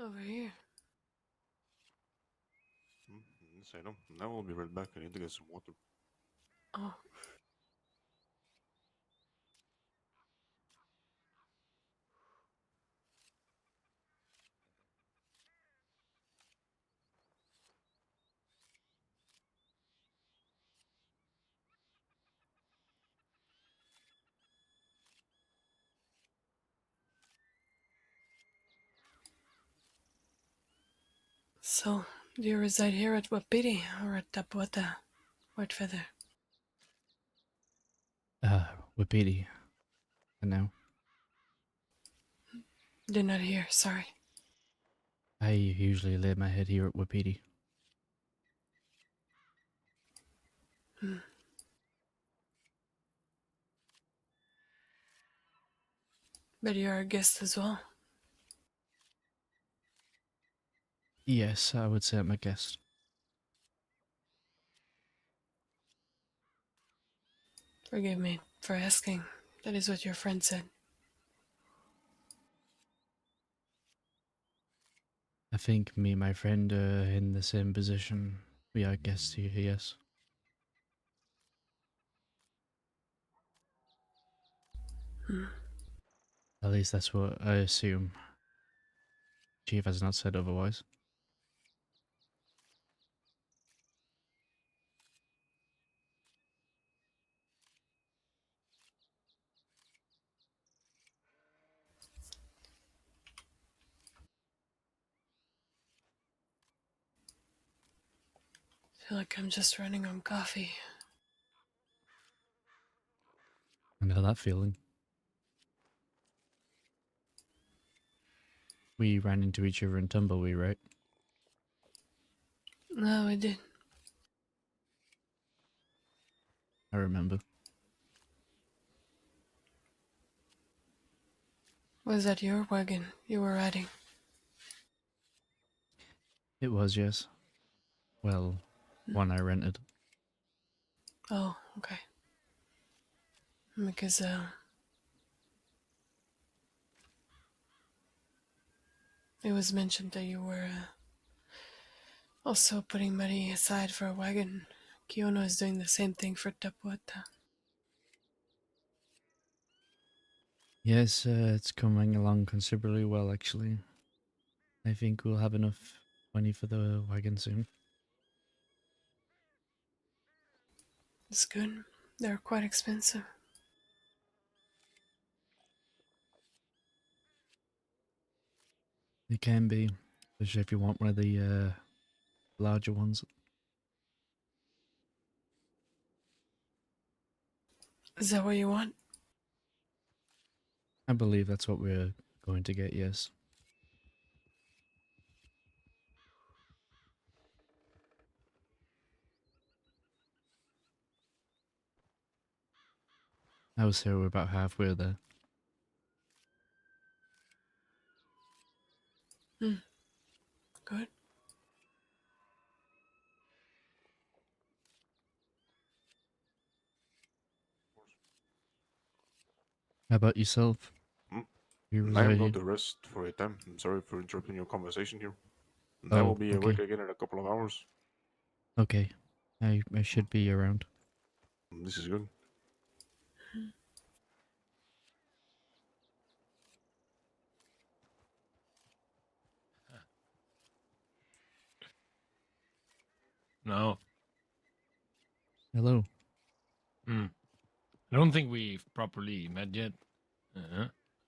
Over here. Yes, I know. Now I'll be right back. I need to get some water. Oh, so do you reside here at Wapiti or at Tapwata, White Feather? Wapiti. For now. Did not hear, sorry. I usually lay my head here at Wapiti. Hmm. But you're a guest as well. Yes, I would say I'm a guest. Forgive me for asking. That is what your friend said. I think me and my friend are in the same position. We are guests here, yes. Hmm. At least that's what I assume. Chief has not said otherwise. I feel like I'm just running on coffee. I know that feeling. We ran into each other in Tumbleweed, right? No, I did. I remember. Was that your wagon you were riding? It was, yes. Well, one I rented. Oh, okay. Because, it was mentioned that you were also putting money aside for a wagon. Kiono is doing the same thing for Tapuata. Yes, it's coming along considerably well, actually. I think we'll have enough money for the wagon soon. It's good. They're quite expensive. It can be, especially if you want one of the larger ones. Is that what you want? I believe that's what we're going to get, yes. I would say we're about halfway there. Hmm. Good. How about yourself? Hmm? You I have reside no here? the rest for a time. I'm sorry for interrupting your conversation here. And I will Oh, be awake okay. again in a couple of hours. Okay. I should be around. This is good. No. Hello. Hmm. I don't think we've properly met yet.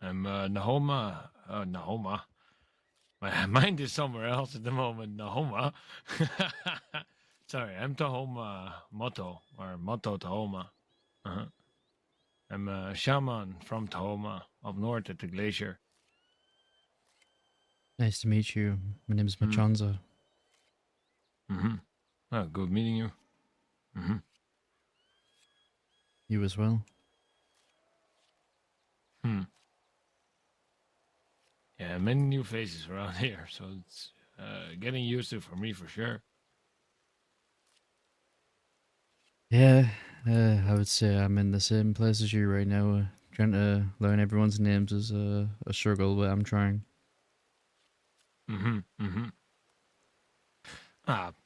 I'm Nahoma. Nahoma. My mind is somewhere else at the moment. Nahoma. Sorry, I'm Tahoma Moto, or Moto Tahoma. Uh-huh. I'm a shaman from Tahoma, up north at the glacier. Nice to meet you. My name's Hmm. Machanza. Mm-hmm. Oh, good meeting you. Mm-hmm. You as well. Hmm. Yeah, many new faces around here, so it's getting used to for me for sure. Yeah, I would say I'm in the same place as you right now. Trying to learn everyone's names is a struggle, but I'm trying. Mm-hmm. Mm-hmm.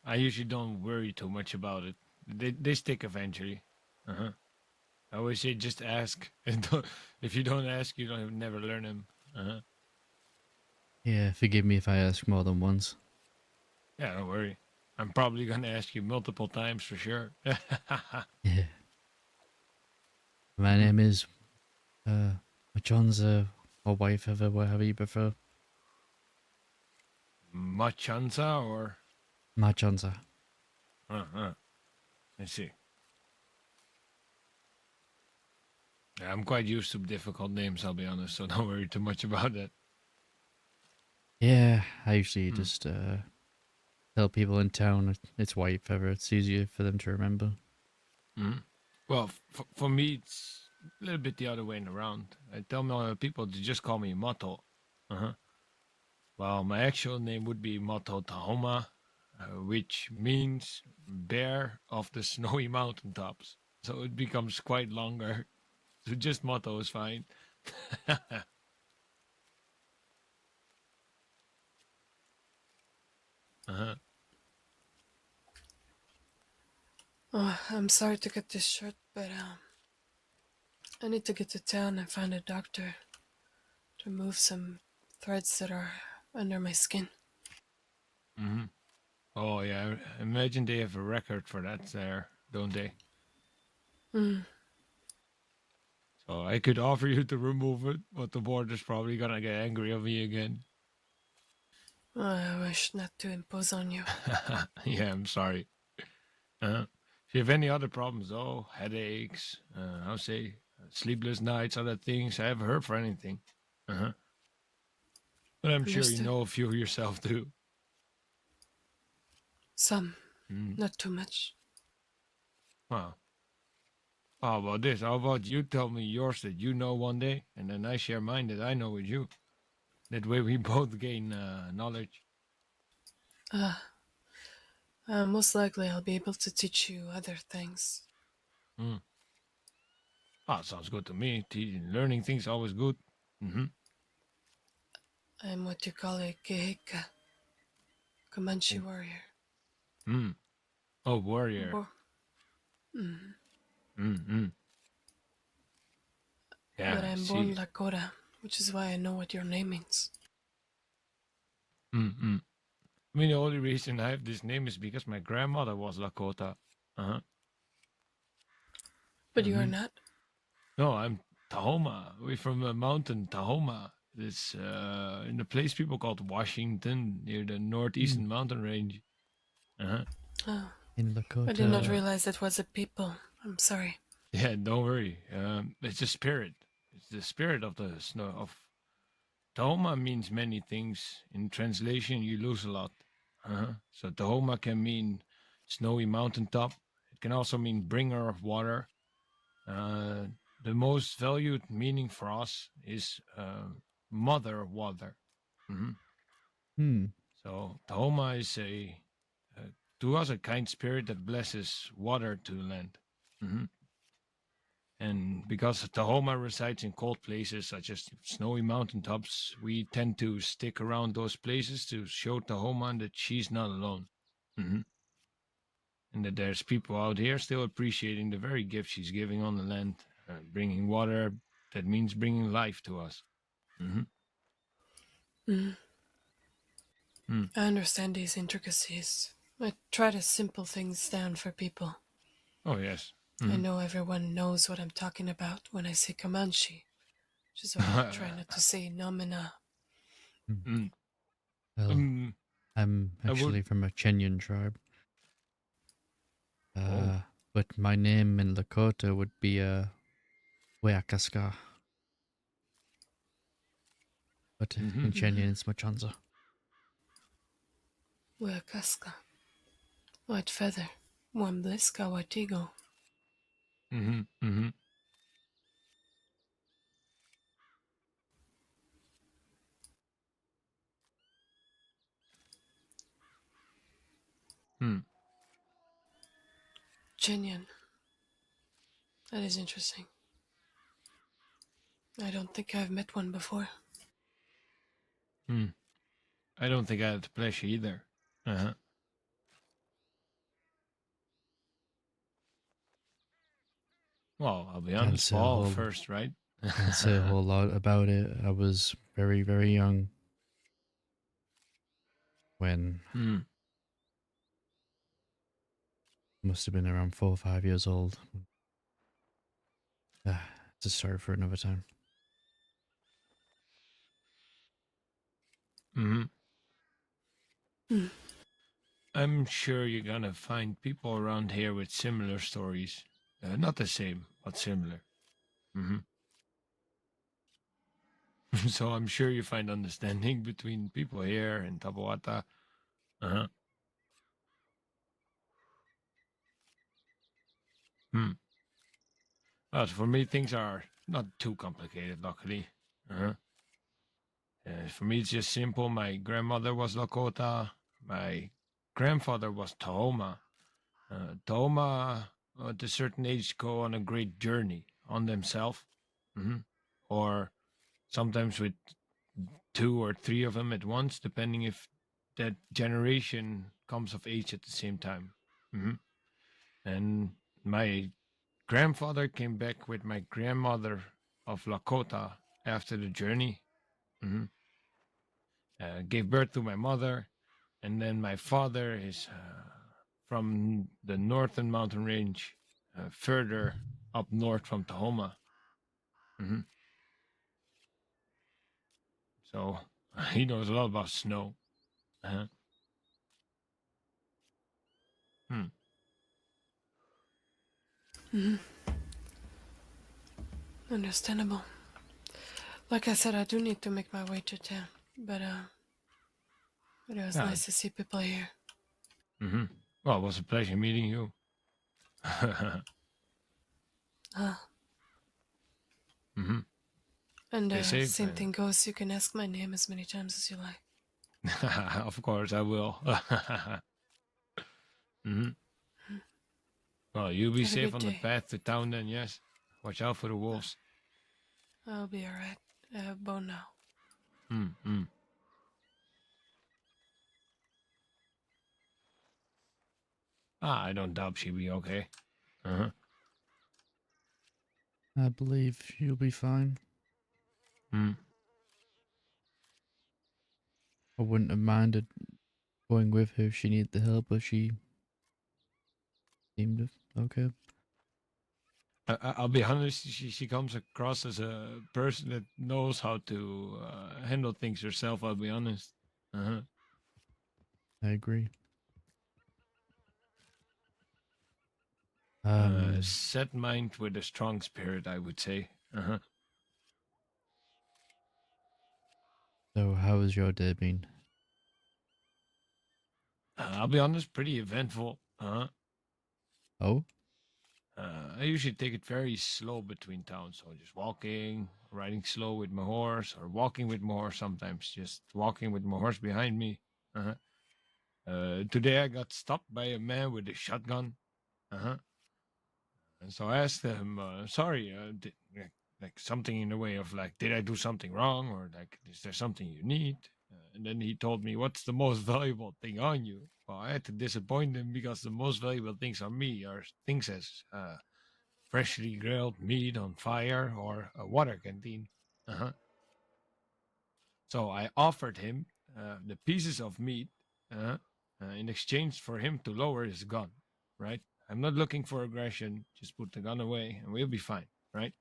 I usually don't worry too much about it. They stick eventually. Uh-huh. I always say just ask. And if you don't ask, you don't never learn them. Uh-huh. Yeah, forgive me if I ask more than once. Yeah, don't worry. I'm probably gonna ask you multiple times for sure. Yeah. My Mm. name is Machanza or wife, whatever you prefer. Machanza or Machanza. uh-huh. I see. Yeah, I'm quite used to difficult names, I'll be honest, so don't worry too much about that. Yeah, I usually Mm. just tell people in town it's white feather. It's easier for them to remember. Mm. Well, for me, it's a little bit the other way around. I tell my people to just call me Motto. Uh-huh. Well, my actual name would be Motto Tahoma, which means bear of the snowy mountaintops. So it becomes quite longer. So just Motto is fine. Uh-huh. Oh, I'm sorry to cut this short, but I need to get to town and find a doctor to remove some threads that are under my skin. Mm-hmm. Oh yeah, I imagine they have a record for that there, don't they? Mm. So I could offer you to remove it, but the board is probably gonna get angry at me again. Oh, I wish not to impose on you. Yeah, I'm sorry. If you have any other problems, though, headaches, I'll say sleepless nights, other things, I haven't heard for anything. Uh-huh. But I'm sure you Understood. know a few yourself too. Some, Mm. not too much. Well, how about this? How about you tell me yours that you know one day, and then I share mine that I know with you. That way we both gain knowledge. Uh, Most likely I'll be able to teach you other things. Mm. Ah, sounds good to me. Learning things always good. Mm-hmm. I'm what you call a Keheka, Comanche Oh, warrior. mm. Oh, warrior. Bo- mm. Mm-hmm. But Yeah, I I'm born see. Lakota, which is why I know what your name means. Mm-hmm. I mean, the only reason I have this name is because my grandmother was Lakota. Uh-huh. But you are Mm-hmm. not? No, I'm Tahoma. We're from a mountain, Tahoma. It's in a place people called Washington, near the Hmm. northeastern mountain range. Uh-huh. Oh, In I did not Lakota. realize it was a people. I'm sorry. Yeah, don't worry. It's a spirit. It's the spirit of the snow. Of Tahoma means many things. In translation, you lose a lot. Uh-huh. So Tahoma can mean snowy mountaintop. It can also mean bringer of water. Uh, the most valued meaning for us is mother water. Mhm. Hmm. So Tahoma is uh, to us a kind spirit that blesses water to the land. Mhm. And because Tahoma resides in cold places such as snowy mountaintops, we tend to stick around those places to show Tahoma that she's not alone. Mhm. And that there's people out here still appreciating the very gift she's giving on the land, bringing water that means bringing life to us. Hmm. Mm. Mm. I understand these intricacies. I try to simple things down for people. Oh, yes. I Hmm. know everyone knows what I'm talking about when I say Comanche, which is why I try not to say Nomina. Hmm. Mm. Well, I'm I would. actually from a Chenyan tribe. Oh. Uh, but my name in Lakota would be Weakaska. But in Mm-hmm. Chenyan it's Machanza. Uakaska. White feather. Wambliska watigo. Mm-hmm. Mm-hmm. Mm. Chinyan. That is interesting. I don't think I've met one before. Mm. I don't think I had the pleasure either. Uh-huh. Well, I'll be Can't honest, say a Paul whole first, right? can't say a whole lot about it. I was very, very young when Hmm. must have been around 4 or 5 years old. It's a story for another time. Hmm. Hmm. I'm sure you're gonna find people around here with similar stories. Not the same, but similar. Hmm. So I'm sure you find understanding between people here in Tabawata. Uh-huh. Hmm. Well, for me, things are not too complicated, luckily. Uh-huh. For me, it's just simple. My grandmother was Lakota. My grandfather was Tahoma. Tahoma, at a certain age, go on a great journey on themselves. Hmm. Or sometimes with two or three of them at once, depending if that generation comes of age at the same time. Hmm. And my grandfather came back with my grandmother of Lakota after the journey. Hmm. Gave birth to my mother, and then my father is from the northern mountain range, further up north from Tahoma. Hmm. So he knows a lot about snow. Uh-huh. Hmm. Hmm. Understandable. Like I said, I do need to make my way to town, but it was Yeah. nice to see people here. Hmm. Well, it was a pleasure meeting you. Hmm. And Stay safe. same thing goes. You can ask my name as many times as you like. Of course, I will. Hmm. Well, you be Have a safe good on the day. path to town then, yes? Watch out for the Uh, wolves. I'll be alright. Bo now. Mm-hmm. I don't doubt she'll be okay. Uh-huh. I believe you'll be fine. Mm. I wouldn't have minded going with her if she needed the help, but she seemed okay. I'll be honest, she comes across as a person that knows how to handle things herself, I'll be honest. Uh-huh. I agree. Set mind with a strong spirit, I would say. Uh-huh. So how has your day been? I'll be honest, pretty eventful. Uh-huh. Oh, I usually take it very slow between towns, so just walking, riding slow with my horse, or walking with my horse sometimes, just walking with my horse behind me. Uh-huh. Today I got stopped by a man with a shotgun. Uh-huh. And so I asked him, sorry, like something in the way of like, did I do something wrong? Or like, is there something you need? And then he told me, what's the most valuable thing on you? Well, I had to disappoint him because the most valuable things on me are things as freshly grilled meat on fire or a water canteen. Uh-huh. So I offered him the pieces of meat uh, in exchange for him to lower his gun, right? I'm not looking for aggression. Just put the gun away and we'll be fine, right?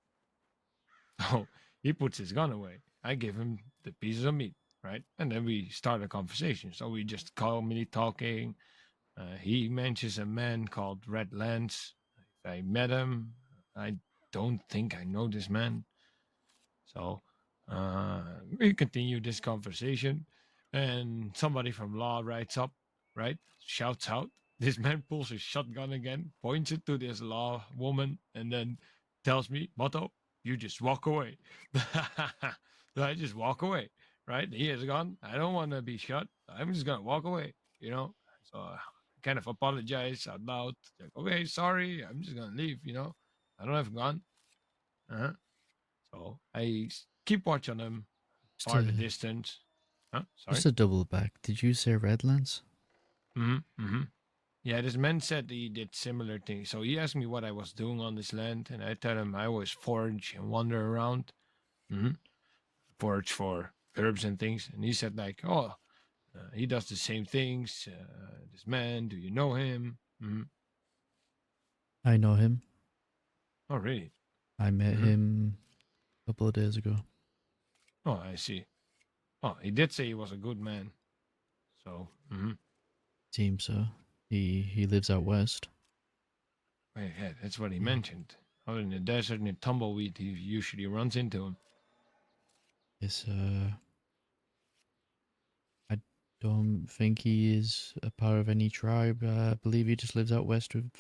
So he puts his gun away. I give him the pieces of meat, right? And then we start a conversation. So we just calmly talking. He mentions a man called Red Lance. If I met him, I don't think I know this man. So we continue this conversation, and somebody from law writes up, right? Shouts out. This man pulls his shotgun again, points it to this law woman, and then tells me, Motto, you just walk away. So I just walk away, right? He has a gun. I don't want to be shot. I'm just going to walk away, you know? So I kind of apologize out loud. Like, okay, sorry. I'm just going to leave, you know? I don't have a gun. Uh-huh. So I keep watch on him just far the to distance. Huh? Sorry. Just a double back. Did you say Redlands? Mm-hmm. Yeah, this man said he did similar things. So he asked me what I was doing on this land, and I told him I always forage and wander around. Mm-hmm. Forage for herbs and things. And he said like, oh, he does the same things. This man, do you know him? Mm-hmm. I know him. Oh, really? I met Mm-hmm. him a couple of days ago. Oh, I see. Oh, he did say he was a good man. So, Seems so. He lives out west. yeah, that's what he He mentioned. Out in the desert and in tumbleweed, he usually runs into him. is I don't think he is a part of any tribe. I believe he just lives out west with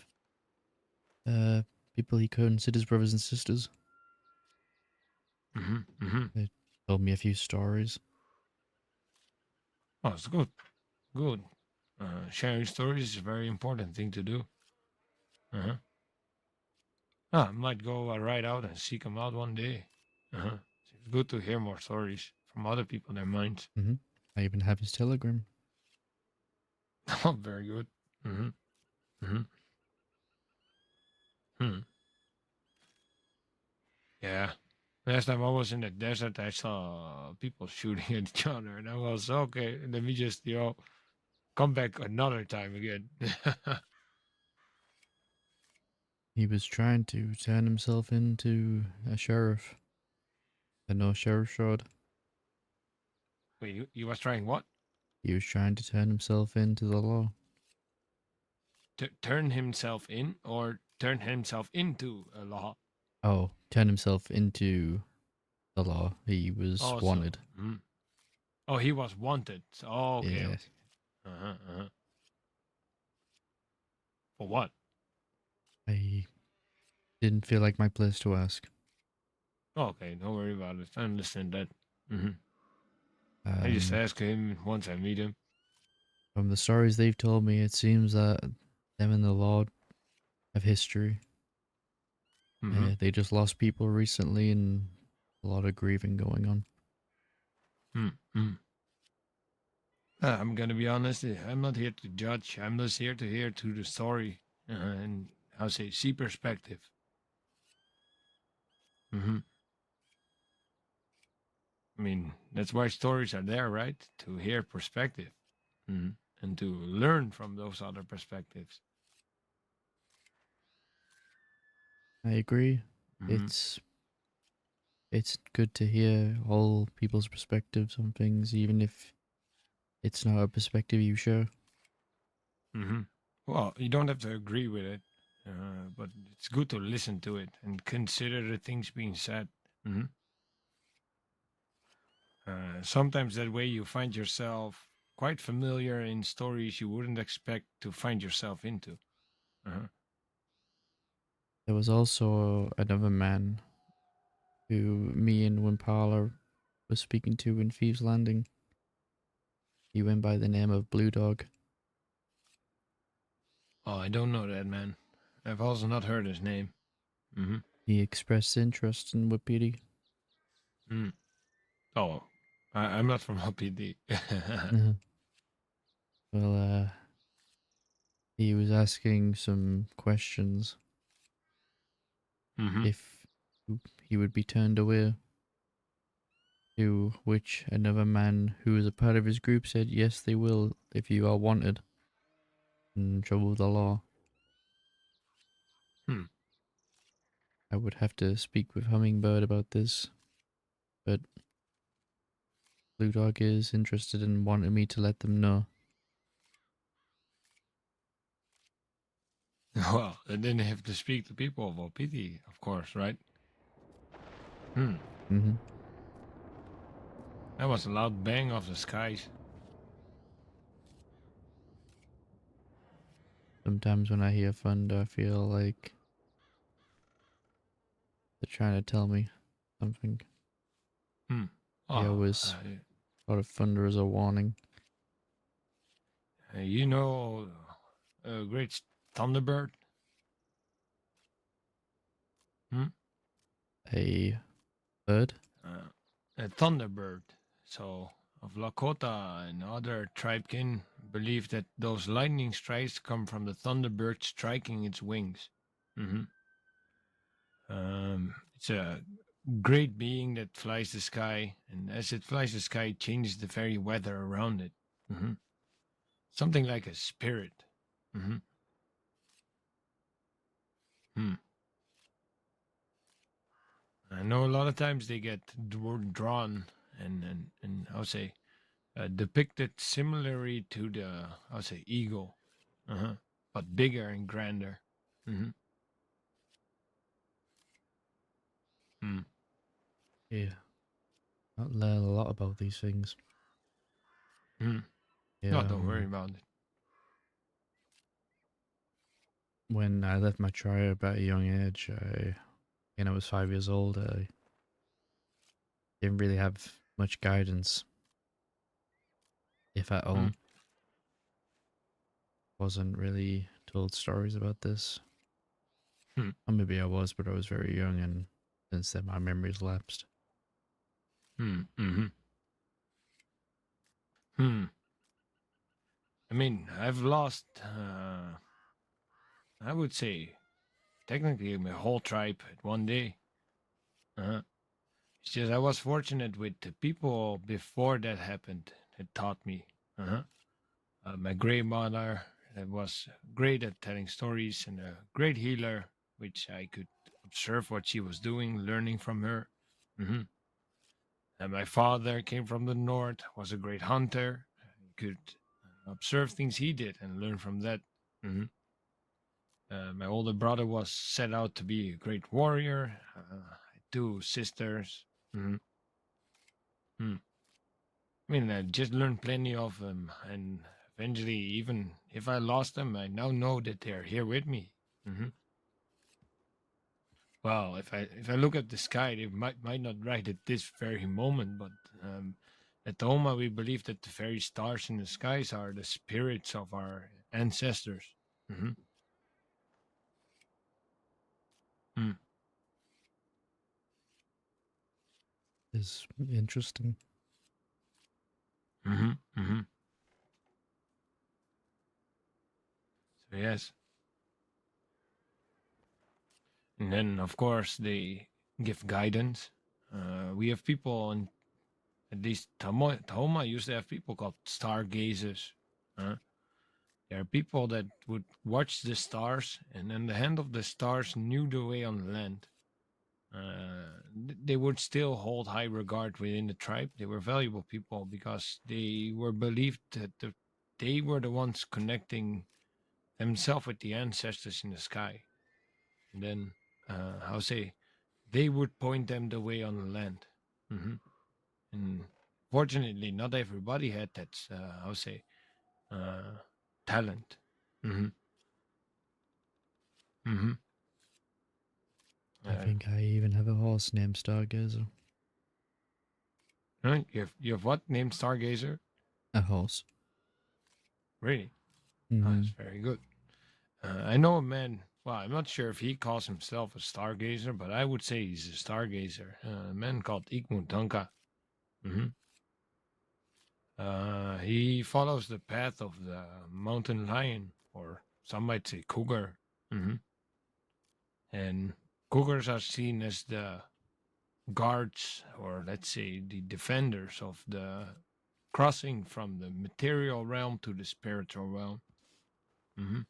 uh people he considers brothers and sisters. Mm-hmm. They told me a few stories. Oh, it's good. Good. Sharing stories is a very important thing to do. Uh-huh. I might go right out and seek him out one day. Uh-huh. It's good to hear more stories from other people, their minds. Mm-hmm. I even have his telegram. Oh, very good. Mm-hmm. Mm-hmm. Hmm. Yeah. Last time I was in the desert, I saw people shooting at each other, and I was okay. Let me just, come back another time again. He was trying to turn himself into a sheriff. I know Sheriff Rod. Wait, you was trying what? He was trying to turn himself into the law. Turn himself in or turn himself into a law? Oh, turn himself into the law. He was Also, wanted. oh, he was wanted. Oh, okay, Yeah, okay. Uh-huh. For what? I didn't feel like my place to ask. Oh, okay, don't worry about it. I understand that. hmm I just Um, ask him once I meet him. from the stories they've told me, it seems that them and the law have history. hmm They just lost people recently and a lot of grieving going on. Mm-hmm. I'm gonna be honest. I'm not here to judge. I'm just here to hear to the story and how say see perspective. hmm I mean, that's why stories are there, right? To hear perspective and to learn from those other perspectives. I agree. hmm It's good to hear all people's perspectives on things, even if it's not a perspective you share. hmm Well, you don't have to agree with it, but it's good to listen to it and consider the things being said. hmm sometimes that way you find yourself quite familiar in stories you wouldn't expect to find yourself into. Uh-huh. There was also another man who me and Wimpala was speaking to in Thieves Landing. He went by the name of Blue Dog. Oh, I don't know that man. I've also not heard his name. hmm He expressed interest in Wapiti. Mm. Oh, I'm not from OPD. Well, he was asking some questions hmm if he would be turned away, to which another man who was a part of his group said, yes, they will if you are wanted in trouble with the law. Hmm. I would have to speak with Hummingbird about this, but Blue Dog is interested in wanting me to let them know. Well, and then they have to speak to people of OPD, of course, right? Hmm. hmm That was a loud bang of the skies. Sometimes when I hear thunder, I feel like they're trying to tell me something. Hmm. They Oh, always thought of thunder as a warning. you know, great Thunderbird. Hmm? A bird? A Thunderbird. So of Lakota and other tribekin believe that those lightning strikes come from the thunderbird striking its wings. hmm it's a great being that flies the sky, and as it flies the sky, it changes the very weather around it. hmm Something like a spirit. hmm Hmm. I know a lot of times they get drawn and I'll say depicted similarly to the I'll say eagle, but bigger and grander. hmm Hmm. Yeah, I learn a lot about these things. Hmm. No, Yeah, don't worry about it. when I left my tribe at a young age, when I was 5 years old, I didn't really have much guidance, if at Hmm. all. Wasn't really told stories about this. Hmm. Or maybe I was, but I was very young, and since then my memory's lapsed. Hmm. Hmm. Hmm. I mean, I've lost. I would say technically my whole tribe at one day. Uh-huh. It's just I was fortunate with the people before that happened. It taught me. Uh-huh. My grandmother that was great at telling stories and a great healer, which I could observe what she was doing, learning from her. hmm And my father came from the north, was a great hunter. I could observe things he did and learn from that. hmm my older brother was set out to be a great warrior. Two sisters. hmm Hmm. I mean, I just learned plenty of them, and eventually, even if I lost them, I now know that they're here with me. hmm Well, if I look at the sky, they might not right at this very moment, but at Toma, we believe that the very stars in the skies are the spirits of our ancestors. hmm Mm. It's interesting. hmm hmm So yes, and then of course they give guidance. We have people in at least Toma used to have people called stargazers. Uh, there are people that would watch the stars, and then the hand of the stars knew the way on land. They would still hold high regard within the tribe. They were valuable people because they were believed that they were the ones connecting themselves with the ancestors in the sky. And then, how say, they would point them the way on the land. hmm And fortunately, not everybody had that, how say, uh, talent. hmm hmm I Uh, think I even have a horse named Stargazer. right? You have what named Stargazer? A horse. Really? Oh, Mm-hmm. that's very good. I know a man. Well, I'm not sure if he calls himself a stargazer, but I would say he's a stargazer. A man called Ikmu Tanka. hmm he follows the path of the mountain lion, or some might say cougar. hmm And cougars are seen as the guards, or let's say the defenders of the crossing from the material realm to the spiritual realm. hmm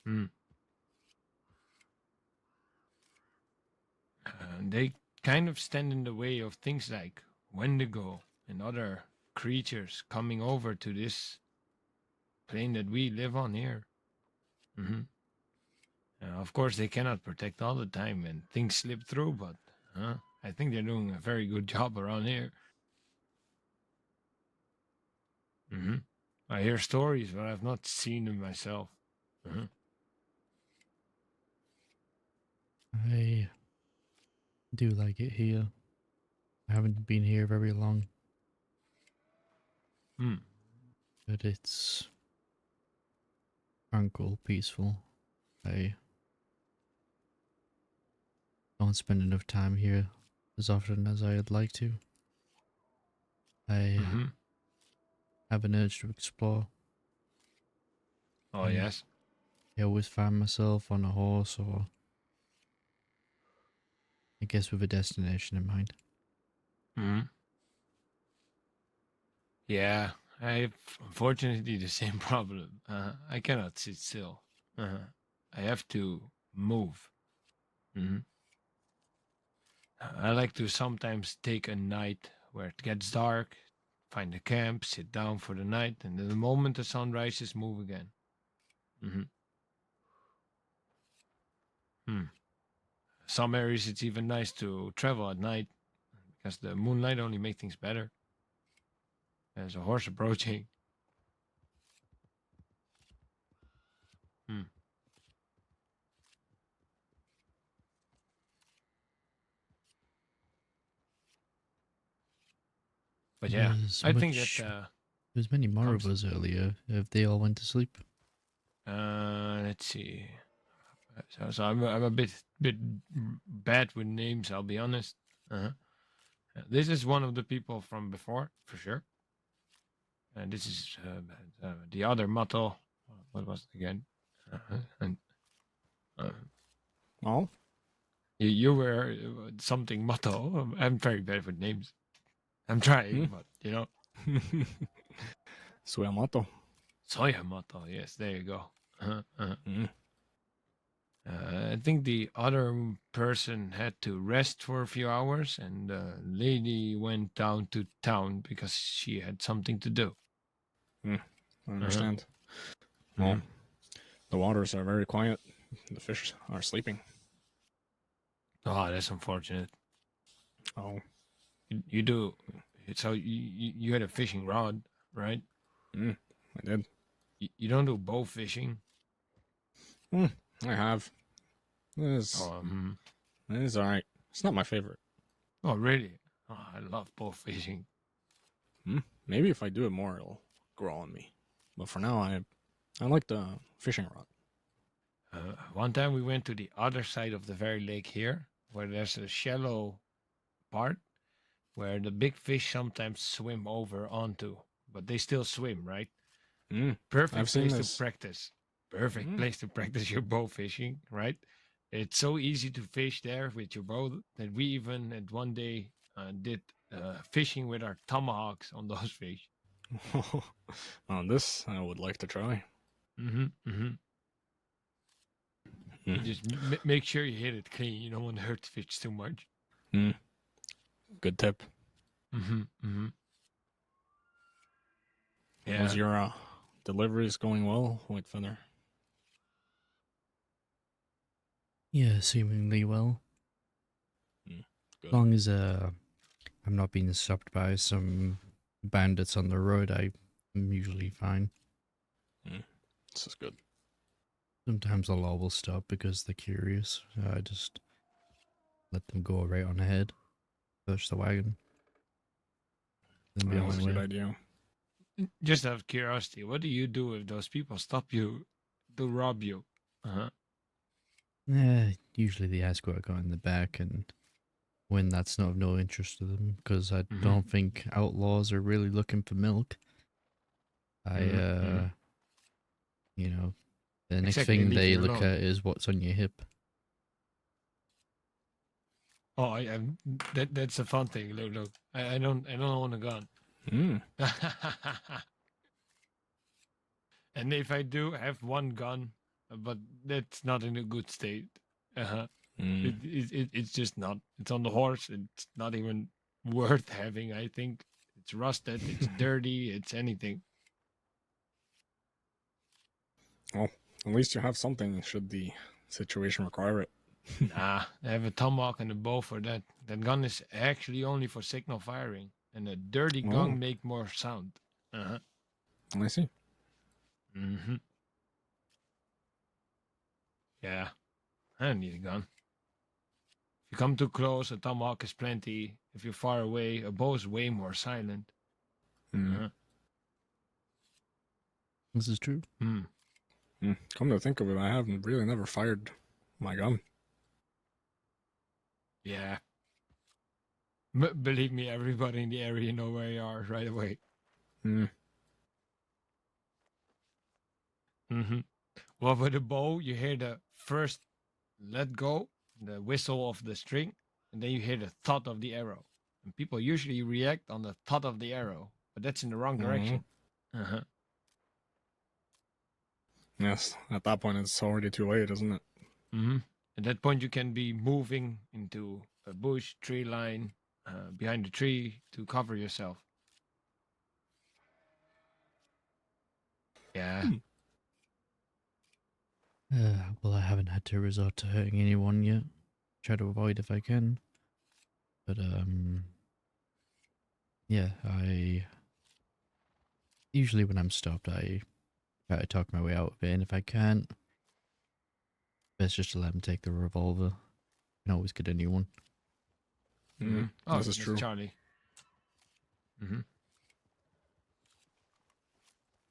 Mm. They kind of stand in the way of things like Wendigo and other creatures coming over to this plane that we live on here. hmm of course, they cannot protect all the time and things slip through, but I think they're doing a very good job around here. hmm I hear stories, but I've not seen them myself. hmm I do like it here. I haven't been here very long, Mm. but it's tranquil, peaceful. I don't spend enough time here as often as I'd like to. I Mm-hmm. have an urge to explore. Oh, And yes. I always find myself on a horse or I guess with a destination in mind. Mm-hmm. Yeah, I have unfortunately the same problem. I cannot sit still. I have to move. Mhm. I like to sometimes take a night where it gets dark, find a camp, sit down for the night, and then the moment the sun rises, move again. Hmm. Hmm. Some areas it's even nice to travel at night because the moonlight only makes things better. There's a horse approaching. Hmm. But yeah, There's I think that much. There's many more of comes. us earlier. Have they all went to sleep? Let's see. So I'm a bit bad with names. I'll be honest. Uh-huh. This is one of the people from before, for sure. And this is the other motto. What was it again? And uh, Oh, you were something motto. I'm very bad with names. I'm trying, hmm. but you know, Suyamoto. Soya motto. Yes, there you go. Uh-huh, uh-huh. Mm. I think the other person had to rest for a few hours, and the lady went down to town because she had something to do. Mm. I Uh-huh. understand. Well, Mhm. the waters are very quiet. The fish are sleeping. Oh, that's unfortunate. Oh, You do. So you had a fishing rod, right? mm. I did. You don't do bow fishing. Mm. I have. It's, Oh, mhm. it's all right. It's not my favorite. Oh, really? Oh, I love bow fishing. Mm. Maybe if I do it more, it'll grow on me. But for now, I like the fishing rod. One time we went to the other side of the very lake here, where there's a shallow part where the big fish sometimes swim over onto, but they still swim, right? Mm. I've Perfect seen place to this. practice. Perfect Mm. place to practice your bow fishing, right? It's so easy to fish there with your bow that we even at one day did fishing with our tomahawks on those fish. On this, I would like to try. Mm-hmm, mm-hmm. You Mm. just make sure you hit it clean. You don't want to hurt the fish too much. Mm. Good tip. Mm-hmm, mm-hmm. Was Yeah. your deliveries going well, White Feather? Yeah, seemingly well. Mm. As Good. long as I'm not being stopped by some bandits on the road, I'm usually fine. Mm. This is good. Sometimes the law will stop because they're curious. I just let them go right on ahead, push the wagon, then be on That's my a good way. idea. Just out of curiosity, what do you do if those people stop you to rob you? Uh-huh. Usually they ask what I got in the back, and when that's not of no interest to them, because I Mm-hmm. don't think outlaws are really looking for milk. Mm-hmm. You know, the next Exactly. They thing leave they you look alone. at is what's on your hip. Oh, that's a fun thing. Look, look. I don't own a gun. Mm. And if I do I have one gun, but that's not in a good state. Uh-huh. Mm. It's just not. It's on the horse. It's not even worth having. I think it's rusted. It's dirty. It's anything. Well, at least you have something should the situation require it. Nah, I have a tomahawk and a bow for that. That gun is actually only for signal firing, and a dirty Oh, gun make more sound. Uh-huh. I see. Mm-hmm. Yeah, I don't need a gun. If you come too close, a tomahawk is plenty. If you're far away, a bow is way more silent. Mm. Uh-huh. This is true. Hmm. Mm. Come to think of it, I haven't really never fired my gun. Yeah. Believe me, everybody in the area know where you are right away. Hmm. Mm-hmm. Well, with the bow, you hear the first let go, the whistle of the string, and then you hear the thud of the arrow. And people usually react on the thud of the arrow, but that's in the wrong direction. Uh-huh. Yes. At that point, it's already too late, isn't it? Mm-hmm. At that point, you can be moving into a bush, tree line, behind the tree to cover yourself. Yeah. Hmm. Well, I haven't had to resort to hurting anyone yet. Try to avoid if I can. But, yeah, I... Usually when I'm stopped, I try to talk my way out of it, and if I can't, best just to let him take the revolver. Can always get a new one. Mm-hmm. Oh, This is that's true. Charlie. Mm-hmm.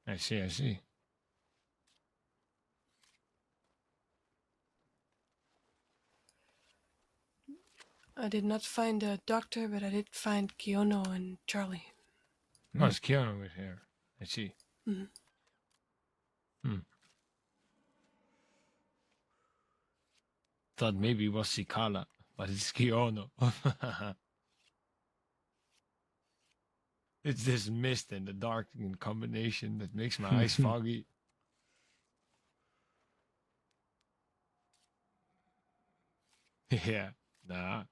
I see, I see. I did not find a doctor, but I did find Kiono and Charlie. Oh, it's Keanu with here. I see. Mhm. Hmm. Thought maybe it was Sikala, but it's Keanu. It's this mist and the dark in combination that makes my eyes foggy. Yeah, nah.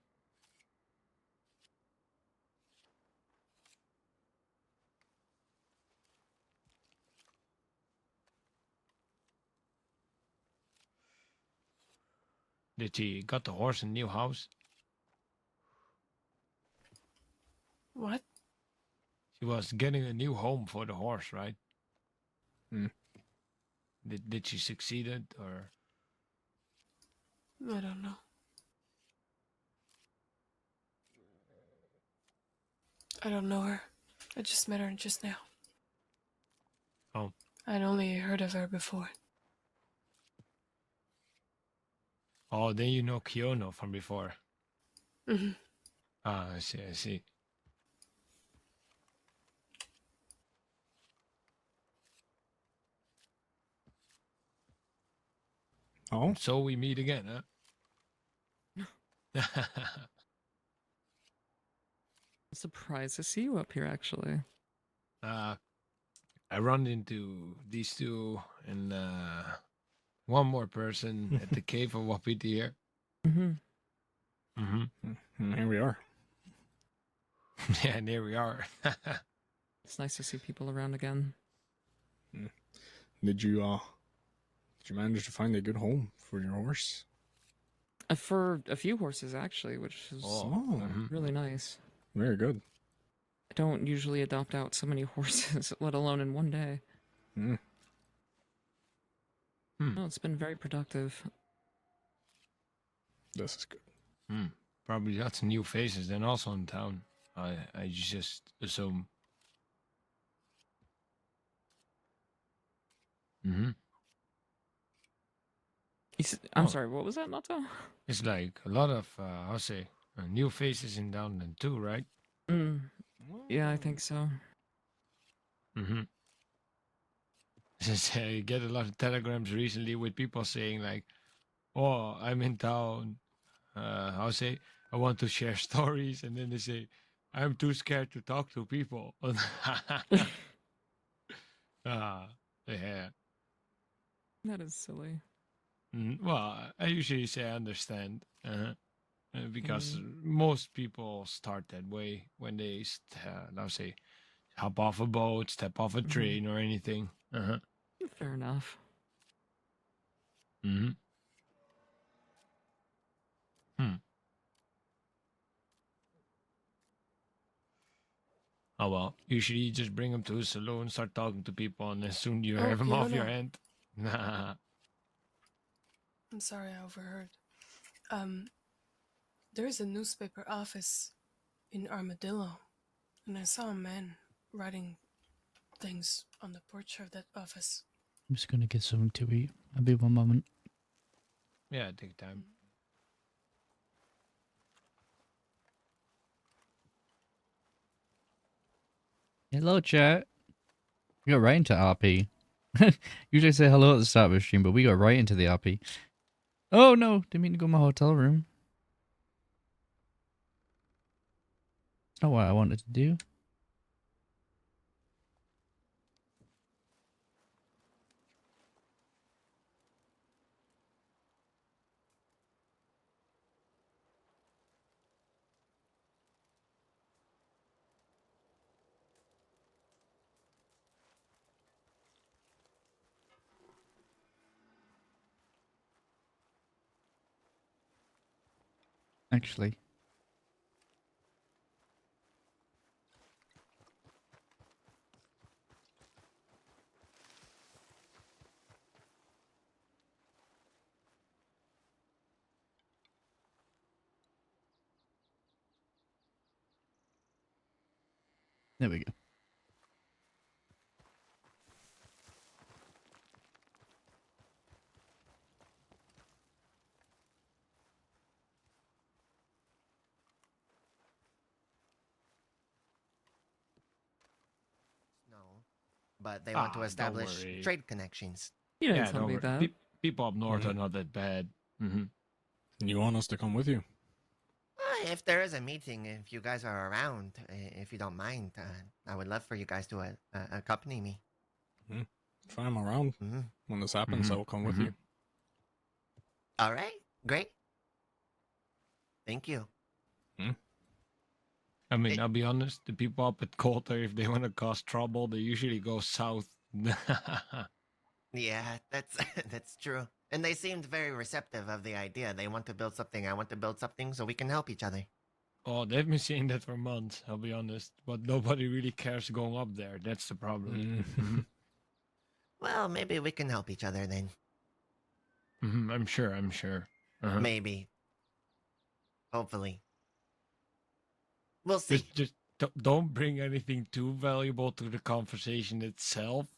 Did he got the horse a new house? What? She was getting a new home for the horse, right? Hmm. Did she succeeded or? I don't know. I don't know her. I just met her just now. Oh, I'd only heard of her before. oh, then you know Kiono from before. Hmm. Ah, I see, I see. Oh, And so we meet again, huh? Surprised to see you up here, actually. uh, I run into these two and one more person at the cave of Wapiti here. Mm-hmm. Mm-hmm. here we are. Yeah, and here we are. It's nice to see people around again. Did you manage to find a good home for your horse? For a few horses, actually, which is Oh, Oh, mhm. really nice. very good. I don't usually adopt out so many horses, let alone in one day. Hmm. No, it's been very productive. This is good. Probably lots of new faces then also in town. I just assume. Mm-hmm. I'm Oh. sorry, what was that, Nato? It's like a lot of how say new faces in town then too, right? Mm, yeah, I think so. Mm-hmm. Since I get a lot of telegrams recently with people saying like, "Oh, I'm in town. How say I want to share stories," and then they say, "I'm too scared to talk to people." Ah, yeah. That is silly. Well, I usually say I understand, because Mm, most people start that way when they, now say, hop off a boat, step off a mhm. train, or anything. Uh-huh. Fair enough. Mm-hmm. Hmm. Oh well, usually you just bring them to a saloon, start talking to people, and then soon you Oh, have them off your Kiono. hand. Nah. I'm sorry I overheard. Um, there is a newspaper office in Armadillo, and I saw a man writing things on the porch of that office. I'm just gonna get something to eat. I'll be 1 moment. Yeah, take time. Hello, chat. We got right into RP. Usually I say hello at the start of a stream, but we got right into the RP. Oh no, didn't mean to go in my hotel room. It's not what I wanted to do. Actually. There we go. No, but they want to Don't establish worry. trade connections. You didn't Yeah, tell don't me worry. that. People up north Mhm. are not that bad. Mm-hmm. You want us to come with you? If there is a meeting, if you guys are around, if you don't mind, I would love for you guys to accompany me. If I'm around Hmm when this happens, I will come with you. All right, great. Thank you. I mean, It- I'll be honest. The people up at Coulter, if they want to cause trouble, they usually go south. Yeah, that's that's true. And they seemed very receptive of the idea. They want to build something. I want to build something so we can help each other. Oh, they've been saying that for months. I'll be honest, but nobody really cares going up there. That's the problem. Mm. Well, maybe we can help each other then. I'm sure. I'm sure. Uh-huh. Maybe. Hopefully. We'll see. Just don't bring anything too valuable to the conversation itself.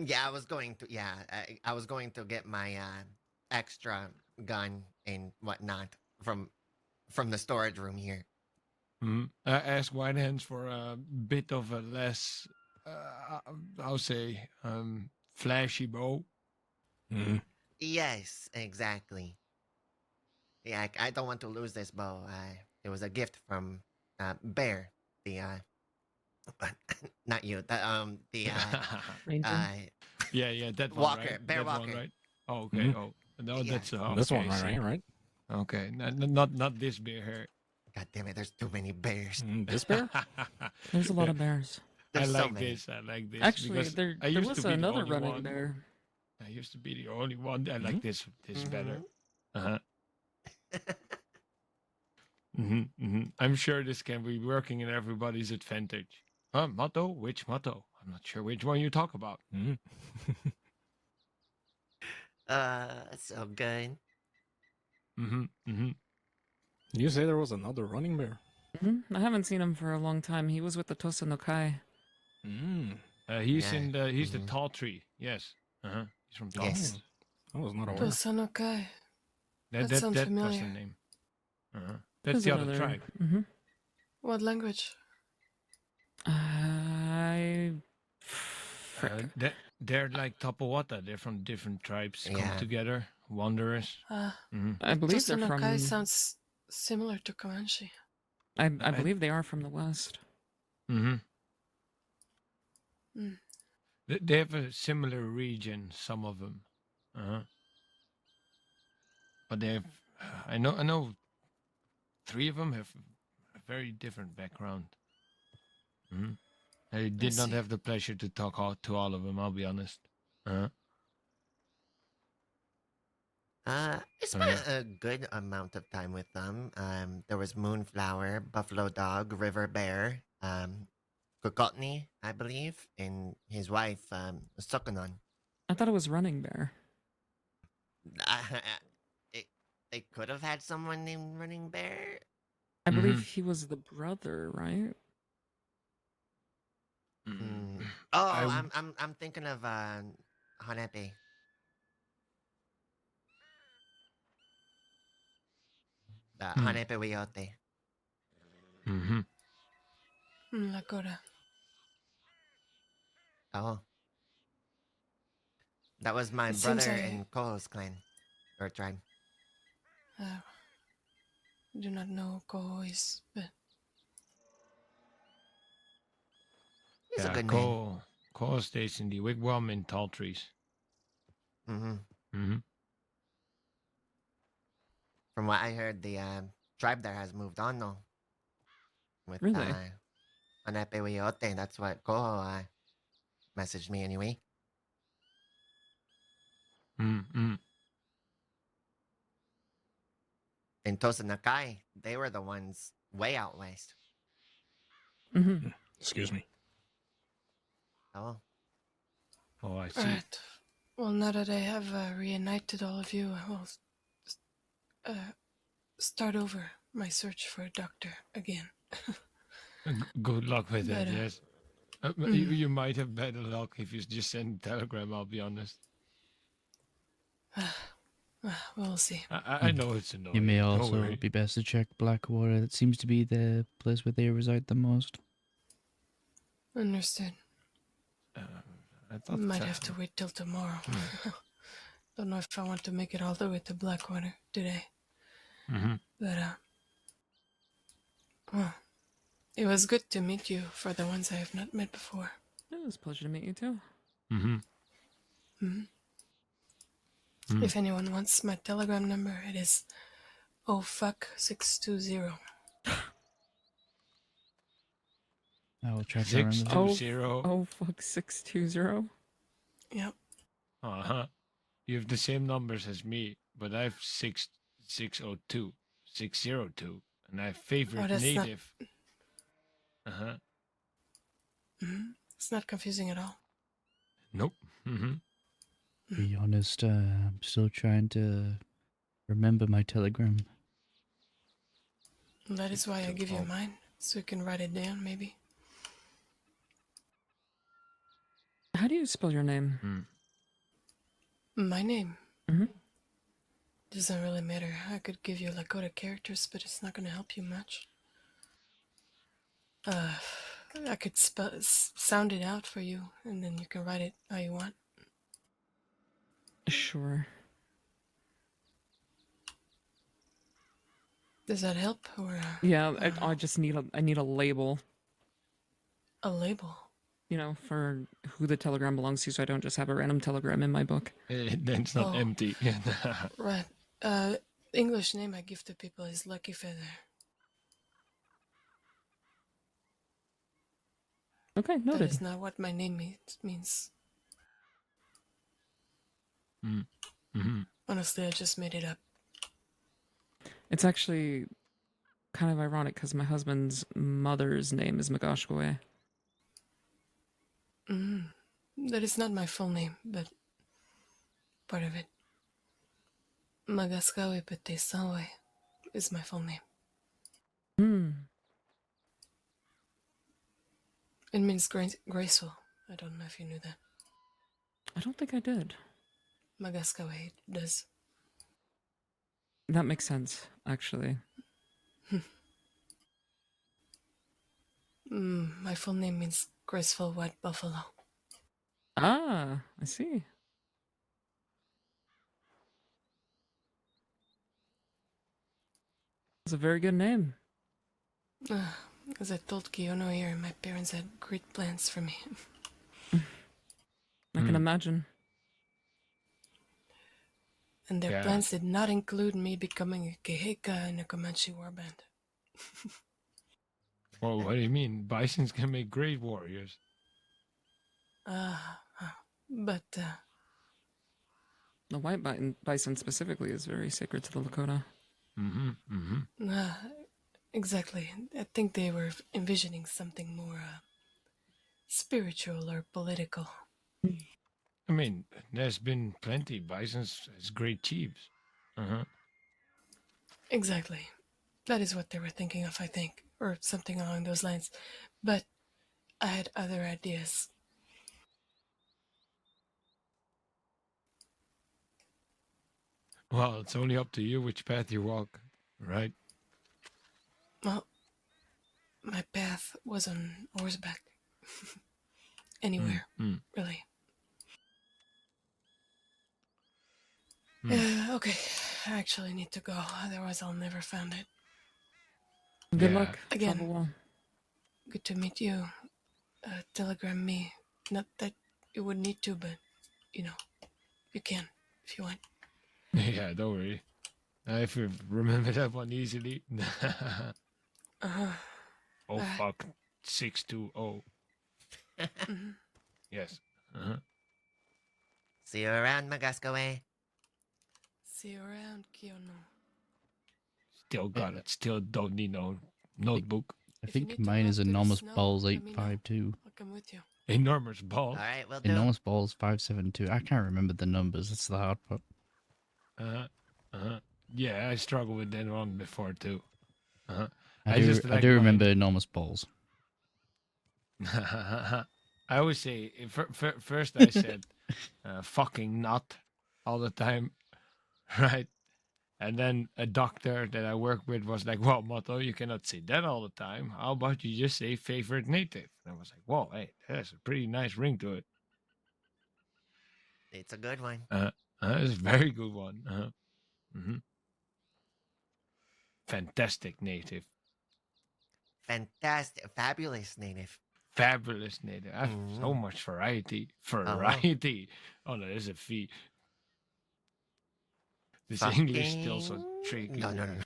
Yeah, I was going to. Yeah, I was going to get my extra gun and whatnot from the storage room here. I asked Whitehands for a bit of a less, I'll say, flashy bow. Mm. Yes, exactly. Yeah, I don't want to lose this bow. It was a gift from Bear, the not you, the Ranger. yeah, that one, Walker, right? Bear That Walker. one, right? Oh, okay. Mhm. Oh, no, Yeah. that's This one, okay. right? See. Right? Okay, not this beer here. God damn it! There's too many bears. This bear? There's a lot of bears. I There's so like many. this. I like this Actually, because there I there used to was be the another only running one. bear. I used to be the only one. I like this better. Mhm. I'm sure this can be working in everybody's advantage. Motto? Which motto? I'm not sure which one you talk about. Mm. So good. Mm-hmm. You say there was another running bear? I haven't seen him for a long time. He was with the Tosa no Kai. Mm. He's Yeah. in the the Mhm. tall tree. Yes. He's from tall Yes. tree. I was not aware. Tosanokai. That That sounds that was the familiar. name. That's There's the other another. tribe. What language? I. Frick. They're like Tapawata. They're from different tribes come Yeah. together. Wanderers. I believe they're Tosanokai from. sounds similar to Comanche. I believe they are from the west. Mm-hmm. Mm. They have a similar region. Some of them. But they have. I know. 3 of them have a very different background. I did not see. have the pleasure to talk to all of them. I'll be honest. I spent a good amount of time with them. There was Moonflower, Buffalo Dog, River Bear, Kokotni, I believe, and his wife, Sokonon. I thought it was Running Bear. it, they could have had someone named Running Bear. I believe he was the brother, right? Mm. Oh, I I'm thinking of Hanepe. Hanepe Wiyote. Lakota. Oh, that was my It seems brother I in Koho's clan or tribe. uh, do not know Kohois, but He's a Yeah, good man. Cole stays in the wigwam in tall trees. Hmm. Mm-hmm. From what I heard, the tribe there has moved on though. With Really? Anepewiyote, that's what Koho messaged me anyway. Mm-hmm. In Tosanakai, they were the ones way out west. Mm-hmm. Excuse me. Oh, Oh, I see. alright. Well, now that I have reunited all of you, I will uh, start over my search for a doctor again. Good luck with But it, yes. You might have better luck if you just send a telegram, I'll be honest. we'll see. I know it's You annoying, may don't also worry. be best to check Blackwater. It seems to be the place where they reside the most. Understood. I thought Might have to wait till tomorrow. Don't know if I want to make it all the way to Blackwater today. Mm-hmm. But, well, it was good to meet you for the ones I have not met before. It was a pleasure to meet you too. Mm-hmm. Hmm. Mm. If anyone wants my telegram number, it is OHfuck620. I will try to Six remember that. two Oh, zero. oh fuck 620. Yep. Uh-huh. You have the same numbers as me, but I have 602, 602, and I have favorite Oh, that's not. native. Uh-huh. It's not confusing at all. Nope. Mm-hmm. To be honest, I'm still trying to remember my telegram. That is why I give you Oh. mine, so you can write it down, maybe. How do you spell your name? My name Mm-hmm. doesn't really matter. I could give you Lakota characters, but it's not going to help you much. I could sound it out for you, and then you can write it how you want. Sure. Does that help, or Yeah, I just need a label, a label? you know, for who the telegram belongs to, so I don't just have a random telegram in my book. Then it's not Oh. empty. Right. English name I give to people is Lucky Feather. Okay, That noted. is not what my name means. Mm-hmm. Honestly, I just made it up. It's actually kind of ironic because my husband's mother's name is Magashkoe. That is not my full name, but part of it. Magaskawe Petesawe is my full name. Hmm. It means graceful. I don't know if you knew that. I don't think I did. Magaskawe does. That makes sense, actually. My full name means graceful white buffalo. Ah, I see. It's a very good name. As I told Kiyono here, my parents had great plans for me. I can imagine. And their Yeah. plans did not include me becoming a Keheka in a Comanche warband. Well, what do you mean? Bisons can make great warriors. But The white bison specifically is very sacred to the Lakota. Mm-hmm. Mm-hmm. exactly. I think they were envisioning something more spiritual or political. I mean, there's been plenty. Bisons as great chiefs. Uh-huh. Exactly. That is what they were thinking of, I think, or something along those lines. But I had other ideas. Well, it's only up to you which path you walk, right? Well, my path was on horseback. anywhere, Mm. really. Mm. Okay, I actually need to go, otherwise I'll never find it. Good Yeah. luck. Again. Travel well. Good to meet you. Telegram me. Not that you would need to, but, you know, you can if you want. Yeah, don't worry. If you remember that one easily. Uh-huh. Oh, fuck. 620. Mhm. Yes. Uh-huh. See you around, Magaskaway. See you around, Kiyono. Still got it. Still don't need no notebook. I If you think need to mine go is out to the enormous snow, balls let me know. 852. I'll come with you. Enormous ball. All right, we'll do. Enormous balls 572. I can't remember the numbers. That's the hard part. Yeah, I struggled with that one before too. I just do like remember mine. enormous balls. I always say first I said fucking nut all the time, right? And then a doctor that I work with was like, "Well, Motto, you cannot say that all the time. How about you just say favorite native?" And I was like, "Whoa, hey, that's a pretty nice ring to it. It's a good one. It's a very good one. Fantastic native, Fantastic, fabulous native. fabulous native. I have so Mm. much variety. Oh, Variety. Oh no, there's a fee. This English still so tricky. No.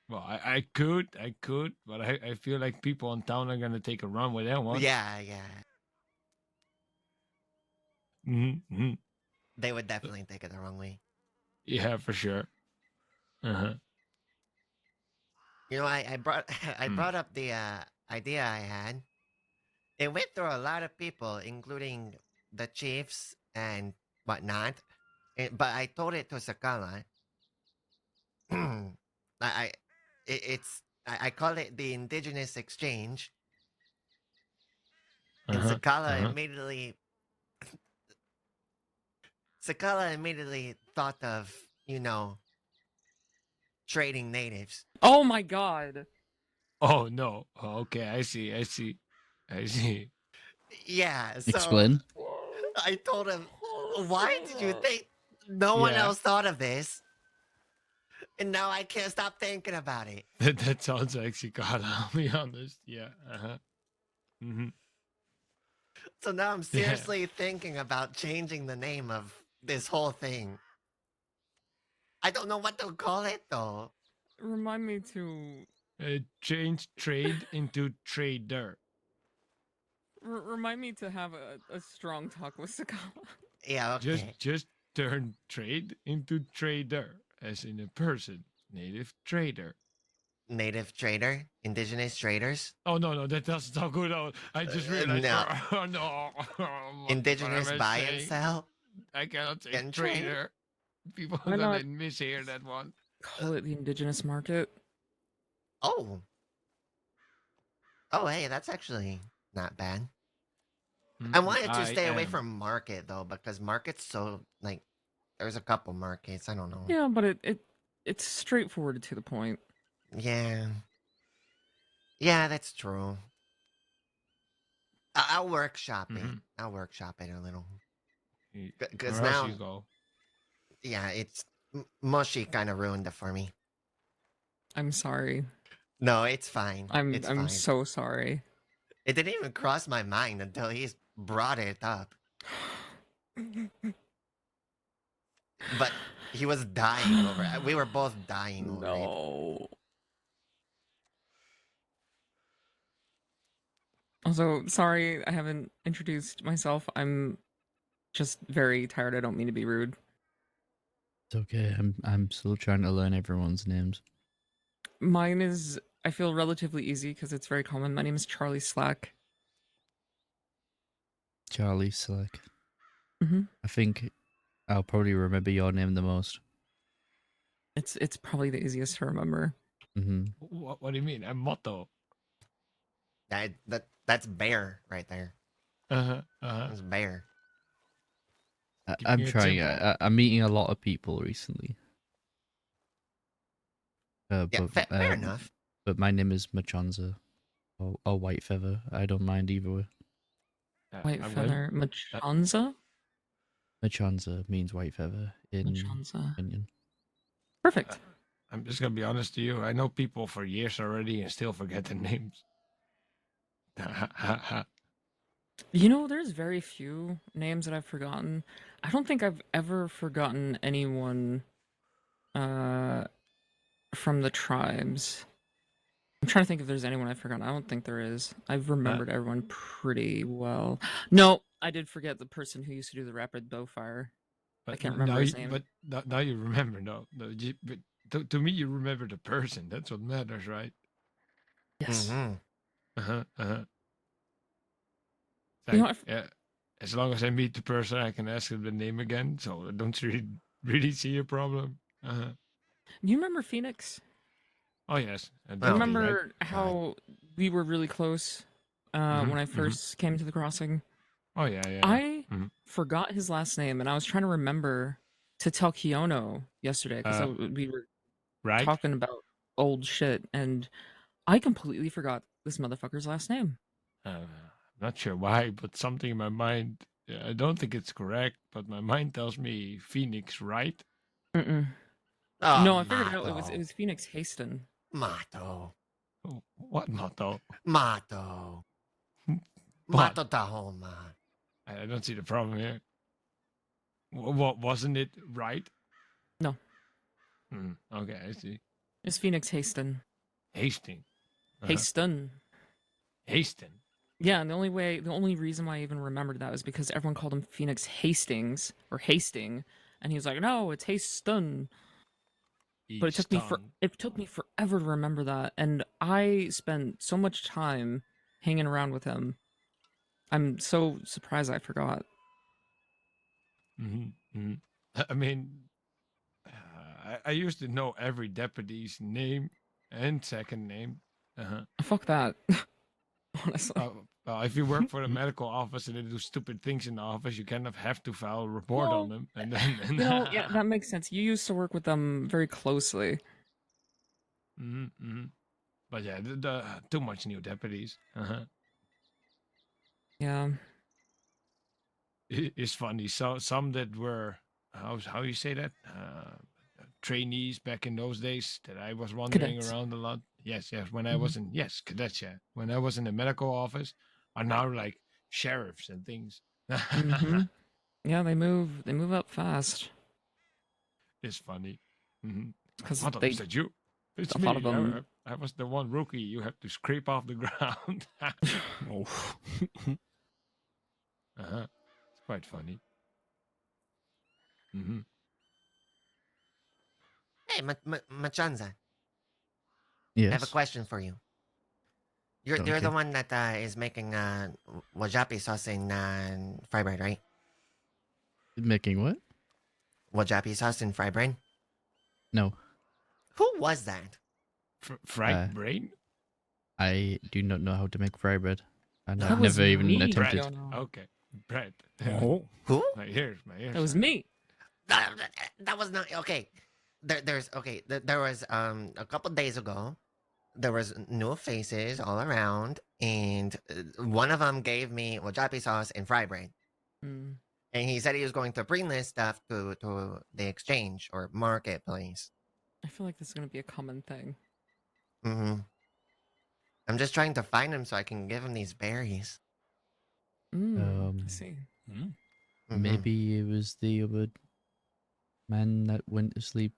Well, I could, but I feel like people in town are gonna take a run with that one. Yeah. Mm-hmm. They would definitely take it the wrong way. Yeah, for sure. Uh-huh. You know, I brought up the idea I had. It went through a lot of people, including the chiefs and whatnot. But I told it to Sakala. I I call it the indigenous exchange, and Uh-huh. Sakala immediately thought of, trading natives. Oh my god. Oh no. Oh, okay, I see. Yeah, so Explain. I told him, why did you think no one Yeah. else thought of this? And now I can't stop thinking about it. That sounds like Cicada, I'll be honest. Yeah. Uh-huh. Mm-hmm. So now I'm Yeah. seriously thinking about changing the name of this whole thing. I don't know what to call it though. Remind me to Change trade into trader. remind me to have a strong talk with Sakala. Yeah, okay. Just turn trade into trader, as in a person. Native trader. Native trader, indigenous traders, Oh no, that doesn't sound good. Oh, I just realized. no. Oh no, what Indigenous am I buy and saying? sell I cannot say and trade. trader. People are Why gonna not mishear that one. call it the indigenous market? Oh, hey, that's actually not bad. I wanted to I stay away am. from market though, because market's so like there's a couple markets. I don't know. Yeah, but it's straightforward to the point. Yeah. Yeah, that's true. I'll workshop it. Mhm. I'll workshop it a little. Where Because else now, you go? yeah, it's mushy kind of ruined it for me. I'm sorry. No, it's fine. I'm It's fine. so sorry. It didn't even cross my mind until he's brought it up. But he was dying over it. We were both dying over it. No. Also, sorry I haven't introduced myself. I'm just very tired. I don't mean to be rude. It's okay. I'm still trying to learn everyone's names. Mine is, I feel, relatively easy because it's very common. My name is Charlie Slack. Charlie Slack. Mm-hmm. I think I'll probably remember your name the most. It's probably the easiest to remember. Mm-hmm. What do you mean? I'm motto. That's bear right there. That's bear. I'm Keeping it trying. simple. I'm meeting a lot of people recently. Yeah, But fair enough. But my name is Machanza, or White Feather. I don't mind either way. White I'm feather. Machanza? Machanza means white feather in Machanza. Kenyan. Perfect. I'm just gonna be honest to you. I know people for years already and still forget their names. You know, there's very few names that I've forgotten. I don't think I've ever forgotten anyone from the tribes. I'm trying to think if there's anyone I've forgotten. I don't think there is. I've remembered everyone pretty well. No, I did forget the person who used to do the rapid bow fire. I can't remember his name. But now you remember. No, but to me, you remember the person. That's what matters, right? Yes. Mm-hmm. You know, As long as I meet the person, I can ask him the name again. So I don't really see a problem. you remember Phoenix? Oh yes, I You do. Oh, Right? remember how we were really close Mhm, when I mhm. first came to the crossing? Oh yeah. I Mhm. forgot his last name, and I was trying to remember to tell Kiono yesterday because Uh, we were right. talking about old shit, and I completely forgot this motherfucker's last name. I'm not sure why, but something in my mind. I don't think it's correct, but my mind tells me Phoenix, right? Mm-mm. oh, No, I figured it out. It Mato. was Phoenix Haston. Mato. Oh, what motto? Mato. What? Mato Tahoma. I don't see the problem here. What wasn't it right? No, Okay, I see. it's Phoenix Haston. Hastings. Haston. Haston. Yeah, and the only reason why I even remembered that was because everyone called him Phoenix Hastings or Hasting, and he was like, "No, it's Haston." But Easton. it took me forever to remember that, and I spent so much time hanging around with him. I'm so surprised I forgot. Mm-hmm. I mean, I used to know every deputy's name and second name. Uh-huh. Fuck that. Honestly. If you work for a medical office and they do stupid things in the office, you kind of have to file a report on Well, them. And then, you know, yeah, that makes sense. You used to work with them very closely. mm-hmm. But yeah, the too much new deputies. Uh-huh. Yeah. It's funny. So some that were how you say that trainees back in those days that I was wandering Cadets. around a lot. Yes. When I Mhm. was in cadets. Yeah, when I was in the medical office, are now like sheriffs and things. Mm-hmm. Yeah, they move up fast. It's funny. Mm-hmm. Because What up? Is they that you? It's a lot of me. them I was the one rookie. You have to scrape off the ground. Oh. It's quite funny. Mm-hmm. Hey, Machanza, I have a Yes. question for you. You're the Okay. one that is making wajapi sauce in fry bread, right? Making what? Wajapi sauce in fry bread. No. Who was that? Fried Uh, brain. I do not know how to make fry bread, and That I've was never even me, Bread. attempted. Fiona. Okay. Bread. Oh. Who? My ears. That was me. That was not okay. There was a couple days ago. There was new faces all around, and one of them gave me wajapi sauce and fry bread, Mm. and he said he was going to bring this stuff to the exchange or marketplace. I feel like this is gonna be a common thing. Hmm. I'm just trying to find him so I can give him these berries. I see. Mm. Hmm. Maybe it was the other man that went to sleep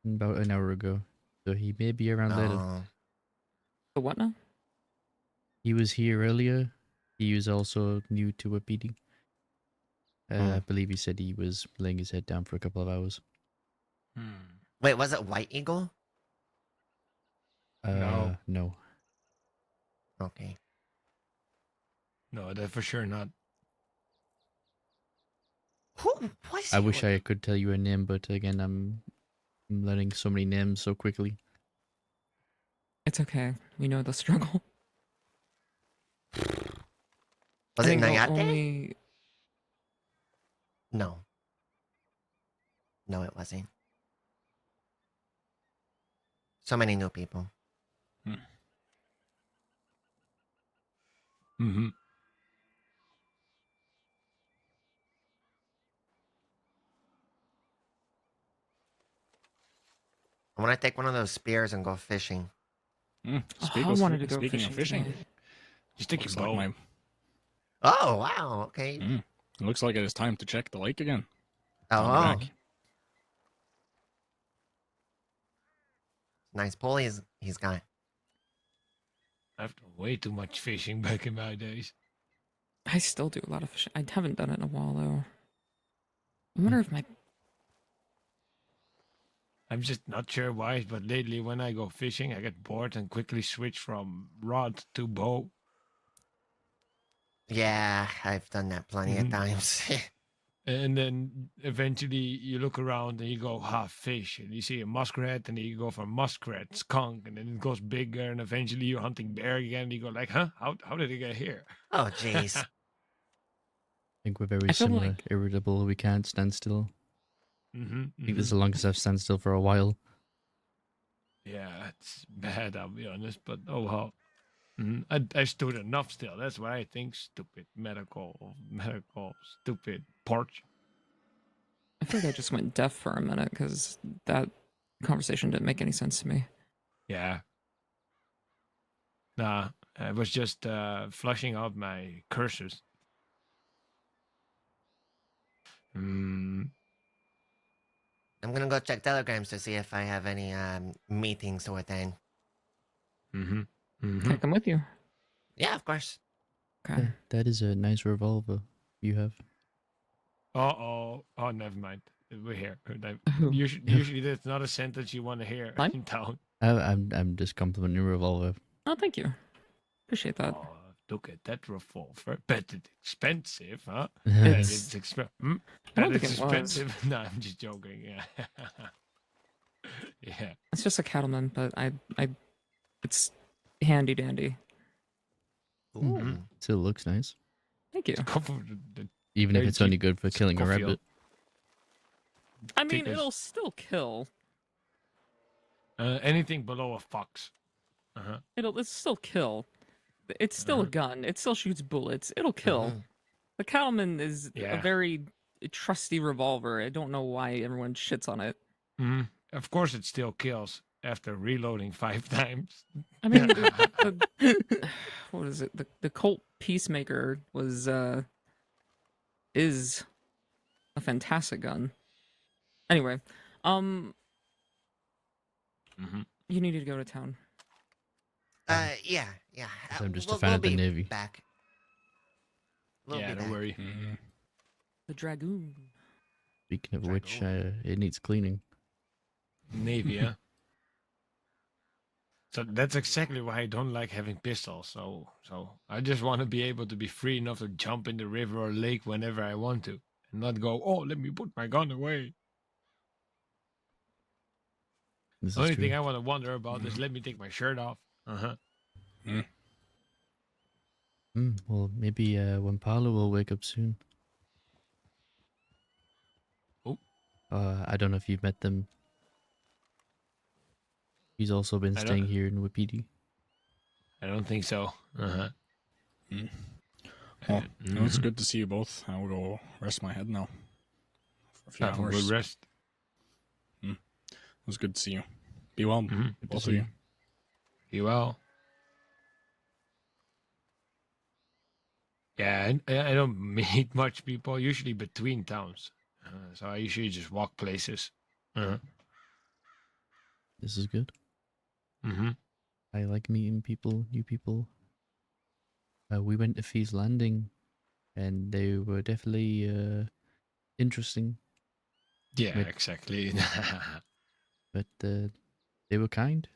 about an hour ago, so he may be around later. Oh, The what now? He was here earlier. He was also new to a meeting. I believe he said he was laying his head down for a couple of hours. wait, was it White Eagle? No. No. Okay. No, that for sure not. Who was I he? wish I could tell you a name, but again, I'm learning so many names so quickly. It's okay. We know the struggle. Was I it think the Nayate? only No. No, it wasn't. So many new people. Mm-hmm. I want to take one of those spears and go fishing. Oh, I wanted to go speaking of fishing, today. Just take your looks like bow. my Oh, wow. Okay. looks like it is time to check the lake again. Oh, I'll be back. nice pull he's got. I've done way too much fishing back in my days. I still do a lot of fishing. I haven't done it in a while though. I wonder if my I'm just not sure why, but lately when I go fishing, I get bored and quickly switch from rod to bow. Yeah, I've done that plenty of Mhm. times. And then eventually you look around and you go, fish. And you see a muskrat, and then you go for muskrat, skunk, and then it goes bigger. And eventually you're hunting bear again. And you go like, how did it get here? Oh, jeez. I think we're very I feel similar. like- Irritable. We can't stand still. Mm-hmm, I think this is the longest I've stand still for a while. Yeah, it's bad, I'll be honest, but oh well. I stood enough still. That's what I think. Stupid medical, stupid porch. I feel like I just went deaf for a minute because that conversation didn't make any sense to me. Yeah. Nah, I was just flushing out my cursors. Mm, I'm gonna go check telegrams to see if I have any meetings to attend. mm-hmm. Mm-hmm. Can I come with you? Yeah, of course. Okay. That is a nice revolver you have. Oh, never mind. We're here. Oh. Usually that's not a sentence you want to hear Fine. in town. I'm just complimenting your revolver. Oh, thank you. Appreciate that. Oh, look at that revolver. Bet it's expensive, huh? It's- It's expensive. I don't think it's it was. expensive. No, I'm just joking. Yeah. Yeah. It's just a cattleman, but it's handy dandy. Ooh. Mhm. Still looks nice. Thank you. Go for the Even if Very it's only cheap good for killing a Scofield. rabbit. I mean, Take it'll still kill. anything below a fox. Uh-huh. It's still kill. It's still a gun. It still shoots bullets. It'll kill. Mhm. The cattleman is a Yeah. very trusty revolver. I don't know why everyone shits on it. Mhm. Of course, it still kills after reloading 5 times. I mean, what is it? The Colt Peacemaker is a fantastic gun. Anyway, Mhm. you needed to go to town. Yeah. I'm just a we'll, fan we'll of the be Navy. Back. We'll Yeah, be don't back. worry. The Dragoon. Speaking of which, Dragoon. it needs cleaning. Navy, yeah. So that's exactly why I don't like having pistols. So I just want to be able to be free enough to jump in the river or lake whenever I want to, and not go, oh, let me put my gun away. This The is only true. thing I want to wonder about is let me take my shirt off. Uh-huh. Well, maybe when Paolo will wake up soon. Oh. I don't know if you've met them. He's also been I staying don't- here in Wapiti. I don't think so. Uh-huh. Well, it's Mhm. good to see you both. I will go rest my head now for a few Have a hours. good rest. It was good to see you. Be well, Mhm. Good to both see of you. you. Be well. Yeah, I don't meet much people, usually between towns. So I usually just walk places. Uh-huh. This is good. Mm-hmm. I like meeting people, new people. We went to Fee's Landing, and they were definitely interesting, Yeah, Met- exactly. but they were kind.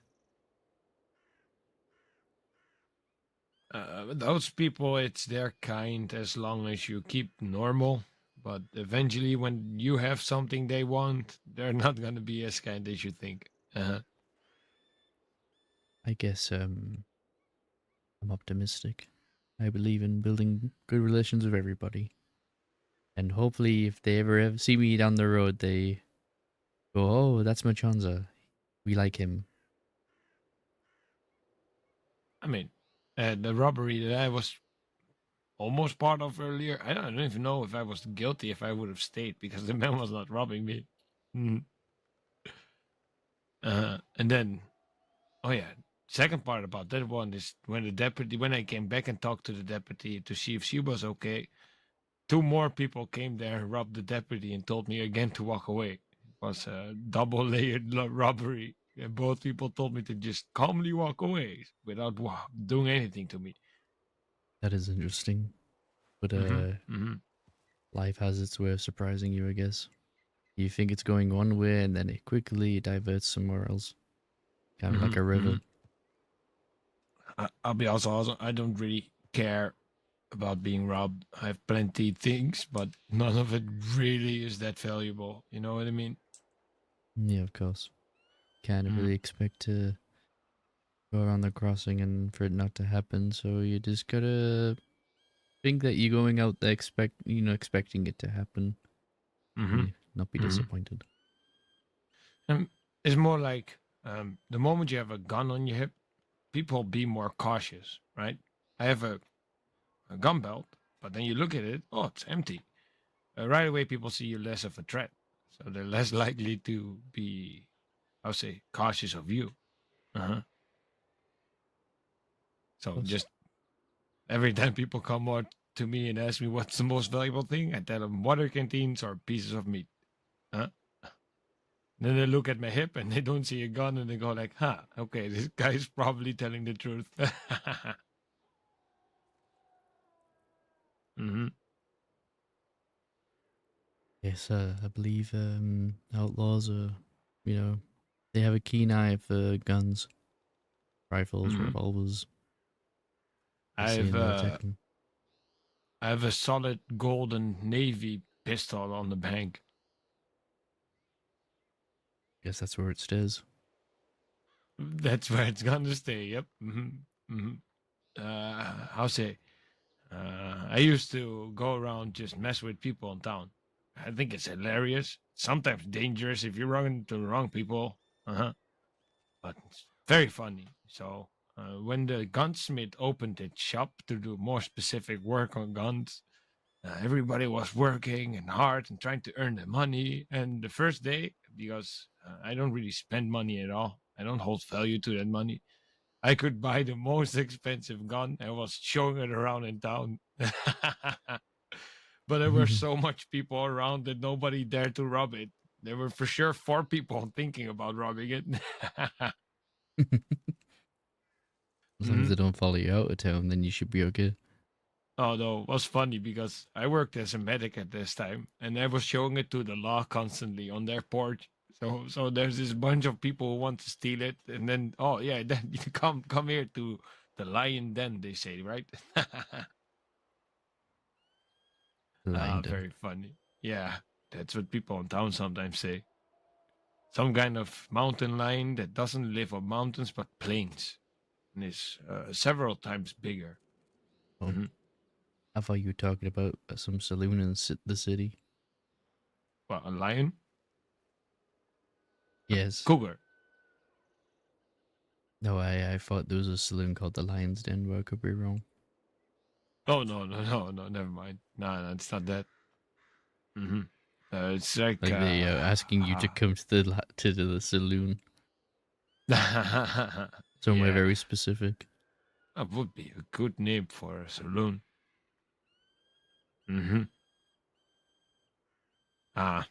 Those people, it's their kind as long as you keep normal. But eventually, when you have something they want, they're not going to be as kind as you think. Uh-huh. I guess I'm optimistic. I believe in building good relations with everybody. And hopefully, if they ever see me down the road, they go, "Oh, that's Machanza. We like him." I mean, the robbery that I was almost part of earlier, I don't even know if I was guilty if I would have stayed because the man was not robbing me. And then, oh yeah, second part about that one is when I came back and talked to the deputy to see if she was okay, 2 more people came there, robbed the deputy, and told me again to walk away. It was a double layered robbery. And both people told me to just calmly walk away without doing anything to me. That is interesting. But life has its way of surprising you, I guess. You think it's going one way and then it quickly diverts somewhere else. Kind of like a river. I'll be also, I don't really care about being robbed. I have plenty things, but none of it really is that valuable. You know what I mean? Yeah, of course. Can't really expect to go around the crossing and for it not to happen, so you just gotta think that you're going out there expecting it to happen. Mm-hmm. Not be disappointed. It's more like the moment you have a gun on your hip, people be more cautious, right? I have a gun belt, but then you look at it, oh, it's empty. Right away, people see you less of a threat, so they're less likely to be, I would say, cautious of you. So just every time people come more to me and ask me what's the most valuable thing, I tell them water canteens or pieces of meat. Then they look at my hip and they don't see a gun and they go like, huh, okay, this guy's probably telling the truth. Mm-hmm. Yes, I believe outlaws are, they have a keen eye for guns, rifles, Mm-hmm. revolvers. They see I've and they'll check them. I have a solid golden navy pistol on the bank. Guess that's where it stays. That's where it's gonna stay. Yep. How say? I used to go around just mess with people in town. I think it's hilarious. Sometimes dangerous if you run into the wrong people. But it's very funny. So when the gunsmith opened its shop to do more specific work on guns, everybody was working and hard and trying to earn the money. And the first day, because I don't really spend money at all, I don't hold value to that money. I could buy the most expensive gun. I was showing it around in town. But there were so much people around that nobody dared to rob it. There were for sure 4 people thinking about robbing it. As long as they don't follow you out of town, then you should be okay. Oh no, it was funny because I worked as a medic at this time, and I was showing it to the law constantly on their porch. So there's this bunch of people who want to steal it, and then oh yeah, then you come here to the lion den, they say, right? Lying den. Very funny. Yeah, that's what people in town sometimes say. Some kind of mountain lion that doesn't live on mountains but plains, and is several times bigger. Oh, I thought you were talking about some saloon in the city. Well, a lion? Yes. Cougar. No, I thought there was a saloon called the Lion's Den, but I could be wrong. Oh no, never mind. No, it's not that. It's like Like they asking you to come to the saloon. Somewhere yeah, very specific. that would be a good name for a saloon. Ah,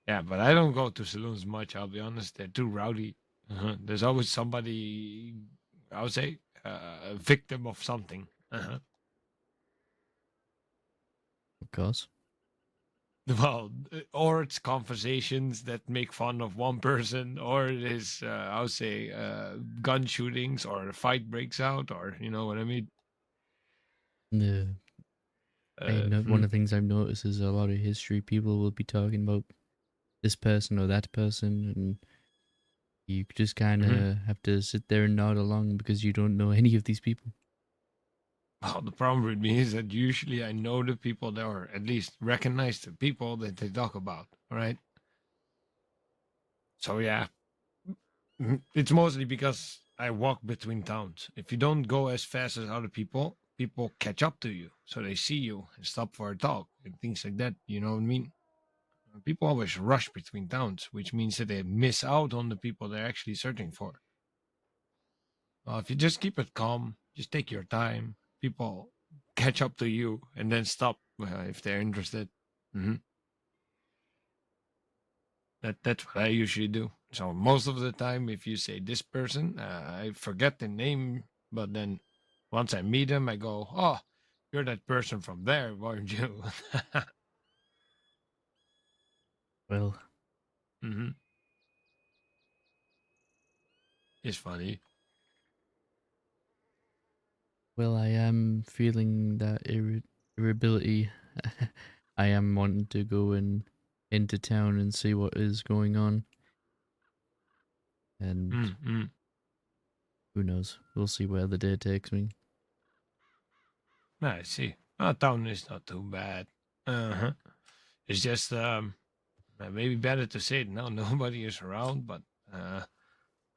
yeah, but I don't go to saloons much. I'll be honest; they're too rowdy. There's always somebody, I would say, a victim of something. Of course. Well, or it's conversations that make fun of one person, or it is, I would say, gun shootings, or a fight breaks out, or you know what I mean. Yeah. One of the things I've noticed is a lot of history. People will be talking about this person or that person, and you just kind of have to sit there and nod along because you don't know any of these people. Well, the problem with me is that usually I know the people that, or at least recognize the people that they talk about. All right. So yeah, it's mostly because I walk between towns. If you don't go as fast as other people, people catch up to you, so they see you and stop for a talk and things like that. You know what I mean? People always rush between towns, which means that they miss out on the people they're actually searching for. Well, if you just keep it calm, just take your time, people catch up to you and then stop if they're interested. Hmm that's what I usually do. So most of the time, if you say this person, I forget the name, but then once I meet them, I go, "Oh, you're that person from there, weren't you?" Well, hmm It's funny. well, I am feeling that irritability. I am wanting to go into town and see what is going on. And Mm-hmm. who knows? We'll see where the day takes me. I see. Our town is not too bad. Uh-huh. It's just maybe better to say it now. Nobody is around, but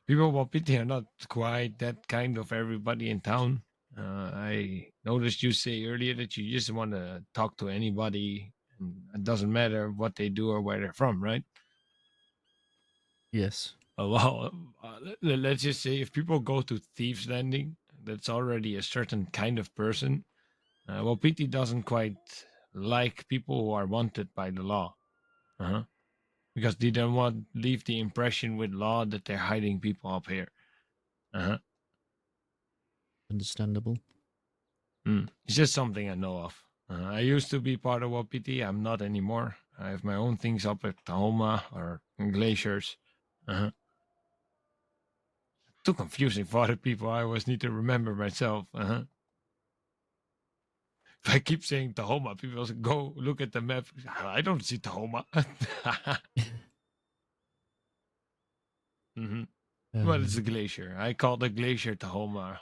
people of Wapiti are not quite that kind of everybody in town. I noticed you say earlier that you just want to talk to anybody, and it doesn't matter what they do or where they're from, right? Yes, Well, let's just say if people go to Thieves Landing, that's already a certain kind of person. Wapiti doesn't quite like people who are wanted by the law. Uh-huh. Because they don't want leave the impression with law that they're hiding people up here. Uh-huh. understandable. It's just something I know of. I used to be part of Wapiti. I'm not anymore. I have my own things up at Tahoma or in glaciers. Uh-huh. Too confusing for other people. I always need to remember myself. Uh-huh. If I keep saying Tahoma, people say, go look at the map. I don't see Tahoma. hmm Well, it's a Um, glacier. I call the glacier Tahoma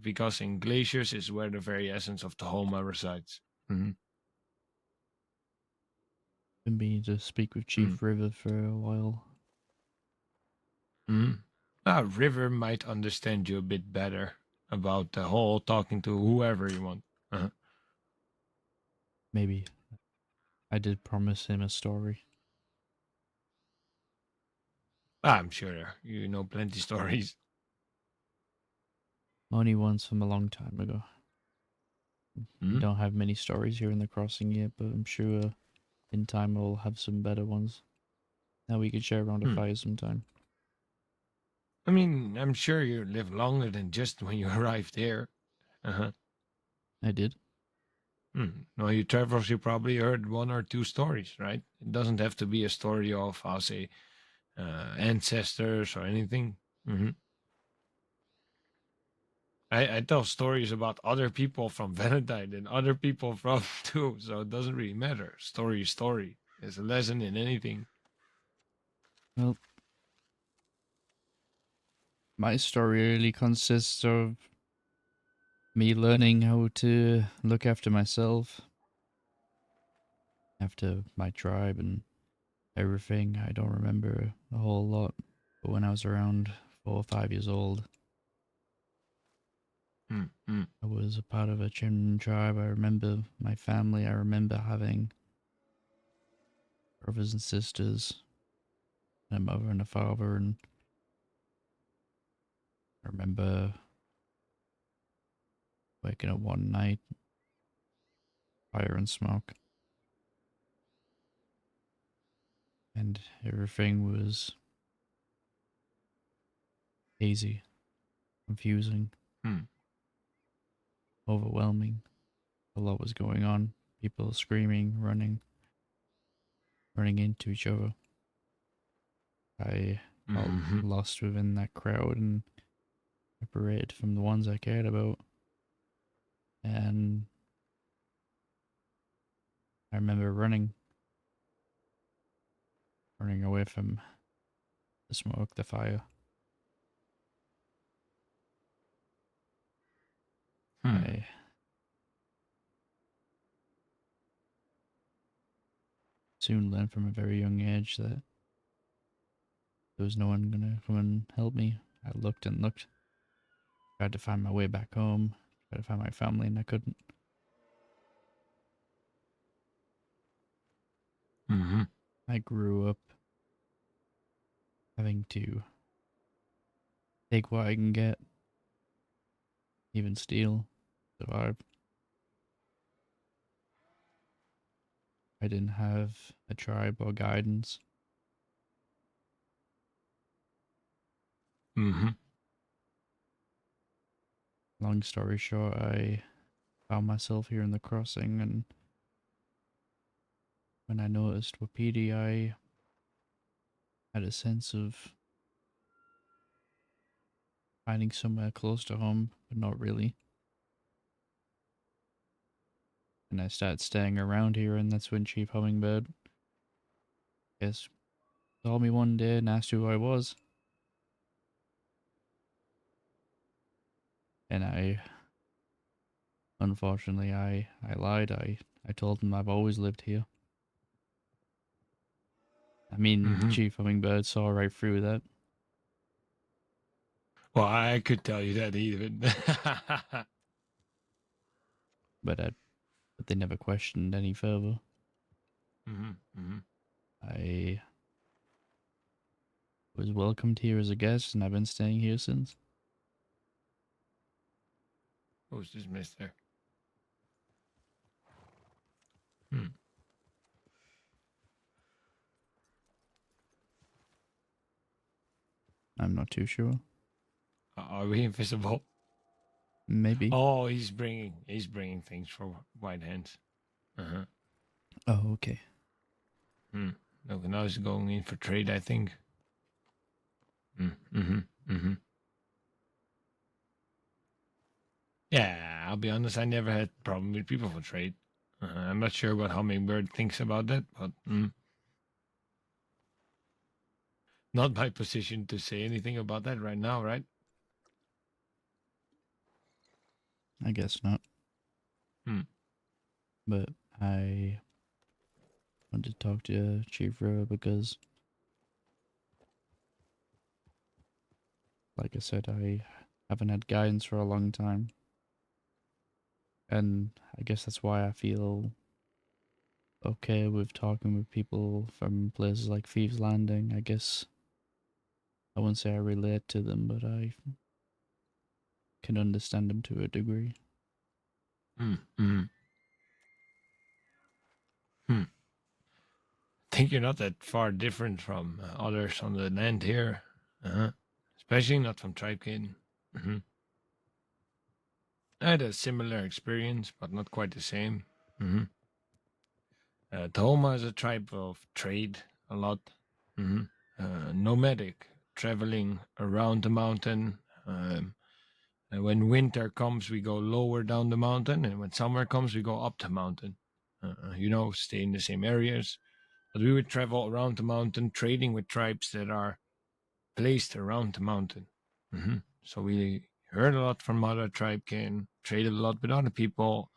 because in glaciers is where the very essence of Tahoma resides. Mm-hmm. been meaning to speak with Chief River for a while. Mm-hmm. River might understand you a bit better about the whole talking to whoever you want. Uh-huh. Maybe I did promise him a story. I'm sure you know plenty stories. Only ones from a long time ago. We Mm-hmm. don't have many stories here in the crossing yet, but I'm sure in time we'll have some better ones. Now we could share around a fire sometime. I mean, I'm sure you live longer than just when you arrived here. Uh-huh. I did. Well, you travelers, you probably heard one or two stories, right? It doesn't have to be a story of, I'll say, ancestors or anything. hmm I tell stories about other people from Valentine and other people from too, so it doesn't really matter. Story is story. There's a lesson in anything. Well, my story really consists of me learning how to look after myself, after my tribe and everything. I don't remember a whole lot, but when I was around 4 or 5 years old, Mm-hmm. I was a part of a Chin tribe. I remember my family. I remember having brothers and sisters, and a mother and a father, and I remember waking up one night, fire and smoke, and everything was hazy, confusing, overwhelming. A lot was going on. People screaming, running into each other. I felt Mm-hmm. lost within that crowd and separated from the ones I cared about. And I remember running away from the smoke, the fire. I soon learned from a very young age that there was no one gonna come and help me. I looked and looked, tried to find my way back home, tried to find my family, and I couldn't. Mm-hmm. I grew up having to take what I can get, even steal, survive. I didn't have a tribe or guidance. Mm-hmm. Long story short, I found myself here in the crossing, and when I noticed Wapiti, I had a sense of finding somewhere close to home, but not really. And I started staying around here, and that's when Chief Hummingbird, guess, saw me one day and asked who I was. And unfortunately, I lied. I told him I've always lived here. I mean, Mm-hmm. Chief Hummingbird saw right through that. Well, I could tell you that even. But they never questioned any further. Mm-hmm. Mm-hmm. I was welcomed here as a guest, and I've been staying here since. Who's this mister? Hmm. I'm not too sure. Are we invisible? Maybe. Oh, he's bringing things for White Hands. Uh-huh. Oh, okay. Look, now he's going in for trade, I think. Mm-hmm. Mm-hmm. Yeah, I'll be honest, I never had problem with people for trade. I'm not sure what Hummingbird thinks about that, but not my position to say anything about that right now, right? I guess not. Hmm. But I wanted to talk to Chief River because, like I said, I haven't had guidance for a long time. And I guess that's why I feel okay with talking with people from places like Thieves Landing. I guess I wouldn't say I relate to them, but I can understand them to a degree. Hmm. Think you're not that far different from others on the land here, especially not from Tribekin. Mm-hmm. I had a similar experience, but not quite the same. Mm-hmm. Tahoma is a tribe of trade a lot. Mm-hmm. Nomadic, traveling around the mountain. And when winter comes, we go lower down the mountain, and when summer comes, we go up the mountain. Stay in the same areas. But we would travel around the mountain, trading with tribes that are placed around the mountain. Mm-hmm. So we heard a lot from other tribe kin, traded a lot with other people,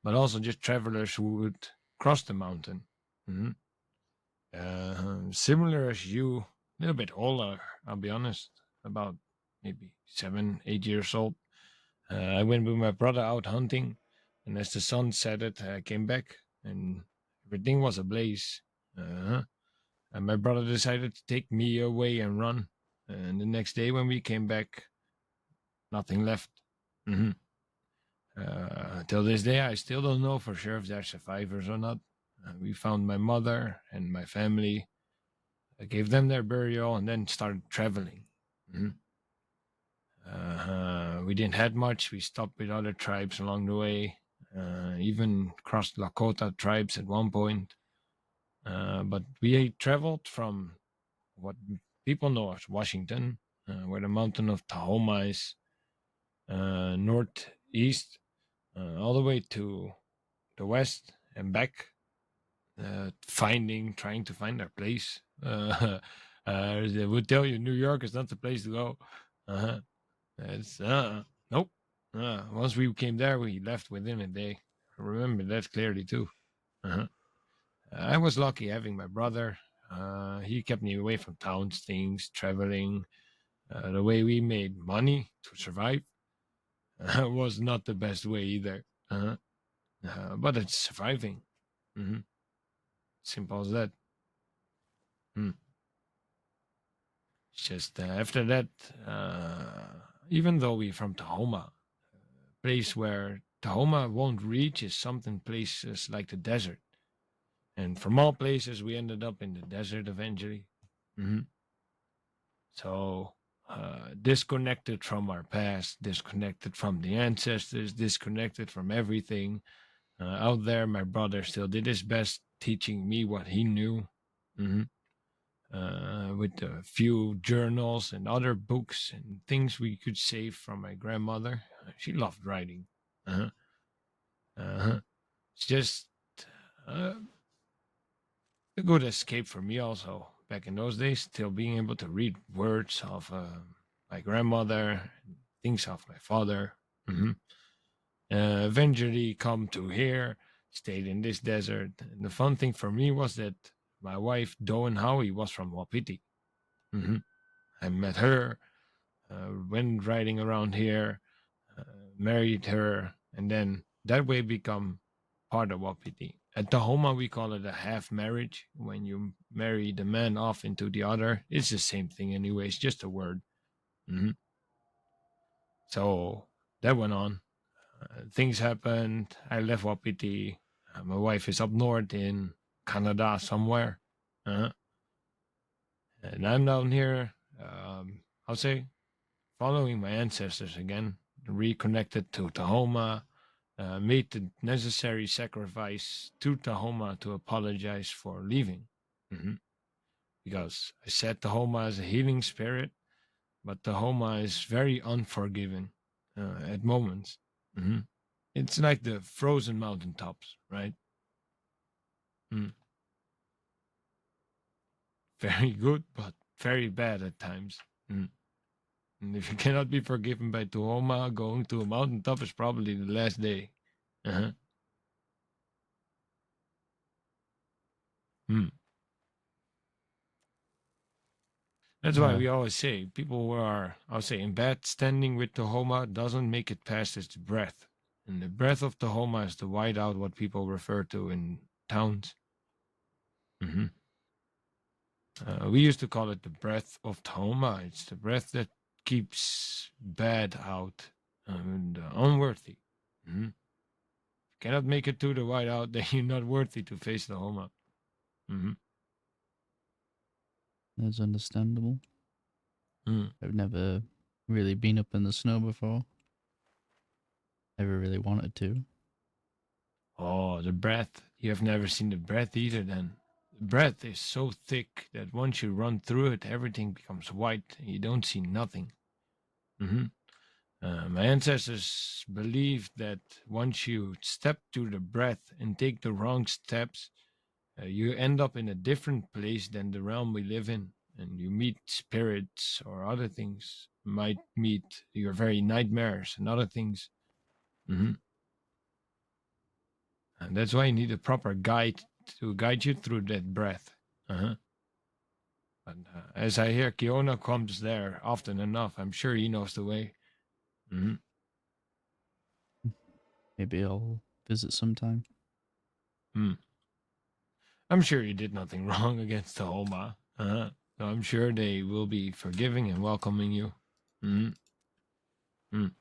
but also just travelers who would cross the mountain. Mm-hmm. Similar as you, a little bit older, I'll be honest, about maybe 7, 8 years old. I went with my brother out hunting, and as the sun set it, I came back, and everything was ablaze. And my brother decided to take me away and run. And the next day, when we came back, nothing left. Mm-hmm. Till this day, I still don't know for sure if they're survivors or not. We found my mother and my family. I gave them their burial and then started traveling. Mm-hmm. We didn't have much. We stopped with other tribes along the way, even crossed Lakota tribes at one point. But we traveled from what people know as Washington, where the mountain of Tahoma is, northeast, all the way to the west and back, trying to find our place. They would tell you New York is not the place to go. Uh-huh. It's nope. Once we came there, we left within a day. I remember that clearly too. Uh-huh. I was lucky having my brother. He kept me away from towns, things, traveling. The way we made money to survive was not the best way either. But it's surviving. Mm-hmm. Simple as that. Hmm. It's just after that, even though we're from Tahoma, place where Tahoma won't reach is something places like the desert. And from all places, we ended up in the desert eventually. Hmm. So, disconnected from our past, disconnected from the ancestors, disconnected from everything. Out there, my brother still did his best teaching me what he knew. Hmm. With a few journals and other books and things we could save from my grandmother. She loved writing. Uh-huh. Uh-huh. It's just uh, a good escape for me, also. Back in those days, still being able to read words of my grandmother, things of my father. Hmm. Eventually, come to here, stayed in this desert. And the fun thing for me was that my wife, Doan Howie, was from Wapiti. Hmm. I met her, went riding around here, uh, married her, and then that way become part of Wapiti. At Tahoma, we call it a half marriage. When you marry the man off into the other, it's the same thing anyway. It's just a word. Hmm. So that went on. Things happened. I left Wapiti. My wife is up north in Canada somewhere. Uh, and I'm down here, I'll say, following my ancestors again, reconnected to Tahoma, made the necessary sacrifice to Tahoma to apologize for leaving. Hmm. Because I said Tahoma is a healing spirit, but Tahoma is very unforgiving at moments. Hmm. It's like the frozen mountaintops, right? Mm. Very good, but very bad at times. Mm. And if you cannot be forgiven by Tahoma, going to a mountaintop is probably the last day. Uh-huh. Mm. That's why Yeah, we always say people who are, I'll say, in bad standing with Tahoma doesn't make it past its breath. And the breath of Tahoma is the whiteout, what people refer to in towns. Hmm. We used to call it the breath of Tahoma. It's the breath that keeps bad out and unworthy. Hmm. Cannot make it to the whiteout, then you're not worthy to face the Homa. Hmm. that's understandable. Mm. I've never really been up in the snow before. Never really wanted to. Oh, the breath. You have never seen the breath either, then. The breath is so thick that once you run through it, everything becomes white and you don't see nothing. Hmm. My ancestors believed that once you step to the breath and take the wrong steps, you end up in a different place than the realm we live in, and you meet spirits or other things. Might meet your very nightmares and other things. Hmm. And that's why you need a proper guide to guide you through that breath. Uh-huh. But as I hear Kiona comes there often enough, I'm sure he knows the way. Hmm. Maybe I'll visit sometime. Mm. I'm sure you did nothing wrong against the Homa. Uh-huh. So I'm sure they will be forgiving and welcoming you. Hmm. Mm.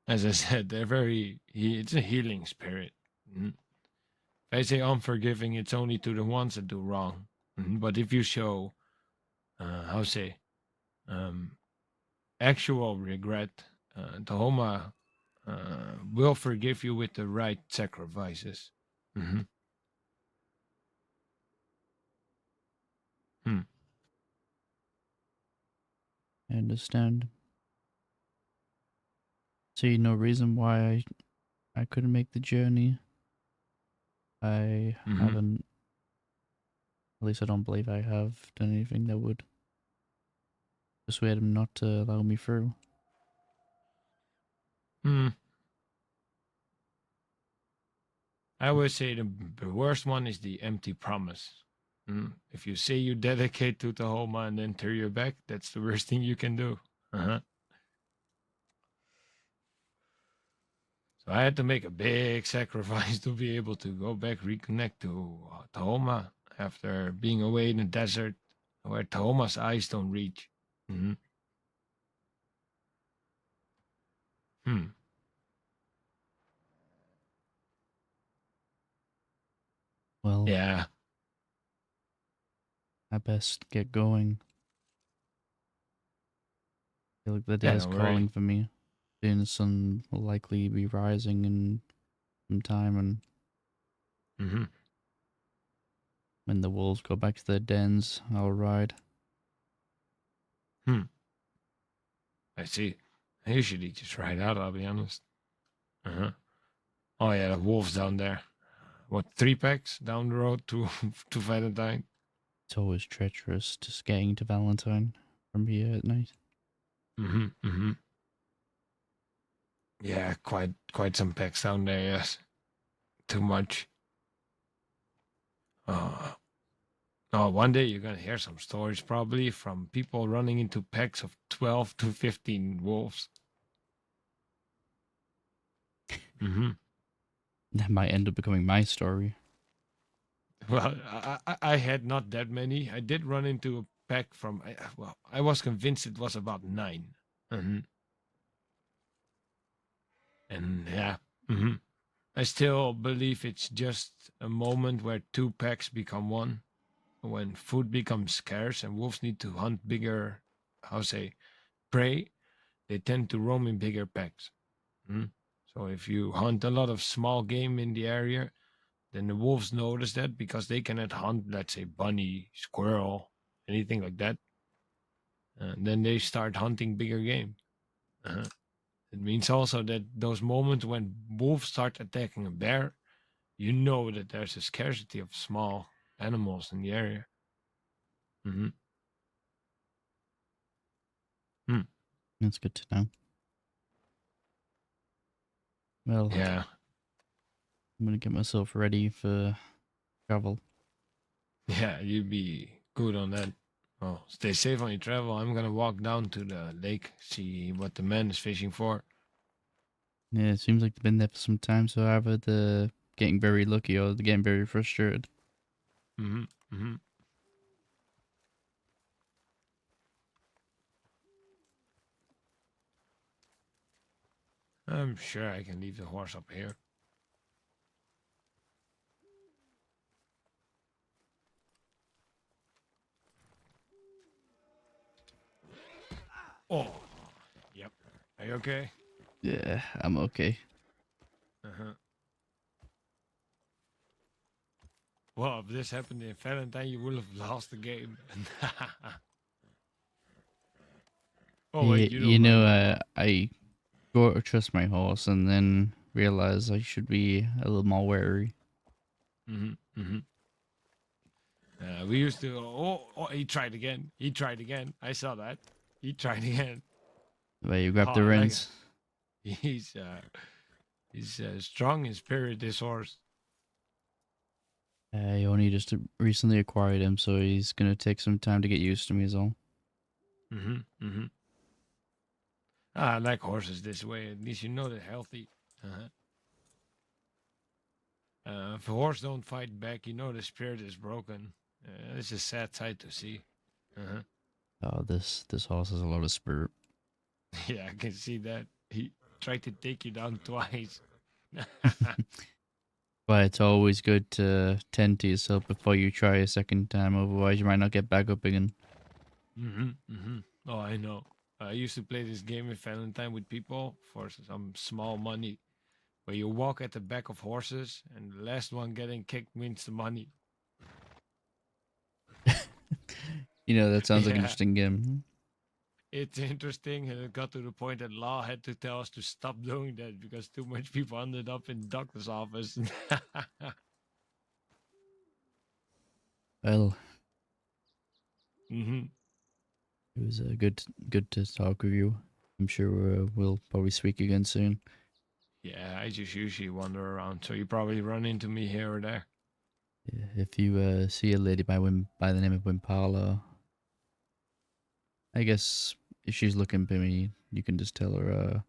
As I said, they're very. It's a healing spirit. Mhm. If I say unforgiving, it's only to the ones that do wrong. But if you show, how say, um, actual regret, the Homa will forgive you with the right sacrifices. Hmm. Hmm. I understand. See no reason why I couldn't make the journey. I Hmm. haven't, at least I don't believe I have done anything that would persuade him not to allow me through. Hmm. I always say the worst one is the empty promise. If you say you dedicate to the Homa and then turn your back, that's the worst thing you can do. Uh-huh. So I had to make a big sacrifice to be able to go back, reconnect to Tahoma. after being away in the desert where Tahoma's eyes don't reach. Hmm. Hmm. Well, Yeah. I best get going. I feel like the Yeah, dad's don't worry. calling for me. Soon the sun will likely be rising in some time, and Hmm. when the wolves go back to their dens, I'll ride. Hmm. I see. I usually just ride out, I'll be honest. Uh-huh. Oh yeah, the wolves down there. What, 3 packs down the road to to Valentine? It's always treacherous just getting to Valentine from here at night. Mm-hmm. Mm-hmm. Yeah, quite some packs down there, yes. Too much. Uh, oh, one day you're gonna hear some stories probably from people running into packs of 12 to 15 wolves. Mm-hmm. That might end up becoming my story. Well, I had not that many. I did run into a pack from, well, I was convinced it was about 9. Mm-hmm. And yeah, mm-hmm. I still believe it's just a moment where 2 packs become one. When food becomes scarce and wolves need to hunt bigger, how say, prey, they tend to roam in bigger packs. Mm? So if you hunt a lot of small game in the area, then the wolves notice that because they cannot hunt, let's say, bunny, squirrel, anything like that. And then they start hunting bigger game. Uh-huh. It means also that those moments when wolves start attacking a bear, you know that there's a scarcity of small animals in the area. Hmm. Hmm. That's good to know. Well, Yeah. I'm gonna get myself ready for travel. Yeah, you'd be good on that. Oh, stay safe on your travel. I'm gonna walk down to the lake, see what the man is fishing for. Yeah, it seems like they've been there for some time, so either they're getting very lucky or they're getting very frustrated. Mm-hmm. Mm-hmm. I'm sure I can leave the horse up here. Oh, yep. Are you okay? Yeah, I'm okay. Uh-huh. Well, if this happened in Valentine, you would have lost the game. Oh wait, you don't ride no more. I go to trust my horse and then realize I should be a little more wary. Mm-hmm. Mm-hmm. We used to. Oh, he tried again. He tried again. I saw that. He tried again. Where you Oh, grab the I like reins. it. He's strong in spirit. This horse. I only just recently acquired him, so he's gonna take some time to get used to me is all. Mm-hmm. Mm-hmm. I like horses this way. At least you know they're healthy. Uh-huh. If a horse don't fight back, you know the spirit is broken. It's a sad sight to see. Uh-huh. Oh, this horse has a lot of spirit. Yeah, I can see that. He tried to take you down twice. But it's always good to tend to yourself before you try a second time, otherwise you might not get back up again. Mm-hmm. Mm-hmm. Oh, I know. I used to play this game in Valentine with people for some small money, where you walk at the back of horses, and the last one getting kicked wins the money. That sounds like an Yeah, interesting game. it's interesting, and it got to the point that law had to tell us to stop doing that because too much people ended up in the doctor's office. Well, Mm-hmm. it was good to talk with you. I'm sure we'll probably speak again soon. Yeah, I just usually wander around, so you probably run into me here or there. Yeah, if you see a lady by the name of Wimpala, I guess if she's looking for me, you can just tell her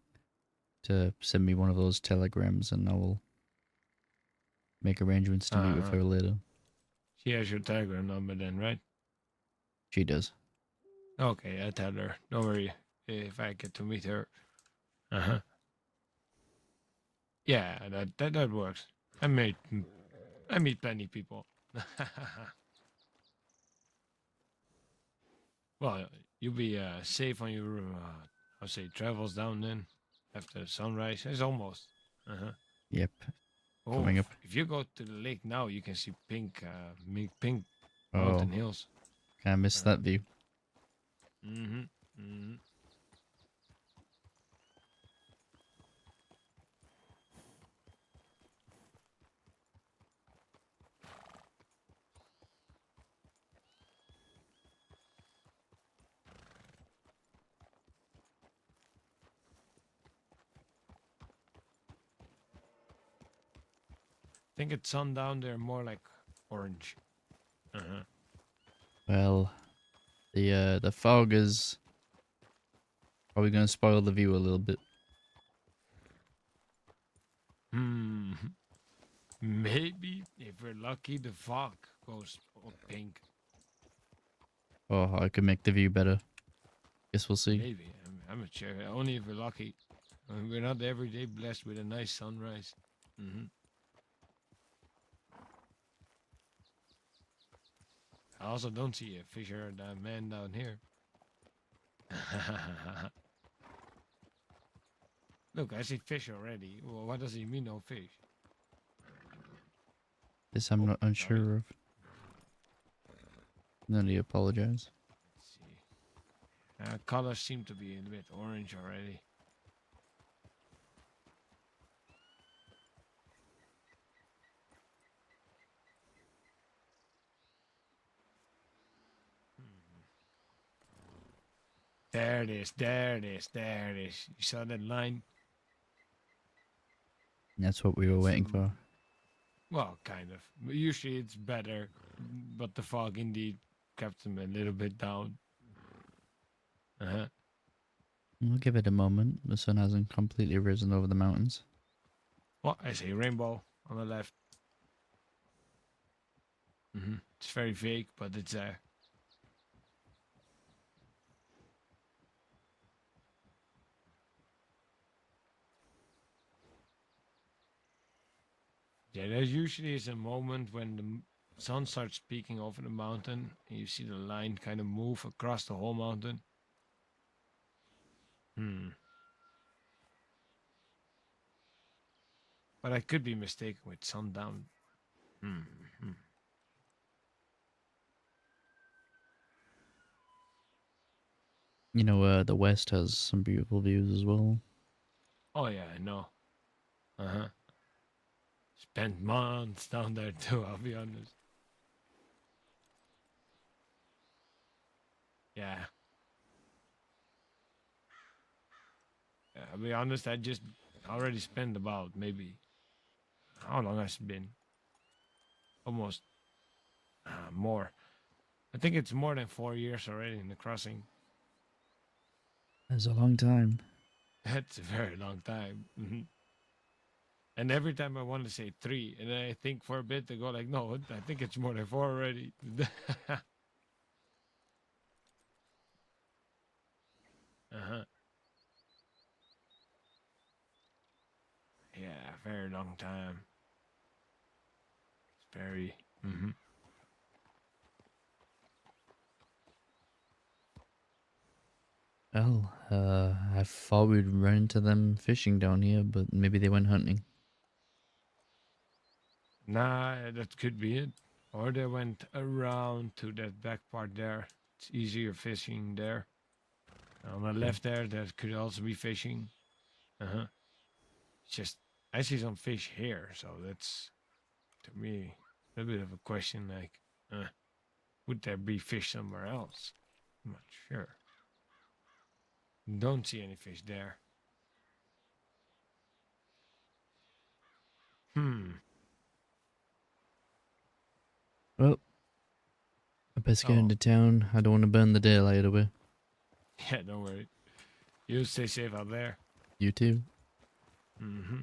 to send me one of those telegrams, and I will make arrangements to meet with Uh-huh. her later. She has your Telegram number then, right? She does. Okay, I tell her. Don't worry. If I get to meet her. Uh-huh. Yeah, that works. I meet plenty people. Well, you'll be safe on your I'll say travels down then after sunrise. It's almost. Uh-huh. Yep. Oh, Coming up. if you go to the lake now, you can see pink Oh, mountain hills. can't miss that view. Mm-hmm. Mm-hmm. I think it's sundown. They're more like orange. Uh-huh. Well, the fog is probably going to spoil the view a little bit. Hmm. Maybe if we're lucky, the fog goes all pink. Oh, I could make the view better. Guess we'll see. Maybe. I'm not sure. Only if we're lucky. We're not every day blessed with a nice sunrise. Mm-hmm. I also don't see a fisher or that man down here. Look, I see fish already. Well, what does he mean, no fish? This I'm Oh, not sorry. unsure of. No need to apologize. Let's see. Colors seem to be a bit orange already. There it is. There it is. There it is. You saw that line? That's what we were waiting for. Well, kind of. Usually it's better, but the fog indeed kept them a little bit down. Uh-huh. We'll give it a moment. The sun hasn't completely risen over the mountains. Well, I see a rainbow on the left. It's very vague, but it's there. Yeah, there usually is a moment when the sun starts peeking over the mountain, and you see the line kind of move across the whole mountain. But I could be mistaken with sundown. You know, the west has some beautiful views as well. Oh yeah, I know. Uh-huh. Spent months down there too, I'll be honest. Yeah. I'll be honest, I just already spent about maybe, how long has it been? Almost more. I think it's more than 4 years already in the crossing. That's a long time. That's a very long time. And every time I want to say 3, and then I think for a bit, they go like, no, I think it's more than 4 already. Uh-huh. Yeah, very long time. It's very. Well, I thought we'd run into them fishing down here, but maybe they went hunting. Nah, that could be it. Or they went around to that back part there. It's easier fishing there. On the left there, that could also be fishing. Uh-huh. Just, I see some fish here, so that's, to me, a bit of a question, like, would there be fish somewhere else? I'm not sure. Don't see any fish there. Well, I best get Oh, into town. I don't want to burn the daylight away. yeah, don't worry. You stay safe out there. You too. Mm-hmm.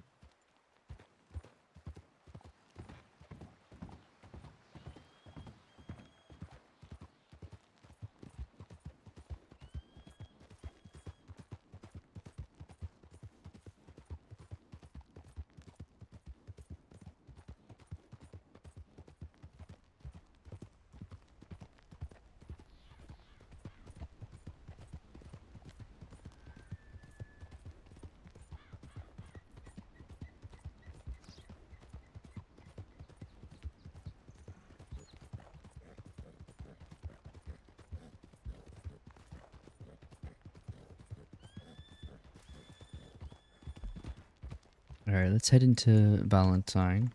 Alright, let's head into Valentine.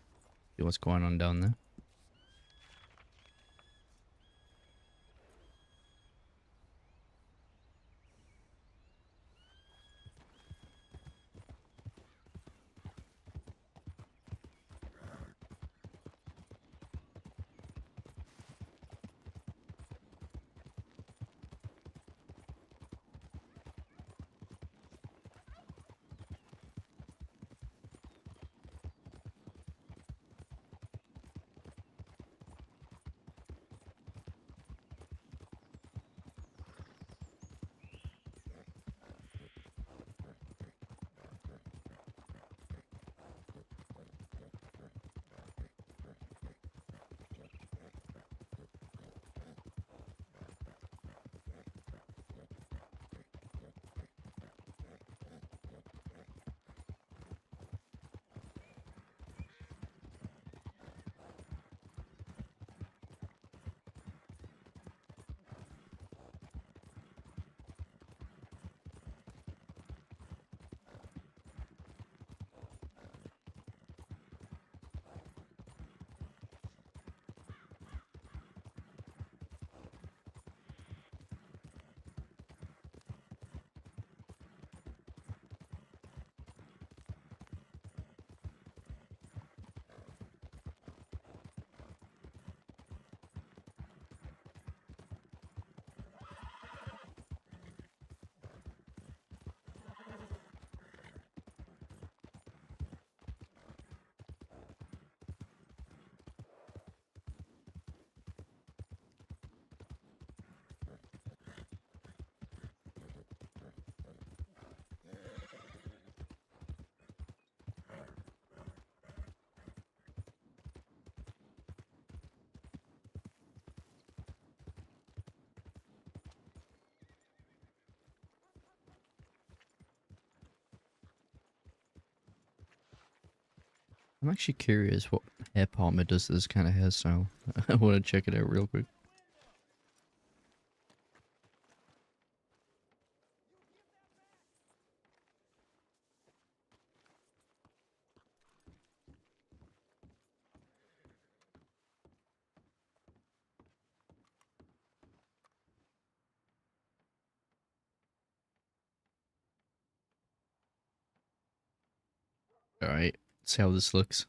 See what's going on down there. I'm actually curious what hair Palmer does to this kind of hairstyle. I want to check it out real quick. Alright, see how this looks.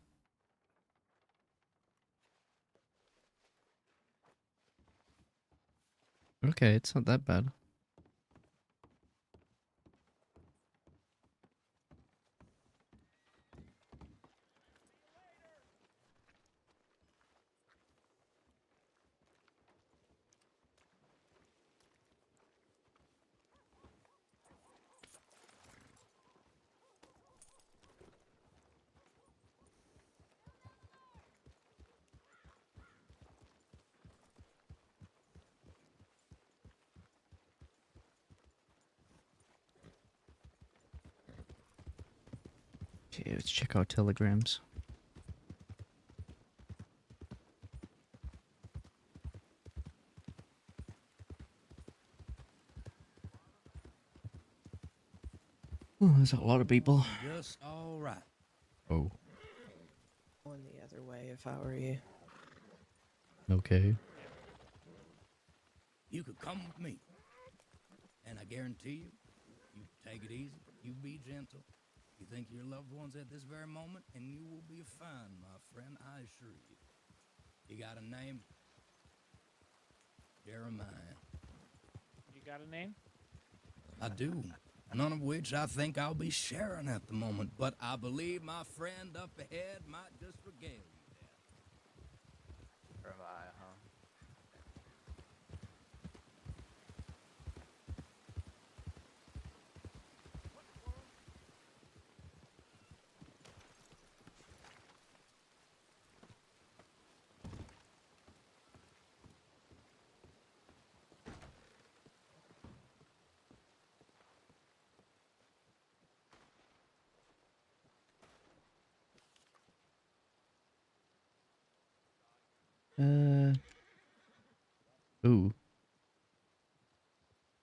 Okay, it's not that bad. Okay, let's check out telegrams. Oh, there's a lot of people. Just all right. Oh, Going the other way if I were you. okay. You could come with me. And I guarantee you, you take it easy, you be gentle. You think of your loved ones at this very moment, and you will be fine, my friend, I assure you. You got a name? Jeremiah. You got a name? I do. None of which I think I'll be sharing at the moment, but I believe my friend up ahead might just regale you there. Jeremiah, huh? Ooh.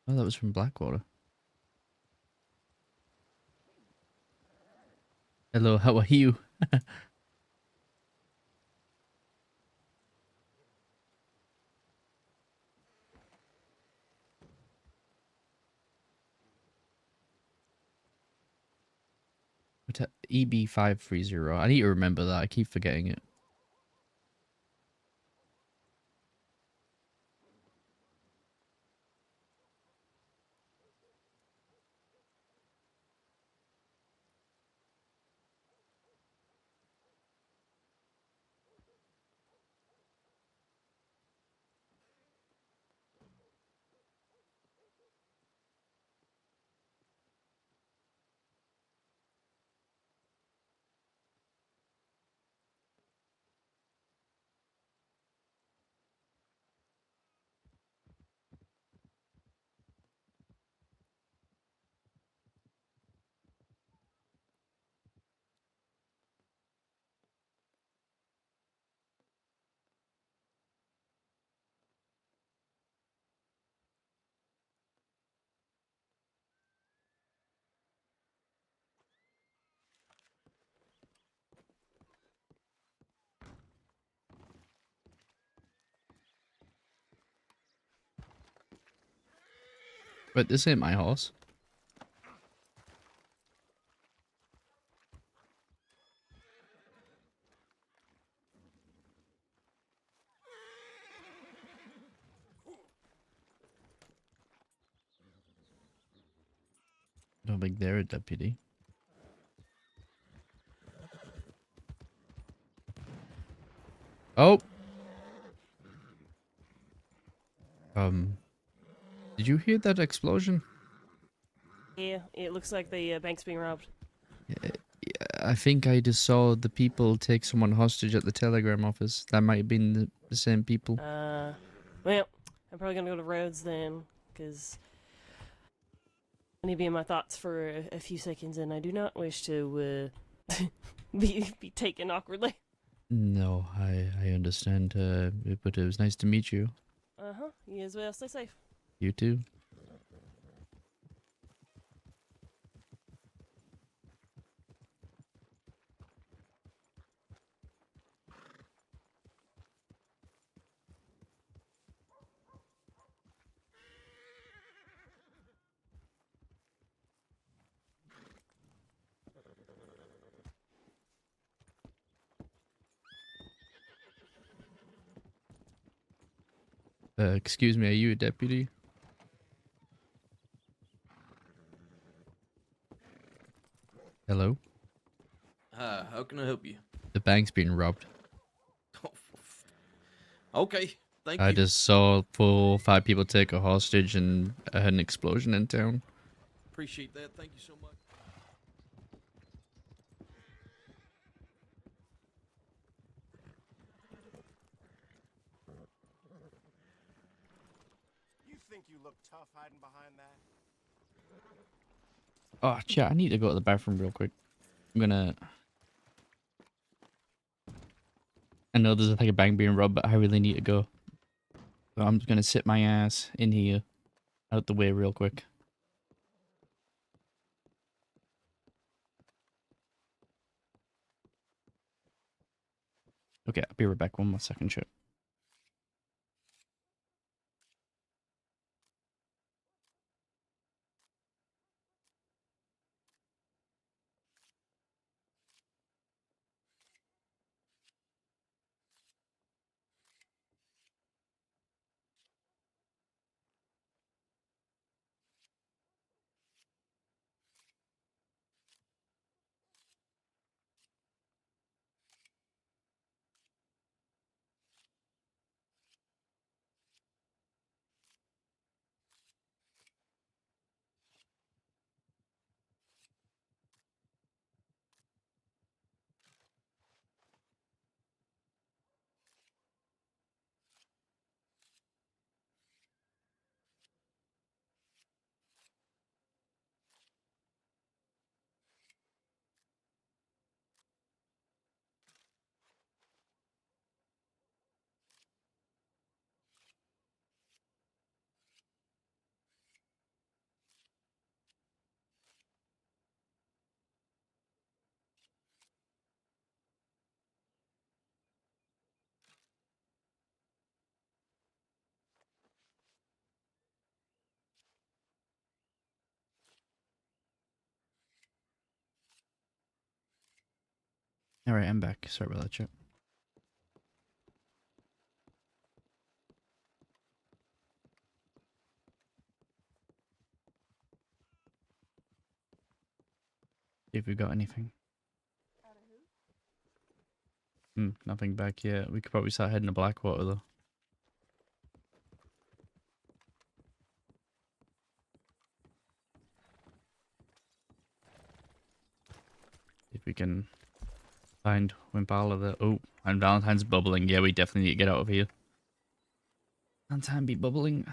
Oh, that was from Blackwater. Hello, how are you? EB530. I need to remember that. I keep forgetting it. But this ain't my horse. I don't think they're a deputy. Oh! Did you hear that explosion? Yeah, it looks like the bank's being robbed. Yeah, I think I just saw the people take someone hostage at the telegram office. That might have been the same people. Well, I'm probably gonna go to Rhodes then, because I need to be in my thoughts for a few seconds, and I do not wish to be taken awkwardly. No, I understand, but it was nice to meet you. You as well. Stay safe. You too. Excuse me, are you a deputy? Hello? How can I help you? The bank's being robbed. Okay, thank I you. just saw 4 or 5 people take a hostage and I had an explosion in town. Appreciate that. Thank you so much. You think you look tough hiding behind that? Oh, chat, I need to go to the bathroom real quick. I know there's like a bank being robbed, but I really need to go. So I'm just gonna sit my ass in here, out the way real quick. Okay, I'll be right back. One more second, chat. Alright, I'm back. Sorry about that, chat. See if we got anything. Nothing back yet. We could probably start heading to Blackwater though. If we can find Wimpala there. Oh, and Valentine's bubbling. Yeah, we definitely need to get out of here. Valentine be bubbling.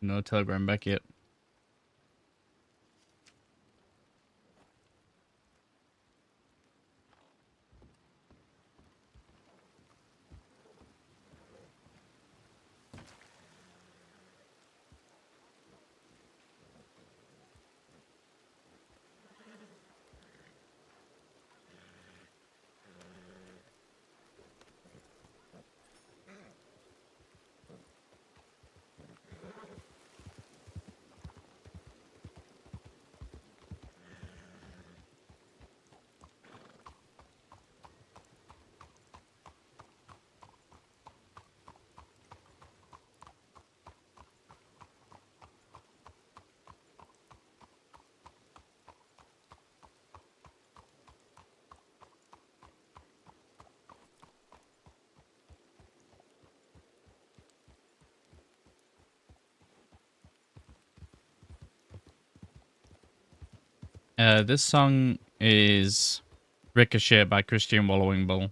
No telegram back yet. This song is Ricochet by Christian Wallowing Bull.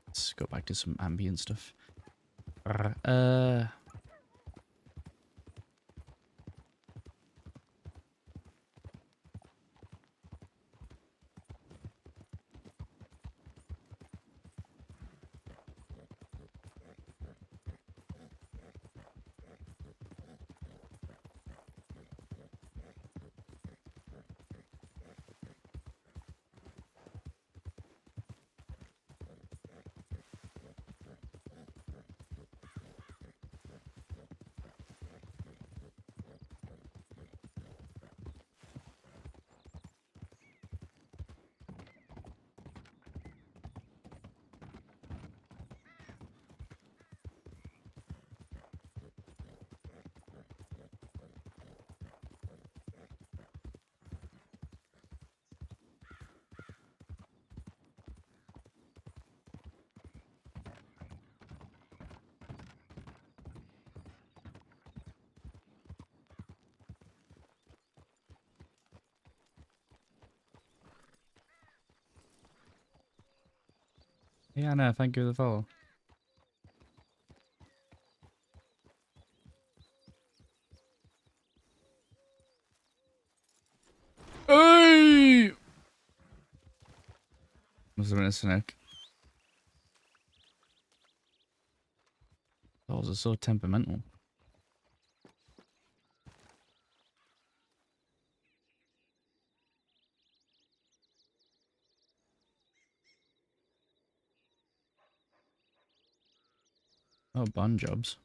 Let's go back to some ambient stuff. Yeah, no, thank you for the follow. Hey! Must have been a snake. Those are so temperamental. Oh, bun jobs.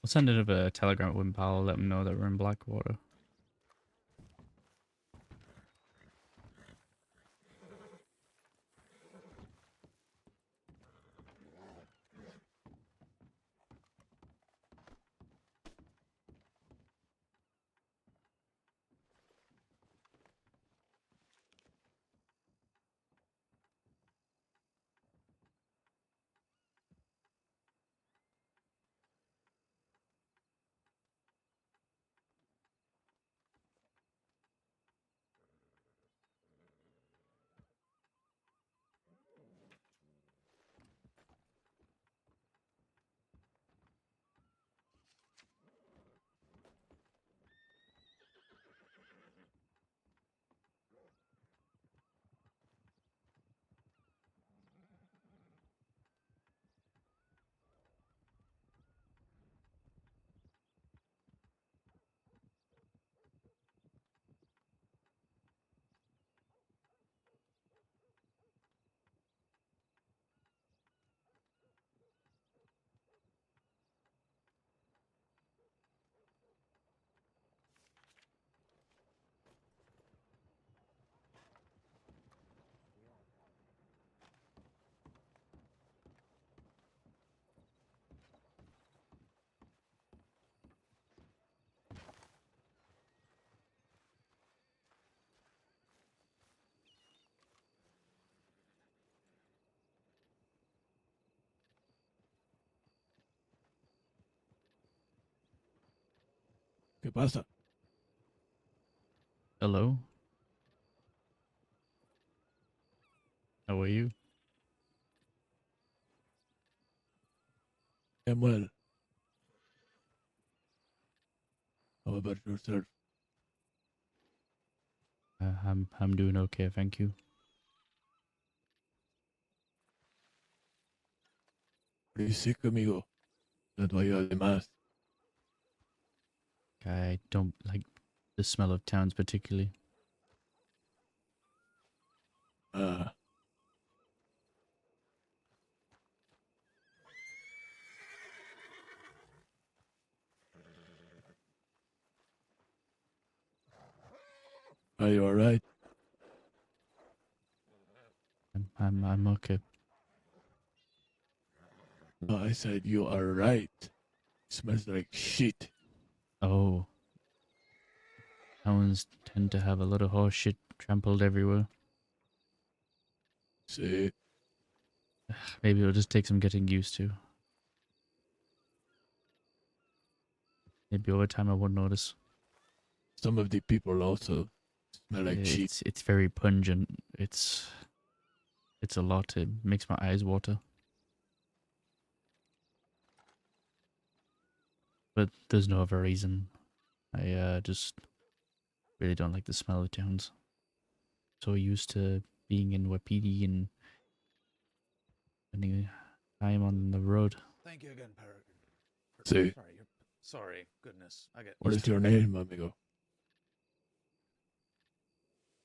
I'll send another telegram to Wimpal, let them know that we're in Blackwater. ¿Qué pasa? Hello? How are you? I'm well. How about yourself? I'm doing okay, thank you. Are you sick, amigo? That why you have the mask. I don't like the smell of towns particularly. Ah. Are you alright? I'm okay. No, I said you are right. Smells like shit. Oh. Towns tend to have a lot of horse shit trampled everywhere. See? Maybe it'll just take some getting used to. Maybe over time I won't notice. Some of the people also smell like shit. It's very pungent. It's a lot. It makes my eyes water. But there's no other reason. I just really don't like the smell of towns. So used to being in Wapiti and spending time on the road. Thank you again, Peregrine. See? Sorry, goodness. I get What used is to your it. name, amigo?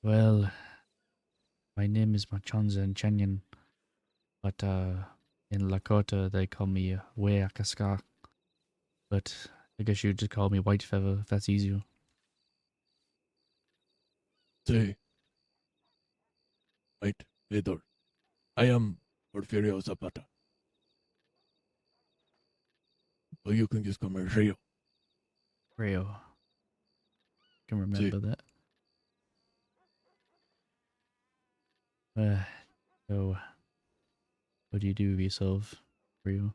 Well, my name is Machanza and Chenyan, but in Lakota they call me Weakaska. But I guess you just call me White Feather if that's easier. See? Wait, Vidor. I am Porfirio Zapata. Or you can just call me Rio. Rio. Can remember that. So, what do you do with yourself, Rio?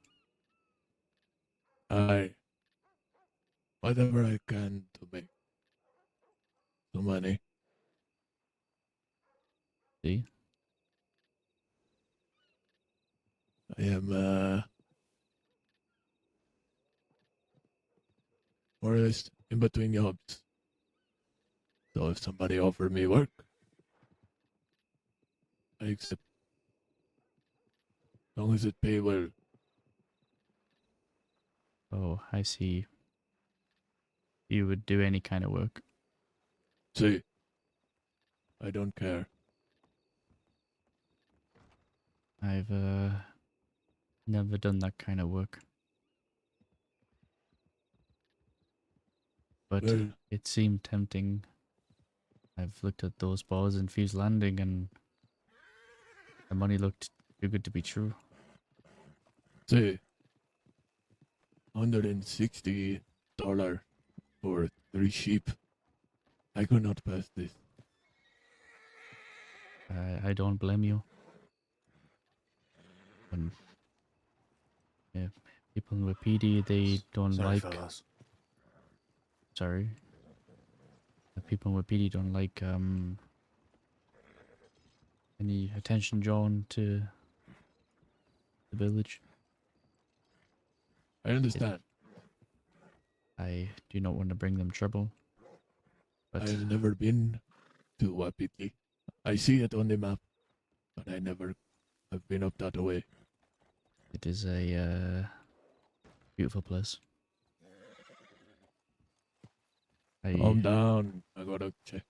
Whatever I can to make some money. See? I am, more or less in between jobs. So if somebody offered me work, I accept. As long as it pay well. Oh, I see. You would do any kind of work. See? I don't care. I've never done that kind of work. but Well, it seemed tempting. I've looked at those balls in Fuse Landing, and the money looked too good to be true. say $160 for 3 sheep. I could not pass this. I don't blame you. When people with PD, they don't Sorry, like. fellas. Sorry. People with PD don't like any attention drawn to the village. I understand. I do not want to bring them trouble. But I've never been to Wapiti. I see it on the map, but I never have been up that way. it is a beautiful place. Calm down. I gotta check.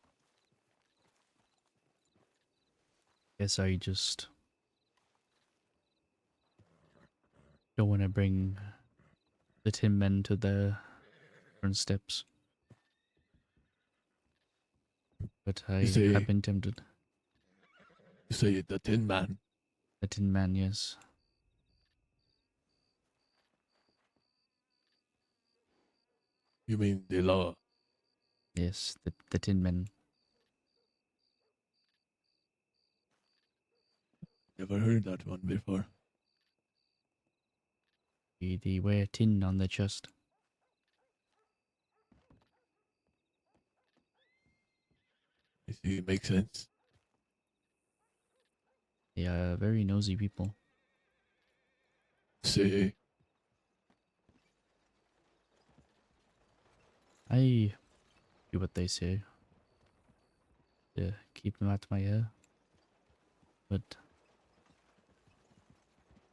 Guess I just don't want to bring the Tin Men to their front steps. But I You say- have been tempted. You say the Tin Man. The Tin Man, yes. You mean the law? Yes, the Tin Men. Never heard that one before. They wear tin on their chest. I see, it makes sense. They are very nosy people. Say, I do what they say to keep them out of my hair. But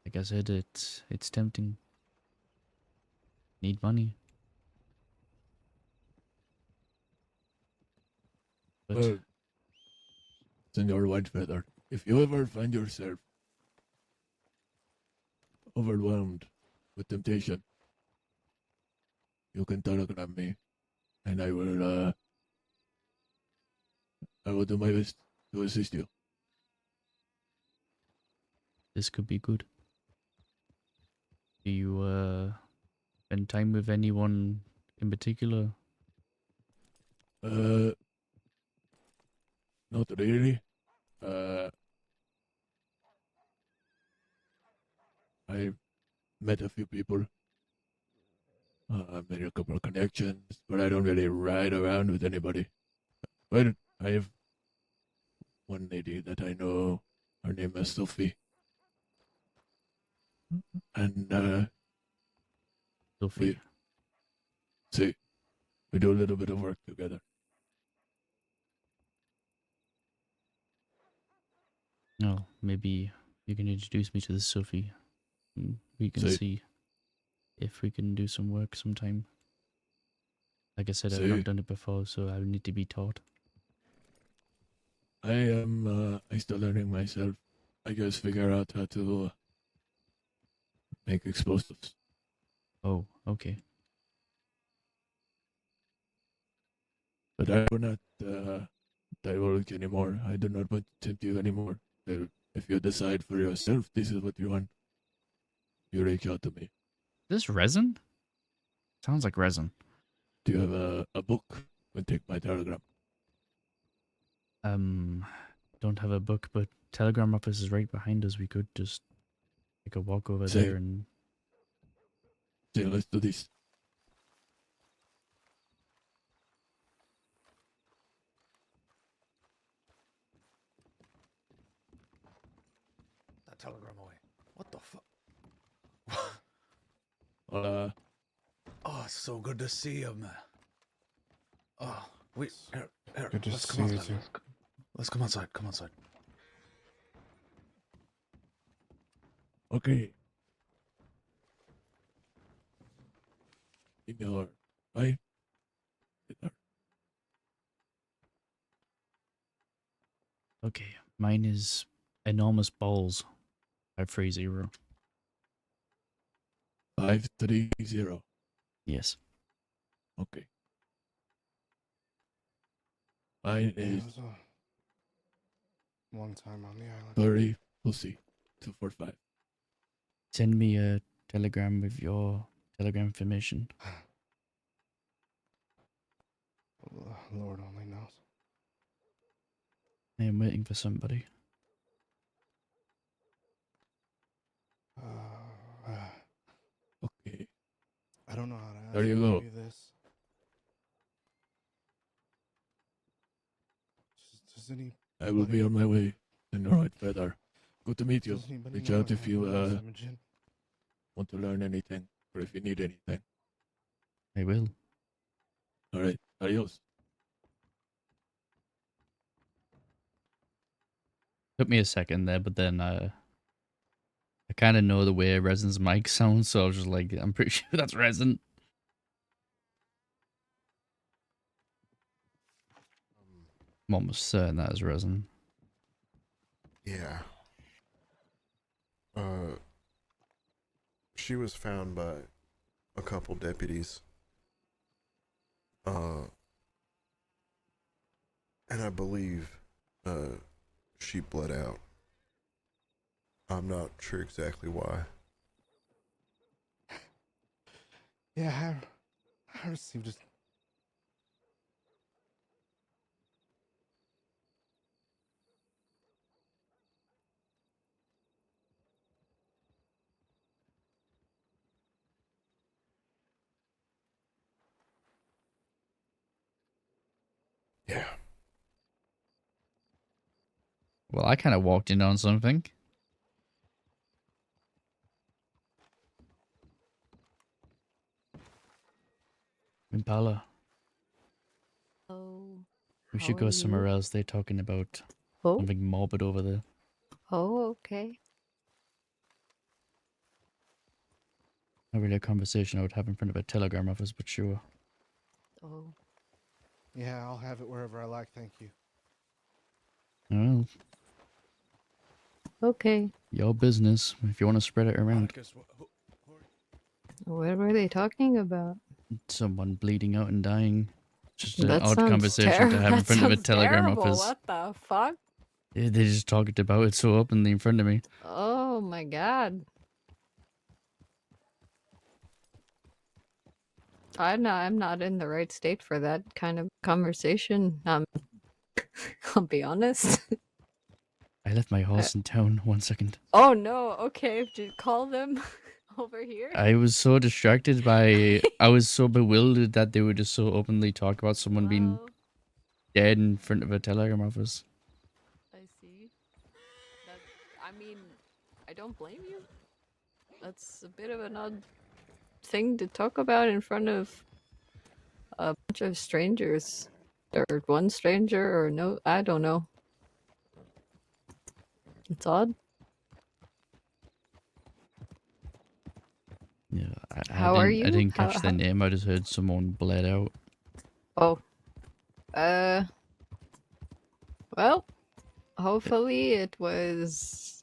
like I said, it's tempting. Need money. But well, Senor Whitefeather, if you ever find yourself overwhelmed with temptation, you can telegram me, and I will do my best to assist you. this could be good. Do you spend time with anyone in particular? Not really. I met a few people. Made a couple of connections, but I don't really ride around with anybody. But I have one lady that I know. Her name is Sophie. And Sophie. we do a little bit of work together. Oh, maybe you can introduce me to this Sophie. We can see if we can do some work sometime. Like I said, I've not done it before, so I would need to be taught. I still learning myself. I guess figure out how to make explosives. Oh, okay. But I will not divulge anymore. I do not want to tempt you anymore. So if you decide for yourself this is what you want, you reach out to me. Is this resin? Sounds like resin. Do you have a book? We'll take my telegram. Don't have a book, but telegram office is right behind us. We could just take a walk over there and... Let's do this. That telegram away. What the fuck? Oh, it's so good to see you, man. Oh, here, Good to let's see come you outside. too. Let's come outside. Come outside. Okay. Ignore, right? Okay, mine is enormous balls. 530. 530. Yes. Okay. Mine Yeah, is it was a long time on the island. Curry Pussy 245. Send me a telegram with your telegram information. Lord only knows. I am waiting for somebody. Okay. I don't know how to ask There you go. this. Does any? I will be on my way. And all right, brother. Good to meet you. Does anybody Reach know out what if you happened to Miss Imogen? want to learn anything or if you need anything. I will. All right. Adios. Took me a second there, but then I kind of know the way Resin's mic sounds, so I was just like, I'm pretty sure that's Resin. I'm almost certain that is Resin. Yeah. She was found by a couple deputies. And I believe, she bled out. I'm not sure exactly why. Yeah, I received just. Yeah. Well, I kind of walked in on something. Impala. Oh. We How should go are somewhere you? else. They're talking about Oh. something morbid over there. Oh, okay. Not really a conversation I would have in front of a telegram office, but sure. Oh. Yeah, I'll have it wherever I like, thank you. Well, Okay. your business. If you want to spread it around. What were they talking about? Someone bleeding out and dying. Just an That odd sounds conversation to have in That front of a sounds telegram terrible. office. What the fuck? They just talked about it so openly in front of me. Oh my god. I'm not in the right state for that kind of conversation. I'll be honest. I left my horse in town. 1 second. Oh no, okay, did you call them over here? I was so distracted by... I was so bewildered that they would just so openly talk about someone being dead in front of a telegram office. I see. I mean, I don't blame you. That's a bit of an odd thing to talk about in front of a bunch of strangers. Or one stranger, or no, I don't know. It's odd. Yeah, How are you? I didn't How- catch their name. I just heard someone bled out. Oh. Well, hopefully it was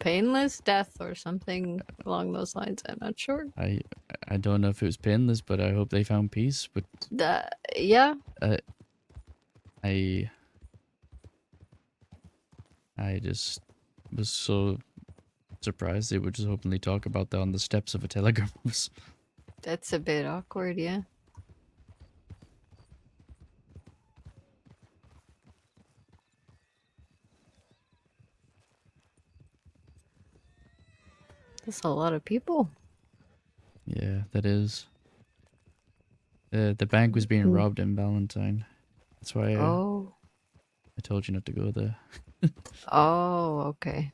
painless death or something along those lines. I'm not sure. I don't know if it was painless, but I hope they found peace. But yeah. I just was so surprised they would just openly talk about that on the steps of a telegram office. That's a bit awkward, yeah. That's a lot of people. Yeah, that is. The bank was being Mm. robbed in Valentine. That's why Oh. I told you not to go there. Oh, okay.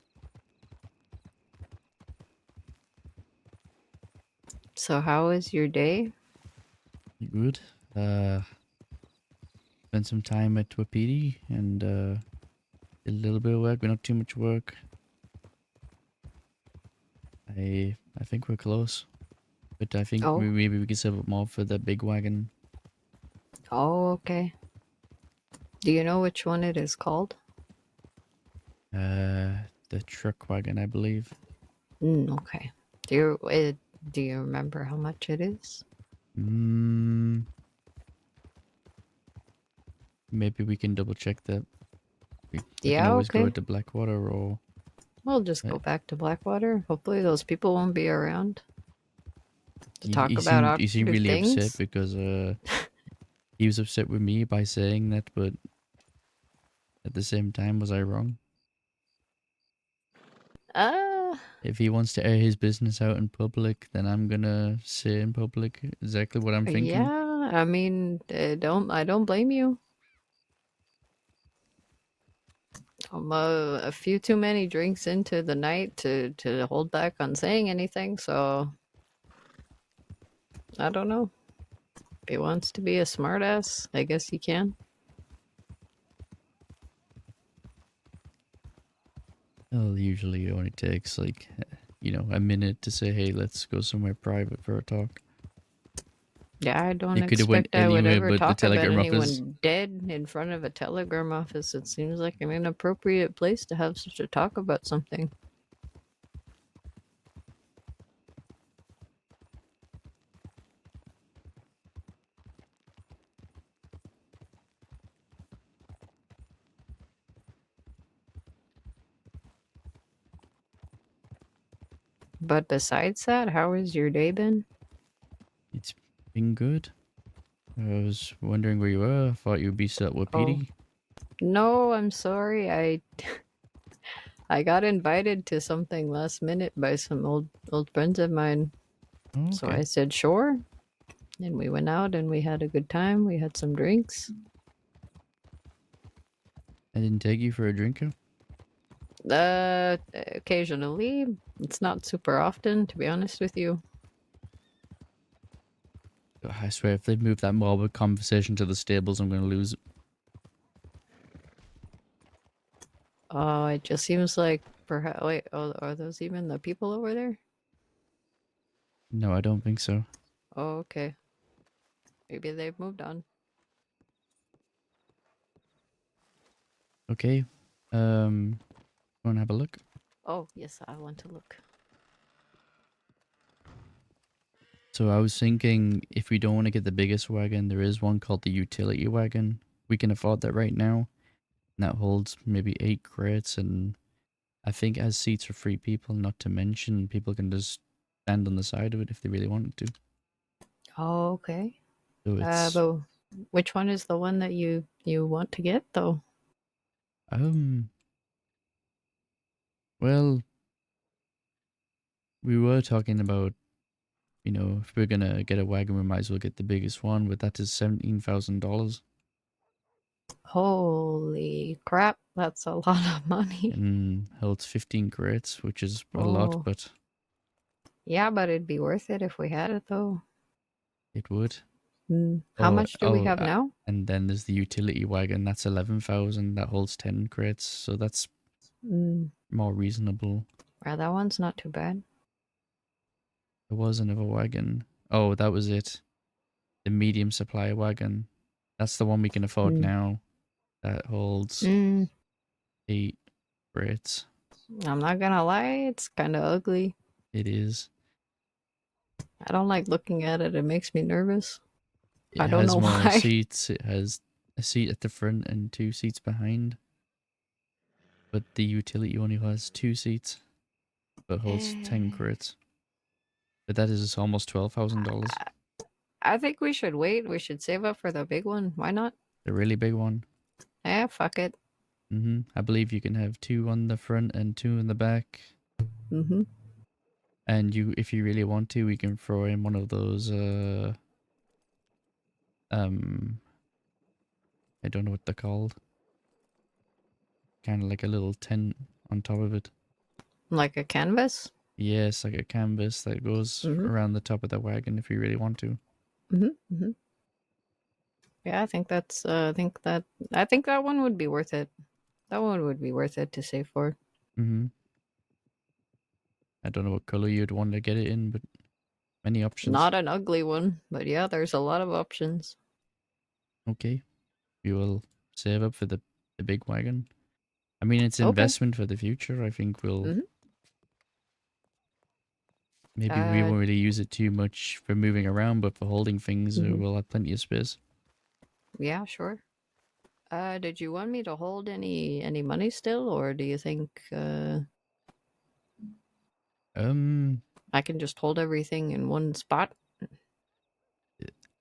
So how was your day? Good. Spent some time at Wapiti and did a little bit of work, but not too much work. I think we're close. But I think Oh. maybe we can save up more for the big wagon. Oh, okay. Do you know which one it is called? The truck wagon, I believe. Okay. Do you remember how much it is? maybe we can double check that. We can Yeah, always go okay. to Blackwater or We'll just go back to Blackwater. Hopefully those people won't be around to talk about he seemed new really upset things. because he was upset with me by saying that, but at the same time, was I wrong? If he wants to air his business out in public, then I'm gonna say in public exactly what I'm thinking. Yeah, I mean, I don't blame you. I'm a few too many drinks into the night to hold back on saying anything, so I don't know. If he wants to be a smartass, I guess he can. Well, usually it only takes like, a minute to say, hey, let's go somewhere private for a talk. Yeah, I don't It could have went expect I would anywhere ever but the talk about telegram office. anyone dead in front of a telegram office. It seems like an inappropriate place to have such a talk about something. But besides that, how has your day been? It's been good. I was wondering where you were. I thought you'd be set with Oh, PD. no, I'm sorry. I got invited to something last minute by some old friends of mine. Oh, So okay. I said sure, and we went out and we had a good time. We had some drinks. I didn't take you for a drinker. Occasionally. It's not super often, to be honest with you. I swear, if they move that morbid conversation to the stables, I'm going to lose it. Oh, it just seems like perhaps. Wait, are those even the people over there? No, I don't think so. Oh, okay. Maybe they've moved on. Okay. Want to have a look? Oh, yes, I want to look. So I was thinking, if we don't want to get the biggest wagon, there is one called the utility wagon. We can afford that right now. And that holds maybe 8 crates, and I think it has seats for 3 people, not to mention people can just stand on the side of it if they really wanted to. Oh, okay. So it's, But which one is the one that you want to get, though? well, we were talking about, if we're gonna get a wagon, we might as well get the biggest one, but that is $17,000. Holy crap, that's a lot of money. And holds 15 crates, which is a lot, Oh. but Yeah, but it'd be worth it if we had it, though. it would. How much do we have now? And then there's the utility wagon. That's 11,000. That holds 10 crates, so that's more reasonable. Yeah, that one's not too bad. There was another wagon. Oh, that was it. The medium supply wagon. That's the one we can afford now. That holds 8 crates. I'm not gonna lie, it's kind of ugly. It is. I don't like looking at it. It makes me nervous. I It don't has know more why. seats. It has a seat at the front and 2 seats behind. But the utility only has 2 seats, but holds 10 crates. But that is almost $12,000. I think we should wait. We should save up for the big one. Why not? The really big one. Yeah, fuck it. I believe you can have 2 on the front and 2 in the back. And if you really want to, we can throw in one of those. I don't know what they're called. Kind of like a little tent on top of it. Like a canvas? Yes, like a canvas that goes around the top of the wagon if you really want to. Yeah, I think that's. I think that one would be worth it. That one would be worth it to save for. I don't know what color you'd want to get it in, but many options. Not an ugly one, but yeah, there's a lot of options. Okay, we will save up for the big wagon. I mean, it's investment for the future. I think we'll. Maybe we won't really use it too much for moving around, but for holding things, we'll have plenty of space. Yeah, sure. Did you want me to hold any money still, or do you think I can just hold everything in one spot?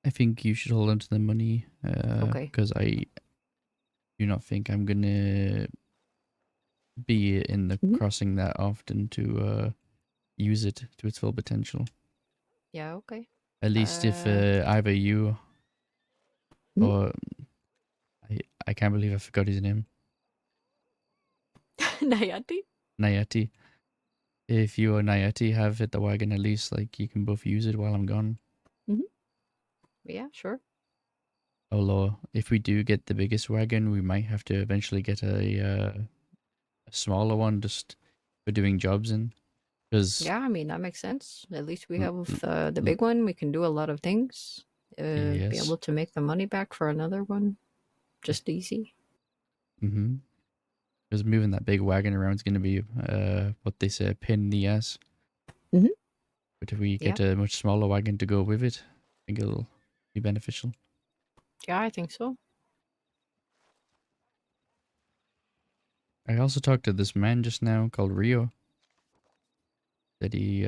I think you should hold on to the money. Okay. Because I do not think I'm gonna be in the crossing that often to use it to its full potential. Yeah, okay. At least if either you or I can't believe I forgot his name. Nayati? Nayati. If you or Nayati have hit the wagon, at least like you can both use it while I'm gone. Yeah, sure. Although if we do get the biggest wagon, we might have to eventually get a smaller one just for doing jobs in. Because Yeah, I mean, that makes sense. At least we have the big one. We can do a lot of things. Be Yes. able to make the money back for another one. Just easy. Mm-hmm. Because moving that big wagon around is going to be what they say, a pain in the ass. Mm-hmm. But if we get a much smaller wagon to go with it, I think it'll be beneficial. Yeah, I think so. I also talked to this man just now called Rio. That he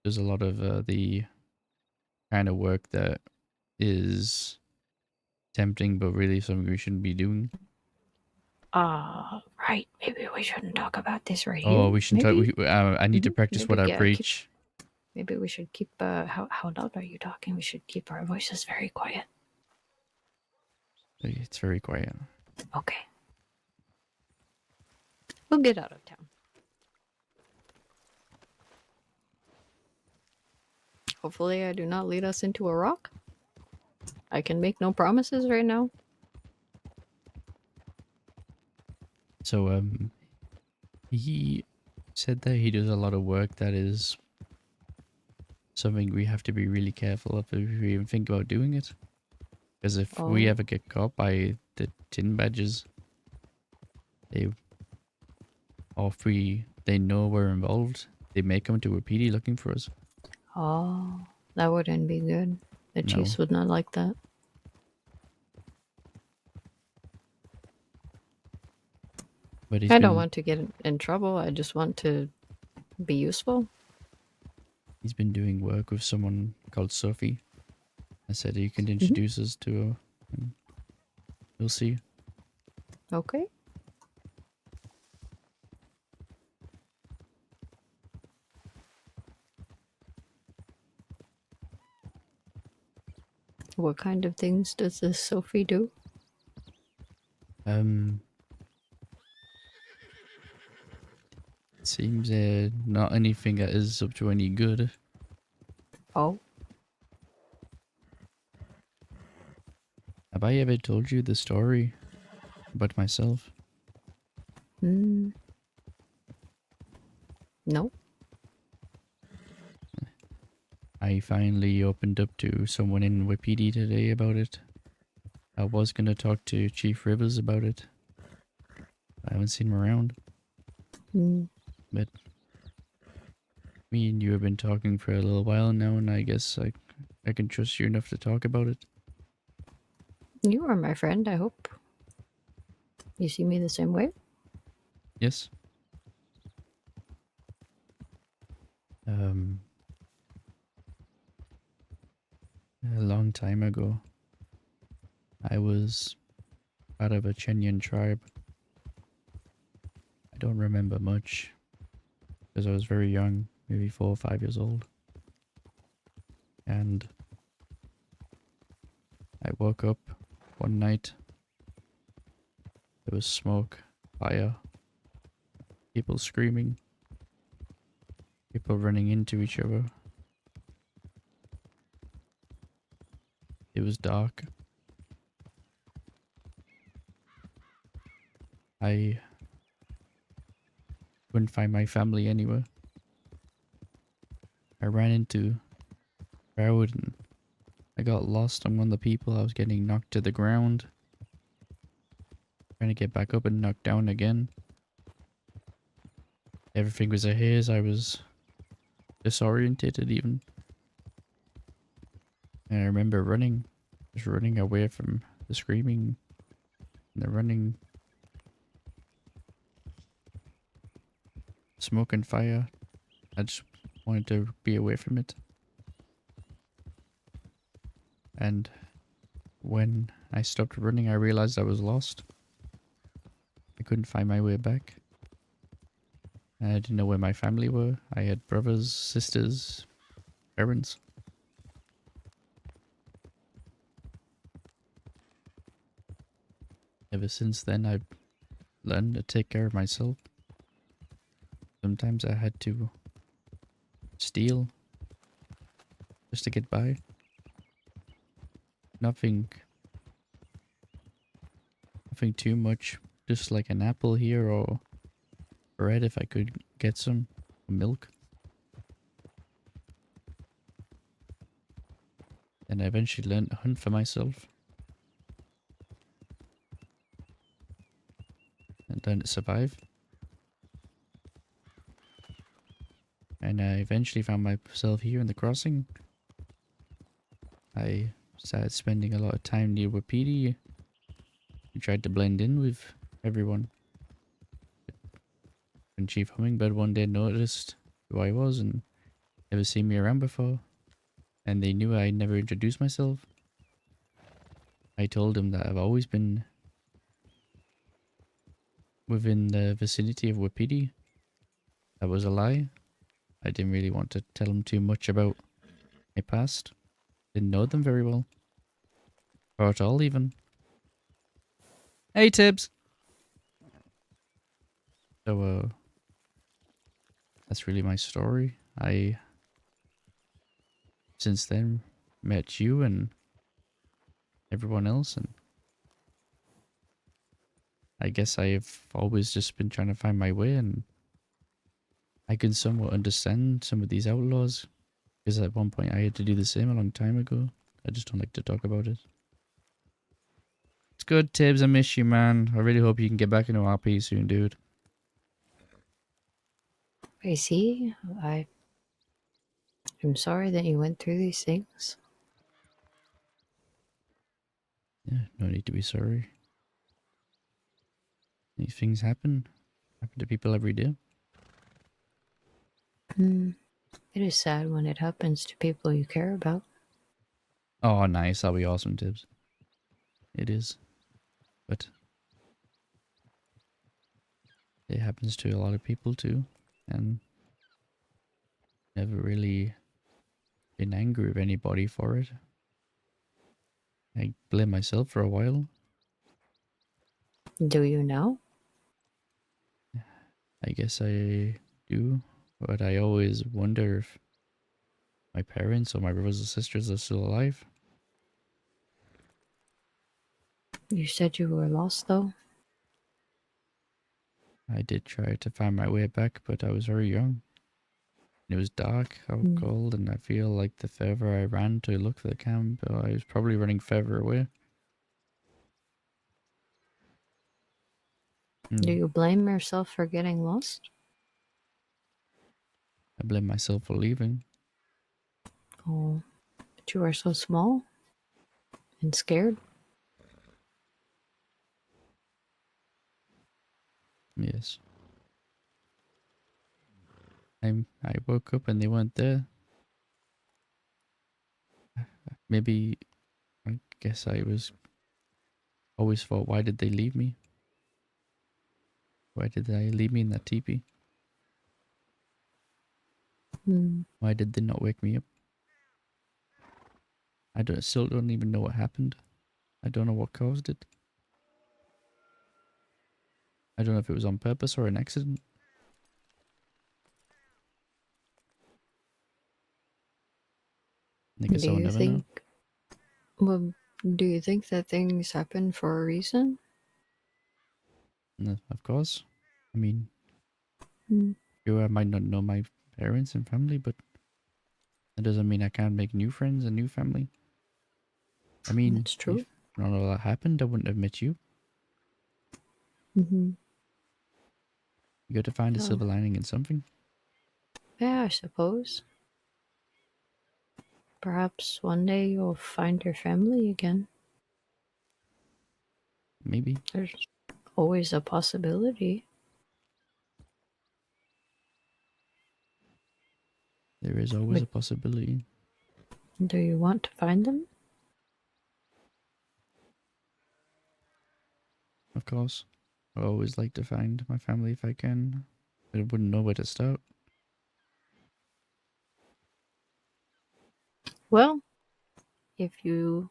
does a lot of the kind of work that is tempting, but really something we shouldn't be doing. Right. Maybe we shouldn't talk about this right Oh, here. we shouldn't talk. I need to practice what I preach. Maybe we should keep. How loud are you talking? We should keep our voices very quiet. It's very quiet. Okay. We'll get out of town. Hopefully, I do not lead us into a rock. I can make no promises right now. So, he said that he does a lot of work that is something we have to be really careful of if we even think about doing it. Because if we ever get caught by the tin badges, they know we're involved, they may come to a PD looking for us. Oh, that wouldn't be good. The chiefs would not like that. But I don't want to get in trouble. I just want to be useful. He's been doing work with someone called Sophie. I said you can introduce us to her. And we'll see. Okay. What kind of things does this Sophie do? Seems not anything that is up to any good. Oh. Have I ever told you the story about myself? No. I finally opened up to someone in WPD today about it. I was gonna talk to Chief Rivers about it. I haven't seen him around. But me and you have been talking for a little while now, and I guess I can trust you enough to talk about it. You are my friend, I hope. You see me the same way? Yes. A long time ago, I was part of a Chenyan tribe. I don't remember much, because I was very young, maybe 4 or 5 years old. And I woke up one night. There was smoke, fire, people screaming, people running into each other. It was dark. I couldn't find my family anywhere. I ran into crowd and I got lost among the people. I was getting knocked to the ground. Trying to get back up and knocked down again. Everything was a haze. I was disorientated even. And I remember running. Just running away from the screaming. And they're running, smoke and fire. I just wanted to be away from it. And when I stopped running, I realized I was lost. I couldn't find my way back. I didn't know where my family were. I had brothers, sisters, parents. Ever since then, I've learned to take care of myself. Sometimes I had to steal just to get by. Nothing too much. Just like an apple here or bread if I could get some, milk. And I eventually learned to hunt for myself. And learn to survive. And I eventually found myself here in the crossing. I started spending a lot of time near Wapiti. I tried to blend in with everyone. And Chief Hummingbird one day noticed who I was and never seen me around before. And they knew I never introduced myself. I told him that I've always been within the vicinity of Wapiti. That was a lie. I didn't really want to tell him too much about my past. Didn't know them very well. Or at all even. Hey Tibbs! So that's really my story. I since then met you and everyone else, and I guess I've always just been trying to find my way, and I can somewhat understand some of these outlaws, because at one point I had to do the same a long time ago. I just don't like to talk about it. It's good, Tibbs. I miss you, man. I really hope you can get back into RP soon, dude. I see. I'm sorry that you went through these things. Yeah, no need to be sorry. These things happen to people every day. It is sad when it happens to people you care about. Oh, nice. That'll be awesome, Tibbs. It is. But it happens to a lot of people too. And never really been angry with anybody for it. I blame myself for a while. Do you now? I guess I do. But I always wonder if my parents or my brothers and sisters are still alive. You said you were lost, though. I did try to find my way back, but I was very young. It was dark, out cold, and I feel like the further I ran to look for the camp, I was probably running further away. Do you blame yourself for getting lost? I blame myself for leaving. Oh, but you are so small and scared. Yes. I woke up and they weren't there. Maybe, I guess I was always thought, why did they leave me? Why did they leave me in that teepee? Why did they not wake me up? I still don't even know what happened. I don't know what caused it. I don't know if it was on purpose or an accident. I guess Do I'll you never know. think? Well, do you think that things happen for a reason? No, of course. I mean, Mm. I might not know my parents and family, but that doesn't mean I can't make new friends and new family. I mean, That's true. if none of that happened, I wouldn't have met you. Mm-hmm. You got to find a Oh. silver lining in something. Yeah, I suppose. Perhaps one day you'll find your family again. Maybe. There's always a possibility. There is always a possibility. Do you want to find them? Of course. I always like to find my family if I can. I wouldn't know where to start. Well, if you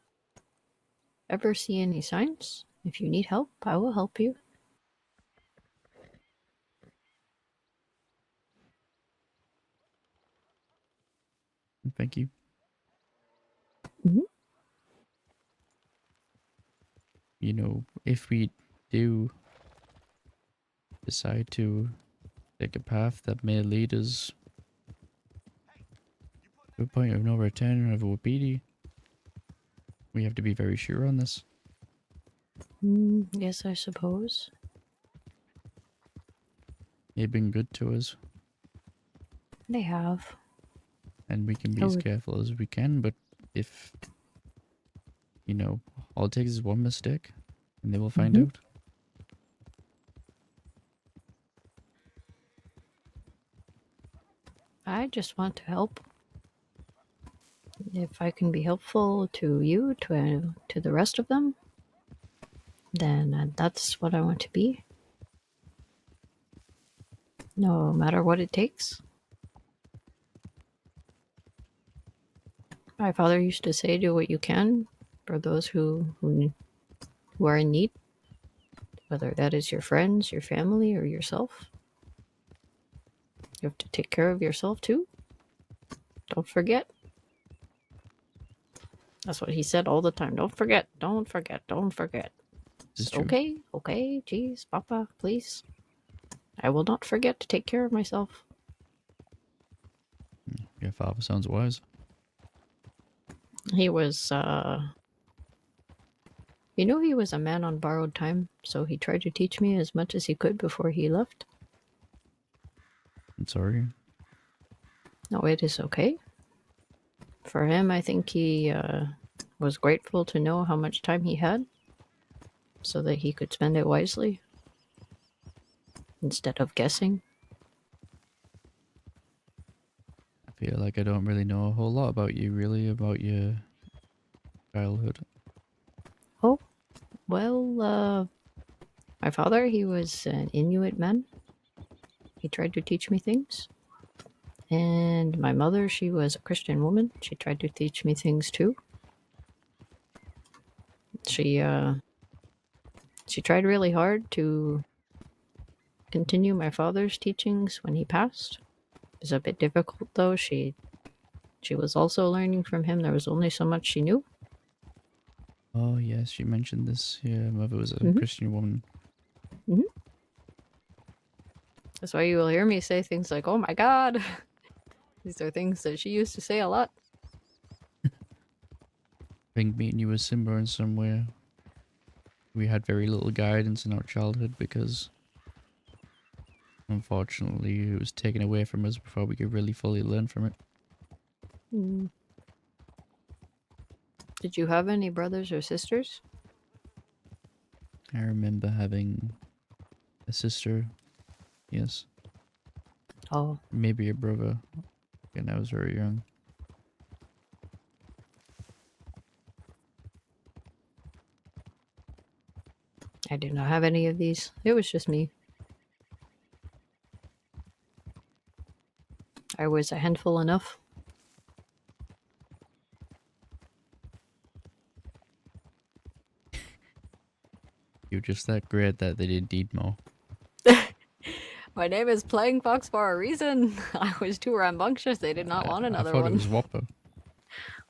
ever see any signs, if you need help, I will help you. Thank you. You know, if we do decide to take a path that may lead us to a point of no return of Wapiti, we have to be very sure on this. Yes, I suppose. They've been good to us, They have. and we can be I as would- careful as we can, but if, you know, all it takes is one mistake, and they will find out. I just want to help. If I can be helpful to you, to the rest of them, then that's what I want to be. No matter what it takes. My father used to say, "Do what you can for those who are in need, whether that is your friends, your family, or yourself. You have to take care of yourself too. Don't forget." That's what he said all the time. Don't forget, don't forget, don't forget. This is true. Okay, okay, geez, Papa, please. I will not forget to take care of myself. Your father sounds wise. He was, you know, he was a man on borrowed time, so he tried to teach me as much as he could before he left. I'm sorry. No, it is okay. For him, I think he was grateful to know how much time he had so that he could spend it wisely instead of guessing. I feel like I don't really know a whole lot about you, really, about your childhood. Oh, well, my father, he was an Inuit man. He tried to teach me things. And my mother, she was a Christian woman. She tried to teach me things too. She tried really hard to continue my father's teachings when he passed. It was a bit difficult though. She was also learning from him. There was only so much she knew. Oh, yes, you mentioned this. Your mother was a Christian woman. That's why you will hear me say things like, "Oh my God." These are things that she used to say a lot. I think me and you were similar in some way. We had very little guidance in our childhood because, unfortunately, it was taken away from us before we could really fully learn from it. Did you have any brothers or sisters? I remember having a sister, yes. Oh. Maybe a brother, when I was very young. I did not have any of these. It was just me. I was a handful enough. You're just that great that they didn't need more. My name is Playing Fox for a reason. I was too rambunctious. They did not want another I thought one. it was Whopper.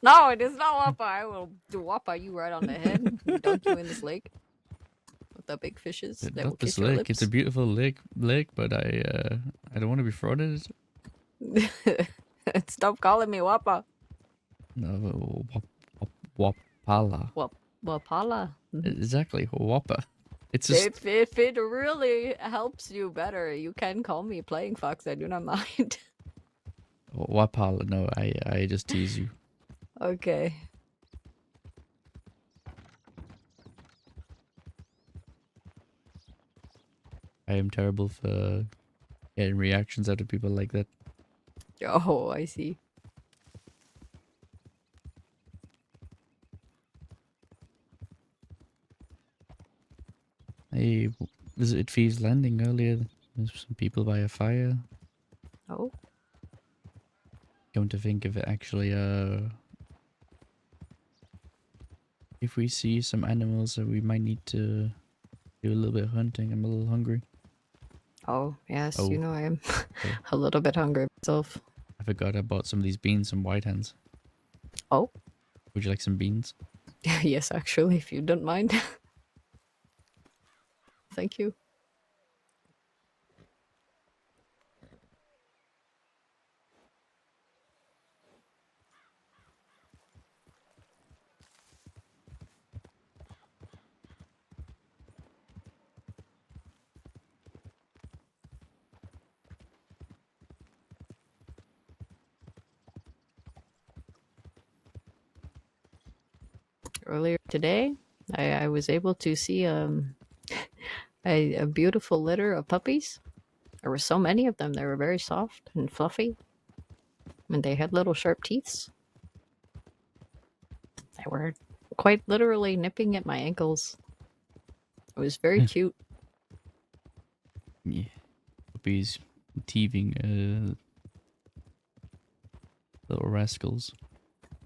No, it is not Wappa. I will do Wappa you right on the head and dunk you in this lake with the big fishes that will Not kiss this your lake. lips. It's a beautiful lake, but I don't want to be thrown in it. Stop calling me Wappa. No, Wapala. Wapala. Exactly, Whopper. It's just If it really helps you better, you can call me Playing Fox. I do not mind. Wapala. No, I just tease you. Okay. I am terrible for getting reactions out of people like that. Oh, I see. I visited Thieves Landing earlier. There's some people by a fire. Oh. Come to think of it, actually, if we see some animals that we might need to do a little bit of hunting, I'm a little hungry. Oh, yes, Oh. you know I am Oh. a little bit hungry myself. I forgot I bought some of these beans from White Hands. Oh. Would you like some beans? Yes, actually, if you don't mind. Thank you. Earlier today, I was able to see a beautiful litter of puppies. There were so many of them. They were very soft and fluffy, and they had little sharp teeth. They were quite literally nipping at my ankles. It was very cute. Yeah. Puppies, thieving, little rascals.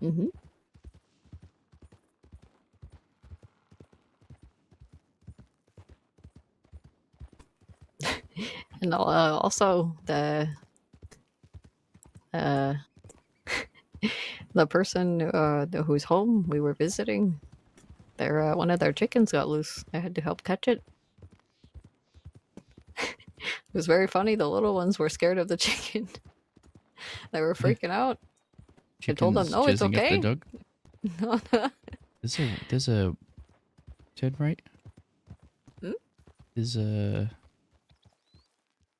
Mm-hmm. And also uh, the person whose home we were visiting, their one of their chickens got loose. I had to help catch it. It was very funny. The little ones were scared of the chicken. They were freaking out. I told them, Chickens "No, it's jizzing up the okay." dog. There's a turn right. Hmm? There's a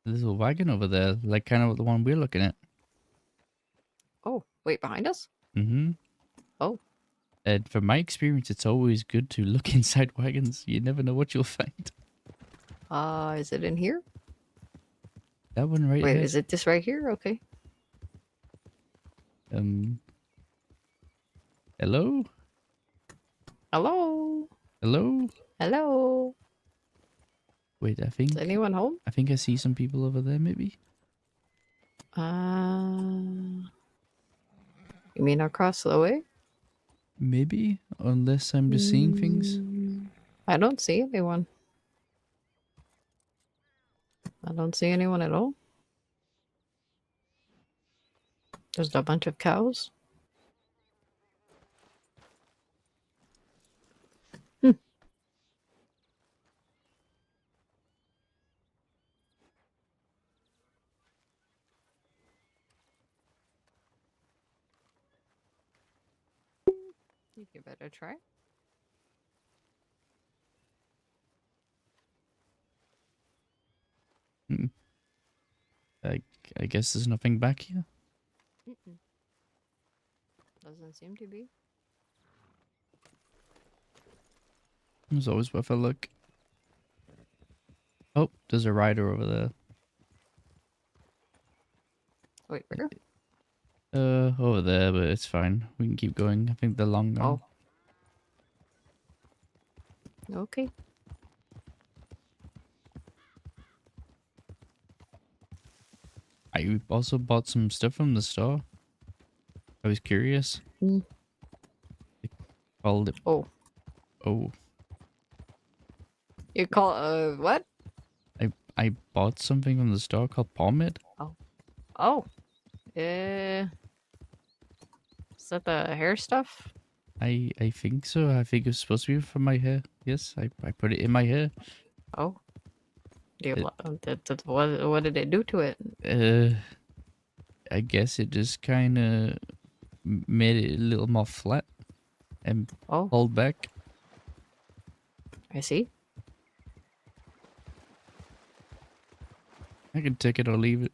little wagon over there, like kind of the one we're looking at. Oh, wait, behind us? Mm-hmm. Oh. And from my experience, it's always good to look inside wagons. You never know what you'll find. Is it in here? That one right Wait, here. is it this right here? Okay. Hello? Hello? Hello? Hello? Wait, I think... Is anyone home? I think I see some people over there, maybe? You mean across the way? Maybe? Unless I'm just seeing things? I don't see anyone. I don't see anyone at all. There's a bunch of cows. You give it a try. Hmm. I guess there's nothing back here. Mm-mm. Doesn't seem to be. It's always worth a look. Oh, there's a rider over there. Wait, where? Over there, but it's fine. We can keep going. I think they're long gone. Oh. Okay. I also bought some stuff from the store. I was curious. Mm. They called it... Oh. Oh. You call what? I bought something from the store called pomade. Oh. Is that the hair stuff? I think so. I think it's supposed to be for my hair. Yes, I put it in my hair. Oh. Do you, what did it do to it? I guess it just kind of made it a little more flat and pulled back. I see. I can take it or leave it.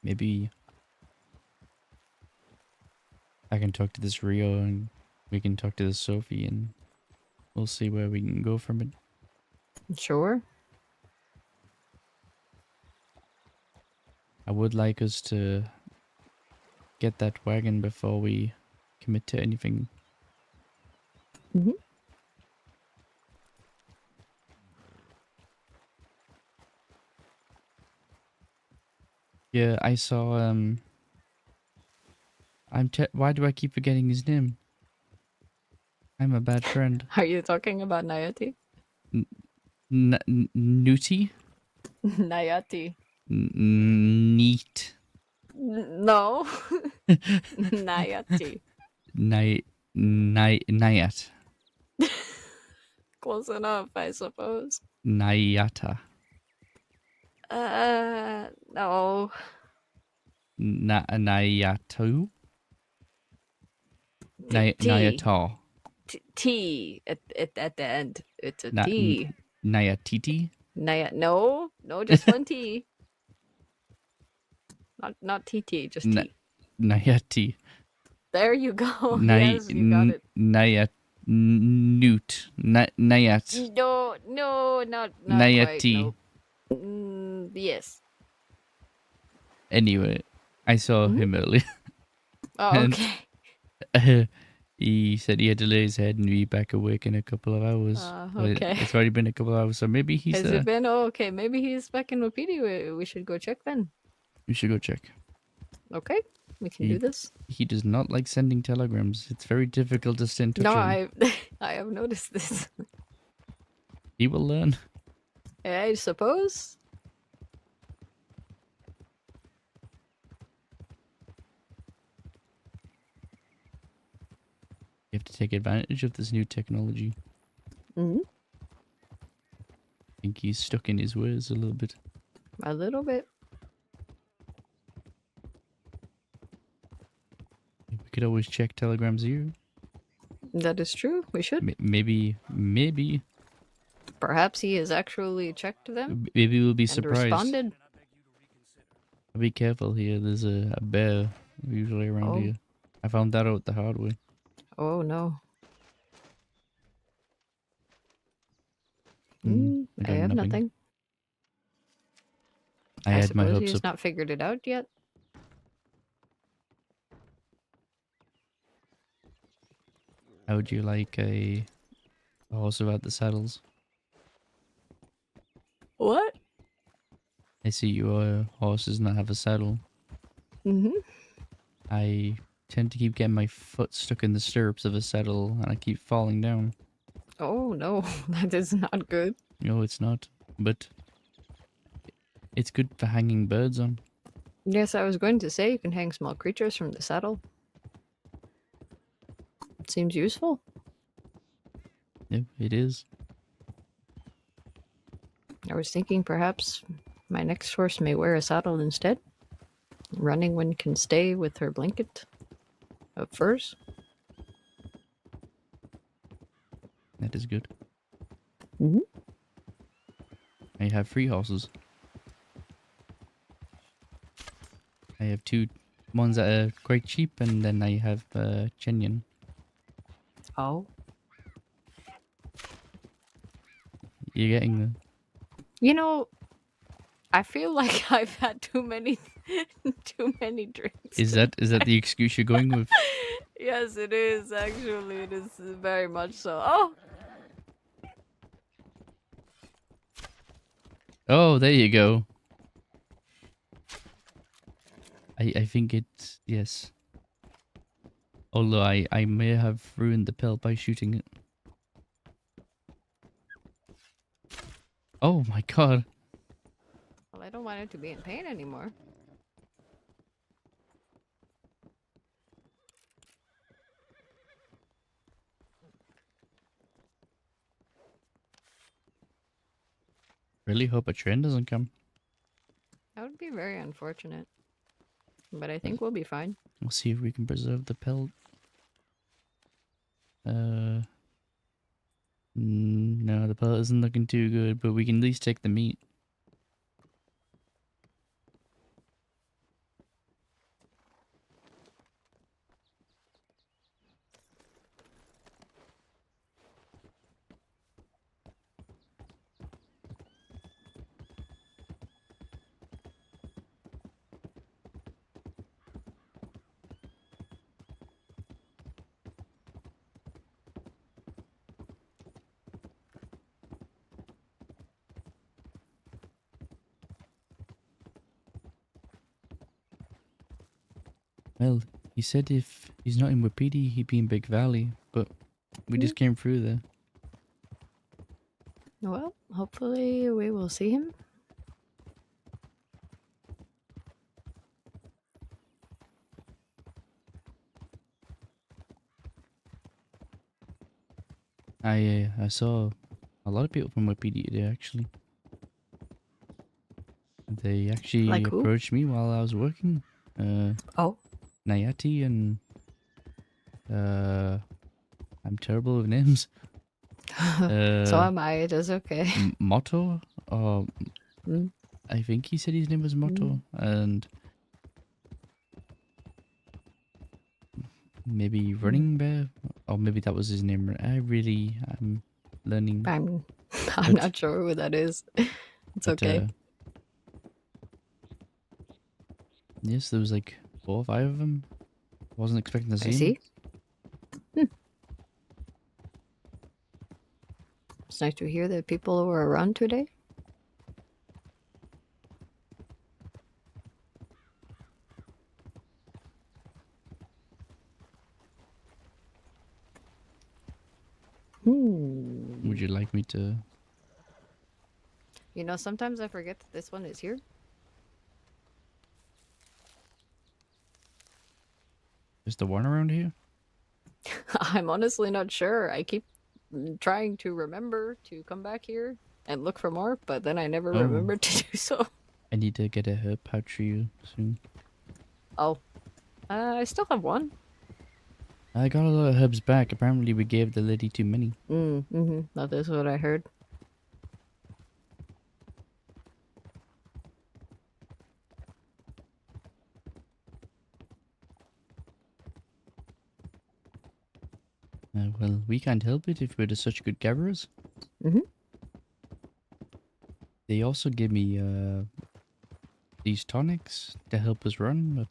Maybe I can talk to this Rio and we can talk to this Sophie and we'll see where we can go from it. Sure. I would like us to get that wagon before we commit to anything. Mm-hmm. Yeah, I saw, why do I keep forgetting his name? I'm a bad friend. Are you talking about Nayati? Newty? Nayati. Neat. No. Nayati. Nayat. Close enough, I suppose. Nayata. No. Nayatu? T. Nayata. T at the end. It's a Na- T. Nayatiti? No, just one T. Not TT, just T. Nayati. There you go. Yes, you got it. Nayat. Newt. Nayat. No, not quite. Nayati. Nope. Yes. Anyway, I saw him earlier. Oh, and, okay. he said he had to lay his head and be back awake in a couple of hours. Okay. It's already been a couple of hours, so maybe he's Has it been? Oh, okay. Maybe he's back in Wapiti. We should go check then. We should go check. Okay, we can do this. He does not like sending telegrams. It's very difficult to stay in touch No, with him. I have noticed this. He will learn. I suppose. You have to take advantage of this new technology. Mm-hmm. I think he's stuck in his ways a little bit. A little bit. We could always check telegrams here. That is true. We should. Maybe. Perhaps he has actually checked them. Maybe we'll be and surprised. Responded. Be careful here. There's a bear usually around here. I found that out the hard way. Oh no. I got have nothing. I had my suppose hopes he's up. not figured it out yet. How would you like a horse without the saddles? What? I see your horse does not have a saddle. Mm-hmm. I tend to keep getting my foot stuck in the stirrups of a saddle and I keep falling down. Oh no, that is not good. No, it's not. But it's good for hanging birds on. Yes, I was going to say you can hang small creatures from the saddle. Seems useful. Yep, it is. I was thinking perhaps my next horse may wear a saddle instead. Running one can stay with her blanket of furs. That is good. Mm-hmm. I have 3 horses. I have 2 ones that are quite cheap, and then I have Chenyan. Oh. You're getting the... You know, I feel like I've had too many drinks. Is that the excuse you're going with? Yes, it is. Actually, it is very much so. Oh. Oh, there you go. I think it's... Yes. Although I may have ruined the pill by shooting it. Oh my god. Well, I don't want it to be in pain anymore. Really hope a train doesn't come. That would be very unfortunate. But I think we'll be fine. We'll see if we can preserve the pelt. No, the pelt isn't looking too good, but we can at least take the meat. Well, he said if he's not in Wapiti, he'd be in Big Valley, but we just came through there. Well, hopefully we will see him. I saw a lot of people from Wapiti today, actually. They actually Like who? approached me while I was working. Oh. Nayati and I'm terrible with names. So am I. It is okay. Motto, or Mm. I think he said his name was Motto, and maybe Running Bear, or maybe that was his name. I'm learning. I'm but- not sure who that is. It's but, okay. Yes, there was like 4 or 5 of them. Wasn't expecting to see I him. see. It's nice to hear that people were around today. Would you like me to? You know, sometimes I forget that this one is here. Is the one around here? I'm honestly not sure. I keep trying to remember to come back here and look for more, but then I never Oh. remember to do so. I need to get a herb pouch for you soon. Oh. I still have one. I got a lot of herbs back. Apparently we gave the lady too many. That is what I heard. Well, we can't help it if we're just such good gatherers. They also give me these tonics to help us run, but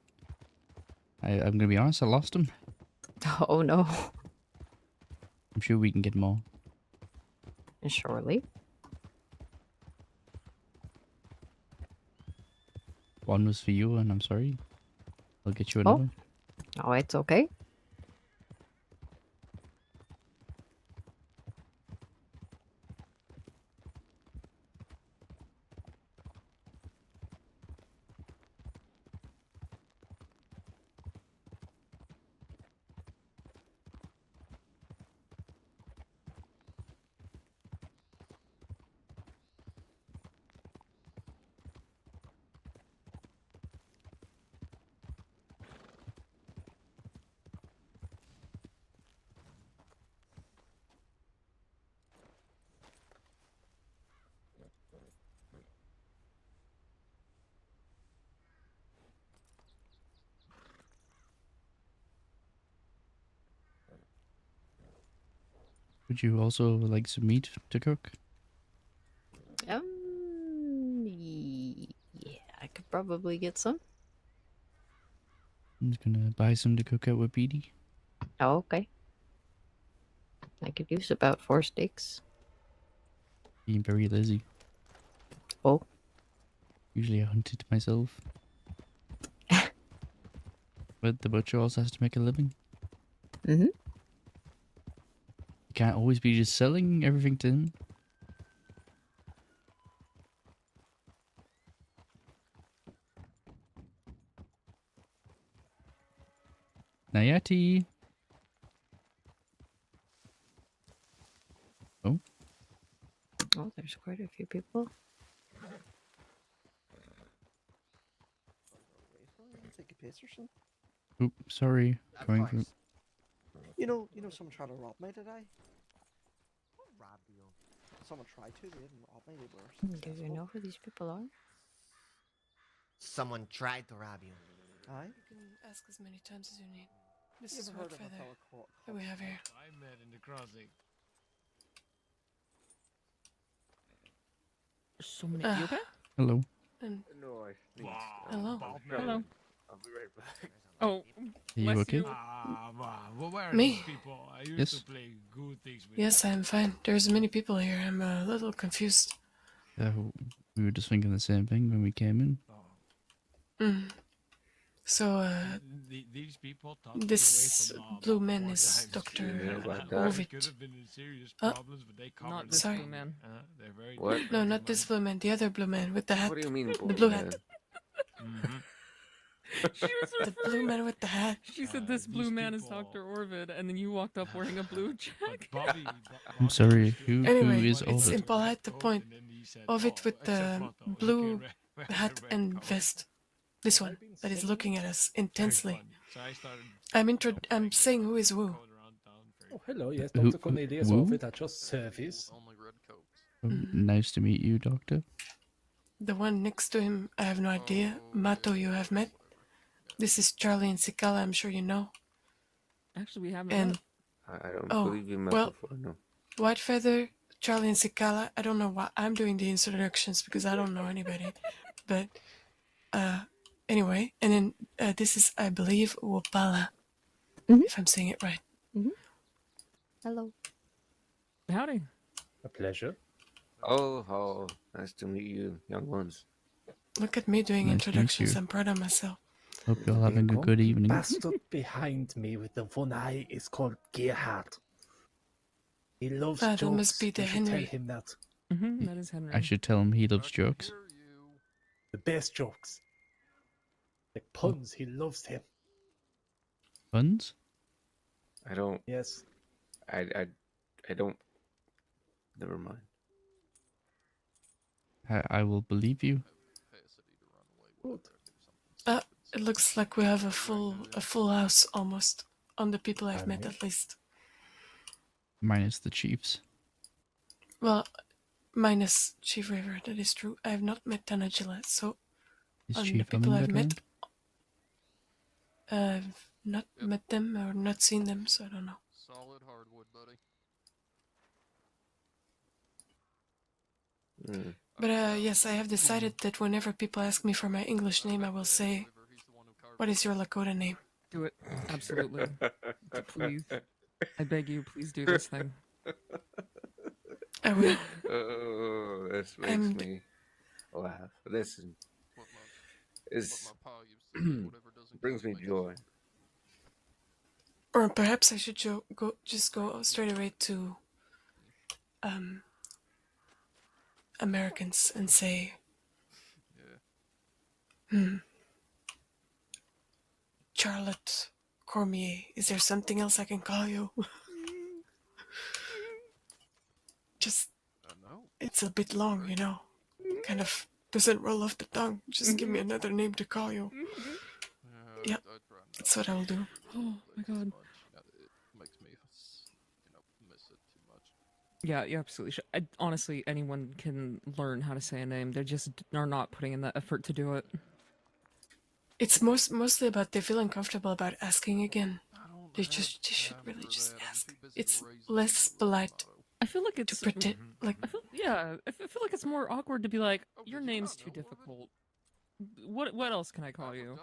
I'm gonna be honest, I lost them. Oh no. I'm sure we can get more. Surely. One was for you, and I'm sorry. I'll get you another. Oh, it's okay. Would you also like some meat to cook? Yeah, I could probably get some. I'm just gonna buy some to cook out with Beatty. Oh, okay. I could use about 4 steaks. Being very lazy. Oh. Usually I hunt it myself. But the butcher also has to make a living. You can't always be just selling everything to him. Nayati! Oh? Oh, there's quite a few people. Take a piss or something? Oop, sorry. Of Going course. for... You know, someone tried to rob me today. Rob you? Someone tried to. They didn't rob me. They were Do you successful. know who these people are? Someone tried to rob you. Aye. You can ask as many times as you need. This You is ever what heard of a feather fella called that we have here. I met in the crossing. So many. You okay? Hello. And No, I sneezed. Hello. Hello. I'll be right back. Oh, Are you bless okay? you. Well, where are Me? these people? I used Yes. to play good things with. Yes, I'm fine. There's many people here. I'm a little confused. We were just thinking the same thing when we came in. Mm. So, These people talk me away this from law blue about man 4 is times. Dr. You know about that? We Ovid. could have been in serious Huh? problems, but they covered Not it this Sorry. blue man. They're very What? No, very not this blue man. The other blue man with the hat. What do you mean, The blue blue man? hat. Mm-hmm. She was The blue man with the hat. She said this blue man is Dr. Orvid, and then you walked up wearing a blue jacket. I'm sorry, who Anyway, is it's Ovid? impolite to point Ovid with the blue hat and vest. This one that is looking at us intensely. I'm saying who is who. Oh, hello, yes, Who- Dr. Cornelius who? Ovid at your service. Oh, nice to meet you, Doctor. The one next to him, I have no idea. Mato, you have met. This is Charlie and Sikala, I'm sure you know. Actually, we haven't And met. I don't oh, believe you met well, before, no. Whitefeather, Charlie and Sikala. I don't know why I'm doing the introductions because I don't know anybody. But anyway, and then this is, I believe, Wopala, if I'm saying it right. Hello. Howdy. A pleasure. Oh, nice to meet you, young ones. Look at me doing Nice to meet introductions. you. I'm proud of myself. Hope you're having a good evening. Bastard behind me with the one eye is called Gerhard. He loves That jokes. must be the You should tell Henry. him that. That is Henry. I should tell him he loves jokes. The best jokes. Like puns, he loves them. Puns? I don't. Yes. I don't. Never mind. I will believe you. It looks like we have a full house almost on the people I've met at least. Minus the Chiefs. Well, minus Chief River, that is true. I have not met Tanagila, so Is on the Chief people I've Hummingbird met, I've not met them or not seen them, so I don't know. Solid hardwood, buddy. But yes, I have decided that whenever people ask me for my English name, I will say, "What is your Lakota name?" Do it. Absolutely. Please. I beg you, please do this thing. I will. Oh, this makes me laugh. Listen, it's brings me joy. Or perhaps I should go straight away to Americans and say, Charlotte Cormier, is there something else I can call you? Just, it's a bit long, you know. Kind of doesn't roll off the tongue. Just give me another name to call you. Yeah, that's what I'll do. Oh my god. It makes me, miss it too much. Yeah, you absolutely should. Honestly, anyone can learn how to say a name. They just are not putting in the effort to do it. It's mostly about they feel uncomfortable about asking again. They should really just ask. It's less polite. I feel like it's to pretend like. I feel like it's more awkward to be like, your name's too difficult. What else can I call you?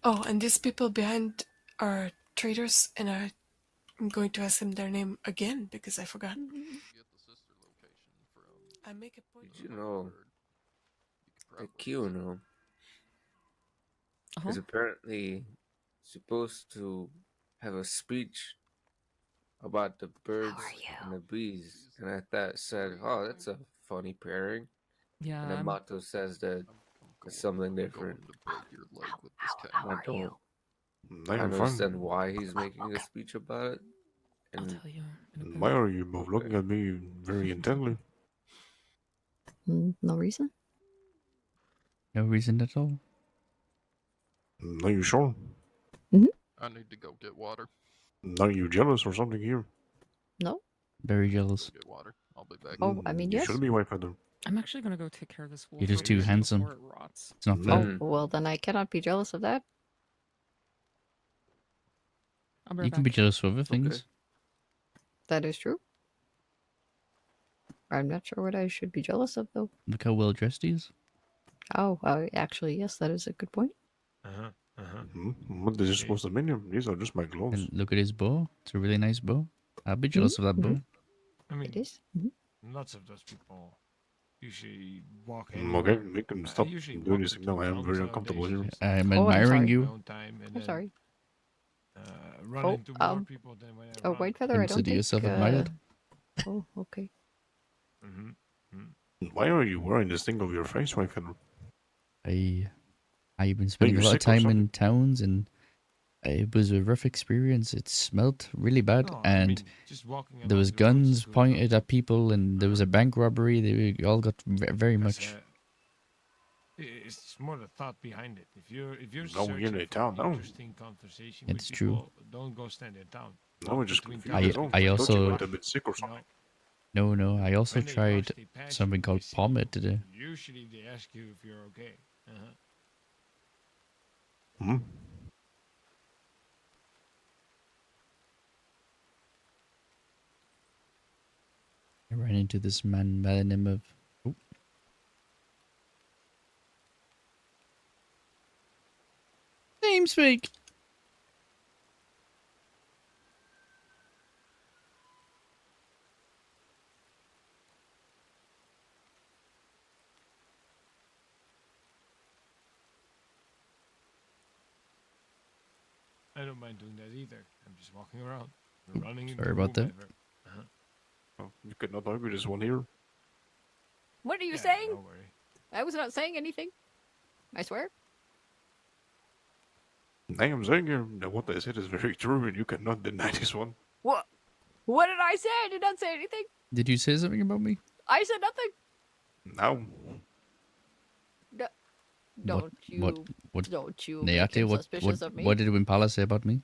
Oh, and these people behind are traitors, and I'm going to ask them their name again because I forgot. I make a point. Did you know that Kyono is apparently supposed to have a speech about the birds and the bees, and I thought said, "Oh, that's a funny pairing." Yeah. And then Mato says that it's something different. I don't understand why he's making a speech about it. And I'll tell you. Why are you both looking at me very intently? No reason? No reason at all. Are you sure? I need to go get water. Are you jealous or something here? No. Very jealous. Get water. I'll be back. Oh, I mean, You yes. should be Whitefeather. I'm actually gonna go take care of this wolf. You're just real too quick handsome. before it rots. It's not fair. Oh, well, then I cannot be jealous of that. I'll be You right can be back. jealous for other things. That is true. I'm not sure what I should be jealous of, though. Look how well dressed he is. Oh, actually, yes, that is a good point. What is this supposed to mean? These are just my clothes. And look at his bow. It's a really nice bow. I'll be jealous of that bow. I mean, It is. lots of those people usually walk Okay, anywhere. we can I stop usually doing walk this up thing to now. the I am very mountains uncomfortable nowadays. here. Just I'm Oh, I'm admiring sorry. my you. own time, and I'm then sorry. run Oh, into more people than when I run. White Feather, I don't Consider think. yourself admired. Oh, okay. Why are you wearing this thing over your face, my friend? I've been Are spending you a lot of sick or time something? in towns, and it was a rough experience. It smelled really bad, No, I and mean, just walking there was along the roads guns is good pointed enough. at people, and there was a bank robbery. They all got very Because, much. it's more the thought behind it. If you're No, we're in searching a for town now. interesting conversation with It's true. people, don't go stand in town. No, we're Walk just between confused. towns That's all. because I I thought you also went a bit sick or you something. no. I also when they brush, tried they pass something you, they called see pomade you. today. Usually they ask you if you're okay. Hmm. I ran into this man by the name of. Oh. Name speak. I don't mind doing that either. I'm just walking around, running into Sorry about that. whomever. Oh, you could not argue this one here. What are you Yeah, saying? don't worry. I was not saying anything. I swear. I am saying here that what I said is very true, and you cannot deny this one. What? What did I say? I did not say anything. Did you say something about me? I said nothing. Now, No, don't you What? don't you make Nayate, him suspicious of me? what did Wimpala say about me?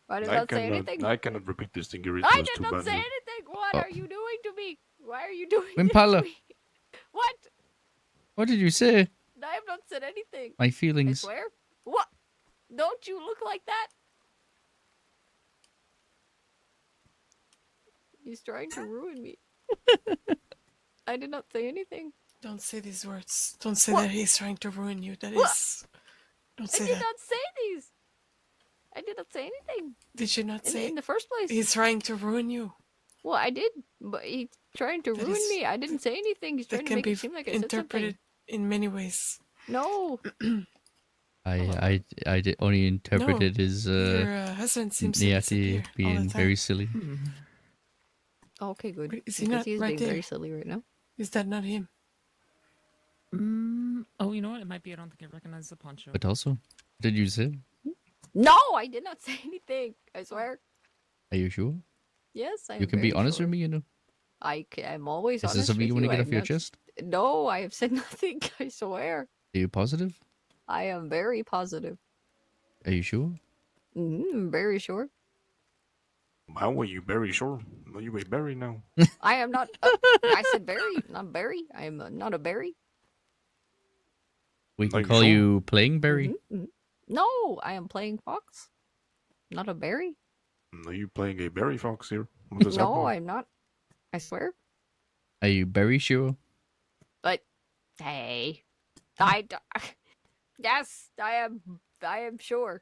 I did not say anything. I cannot repeat this thing here. It I was did too not bad. say Here. anything. What Oh. are you doing to me? Why are you doing Wimpala. this to me? What? What did you say? I have not said anything. My I feelings. swear. What? Don't you look like that? He's trying to ruin me. I did not say anything. Don't say these words. Don't say What? that he's trying to ruin you. That What? is. Don't I say did that. not say these. I did not say anything. Did you not say in the first place? he's trying to ruin you? Well, I did, but he's trying to That ruin is- me. I didn't say anything. He's That trying to can make be it seem like I said interpreted something. in many ways. No. I did only interpreted his Your husband seems to disappear Nayate all being the time. very silly. Okay, good. Wait, is he Because not he is right being there? very silly right now. Is that not him? Oh, you know what? It might be. I don't think I recognize the poncho. But also, what did you say? No, I did not say anything. I swear. Are you sure? Yes, I am You can be very honest sure. with me, you know. I'm always Is there honest something with you want to you. get I off have your not- chest? No, I have said nothing. I swear. Are you positive? I am very positive. Are you sure? Very sure. How are you very sure? Are you a berry now? I am not. I said berry, not berry. I am not a berry. We Are can you call sure? you playing Berry. No, I am playing fox, not a berry. Are you playing a berry fox here? What does that No, mean? I'm not. I swear. Are you very sure? But hey, yes, I am. I am sure.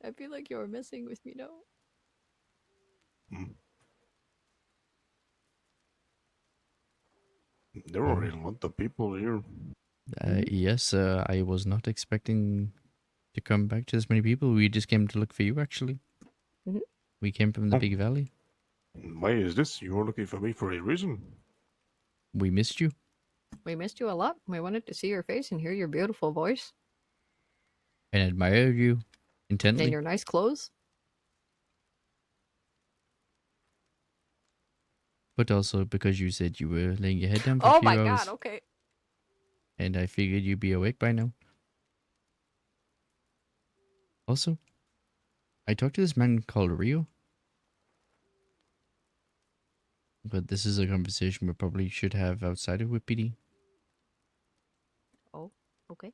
I feel like you're messing with me now. There are a lot of people here. Yes, I was not expecting to come back to this many people. We just came to look for you, actually. Mhm. We came from the Oh. big valley. Why is this? You were looking for me for a reason. We missed you. We missed you a lot. We wanted to see your face and hear your beautiful voice And admired you intently. and your nice clothes. But also because you said you were laying your head down for a Oh few my hours. god, okay. And I figured you'd be awake by now. Also, I talked to this man called Rio. But this is a conversation we probably should have outside of WPD. Oh, okay.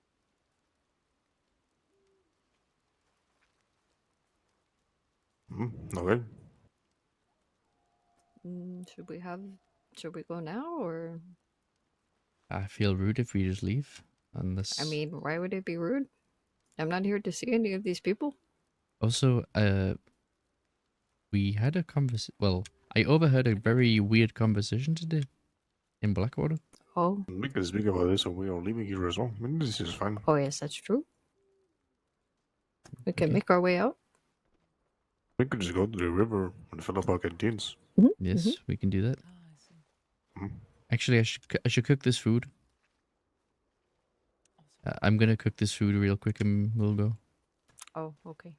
Okay. Should we go now or? I feel rude if we just leave. Unless... I mean, why would it be rude? I'm not here to see any of these people. Also, we had a conversation. Well, I overheard a very weird conversation today in Blackwater. Oh. We can speak about this when we are leaving here as well. I mean, this is fine. Oh, yes, that's true. We can make our way out. We could just go to the river and fill up our canteens. Yes, we can do that. Mhm. Actually, I should cook this food. I'm gonna cook this food real quick and we'll go. Oh, okay.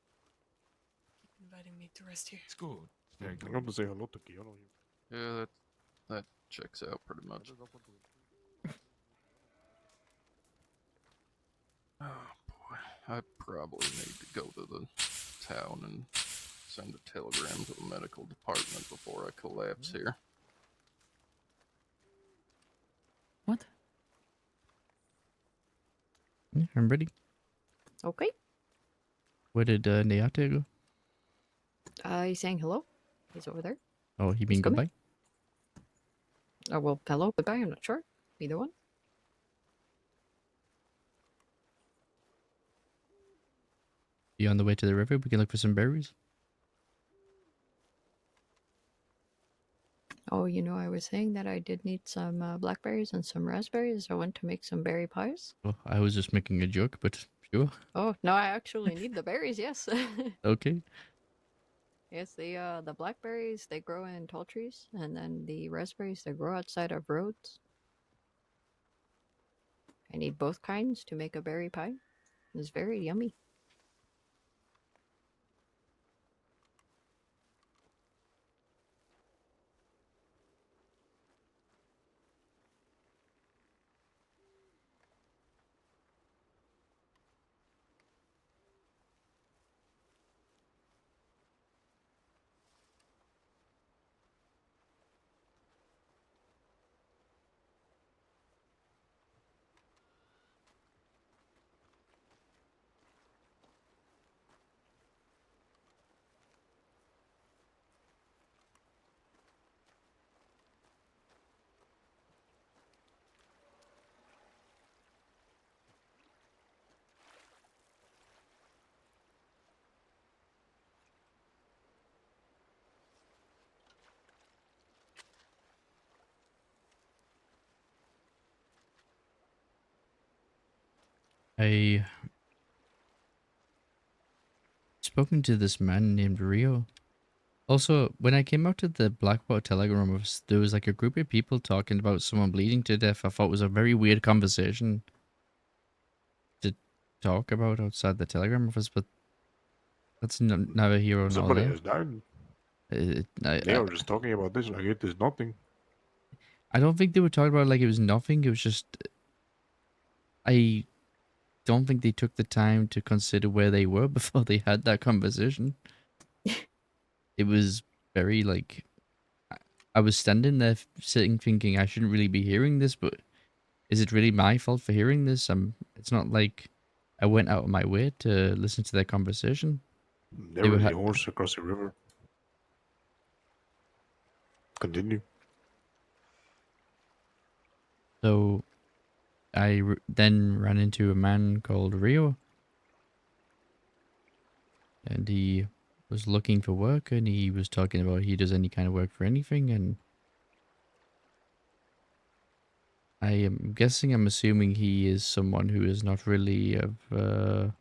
Inviting me to rest here. It's good. It's very I'm good. going to say hello to Keanu. Yeah, that checks out pretty much. Oh boy, I probably need to go to the town and send a telegram to the medical department before I collapse here. What? Yeah, I'm ready. Okay. Where did Neate go? He's saying hello. He's over there. Oh, he He's mean coming. goodbye? Oh, well, hello, goodbye. I'm not sure. Either one. You on the way to the river? We can look for some berries. Oh, you know, I was saying that I did need some blackberries and some raspberries. I went to make some berry pies. Oh, I was just making a joke, but sure. Oh, no, I actually need the berries, yes. Okay. Yes, the blackberries, they grow in tall trees, and then the raspberries, they grow outside of roads. I need both kinds to make a berry pie. It's very yummy. I spoken to this man named Rio. Also, when I came out to the Blackwater Telegram office, there was like a group of people talking about someone bleeding to death. I thought it was a very weird conversation to talk about outside the Telegram office, but that's neither here nor Somebody there. has died. I, They are just talking about this like it is nothing. I don't think they were talking about it like it was nothing. It was just I don't think they took the time to consider where they were before they had that conversation. It was very like I was standing there sitting thinking I shouldn't really be hearing this, but is it really my fault for hearing this? It's not like I went out of my way to listen to their conversation. There is a horse across the river. Continue. So I then ran into a man called Rio, and he was looking for work, and he was talking about he does any kind of work for anything, and I am guessing, I'm assuming he is someone who is not really of a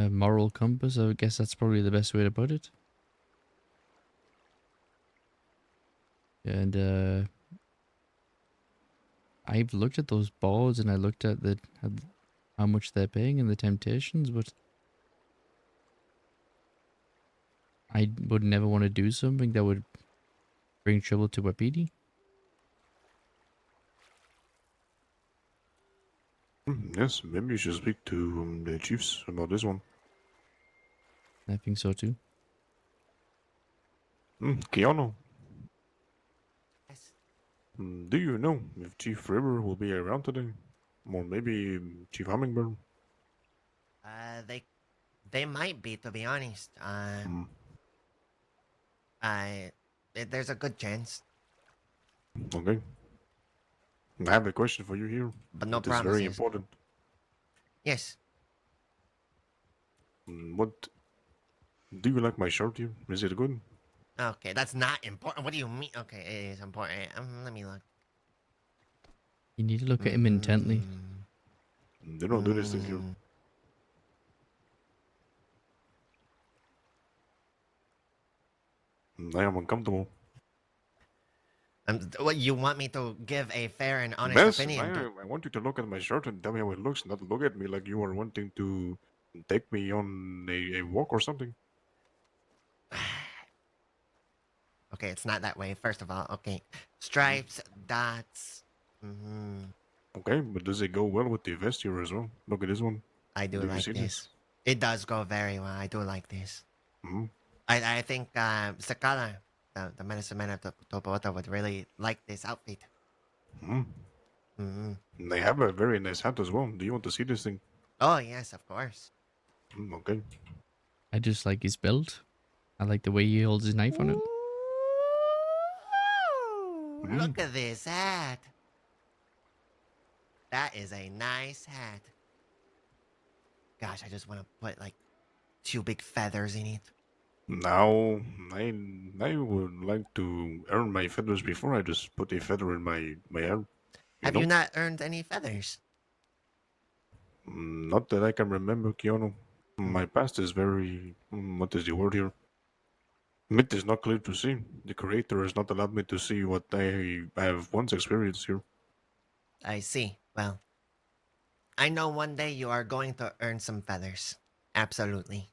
moral compass. I guess that's probably the best way to put it. And I've looked at those boards and I looked at how much they're paying and the temptations, but I would never want to do something that would bring trouble to Wapiti. Yes, maybe you should speak to the chiefs about this one. I think so too. Keanu. Yes. Do you know if Chief River will be around today? Or maybe Chief Hummingbird? They might be, to be honest. There's a good chance. Okay. I have a question for you here. But no It is very promises. important. Yes. What Do you like my shirt here? Is it good? Okay, that's not important. What do you mean? Okay, it is important. Let me look. You need to look at him intently. They don't do this thing here. I am uncomfortable. What you want me to give a fair and honest Yes, opinion? I want you to look at my shirt and tell me how it looks, not look at me like you are wanting to take me on a walk or something. Okay, it's not that way. First of all, okay, stripes, dots. Mm-hmm. Okay, but does it go well with the vest here as well? Look at this one. I do Do you like see this. It does go very well. I do like this. Mm-hmm. I think Sakala, the medicine man of Topota, would really like this outfit. Mm-hmm. Mm-hmm. They have a very nice hat as well. Do you want to see this thing? Oh yes, of course. Okay. I just like his belt. I like the way he holds his knife on it. Look at this hat. That is a nice hat. Gosh, I just want to put like 2 big feathers in it. Now, I would like to earn my feathers before I just put a feather in my hair. Have you not earned any feathers? Not that I can remember, Keanu. My past is very. What is the word here? It is not clear to see. The creator has not allowed me to see what I have once experienced here. I see. Well, I know one day you are going to earn some feathers. Absolutely.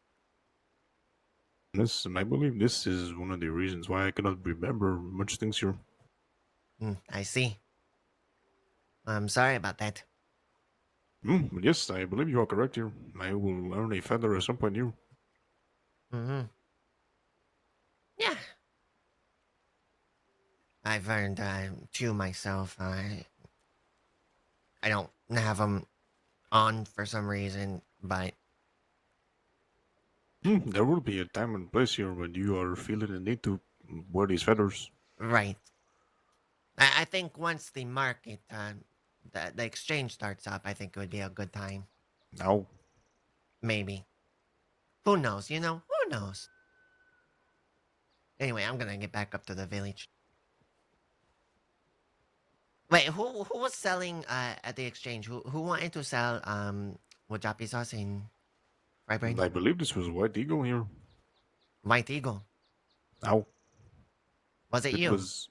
This, I believe, this is one of the reasons why I cannot remember much things here. I see. I'm sorry about that. But yes, I believe you are correct here. I will earn a feather at some point here. Mm-hmm. Yeah. I've earned 2 myself. I don't have them on for some reason, but There will be a time and place here when you are feeling the need to wear these feathers. right. I think once the market, the exchange starts up, I think it would be a good time. Now, Maybe. Who knows? You know, who knows? Anyway, I'm gonna get back up to the village. Wait, who was selling at the exchange? Who wanted to sell wajapi sauce in fried brain? I believe this was White Eagle here. White Eagle. Now, Was it it you? was.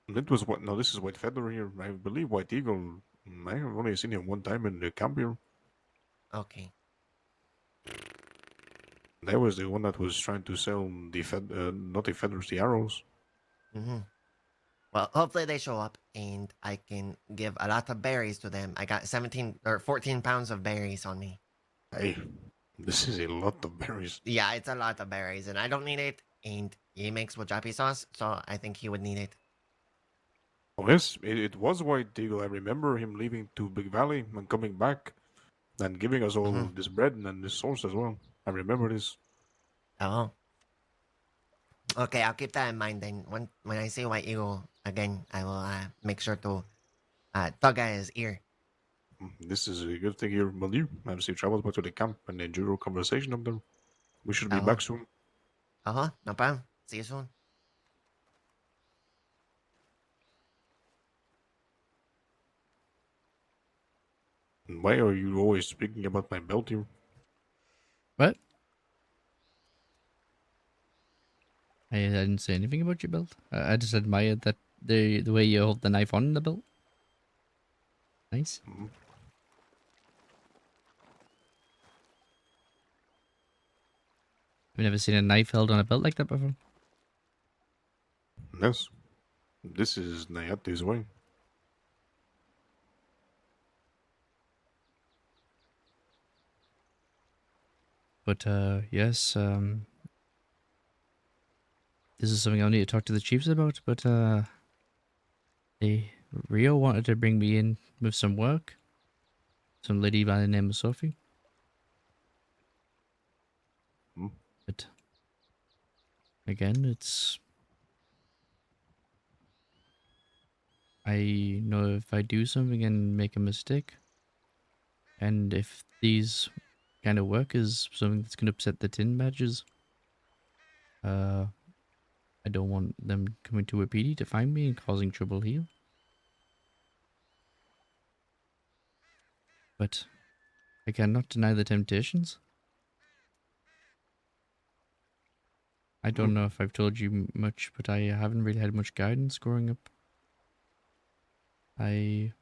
It was what? No, this is White Feather here. I believe White Eagle. I have only seen him one time in the camp here. Okay. That was the one that was trying to sell the not the feathers, the arrows. Mm-hmm. Well, hopefully they show up and I can give a lot of berries to them. I got 17 or 14 pounds of berries on me. Hey, this is a lot of berries. Yeah, it's a lot of berries and I don't need it. And he makes wajapi sauce, so I think he would need it. Oh yes, it was White Eagle. I remember him leaving to Big Valley and coming back and giving us all this bread and this sauce as well. I remember this. Oh. Okay, I'll keep that in mind then. When I see White Eagle again, I will make sure to tug at his ear. This is a good thing here. Well, you have safe travels back to the camp and enjoy your conversation up there. We should be back soon. Uh-huh, no problem. See you soon. Why are you always speaking about my belt here? What? I didn't say anything about your belt. I just admired that the way you hold the knife on the belt. Nice. I've never seen a knife held on a belt like that before. Yes. This is Nayate's way. But yes, this is something I'll need to talk to the chiefs about. But Rio wanted to bring me in with some work. Some lady by the name of Sophie. But again, I know if I do something and make a mistake, and if these kind of work is something that's going to upset the tin badges, I don't want them coming to Wapiti to find me and causing trouble here. But I cannot deny the temptations. I don't know if I've told you much, but I haven't really had much guidance growing up. When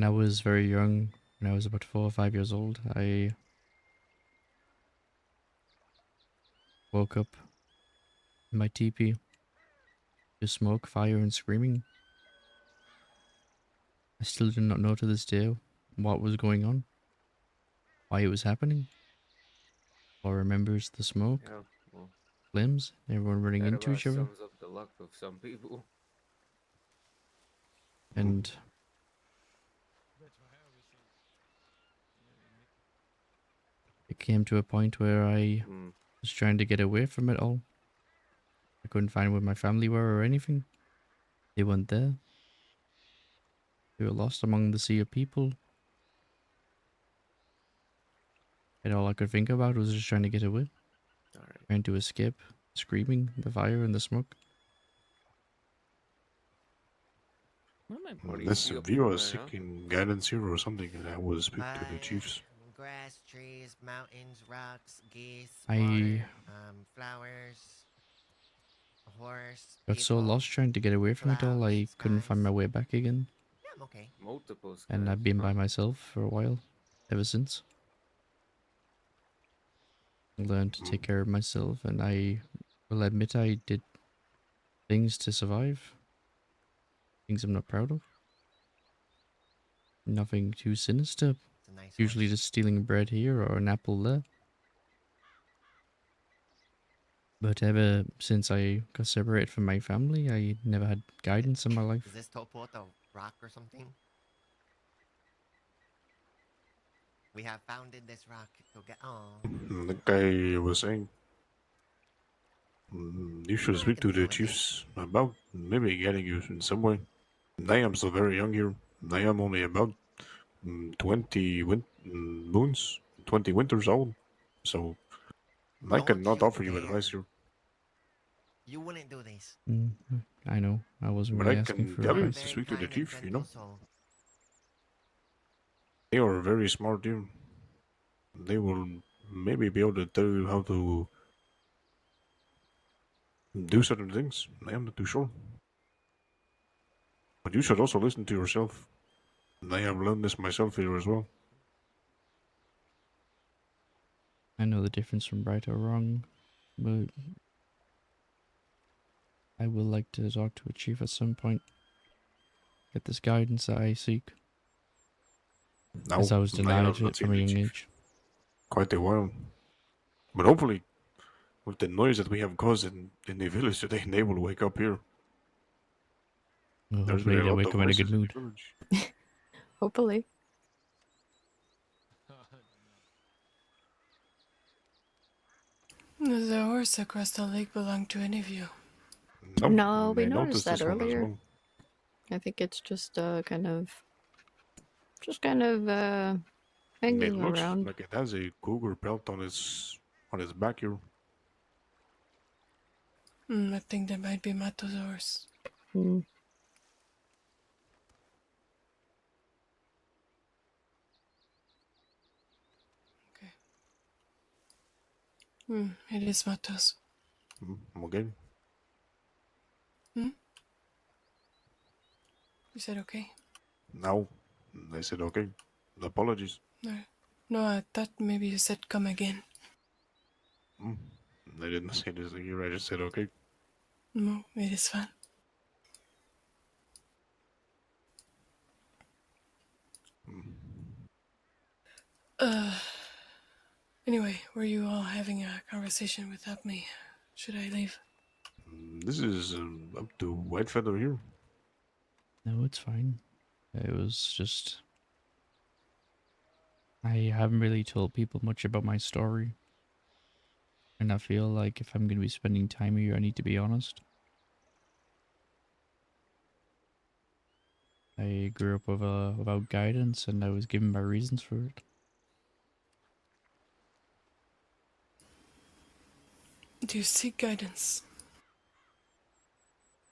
I was very young, when I was about 4 or 5 years old, I woke up in my teepee to smoke, fire, and screaming. I still do not know to this day what was going on, why it was happening. All I remember is the smoke, Yeah, well, flames, everyone running that into about each other, sums up the luck of some people. and it came to a point where I was trying to get away from it all. I couldn't find where my family were or anything. They weren't there. They were lost among the sea of people. And all I could think about was just trying to get away. Trying to escape, screaming, the fire and the smoke. Unless if you are seeking guidance here or something, I will speak to the chiefs. Grass, trees, mountains, rocks, geese, I water, flowers, a horse, got so lost trying to get away from it all, I couldn't find my way back again. Yeah, I'm okay. Multiple skies. And I've been by myself for a while, ever since. I learned to take care of myself, and I will admit I did things to survive. Things I'm not proud of. Nothing too sinister. Usually just stealing bread here or an apple there. But ever since I got separated from my family, I never had guidance in my life. Is this Topo the rock or something? We have founded this rock to get on. The guy was saying, you should speak to the chiefs about maybe getting you in some way. I am still very young here. I am only about 20 moons, 20 winters old. So I cannot offer you advice here. You wouldn't do this. I know. I wasn't But really I asking can for tell you advice. to speak to the chief, you know. They are very smart here. They will maybe be able to tell you how to do certain things. I am not too sure. But you should also listen to yourself. I have learned this myself here as well. I know the difference from right or wrong, but I will like to talk to a chief at some point. Get this guidance that I seek. Now, As I was I denied have not it seen from a the young chief age. quite a while. But hopefully, with the noise that we have caused in the village today, they will wake up here. Well, There's hopefully been a they lot wake of up in a good voices in the mood. village. Hopefully. Does the horse across the lake belong to any of you? No, we I noticed noticed that this one as earlier. well. I think it's just kind of It hanging looks around. like it has a cougar pelt on its back here. I think that might be Mato's horse. It is Mato's. Okay. You said okay? Now, I said okay. Apologies. No, I thought maybe you said come again. I didn't say this here. I just said okay. No, it is fine. Anyway, were you all having a conversation without me? Should I leave? This is up to White Feather here. No, it's fine. It was just... I haven't really told people much about my story. And I feel like if I'm going to be spending time here, I need to be honest. I grew up without guidance, and I was given my reasons for it. Do you seek guidance?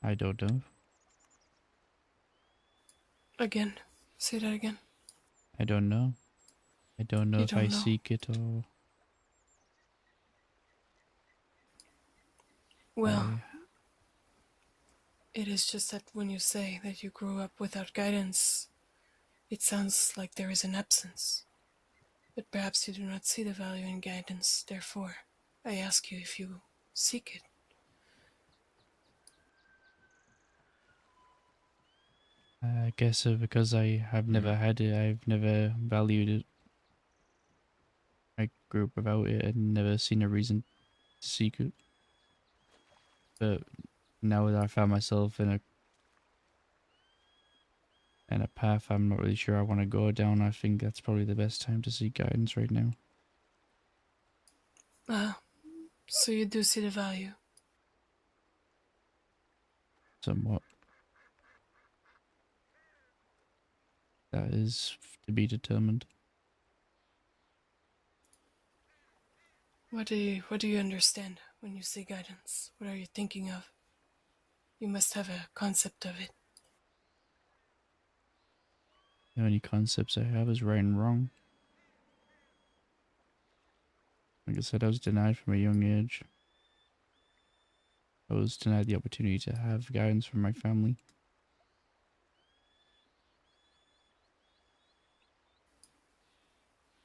I don't know. Again. Say that again. I don't know. I don't know You if I don't know. seek it or Well, I. it is just that when you say that you grew up without guidance, it sounds like there is an absence. But perhaps you do not see the value in guidance, therefore, I ask you if you seek it. I guess because I have never had it, I've never valued it. I grew up without it and never seen a reason to seek it. But now that I found myself in a path I'm not really sure I want to go down, I think that's probably the best time to seek guidance right now. Ah, so you do see the value. Somewhat. That is to be determined. What do you understand when you say guidance? What are you thinking of? You must have a concept of it. The only concepts I have is right and wrong. Like I said, I was denied from a young age. I was denied the opportunity to have guidance from my family.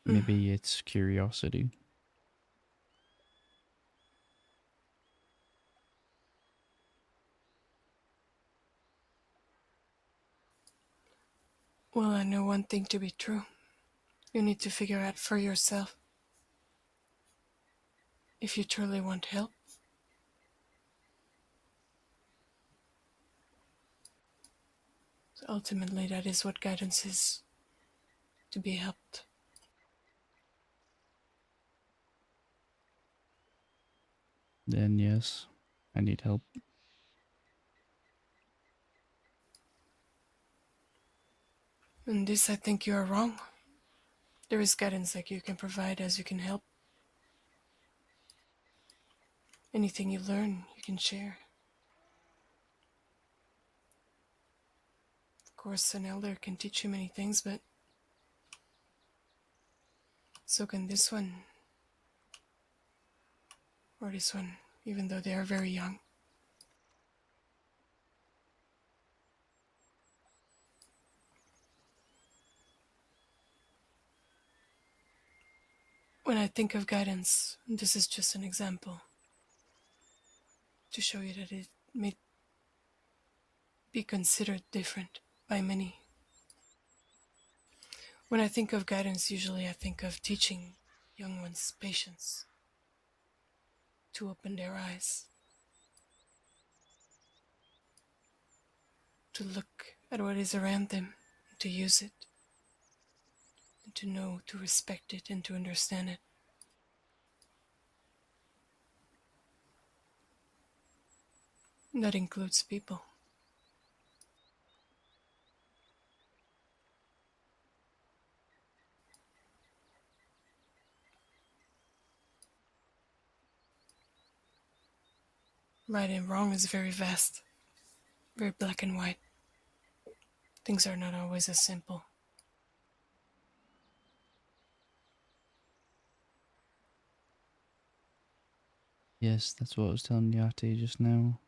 Maybe it's curiosity. Well, I know one thing to be true. You need to figure out for yourself if you truly want help. So ultimately, that is what guidance is, to be helped. Then yes, I need help. In this, I think you are wrong. There is guidance that you can provide as you can help. Anything you learn, you can share. Of course, an elder can teach you many things, but so can this one, or this one, even though they are very young. When I think of guidance, this is just an example to show you that it may be considered different by many. When I think of guidance, usually I think of teaching young ones patience, to open their eyes, to look at what is around them, and to use it, and to know, to respect it, and to understand it. And that includes people. Right and wrong is very vast, very black and white. Things are not always as simple. Yes, that's what I was telling Yati just now.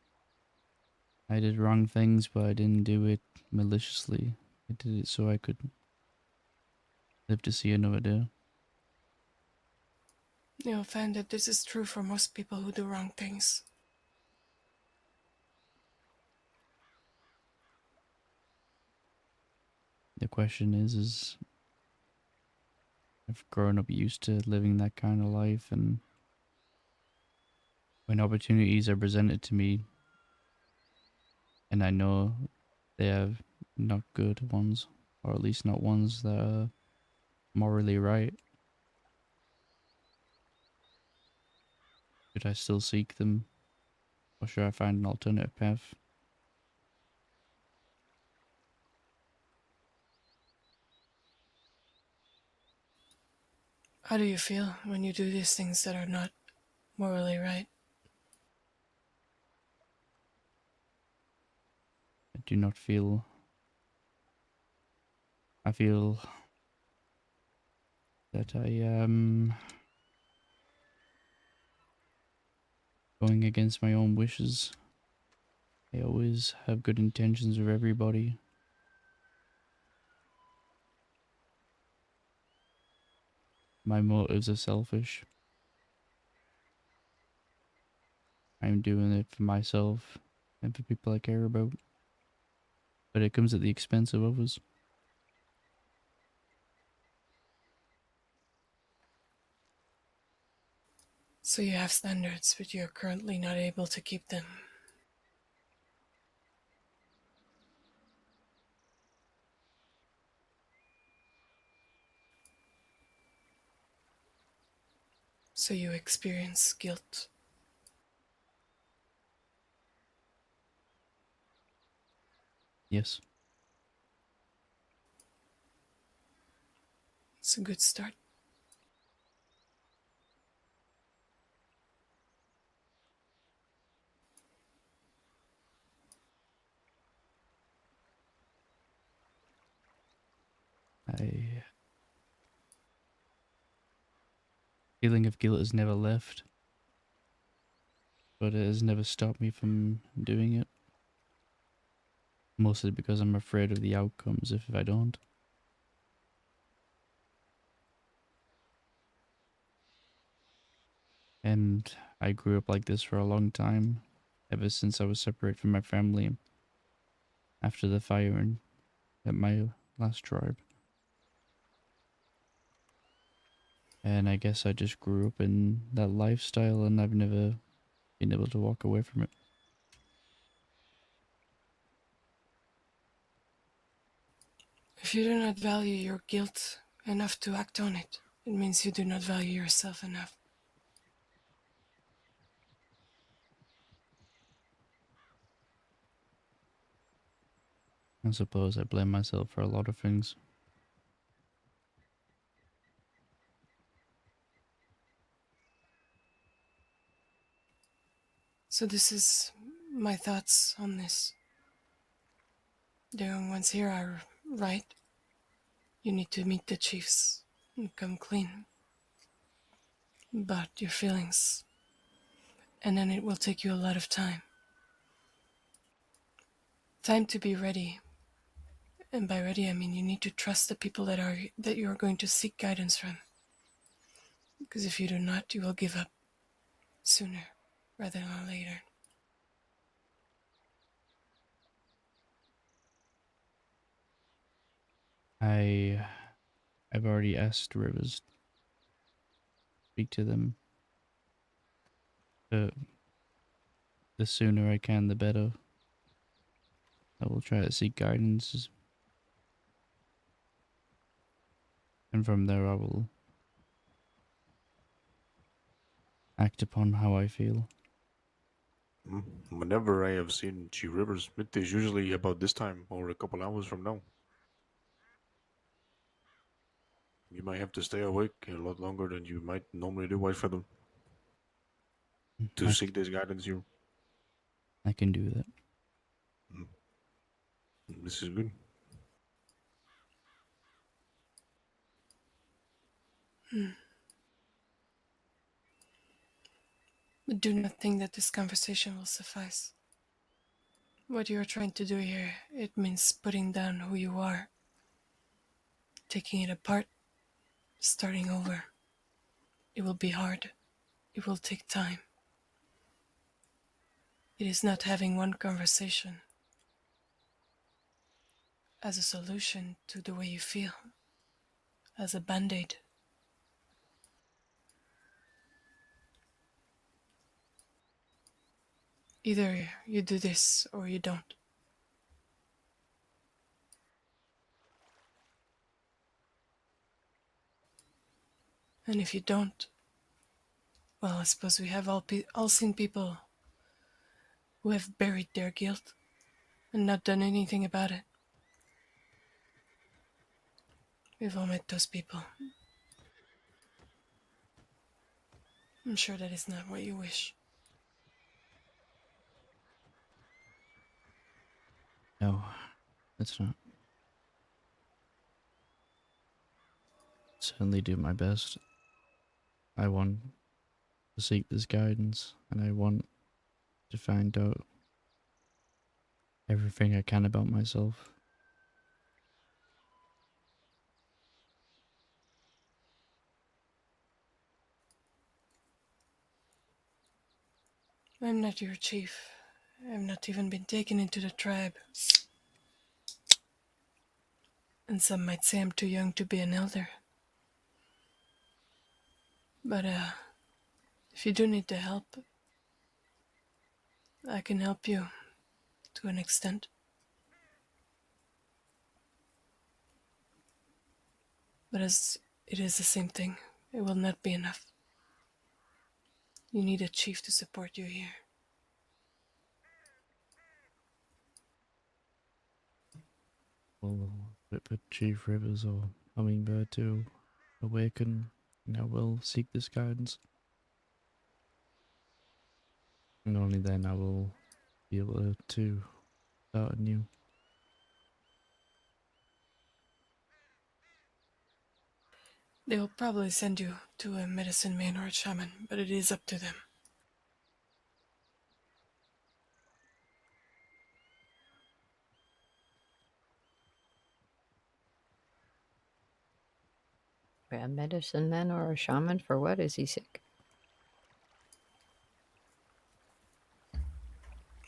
I did wrong things, but I didn't do it maliciously. I did it so I could live to see another day. You'll find that this is true for most people who do wrong things. The question is I've grown up used to living that kind of life, and when opportunities are presented to me, and I know they are not good ones, or at least not ones that are morally right, should I still seek them, or should I find an alternative path? How do you feel when you do these things that are not morally right? do not feel. I feel that I am going against my own wishes. I always have good intentions with everybody. My motives are selfish. I'm doing it for myself and for people I care about. But it comes at the expense of others. So you have standards, but you're currently not able to keep them. So you experience guilt. Yes. It's a good start. Feeling of guilt has never left, but it has never stopped me from doing it. Mostly because I'm afraid of the outcomes if I don't. And I grew up like this for a long time, ever since I was separated from my family after the fire at my last tribe. And I guess I just grew up in that lifestyle and I've never been able to walk away from it. If you do not value your guilt enough to act on it, it means you do not value yourself enough. I suppose I blame myself for a lot of things. So this is my thoughts on this. The young ones here are right. You need to meet the chiefs and come clean about your feelings. And then it will take you a lot of time. Time to be ready. And by ready I mean you need to trust the people that you are going to seek guidance from. Because if you do not, you will give up sooner rather than later. I've already asked Rivers to speak to them. But the sooner I can, the better. I will try to seek guidance. And from there I will act upon how I feel. Whenever I have seen G Rivers, it is usually about this time or a couple hours from now. You might have to stay awake a lot longer than you might normally do, White Feather, to seek this guidance here. I can do that. This is good. But do not think that this conversation will suffice. What you are trying to do here, it means putting down who you are, taking it apart, starting over. It will be hard. It will take time. It is not having one conversation as a solution to the way you feel, as a band-aid. Either you do this or you don't. And if you don't, well, I suppose we have all seen people who have buried their guilt and not done anything about it. We've all met those people. I'm sure that is not what you wish. No, it's not. Certainly do my best. I want to seek this guidance, and I want to find out everything I can about myself. I'm not your chief. I've not even been taken into the tribe. And some might say I'm too young to be an elder. But, if you do need the help, I can help you to an extent. But as it is the same thing, it will not be enough. You need a chief to support you here. We'll wait for Chief Rivers or Hummingbird to awaken, and I will seek this guidance. And only then I will be able to start anew. They will probably send you to a medicine man or a shaman, but it is up to them. A medicine man or a shaman for what? Is he sick?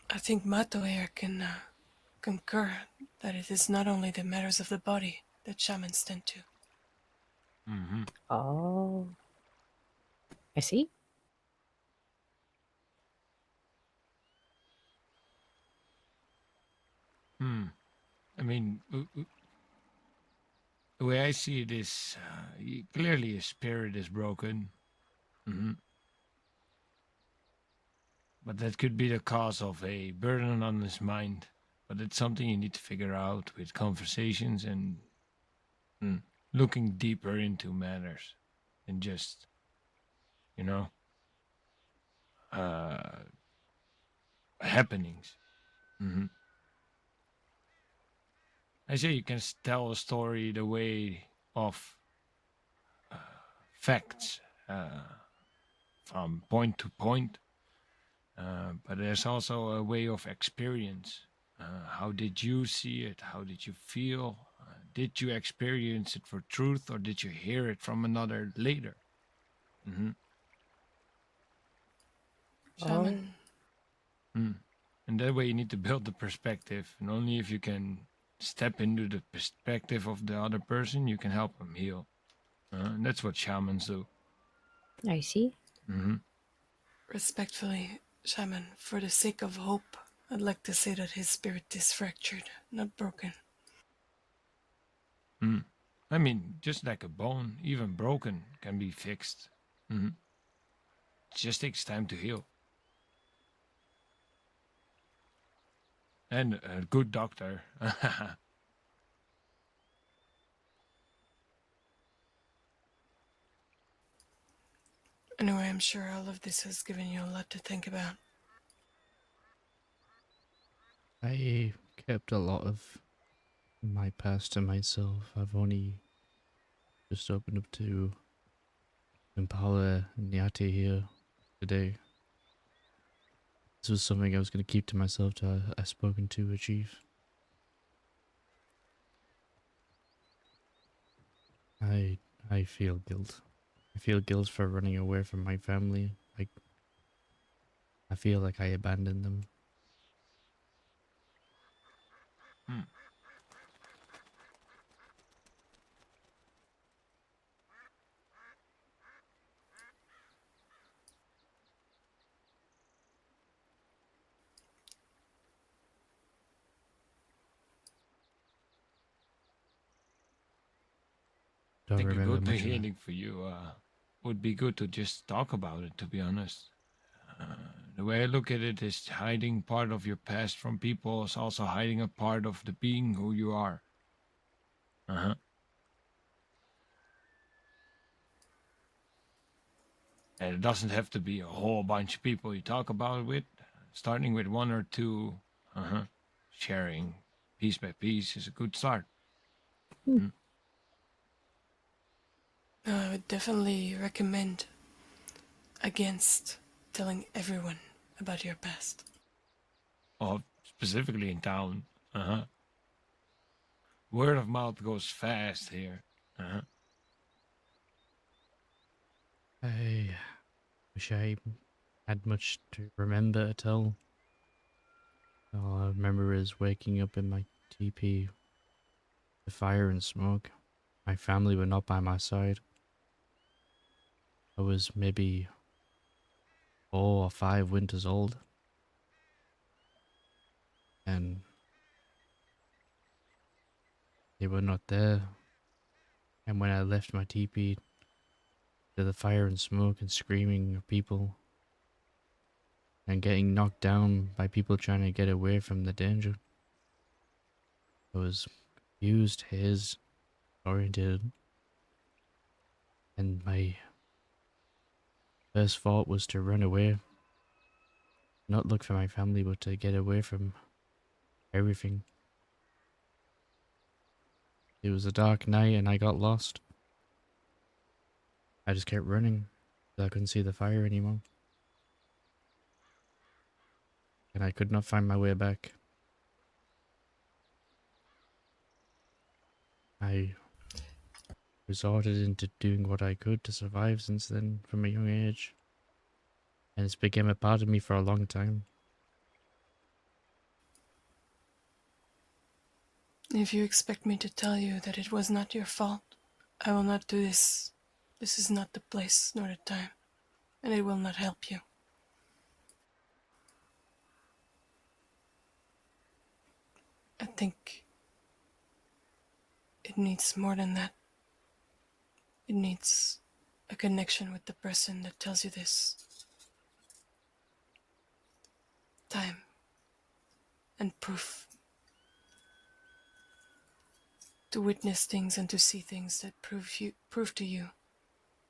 I think Mato here can concur that it is not only the matters of the body that shamans tend to. Mm-hmm. Oh. I see. I mean, the way I see it is clearly his spirit is broken. Mm-hmm. But that could be the cause of a burden on his mind. But it's something you need to figure out with conversations and looking deeper into matters than just, you know, happenings. Mm-hmm. I say you can tell a story the way of facts from point to point, but there's also a way of experience. How did you see it? How did you feel? Did you experience it for truth, or did you hear it from another later? Mm-hmm. Shaman. And that way you need to build the perspective, and only if you can step into the perspective of the other person, you can help them heal. And that's what shamans do. I see. Mm-hmm. Respectfully, shaman, for the sake of hope, I'd like to say that his spirit is fractured, not broken. I mean, just like a bone, even broken, can be fixed. It just takes time to heal. And a good doctor. Anyway, I'm sure all of this has given you a lot to think about. I kept a lot of my past to myself. I've only just opened up to Impala and Nyati here today. This was something I was going to keep to myself till I spoken to a chief. I feel guilt. I feel guilt for running away from my family. I feel like I abandoned them. I Don't think a remember good much of that. healing for you would be good to just talk about it, to be honest. The way I look at it is hiding part of your past from people is also hiding a part of the being who you are. Uh-huh. And it doesn't have to be a whole bunch of people you talk about it with. Starting with one or two, sharing piece by piece is a good start. No, I would definitely recommend against telling everyone about your past. Or specifically in town. Uh-huh. Word of mouth goes fast here. Uh-huh. I wish I had much to remember at all. All I remember is waking up in my teepee, the fire and smoke. My family were not by my side. I was maybe 4 or 5 winters old. And they were not there. And when I left my teepee to the fire and smoke and screaming of people and getting knocked down by people trying to get away from the danger, I was confused, hazed, oriented, and my first thought was to run away. Not look for my family, but to get away from everything. It was a dark night and I got lost. I just kept running till I couldn't see the fire anymore. And I could not find my way back. I resorted into doing what I could to survive since then from a young age. And it's become a part of me for a long time. If you expect me to tell you that it was not your fault, I will not do this. This is not the place nor the time, and it will not help you. I think it needs more than that. It needs a connection with the person that tells you this. Time and proof. To witness things and to see things that prove to you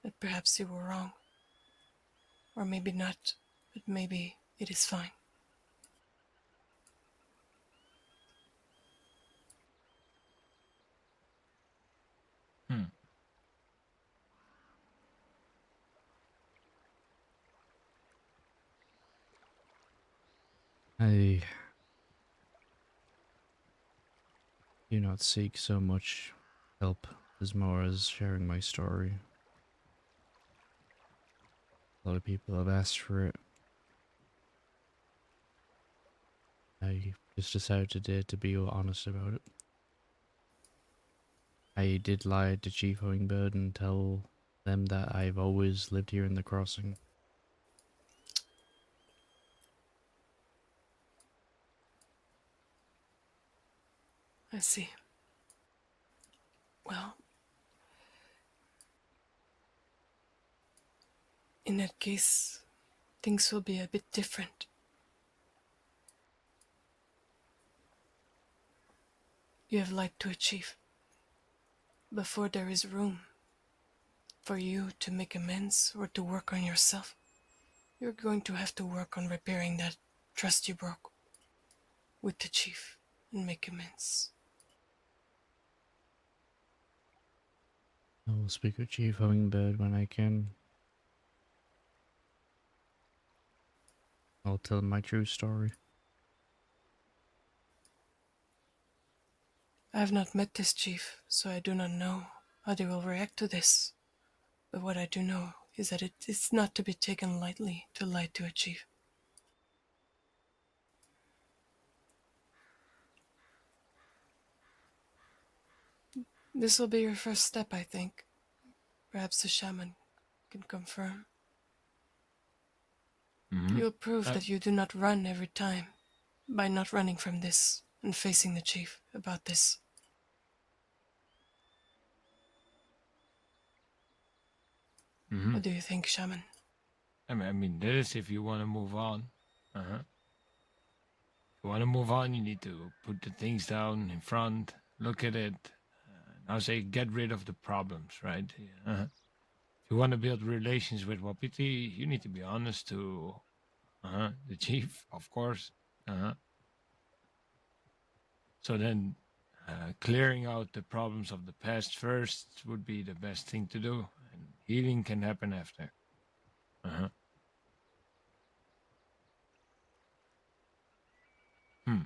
that perhaps you were wrong. Or maybe not, but maybe it is fine. I do not seek so much help as more as sharing my story. A lot of people have asked for it. I just decided today to be honest about it. I did lie to Chief Hummingbird and tell them that I've always lived here in the crossing. I see. Well, in that case, things will be a bit different. You have light to achieve. Before there is room for you to make amends or to work on yourself, you're going to have to work on repairing that trust you broke with the chief and make amends. I will speak with Chief Hummingbird when I can. I'll tell him my true story. I have not met this chief, so I do not know how they will react to this. But what I do know is that it is not to be taken lightly to lie to a chief. This will be your first step, I think. Perhaps the shaman can confirm. You will prove that you do not run every time by not running from this and facing the chief about this. What do you think, shaman? I mean, that is if you want to move on. If you want to move on, you need to put the things down in front, look at it. Now say, get rid of the problems, right? If you want to build relations with Wapiti, you need to be honest to the chief, of course. So then, clearing out the problems of the past first would be the best thing to do, and healing can happen after. Uh-huh. Hmm.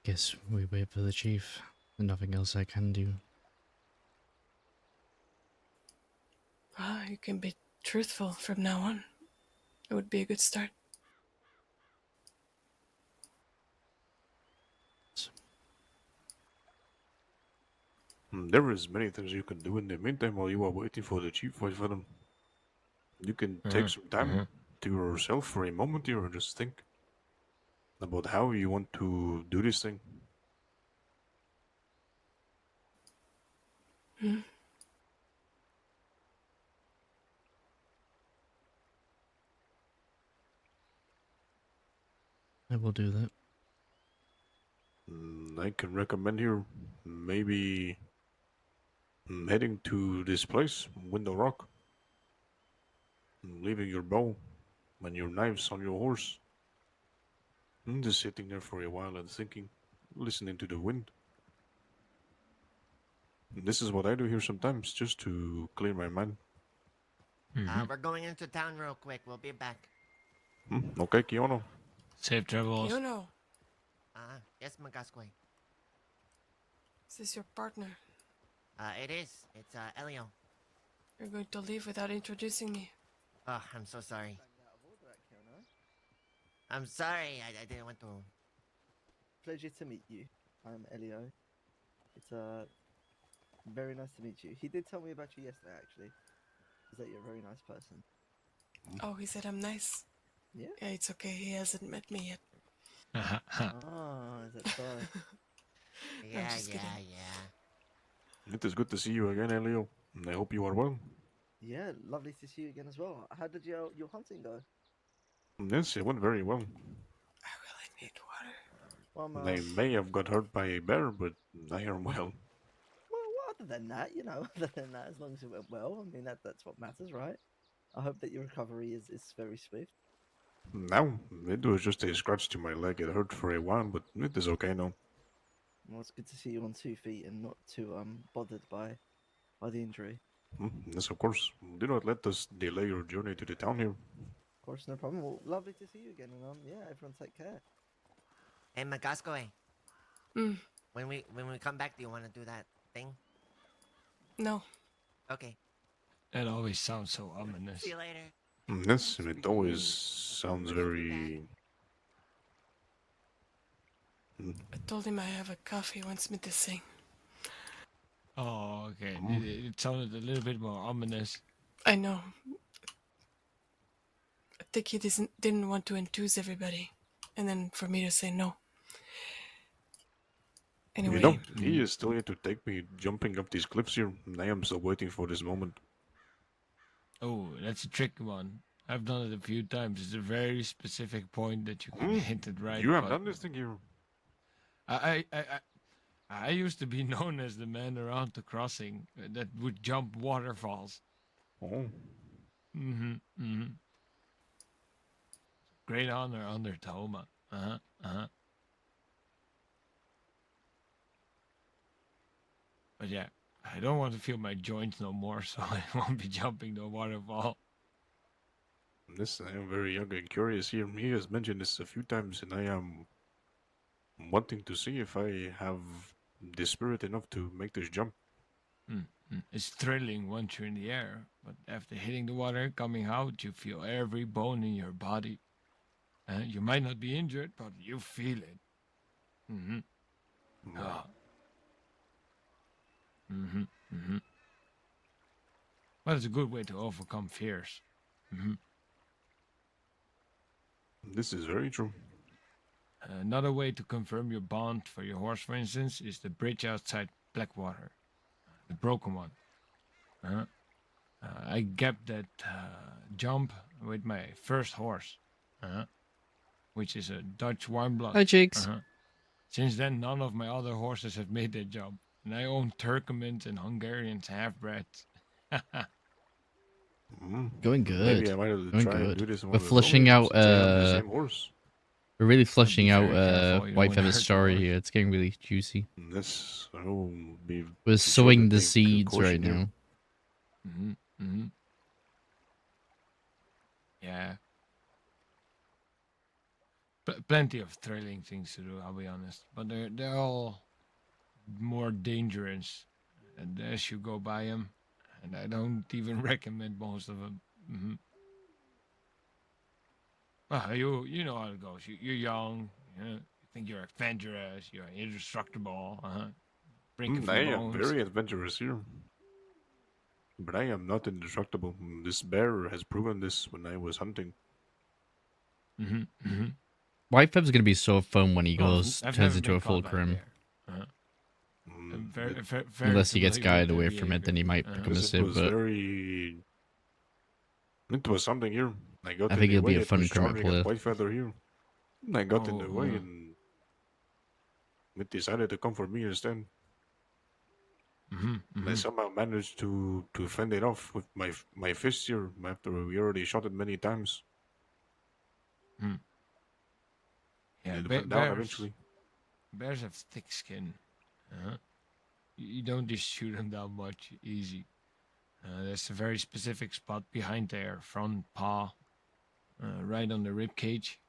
Guess we wait for the chief. There's nothing else I can do. Ah, you can be truthful from now on. It would be a good start. There is many things you can do in the meantime while you are waiting for the chief fight for them. You can take some time to yourself for a moment here and just think about how you want to do this thing. Hmm. I will do that. I can recommend here maybe heading to this place, Window Rock, leaving your bow and your knives on your horse, and just sitting there for a while and thinking, listening to the wind. This is what I do here sometimes, just to clear my mind. We're going into town real quick. We'll be back. Okay, Kiono. Safe travels. Kiono, Yes, Magasque. is this your partner? It is. It's, Elio. You're going to leave without introducing me. Oh, I'm so sorry. I'm sorry. I didn't want to. Pleasure to meet you. I'm Elio. It's very nice to meet you. He did tell me about you yesterday, actually. Is that you're a very nice person? Oh, he said I'm nice. Yeah. Yeah, it's okay. He hasn't met me yet. Is that so? Yeah, just kidding. It is good to see you again, Elio. I hope you are well. Yeah, lovely to see you again as well. How did your hunting go? Yes, it went very well. I really need water. Well, I may have got hurt by a bear, but I am well. Well, other than that, other than that, as long as it went well, I mean that's what matters, right? I hope that your recovery is very swift. Now, it was just a scratch to my leg. It hurt for a while, but it is okay now. Well, it's good to see you on 2 feet and not too bothered by the injury. Yes, of course. Do not let us delay your journey to the town here. Of course, no problem. Well, lovely to see you again, and yeah, everyone take care. Hey, Magasque. Mm. When we come back, do you want to do that thing? No. Okay. That always sounds so ominous. See you later. Yes, it always sounds very. I told him I have a cough he wants me to sing. Oh, okay. It sounded a little bit more ominous. I know. I think he didn't want to enthuse everybody. And then for me to say no. Anyway. You know, he is still here to take me jumping up these cliffs here, and I am still waiting for this moment. Oh, that's a tricky one. I've done it a few times. It's a very specific point that you can hit it right. You have done this thing here. I used to be known as the man around the crossing that would jump waterfalls. Oh. Great honor under Tahoma. But yeah, I don't want to feel my joints no more, so I won't be jumping the waterfall. This, I am very young and curious here. He has mentioned this a few times, and I am wanting to see if I have the spirit enough to make this jump. It's thrilling once you're in the air, but after hitting the water, coming out, you feel every bone in your body. You might not be injured, but you feel it. But it's a good way to overcome fears. This is very true. Another way to confirm your bond for your horse, for instance, is the bridge outside Blackwater, the broken one. I gapped that jump with my first horse, which is a Dutch warm blood. Hi, Jakes. Since then, none of my other horses have made that jump, and I own Turkomans and Hungarians half-breds. Going Maybe good. I might have to Going try and good. do this one We're with flushing Romy, out since I have the same horse. we're really Be flushing out very careful, you don't White wanna Feather's hurt the story horse. here. It's getting really juicy. This I will be. We're be sure sowing to the take seeds right caution here. now. Yeah. Plenty of thrilling things to do, I'll be honest. But they're all more dangerous and as you go by them. And I don't even recommend most of them. Well, you know how it goes. You're young. You think you're adventurous. You're indestructible. Break a few I am bones. very adventurous here. But I am not indestructible. This bear has proven this when I was hunting. White Feather's gonna be so fun when he Well, goes I've turns never into been a full caught by a crim. bear. I'm very Unless he gets familiar with guided their away from it, then he behavior. might become a Because it Civ, was but very. It was something here. I got I in think the he'll way. be a It fun was Kermit charging player. at White Feather here. I got in the way yeah. and it decided to come for me instead. And I somehow managed to fend it off with my fist here after we already shot it many times. Yeah, It went down eventually. Bears have thick skin. You don't just shoot them down much easy. There's a very specific spot behind their front paw, right on the rib cage.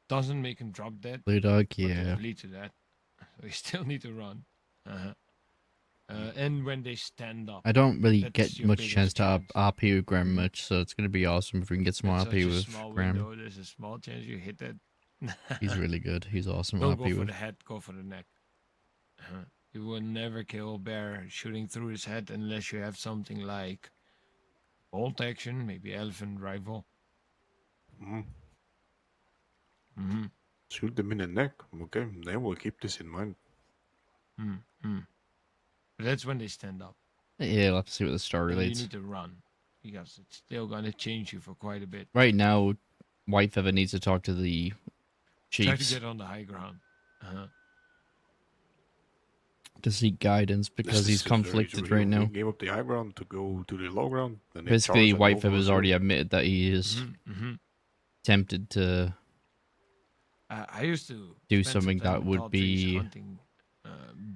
Doesn't make him drop dead. Blue Dog, But yeah. it lead to that. So you still need to run. And when they stand up, I don't really that's get your much biggest chance to chance. RP with Graham much, so it's gonna be awesome if we can get some In RP such a with small Graham. window, there's a small chance you hit that. He's really good. He's awesome Don't RP go for with. the head, go for the neck. You will never kill a bear shooting through his head unless you have something like bolt action, maybe elephant rifle. Shoot them in the neck. Okay, then we'll keep this in mind. But that's when they stand up. Yeah, we'll have to see what the story Then you leads. need to run because it's still gonna change you for quite a bit. Right now, White Feather needs to talk to the Try to chiefs get on the high ground. to seek guidance because he's This is very conflicted true. right now. We gave up the high ground to go to the low ground. And they Basically, charged at White both of Feather's us already here. admitted that he is tempted to I used to do spend some something time that in would tall trees be hunting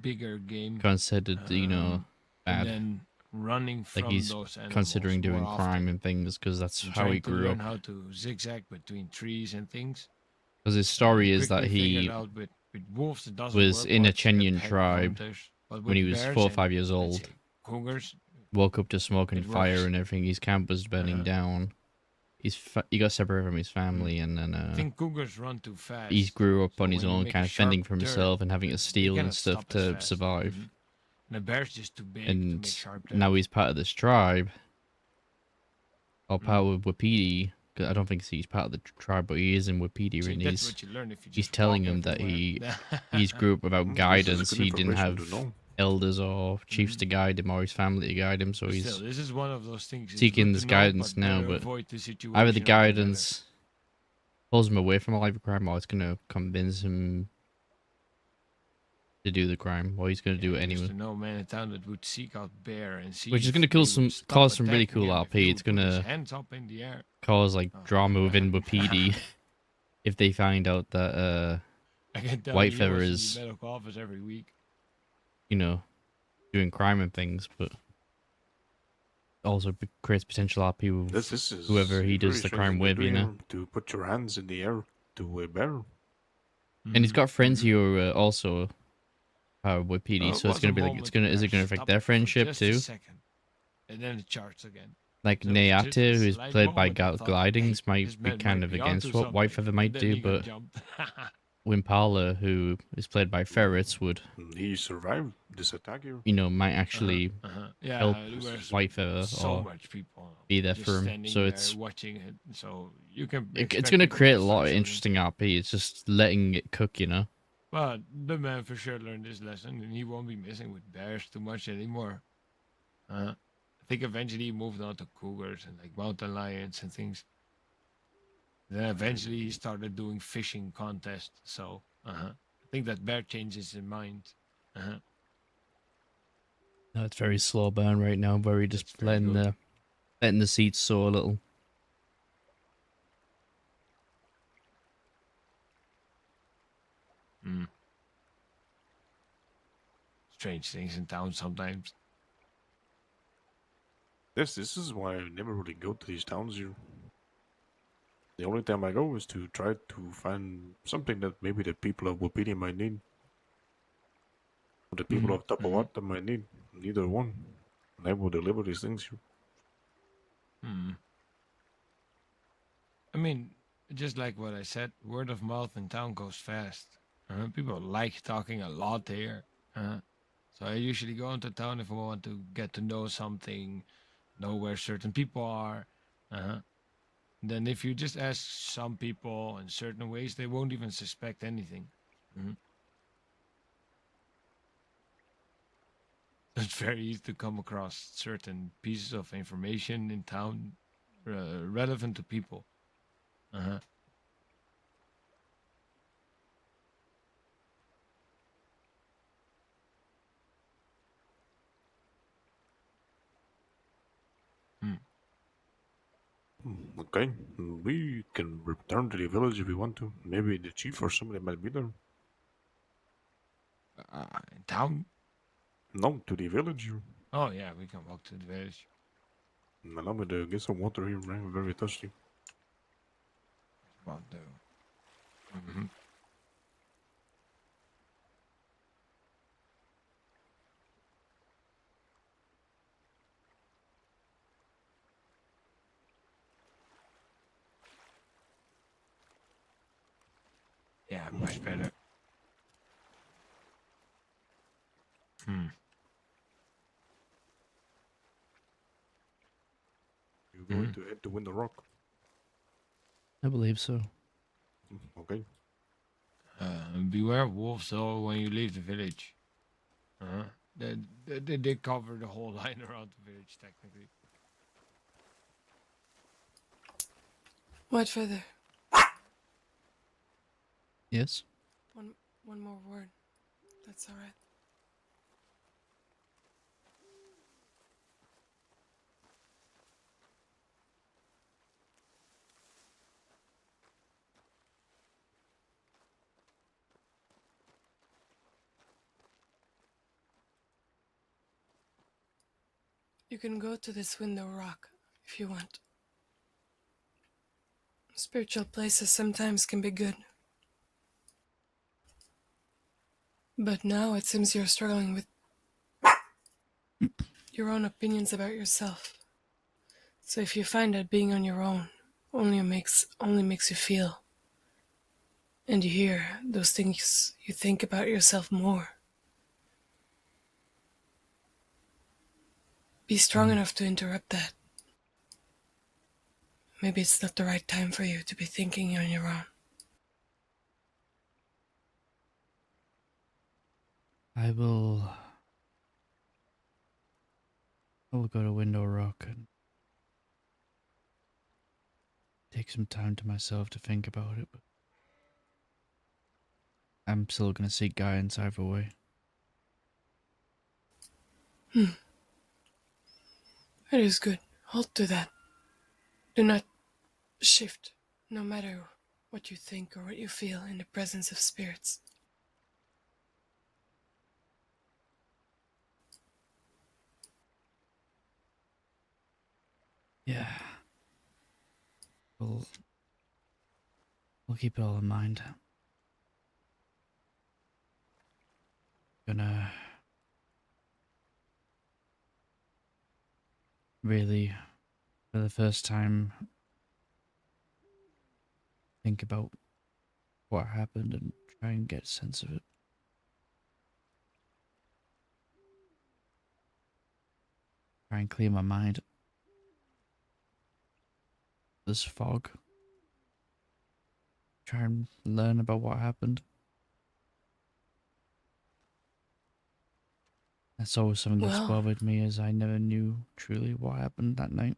bigger game, considered, and bad. then running Like from he's those animals considering more doing often. crime and things because that's And how he trying to grew learn up. how to zigzag between trees and things. Because his story is that Quickly figured he out with wolves it doesn't was work in a much. You have Chenyan head tribe counters, but when he with was bears 4 or and, 5 years let's old. say, cougars, Woke up to smoke and it fire works. and everything. His camp was burning down. He got separated from his family and then I think cougars run too fast. he grew up So on his when you own, make kind a of fending sharp for turn, himself and having to they steal and cannot stuff stop as to fast. survive. And the bear's just too big to And make sharp turns. now he's part of this tribe, or part of Wapiti. I don't think he's part of the tribe, but he is in Wapiti, See, and that's what you learn if you he's just telling walk him that everywhere. he's grew up without This is guidance. good He didn't information to have know. elders or chiefs to guide him, or his family to guide him. So But he's still, this is one of those things. It's seeking good this to know, guidance but now. better But avoid the either the situation altogether. guidance pulls him away from a life of crime, or it's gonna convince him to do the crime, or he's gonna do it I used anyway. to know a man in town that would seek out bear and see Which is if gonna they would stop cause some really attacking cool him if RP. he It's would put his gonna hands up in the air. cause like drama within Wapiti if they find out that I can tell White he Feather was in is, the medical office every week. doing crime and things, but also creates potential RP with This is whoever he a does very the strange crime thing to with, do you know. here, to put your hands in the air to a bear. And he's got friends who are also Wapiti, so it's Was gonna a be like moment is it where gonna I affect stopped their for friendship just too? a second, and then it charged again. Like So it was just Nayate, a who's slight played by moment I thought, Glidings, hey, might this be man kind might of be against onto what White something, Feather and might then do, he got but jumped. Wimpala, who is played by Ferrets, would He survived this attack here. might actually Yeah, help there was White Feather so or much people be there just for him. standing So there it's watching it. So you can. it's expect gonna people create a to lot start of shooting. interesting RP. It's just letting it cook, you know. But the man for sure learned his lesson, and he won't be messing with bears too much anymore. I think eventually he moved on to cougars and like mountain lions and things. Then eventually he started doing fishing contests. So I think that bear changes his mind. No, it's very slow burn right now, where he just letting the letting the seats soar a little. Hmm. Strange things in town sometimes. Yes, this is why I never really go to these towns here. The only time I go is to try to find something that maybe the people of Wapiti might need. Or the people of Tapawata might need. Neither one. And I will deliver these things here. Hmm. I mean, just like what I said, word of mouth in town goes fast. People like talking a lot here. So I usually go into town if I want to get to know something, know where certain people are. Then if you just ask some people in certain ways, they won't even suspect anything. It's very easy to come across certain pieces of information in town relevant to people. Okay, we can return to the village if we want to. Maybe the chief or somebody might be there. In town? No, to the village here. Oh yeah, we can walk to the village. Allow me to get some water here, I'm very thirsty. About the. Yeah, much better. You're going to head to Window Rock. I believe so. Okay. Beware of wolves though when you leave the village. They cover the whole line around the village technically. What further? Yes? One more word. That's all right. You can go to this window rock if you want. Spiritual places sometimes can be good. But now it seems you're struggling with your own opinions about yourself. So if you find that being on your own only makes you feel and you hear those things you think about yourself more, be strong enough to interrupt that. Maybe it's not the right time for you to be thinking on your own. I will go to Window Rock and take some time to myself to think about it, but I'm still gonna seek guidance either way. It is good. Hold to that. Do not shift, no matter what you think or what you feel in the presence of spirits. Yeah. We'll keep it all in mind. Gonna really, for the first time, think about what happened and try and get a sense of it. Try and clear my mind. This fog. Try and learn about what happened. That's always something that's Well, bothered me, as I never knew truly what happened that night.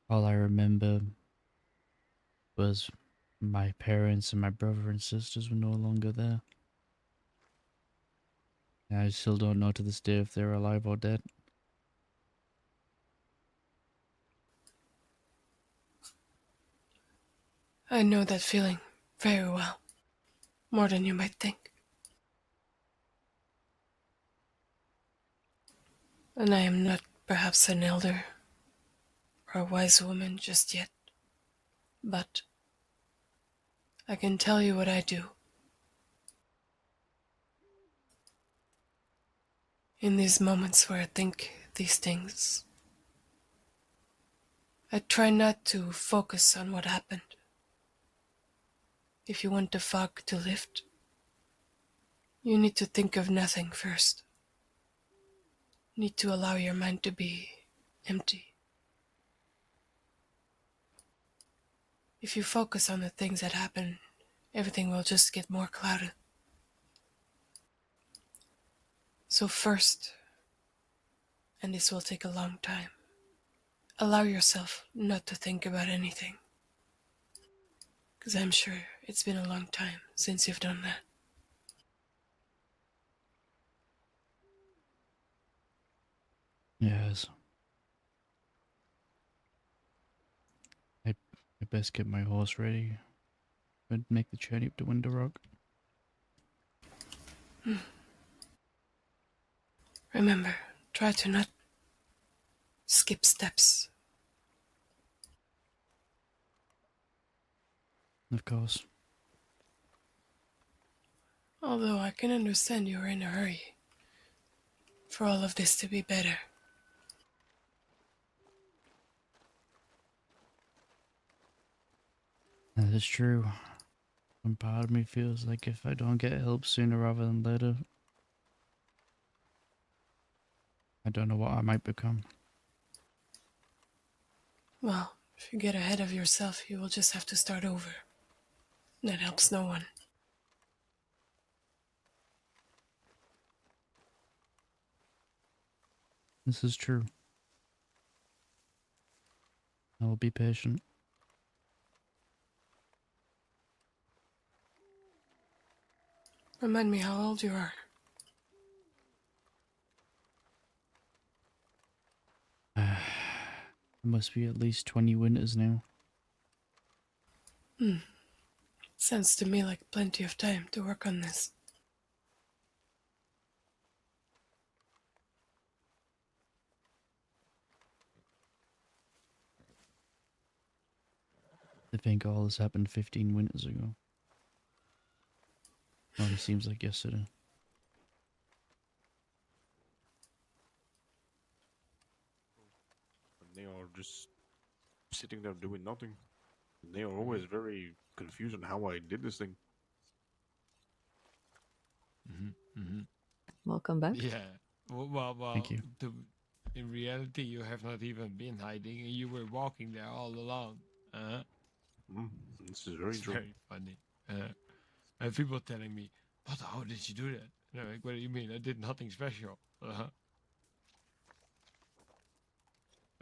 All I remember was my parents and my brother and sisters were no longer there. I still don't know to this day if they're alive or dead. I know that feeling very well, more than you might think. And I am not perhaps an elder or a wise woman just yet, but I can tell you what I do. In these moments where I think these things, I try not to focus on what happened. If you want the fog to lift, you need to think of nothing first. You need to allow your mind to be empty. If you focus on the things that happen, everything will just get more clouded. So first, and this will take a long time, allow yourself not to think about anything. Because I'm sure it's been a long time since you've done that. Yes. I best get my horse ready and make the journey up to Winter Rock. Remember, try to not skip steps. Of course. Although I can understand you're in a hurry for all of this to be better. That is true. One part of me feels like if I don't get help sooner rather than later, I don't know what I might become. Well, if you get ahead of yourself, you will just have to start over. That helps no one. This is true. I will be patient. Remind me how old you are. It must be at least 20 winters now. Sounds to me like plenty of time to work on this. I think all this happened 15 winters ago. Only seems like yesterday. And they are just sitting there doing nothing. And they are always very confused on how I did this thing. Welcome back. Yeah. Well, Thank you. in reality, you have not even been hiding, and you were walking there all along. This is very It's true. very funny. I have people telling me, "But how did you do that?" And I'm like, "What do you mean? I did nothing special." But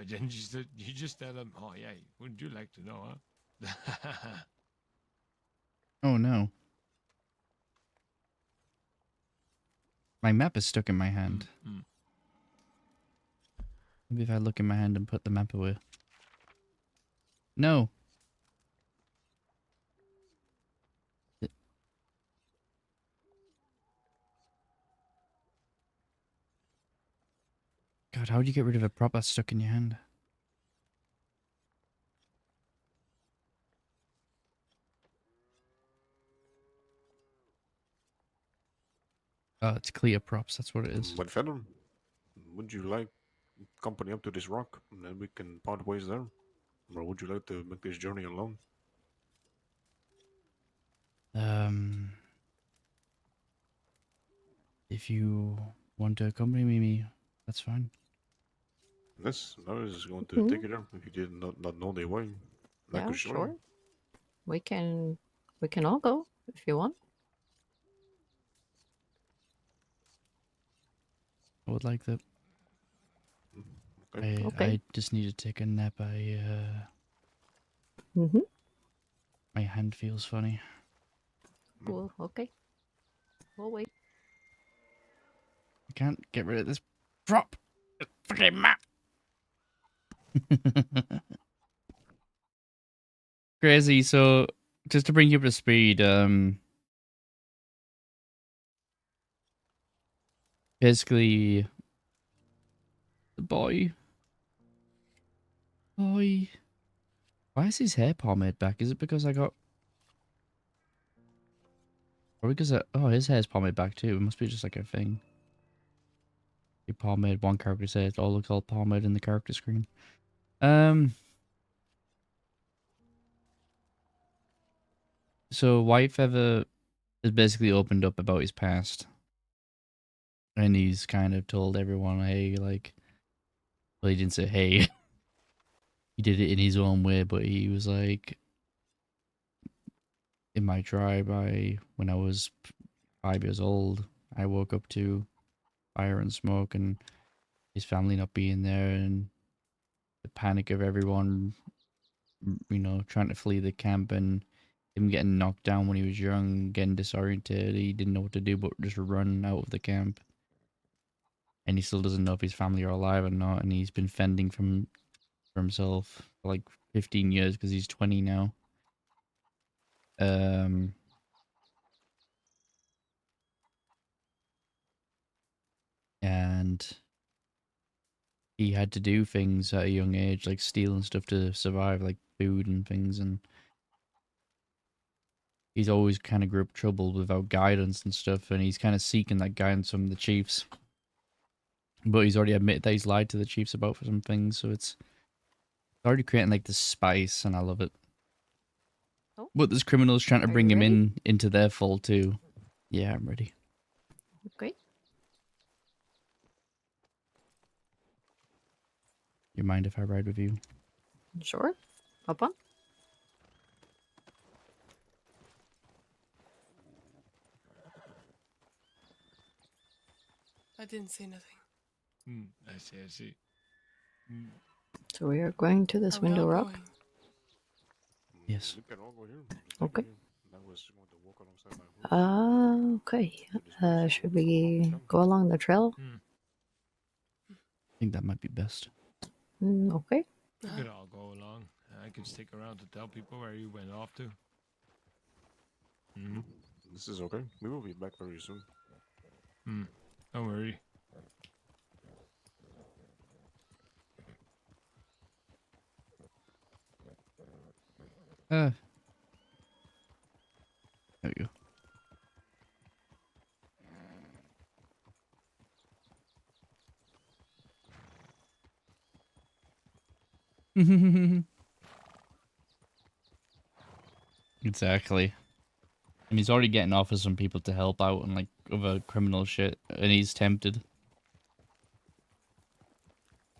then you just tell them, "Oh yeah, wouldn't you like to know, huh?" Oh no. My map is stuck in my hand. Maybe if I look in my hand and put the map away. No. God, how do you get rid of a prop that's stuck in your hand? Oh, it's clear props, that's what it is. But Feather, would you like company up to this rock, and then we can part ways there? Or would you like to make this journey alone? If you want to accompany me, that's fine. Yes, I was going to take you there if you did not know the way. I Yeah, could show sure. you. We can all go if you want. I would like that. Okay. I just need to take a nap. My hand feels funny. Well, okay. We'll wait. I can't get rid of this prop. Fucking map. Crazy. So, just to bring you up to speed, basically, the boy. Why is his hair pomade back? Is it because I got? Or because oh, his hair's pomade back too. It must be just like a thing. You pomade one character's hair. It all looks all pomade in the character screen. So White Feather has basically opened up about his past. And he's kind of told everyone, hey, like, well, he didn't say hey. He did it in his own way, but he was like, in my tribe, when I was 5 years old, I woke up to fire and smoke and his family not being there and the panic of everyone, trying to flee the camp and him getting knocked down when he was young, getting disoriented. He didn't know what to do but just run out of the camp. And he still doesn't know if his family are alive or not. And he's been fending for himself for like 15 years because he's 20 now. And he had to do things at a young age, like stealing stuff to survive, like food and things. And he's always kind of grew up troubled without guidance and stuff. And he's kind of seeking that guidance from the chiefs. But he's already admitted that he's lied to the chiefs about some things. So it's already creating like this spice, and I love it. Oh. But there's criminals trying to Are bring you him ready? into their fold too. Yeah, I'm ready. Okay. You mind if I ride with you? Sure. Hop on. I didn't see nothing. I see, I see. So we are going to this Are we all window rock. going? Yes. We can all go here. Okay. That was going to walk alongside my horse. Okay. Should we go along the trail? I think that might be best. Okay. We could all go along. I could stick around to tell people where you went off to. This is okay. We will be back very soon. Don't worry. There we go. Exactly. And he's already getting offers from people to help out and like other criminal shit, and he's tempted.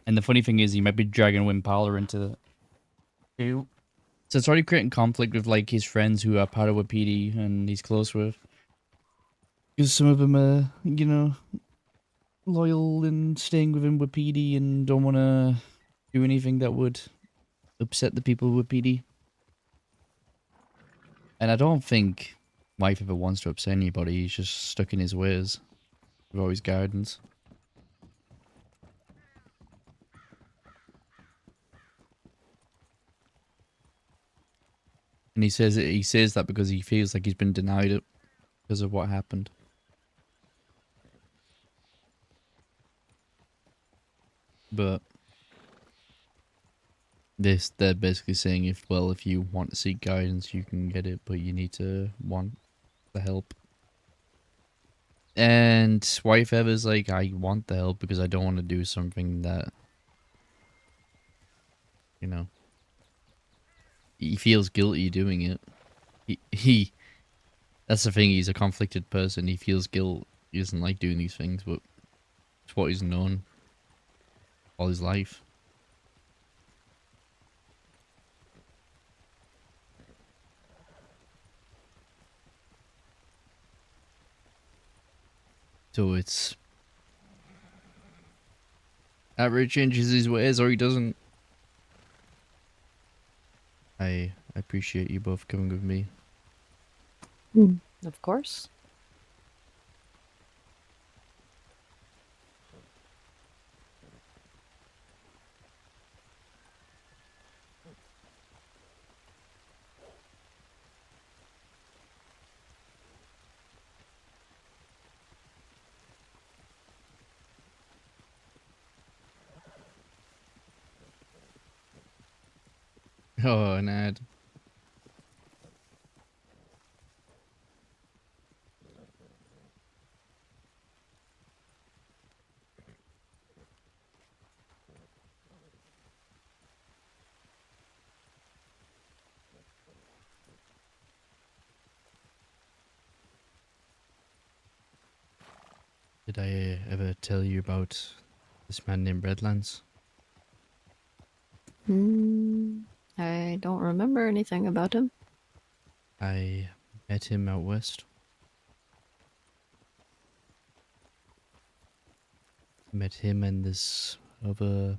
And the funny thing is, he might be dragging Wimpala into it too. So it's already creating conflict with like his friends who are part of Wapiti and he's close with. Because some of them are, loyal and staying within Wapiti and don't want to do anything that would upset the people of Wapiti. And I don't think Wife ever wants to upset anybody. He's just stuck in his ways with all his guidance. And he says that because he feels like he's been denied it because of what happened. But they're basically saying if you want to seek guidance, you can get it, but you need to want the help. And Wife Ever's like, I want the help because I don't want to do something that, he feels guilty doing it. He that's the thing, he's a conflicted person. He feels guilt. He doesn't like doing these things, but it's what he's known all his life. So it's either he changes his ways or he doesn't. I appreciate you both coming with me. Of course. Oh, an ad. Did I ever tell you about this man named Redlands? I don't remember anything about him. I met him out west. Met him and this other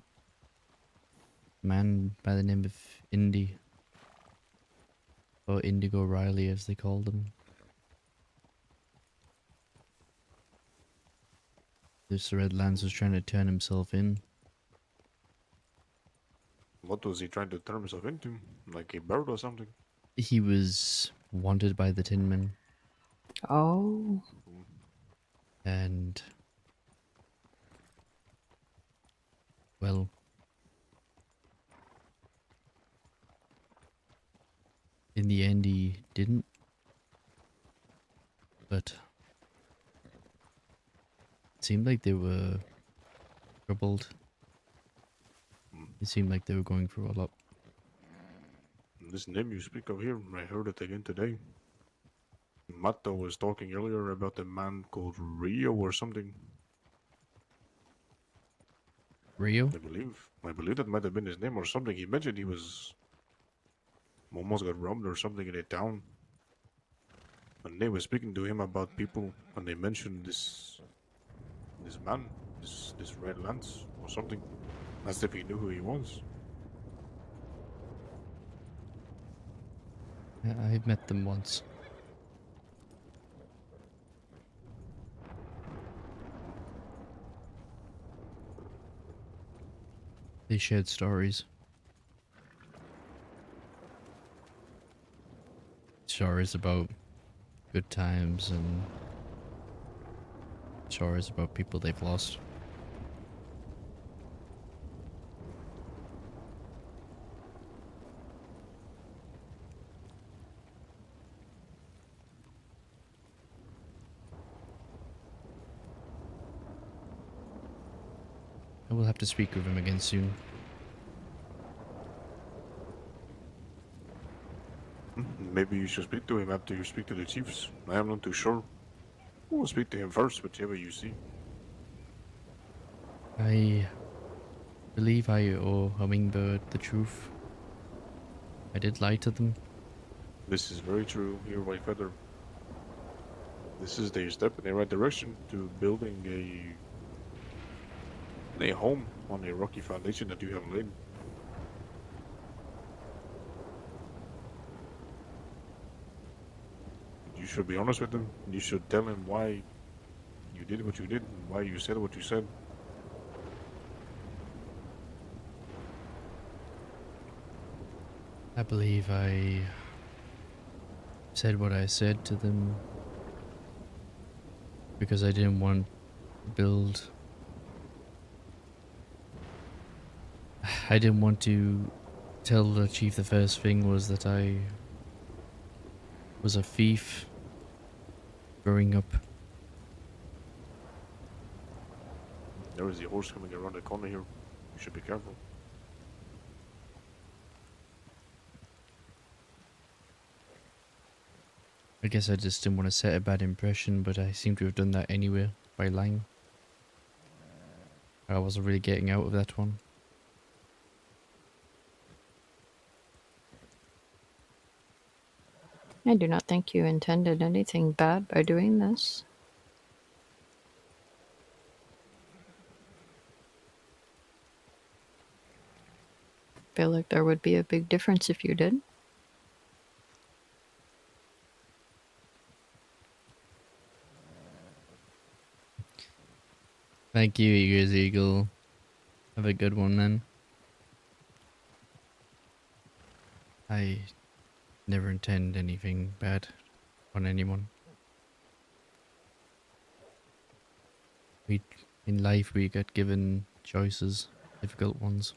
man by the name of Indy. Or Indigo Riley as they called him. This Redlands was trying to turn himself in. What was he trying to turn himself into? Like a bird or something? He was wanted by the Tin Men. Oh. And well, in the end he didn't. But it seemed like they were troubled. It seemed like they were going through a lot. This name you speak of here, I heard it again today. Matto was talking earlier about a man called Rio or something. Rio? I believe that might have been his name or something. He mentioned he was almost got robbed or something in a town. And they were speaking to him about people, and they mentioned this man, this Red Lance or something, as if he knew who he was. I've met them once. They shared stories. Stories about good times and stories about people they've lost. I will have to speak with him again soon. Maybe you should speak to him after you speak to the chiefs. I am not too sure. We'll speak to him first, whichever you see. I believe I owe Hummingbird the truth. I did lie to them. This is very true here, White Feather. This is the step in the right direction to building a home on a rocky foundation that you have laid. You should be honest with him. You should tell him why you did what you did and why you said what you said. I believe I said what I said to them because I didn't want to build. I didn't want to tell the chief the first thing was that I was a thief growing up. There is a horse coming around the corner here. You should be careful. I guess I just didn't want to set a bad impression, but I seem to have done that anyway by lying. I wasn't really getting out of that one. I do not think you intended anything bad by doing this. Feel like there would be a big difference if you did. Thank you, Eagers Eagle. Have a good one then. I never intend anything bad on anyone. In life we get given choices, difficult ones.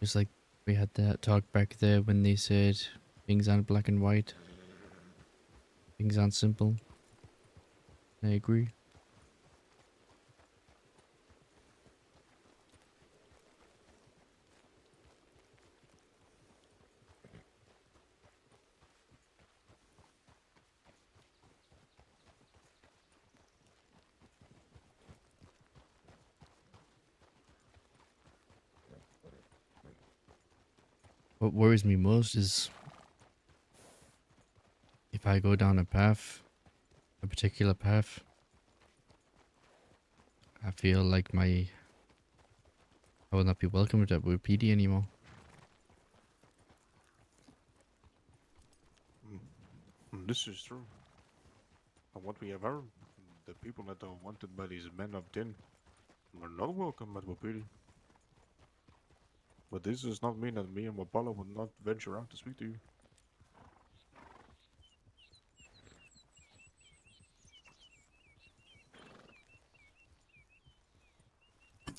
Just like we had that talk back there when they said things aren't black and white, things aren't simple. I agree. What worries me most is if I go down a path, a particular path, I feel like I will not be welcomed at WildRP anymore. This is true. From what we have heard, the people that are wanted by these men of tin are not welcome at Wapiti. But this does not mean that me and Wapala would not venture out to speak to you.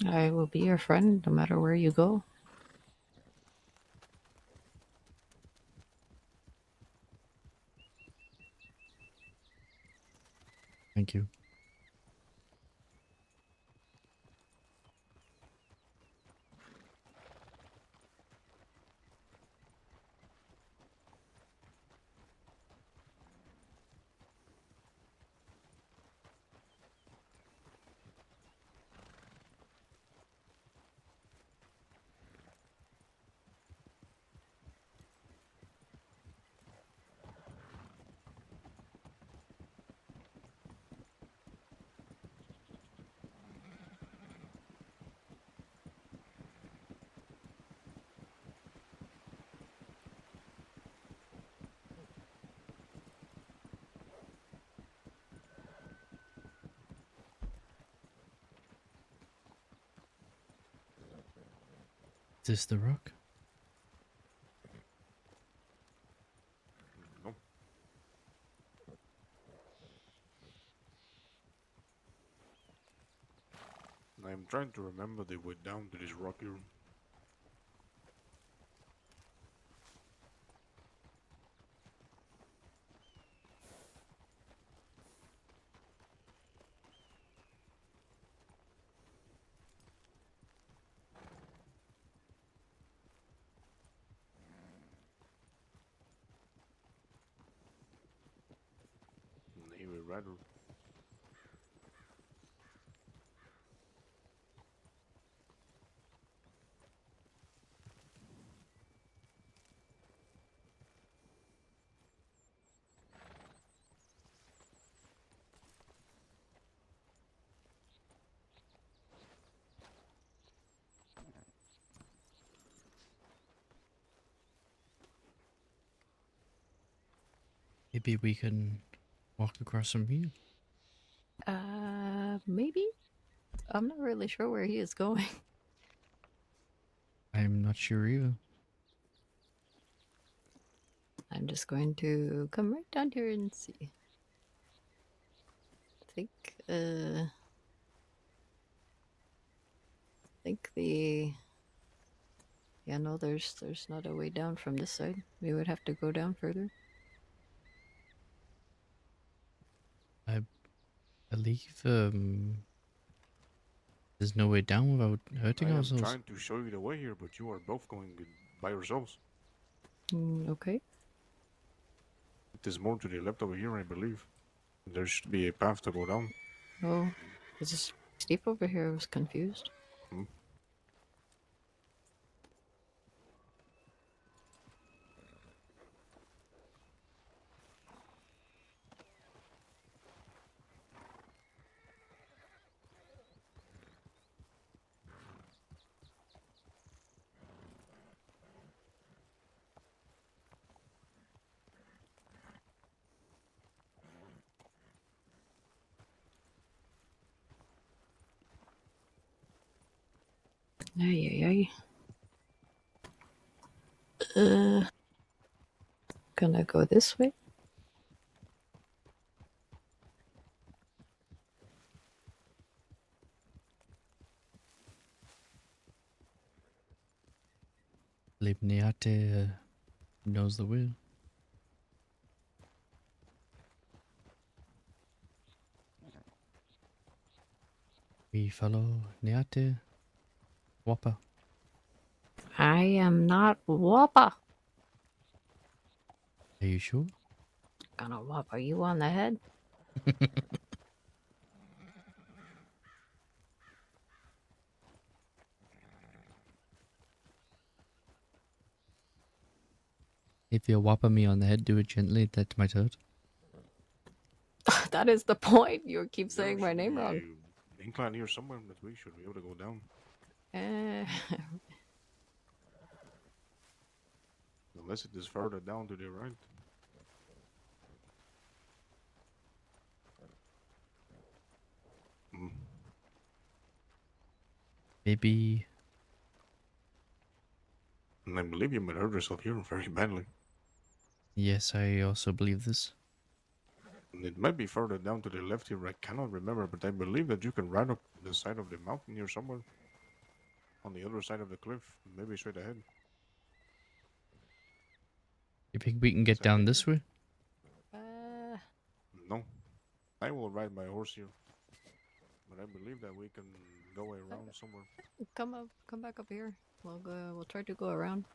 I will be your friend no matter where you go. Thank you. Is this the rock? No. I am trying to remember the way down to this rocky room. Maybe rather. Maybe we can walk across from here. Maybe? I'm not really sure where he is going. I'm not sure either. I'm just going to come right down here and see. I think the... Yeah, no, there's not a way down from this side. We would have to go down further. I believe there's no way down without hurting I am ourselves. trying to show you the way here, but you are both going by yourselves. Okay. It is more to the left over here, I believe. There should be a path to go down. Oh, is this steep over here? I was confused. Hmm. Ay, ay, ay. Gonna go this way? Libniate knows the way. We follow Niate. Wappa. I am not Wappa. Are you sure? Gonna Wappa you on the head? If you whopper me on the head, do it gently. That might hurt. That is the point. You keep saying There my should name be wrong. a incline here somewhere that we should be able to go down. Eh. Unless it is further down to the right. Mm. Maybe. And I believe you might hurt yourself here very badly. Yes, I also believe this. And it might be further down to the left here. I cannot remember, but I believe that you can ride up the side of the mountain here somewhere. On the other side of the cliff, maybe straight ahead. You think we can get down this way? No. I will ride my horse here. But I believe that we can go around somewhere. Come back up here. We'll go. We'll try to go around.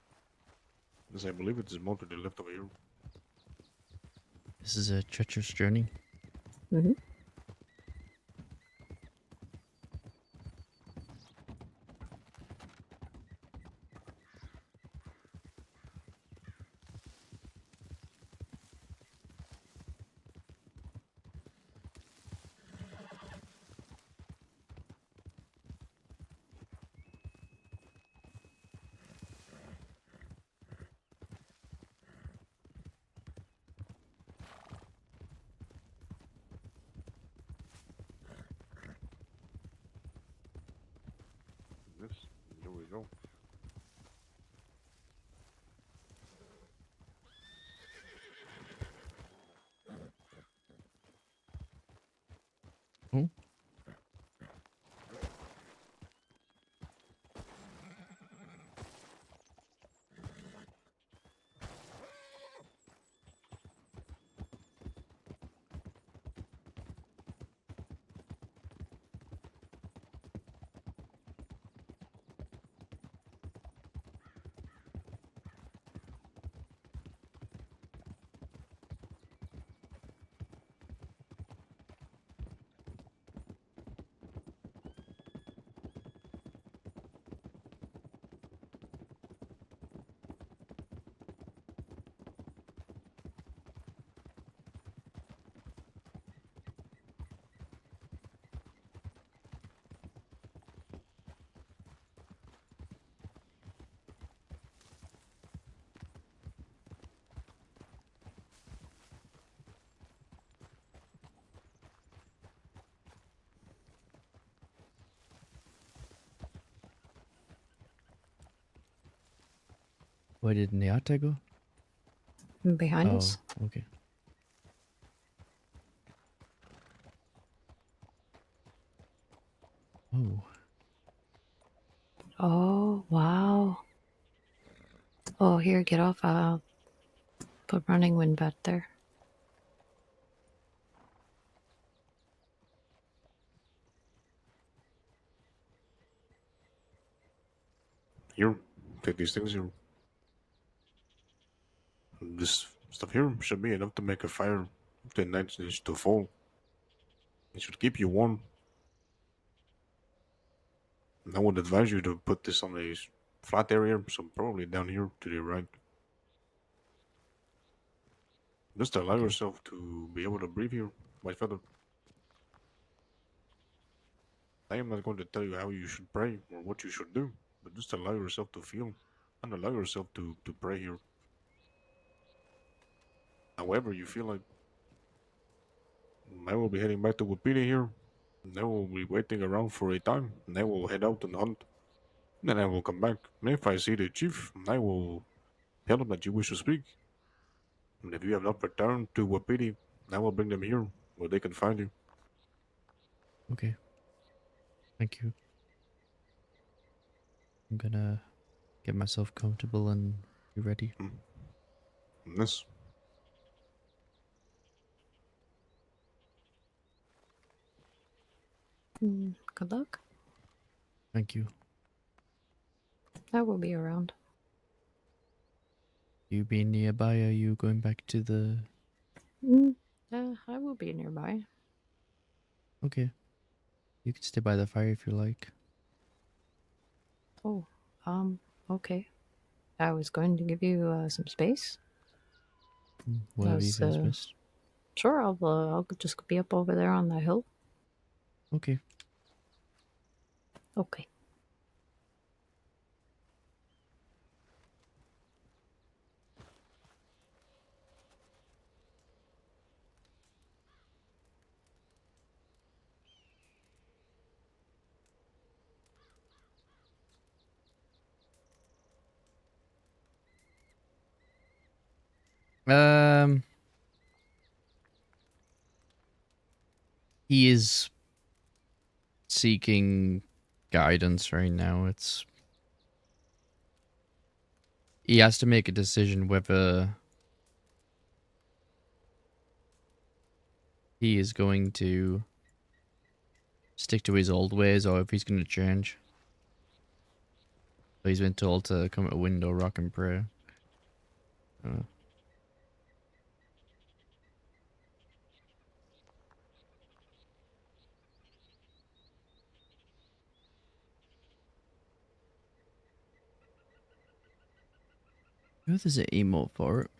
Because I believe it is more to the left over here. This is a treacherous journey. Mm-hmm. Yes, here we go. Oh. Where did Niate go? Behind us. Okay. Oh. Oh, wow. Oh, here, get off. Put running wind back there. Here, take these things here. This stuff here should be enough to make a fire if the night is to fall. It should keep you warm. And I would advise you to put this on a flat area, so probably down here to the right. Just allow yourself to be able to breathe here, White Feather. I am not going to tell you how you should pray or what you should do, but just allow yourself to feel and allow yourself to pray here. However you feel like. I will be heading back to Wapiti here. And I will be waiting around for a time, and I will head out and hunt. Then I will come back. And if I see the chief, I will tell him that you wish to speak. And if you have not returned to Wapiti, I will bring them here, where they can find you. Okay. Thank you. I'm gonna get myself comfortable and be ready. Yes. Good luck. Thank you. I will be around. You being nearby, are you going back to the... I will be nearby. Okay. You can stay by the fire if you like. Oh, okay. I was going to give you some space. Whatever you feel is best. Sure, I'll just be up over there on the hill. Okay. Okay. He is seeking guidance right now. He has to make a decision whether he is going to stick to his old ways or if he's going to change. So he's been told to come at a window, rock and pray. Oh, there's an emote for it.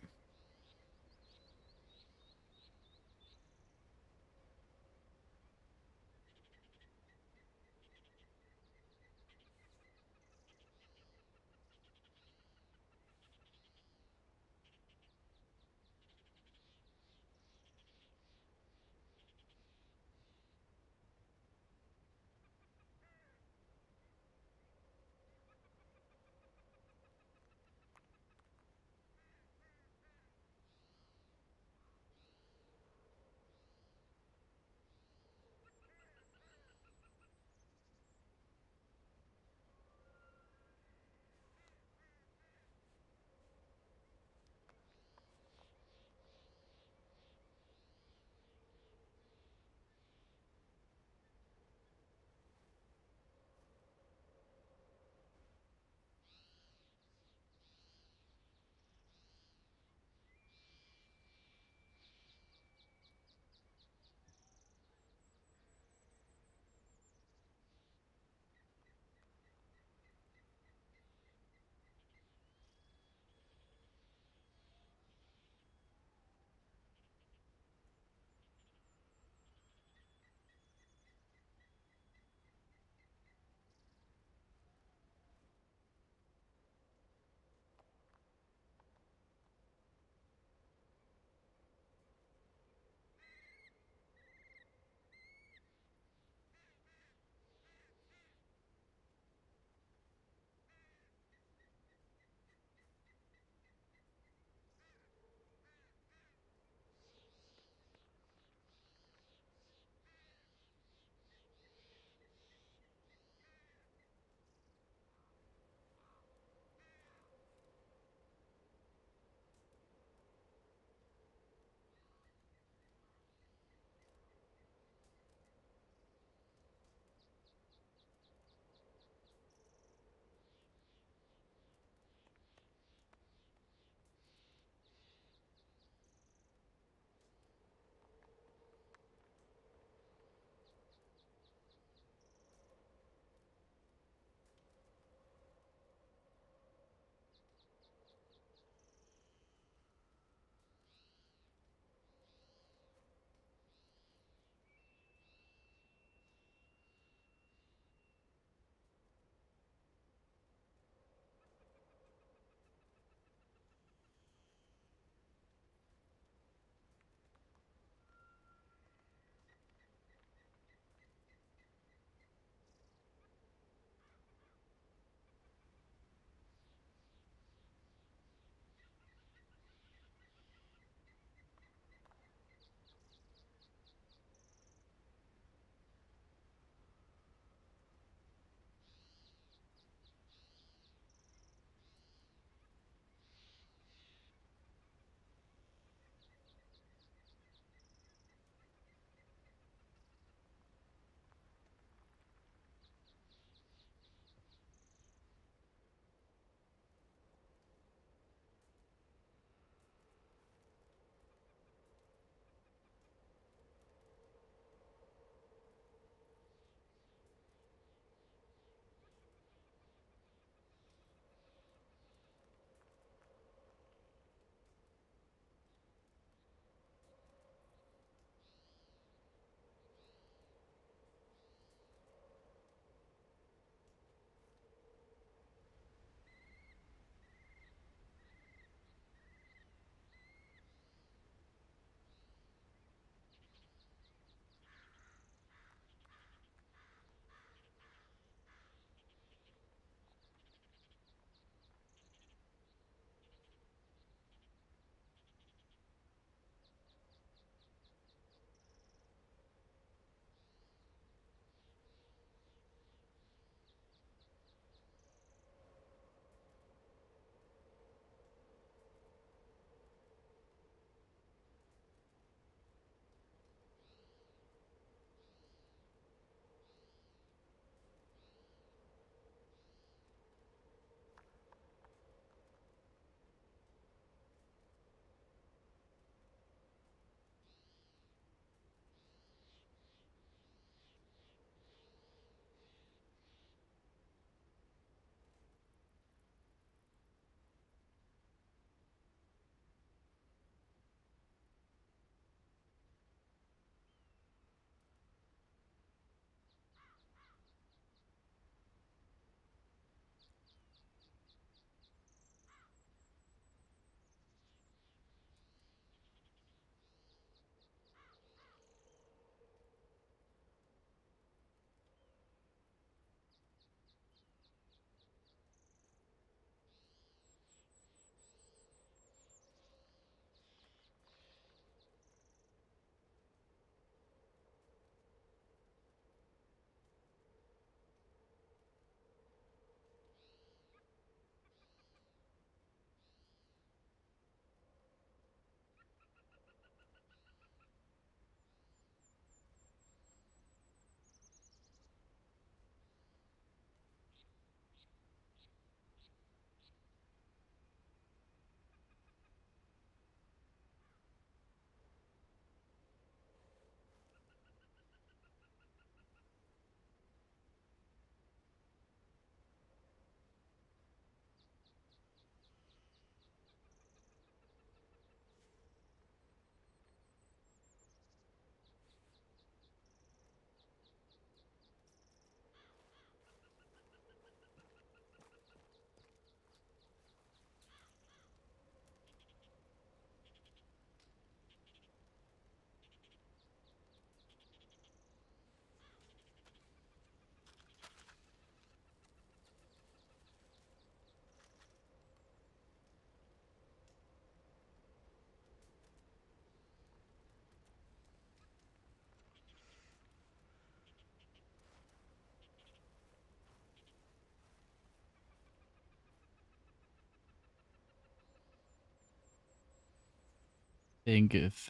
think if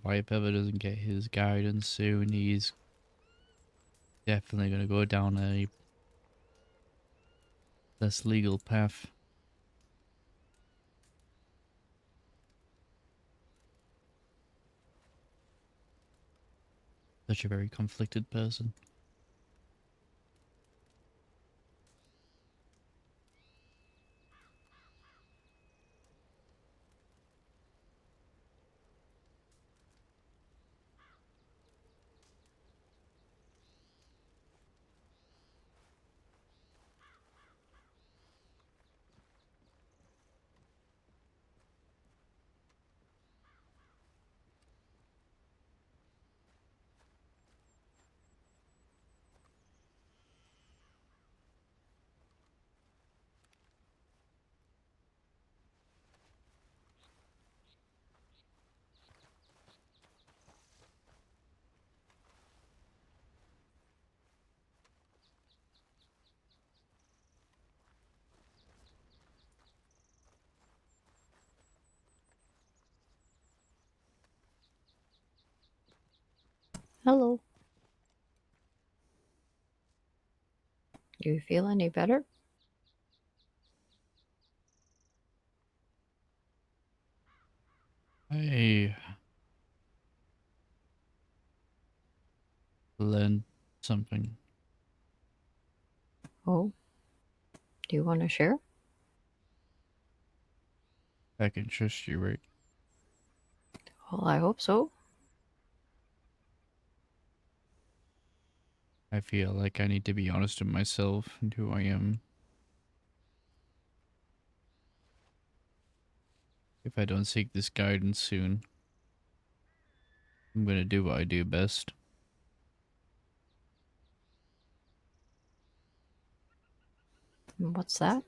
White Pepper doesn't get his guidance soon, he's definitely gonna go down a less legal path. Such a very conflicted person. Hello. Do you feel any better? I learned something. Oh. Do you want to share? I can trust you, right? Well, I hope so. I feel like I need to be honest with myself and who I am. If I don't seek this guidance soon, I'm gonna do what I do best. What's that?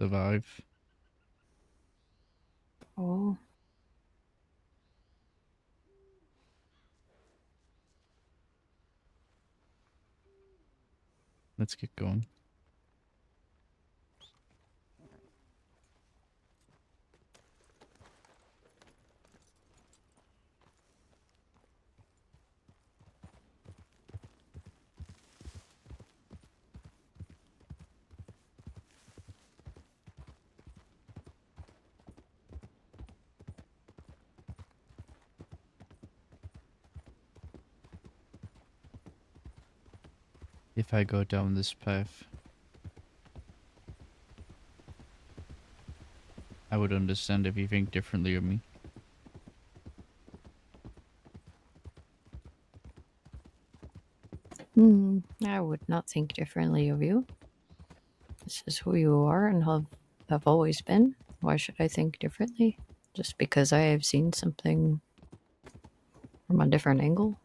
Survive. Oh. Let's get going. If I go down this path, I would understand if you think differently of me. I would not think differently of you. This is who you are and have always been. Why should I think differently? Just because I have seen something from a different angle?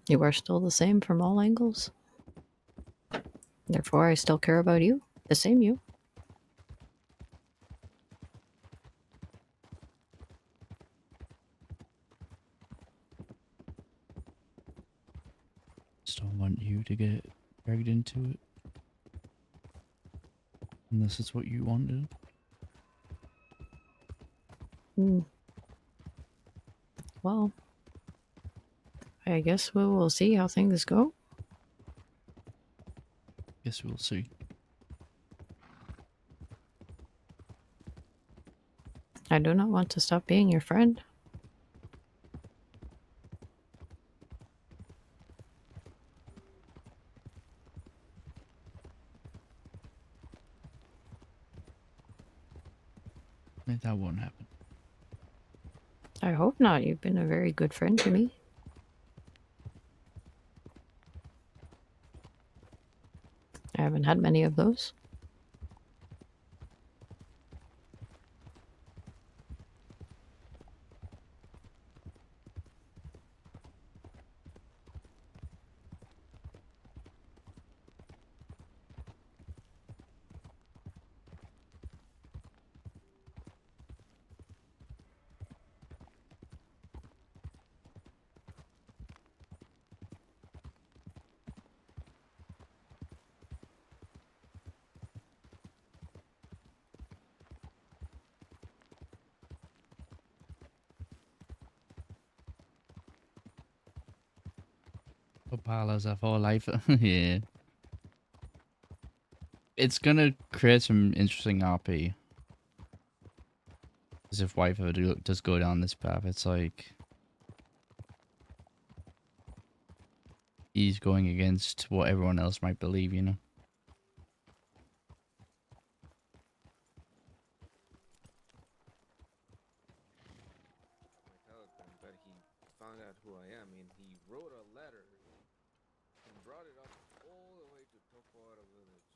You are still the same from all angles. Therefore, I still care about you. The same you. Just don't want you to get dragged into it. Unless it's what you wanted. Well, I guess we will see how things go. Guess we'll see. I do not want to stop being your friend. That won't happen. I hope not. You've been a very good friend to me. I haven't had many of those. Opalas are for life. Yeah. It's gonna create some interesting RP. As if wife ever does go down this path, it's like he's going against what everyone else might believe, you know. Telegram, but he found out who I am, and he wrote a letter and brought it up all the way to Topora village,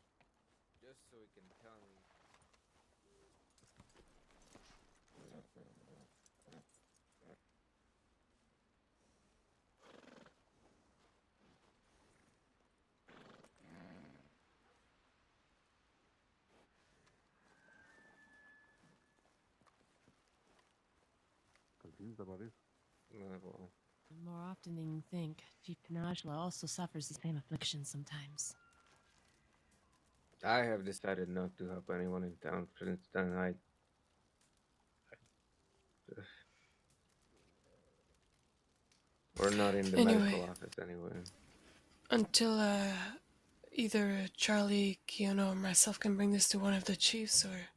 just so he can tell me. Confused about it? Well, More often than you think, Chief Panajla also suffers the same affliction sometimes. I have decided not to help anyone in town since then. We're not in the medical Anyway, office anyway. until either Charlie, Kiana, or myself can bring this to one of the chiefs, or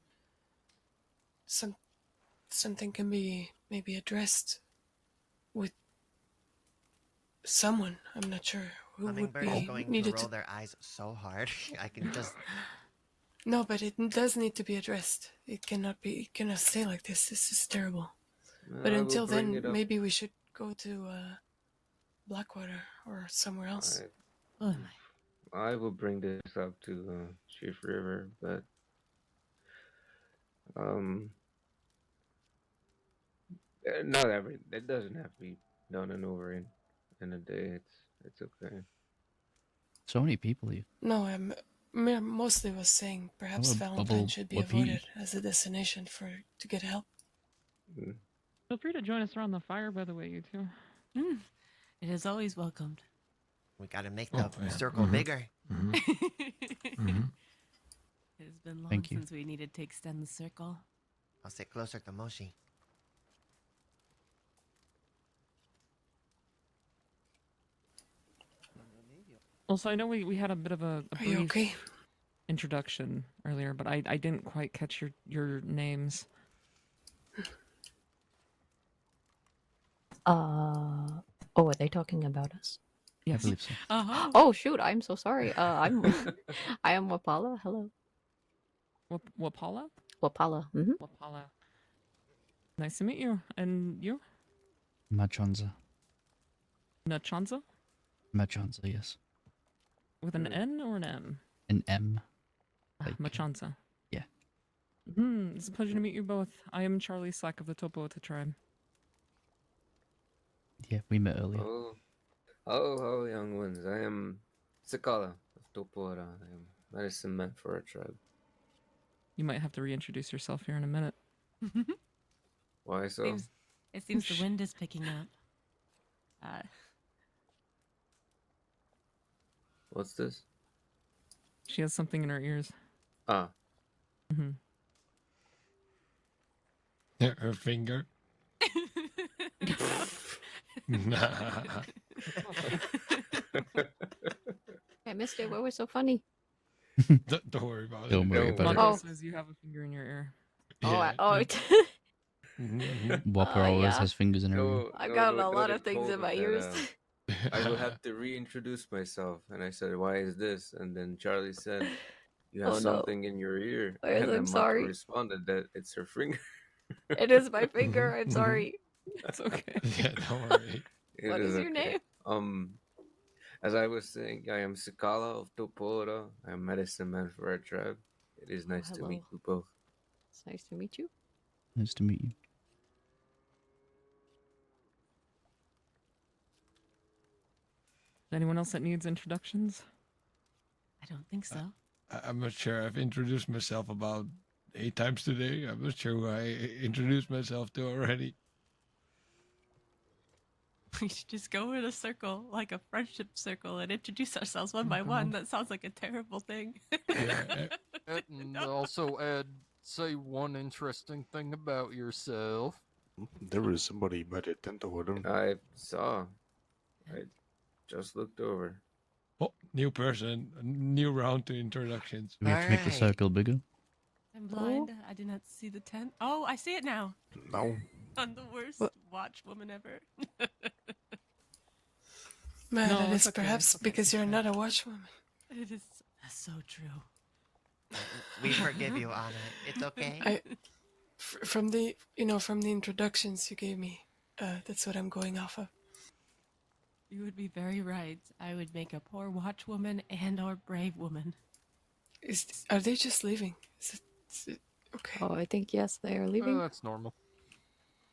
something can be maybe addressed with someone. I'm not sure who would Hummingbird be is going to needed roll to. their eyes so hard. I can just. No, but it does need to be addressed. It cannot stay like this. This is terrible. But I will until bring then, it up. maybe we should go to Blackwater or somewhere else. I will bring this up to Chief River, but not every. It doesn't have to be done and over in a day. It's okay. So many people here. No, mostly was saying perhaps Oh, Valentine bubble should be whoopee. avoided as a destination to get help. Feel free to join us around the fire, by the way, you two. It is always welcomed. We gotta make the circle Mm-hmm. bigger. It's been long Thank you. since we needed to extend the circle. I'll sit closer to Moshi. Also, I know we had a bit of a Are you brief okay? introduction earlier, but I didn't quite catch your names. Oh, are they talking about us? I believe so. Uh-huh. Oh shoot, I'm so sorry. I'm I am Wapala. Hello. Wapala? Wapala. Mm-hmm. Wapala. Nice to meet you. And you? Machanza. Nachanza? Machanza, yes. With an N or an M? An M. Machanza. Yeah. It's a pleasure to meet you both. I am Charlie Slack of the Topoata tribe. Yeah, we met earlier. Hello, young ones. I am Sakala of Topora. I am medicine man for our tribe. You might have to reintroduce yourself here in a minute. Why so? It seems the wind is picking up. What's this? She has something in her ears. Ah. Mm-hmm. Her finger. Nah. I missed it. What was so funny? Don't worry about it. Don't worry about Mako it. says you have a finger in your ear. Yeah. Whopper always yeah. has fingers in her ear. I got a lot of things in my ears. I will have to reintroduce myself. And I said, why is this? And then Charlie said, you have Oh, no. something in your ear. Yes, And then I'm Mako sorry. responded that it's her finger. It is my finger. I'm sorry. That's okay. Yeah, don't worry. What is your name? As I was saying, I am Sakala of Topora. I am medicine man for our tribe. It is nice to hello. meet you both. It's nice to meet you. Nice to meet you. Anyone else that needs introductions? I don't think so. I'm not sure. I've introduced myself about 8 times today. I'm not sure who I introduced myself to already. We should just go in a circle, like a friendship circle, and introduce ourselves one by one. That sounds like a terrible thing. And also add, say one interesting thing about yourself. There was somebody by the tent over there. I saw. Just looked over. Oh, new person, a new round to introductions. Do we have to make the circle bigger? I'm blind. I did not see the tent. Oh, I see it now. No. I'm the worst watch woman ever. Man, No, that it's is okay, perhaps it's okay, because it's you're okay. not a watchwoman. It is so true. We forgive you, Anna. It's okay. From the from the introductions you gave me, that's what I'm going off of. You would be very right. I would make a poor watchwoman and or brave woman. Are they just leaving? Is it okay? Oh, I think yes, they are leaving. That's normal.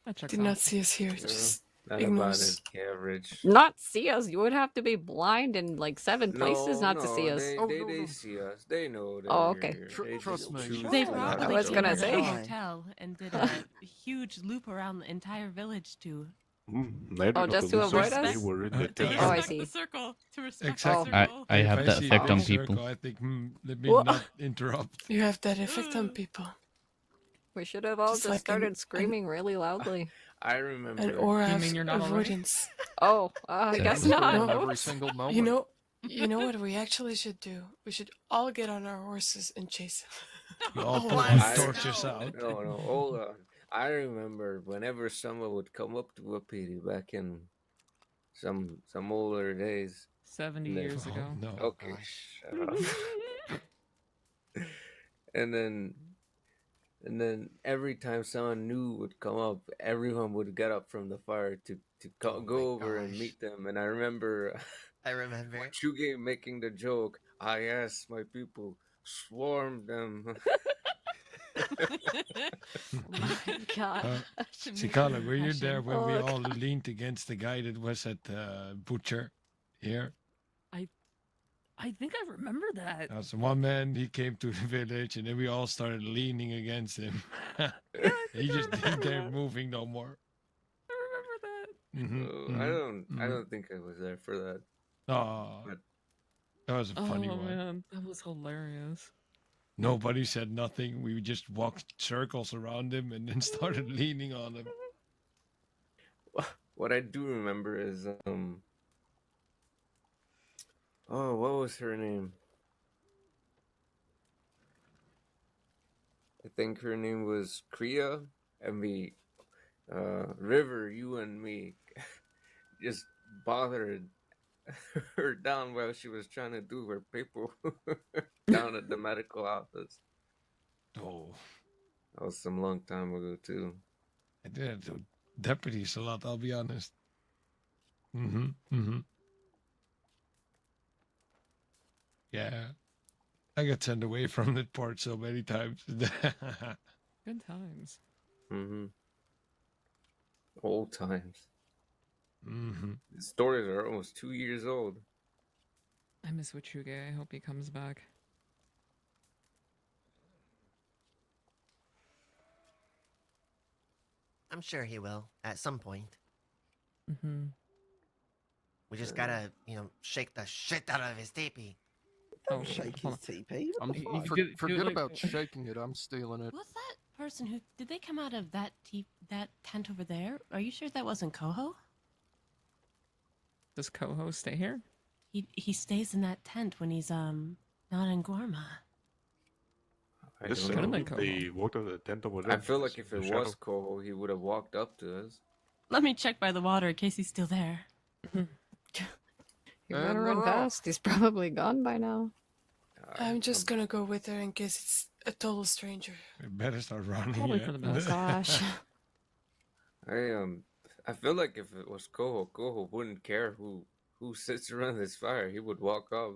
That checks Did not see us here. Just Not ignores. about it, average. Not see us. You would have to be blind in like 7 places not to see us. They see us. They know that Oh, we're okay. here. They Trust just me. choose They to not probably I was came gonna out of say. the hotel and did a huge loop around the entire village to They did Oh, not just to lose avoid us. They us? were in the to tent. Oh, I respect see. the circle. To respect Exactly. the circle. I have that see effect a on big people. circle, I think, let me What? not interrupt. You have that effect on people. We should have all Just just like started screaming really loudly. I remember. An aura You of mean you're not alright? avoidance. Oh, I Sounds guess good. not. No. Every Oops. single moment. You know what we actually should do? We should all get on our horses and chase them. You all Oh, pull what? our torches out. No, hold on. I remember whenever someone would come up to a pity back in some older days. 70 and then- years ago. No. Okay, shut up. and then every time someone new would come up, everyone would get up from the fire to go over and meet them. And I remember I remember. Chuge making the joke, yes, my people swarmed them. My God. Sikala, were you there when we Oh, all leaned against the guy that was at the butcher here? I think I remember that. So one man, he came to the village, and then we all started leaning against him. He just didn't dare moving no more. I remember that. I don't think I was there for that. Oh, But that was a funny Oh one. man, that was hilarious. Nobody said nothing. We just walked circles around him and then started leaning on him. what I do remember is oh, what was her name? I think her name was Kriya, and we, River, you and me, just bothered her down while she was trying to do her paper down at the medical office. Oh, that was some long time ago too. I did it to deputies a lot, I'll be honest. Yeah. I got sent away from that part so many times. Good times. Old times. The stories are almost 2 years old. I miss Wichuge. I hope he comes back. I'm sure he will at some point. Mm-hmm. We just gotta, shake the shit out of his teepee. Don't shake his teepee. Forget about shaking it. I'm stealing it. Was that person who did they come out of that tent over there? Are you sure that wasn't Coho? Does Coho stay here? He stays in that tent when he's not in Gorma. Yes, don't know. they walked out of the tent over there. I feel like if The it shadow. was Coho, he would have walked up to us. Let me check by the water in case he's still there. You better run fast. He's probably gone by now. I'm just gonna go with her in case it's a total stranger. We better start running. Probably yeah. for the best. Gosh. I feel like if it was Coho wouldn't care who sits around this fire. He would walk up.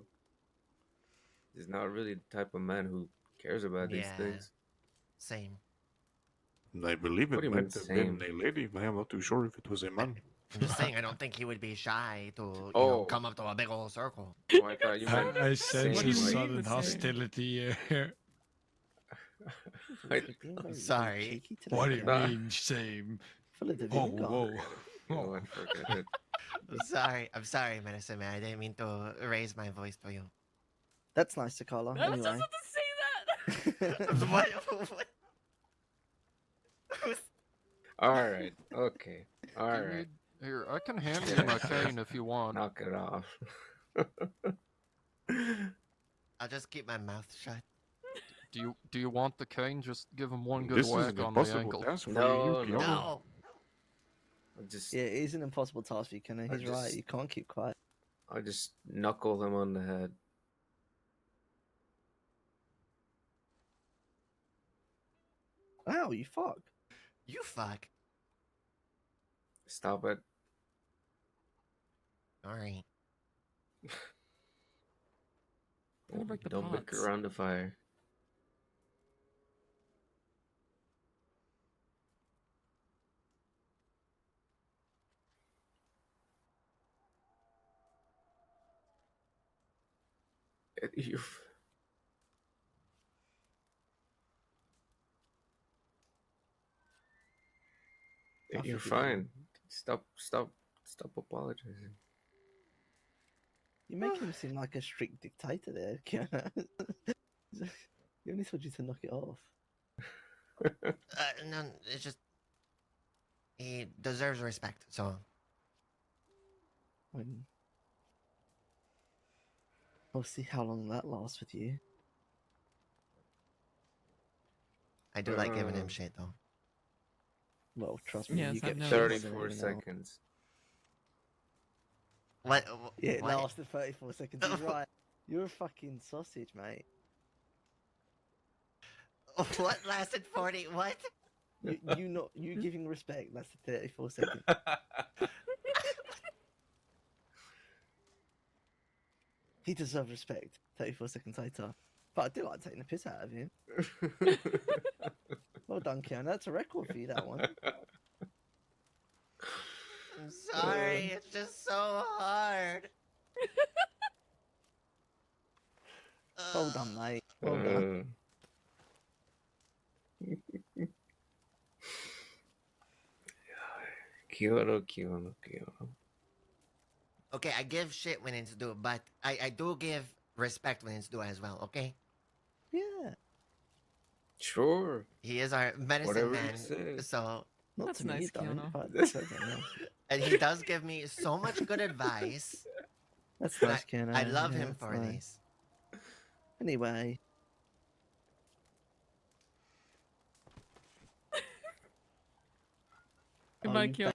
He's not really the type of man who cares about these things. Same. I believe What do it you mean might have been same? a lady, but I'm not too sure if it was a man. I'm just saying, I don't think he would be shy to, come up to a big old circle. Oh, I thought you meant I sense same, a like- sudden hostility here. I'm sorry. What do you mean, same? Whoa, whoa. You know what, forget it. I'm sorry, Medicine Man. I didn't mean to raise my voice to you. That's nice to Carla. I was Anyway. just about to say that. what? All right. Okay. All right. Here, I can hand you my cane if you want. Knock it off. I'll just keep my mouth shut. Do you want the cane? Just give him one good This is whack an on the impossible ankle. task for No, you, no. Kiana. No. I just, Yeah, it is an impossible task for you, Kenna. I He's right. just- You can't keep quiet. I just knuckle him on the head. Ow, you fuck. You fuck. Stop it. Sorry. Gotta break the Don't bicker pots. around the fire. You. I You're forgive you. fine. Stop apologizing. You're making him seem like a strict dictator there, Kenna. He only told you to knock it off. No, it's just he deserves respect. So When we'll see how long that lasts with you. I do like giving him shit though. Well, trust me, Yes, you I've get noticed. 34 seconds. What? Yeah, it what? lasted 34 seconds. He's right. You're a fucking sausage, mate. What lasted 40? What? You giving respect lasted 34 seconds. He deserves respect. 34 seconds later. But I do like taking the piss out of him. Well done, Keanu. That's a record for you, that one. I'm sorry. It's just so hard. Well done, mate. Well done. Kyoto. Okay, I give shit when it's due, but I do give respect when it's due as well, okay? Yeah. Sure. He is our medicine Whatever man, you say. so... Not That's to me, nice, though. Keanu. But that's everyone else. And he does give me so much good advice. That's and nice, Keanu. I love Yeah, him that's for nice. this. Anyway. Goodbye, you Keanu.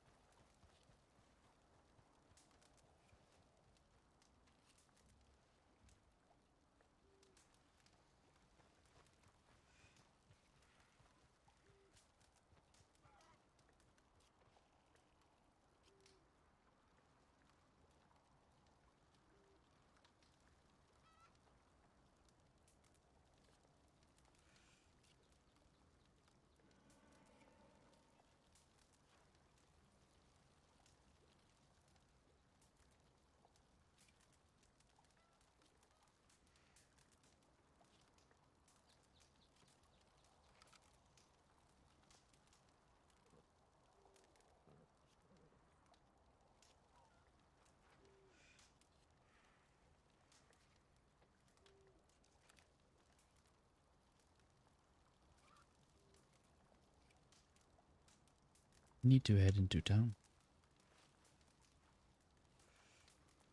Need to head into town.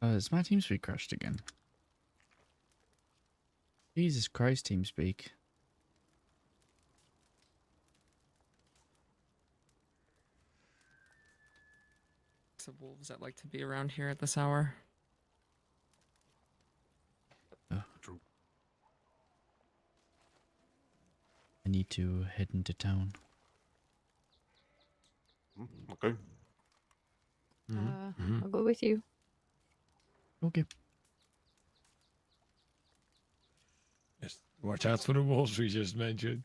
Is my TeamSpeak crashed again? Jesus Christ, TeamSpeak. Some wolves that like to be around here at this hour. True. I need to head into town. Okay. I'll go with you. Okay. Just watch out for the wolves we just mentioned.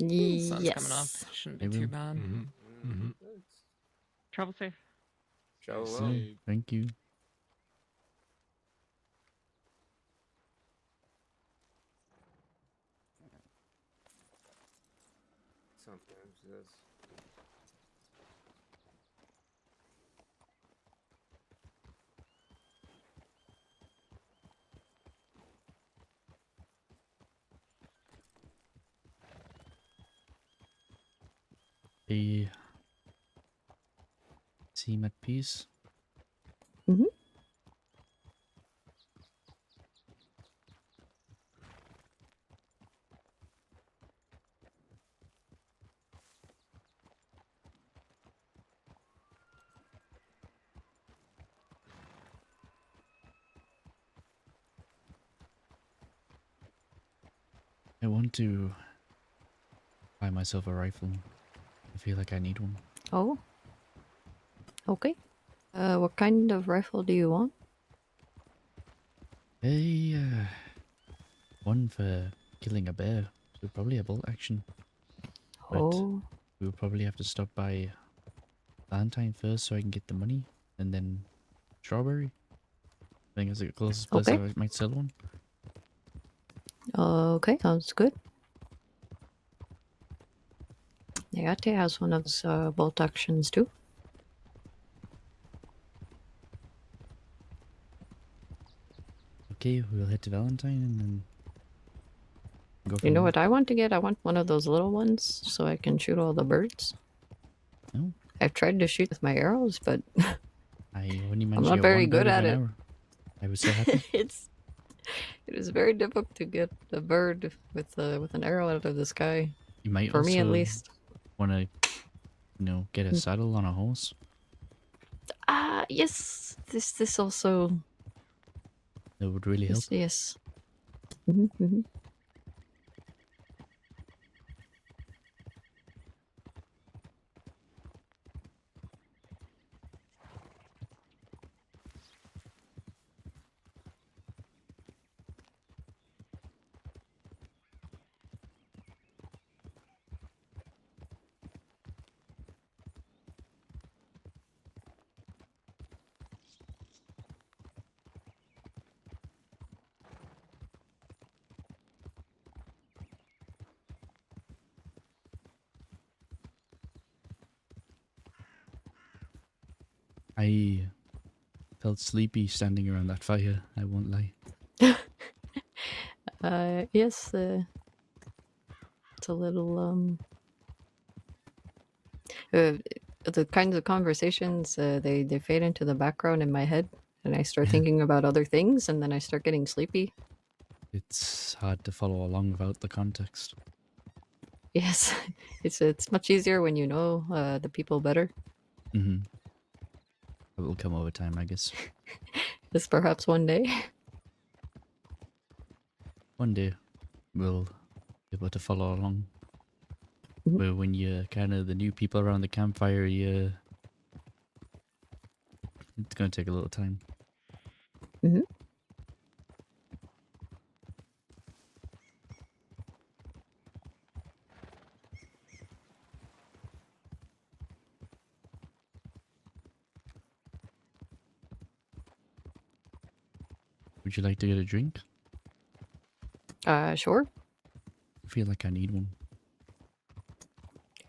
Sun's coming up. Yes. Shouldn't They be too will. bad. Travel safe. Travel So, well. thank you. Sometimes yes. seem at peace. Mm-hmm. I want to buy myself a rifle. I feel like I need one. Oh. Okay. What kind of rifle do you want? One for killing a bear. So probably a bolt action. But Oh. we will probably have to stop by Valentine first so I can get the money, and then Strawberry. I think it's the closest place Okay. I might sell one. Okay, sounds good. Negate has one of those bolt actions too. Okay, we'll head to Valentine and then go from You know there. what I want to get? I want one of those little ones so I can shoot all the birds. No. I've tried to shoot with my arrows, but I only managed I'm to not get very one bird good of at an it. hour. I was so happy. it is very difficult to get a bird with an arrow out of the sky. You might For me, at also least. want to, get a saddle on a horse. Yes. This also. That would really help. Yes. Mm-hmm. I felt sleepy standing around that fire, I won't lie. Yes. It's a little the kinds of conversations they fade into the background in my head, and I start thinking about other things, and then I start getting sleepy. It's hard to follow along without the context. Yes, it's much easier when you know the people better. Mm-hmm. It will come over time, I guess. This perhaps one day. One day, we'll be able to follow along. But when you're kind of the new people around the campfire, it's going to take a little time. Mm-hmm. Would you like to get a drink? Sure. I feel like I need one.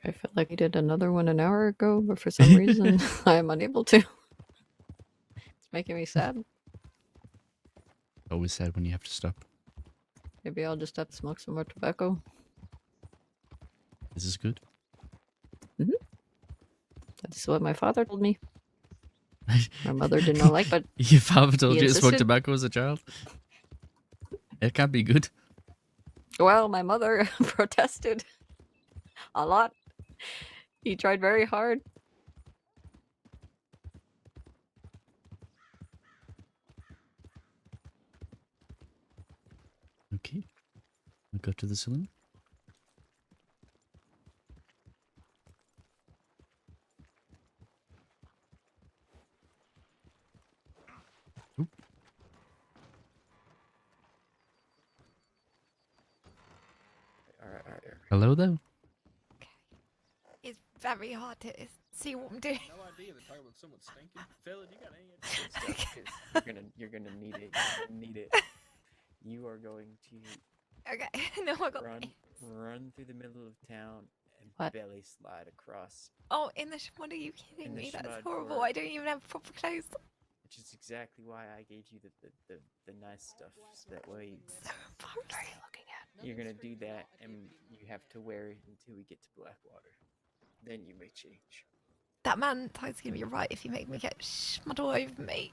I felt like I did another one an hour ago, but for some reason I am unable to. It's making me sad. Always sad when you have to stop. Maybe I'll just have to smoke some more tobacco. This is good. Mm-hmm. That's what my father told me. My mother did not like, but your father told he you to smoke insisted. tobacco as a child? It can't be good. Well, my mother protested a lot. He tried very hard. Okay. We'll go to the saloon. Oop. Alright. Hello there. It's very hard to see what I'm doing. No idea. They're talking about someone stinking. Phil, do you got any idea? You're gonna need it. You're gonna need it. You are going to Okay, no, I got run through the middle of town and What? belly slide across. Oh, in the what are you kidding In the me? That's Schmud horrible. Court. I don't even have proper clothes. Which is exactly why I gave you the nice stuff. So that way What are you looking at? you're gonna do that and you have to wear it until we get to Blackwater. Then you may change. That man thinks gonna be right if you make me get smut all over me.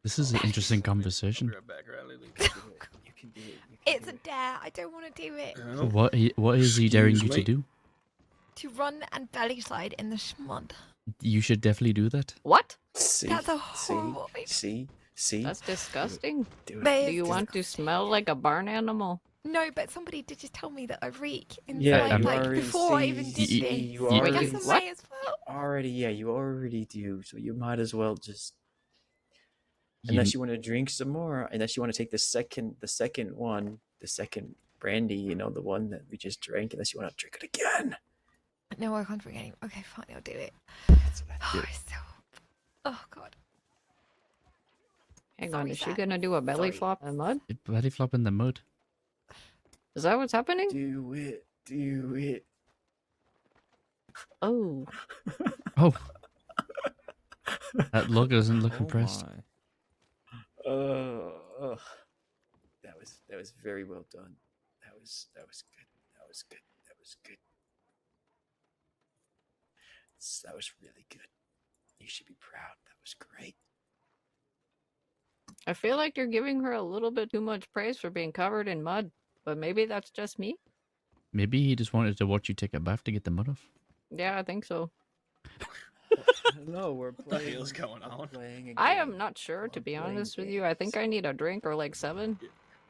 This is an interesting conversation. I'll be right back, Riley. You can do it. It's a dare. I don't want to do it. What is he daring you to Excuse me? do? To run and belly slide in the smut. You should definitely do that. What? See, That's a horrible see. That's disgusting. Do it. That Do is you want to smell like a barn animal? No, but somebody did just tell me that I reek Yeah, inside, you like already before I see, even did this. you I already, guess I may as well. you already do. So you might as well just, You- unless you want to drink some more, unless you want to take the second one, the second brandy, you know, the one that we just drank. Unless you want to drink it again. No, I can't drink any. Okay, fine, I'll do it. Do it. Oh god. Hang on, is she gonna do a belly flop in mud? Belly flop in the mud. Is that what's happening? Do it. Do it. Oh. Oh. That look doesn't look impressed. Ugh. That was very well done. That was good. That was good. That was good. That was really good. You should be proud. That was great. I feel like you're giving her a little bit too much praise for being covered in mud, but maybe that's just me. Maybe he just wanted to watch you take a bath to get the mud off. Yeah, I think so. No, we're What playing. the hell's going on? I am not sure, to be honest with you. I think I need a drink or like 7.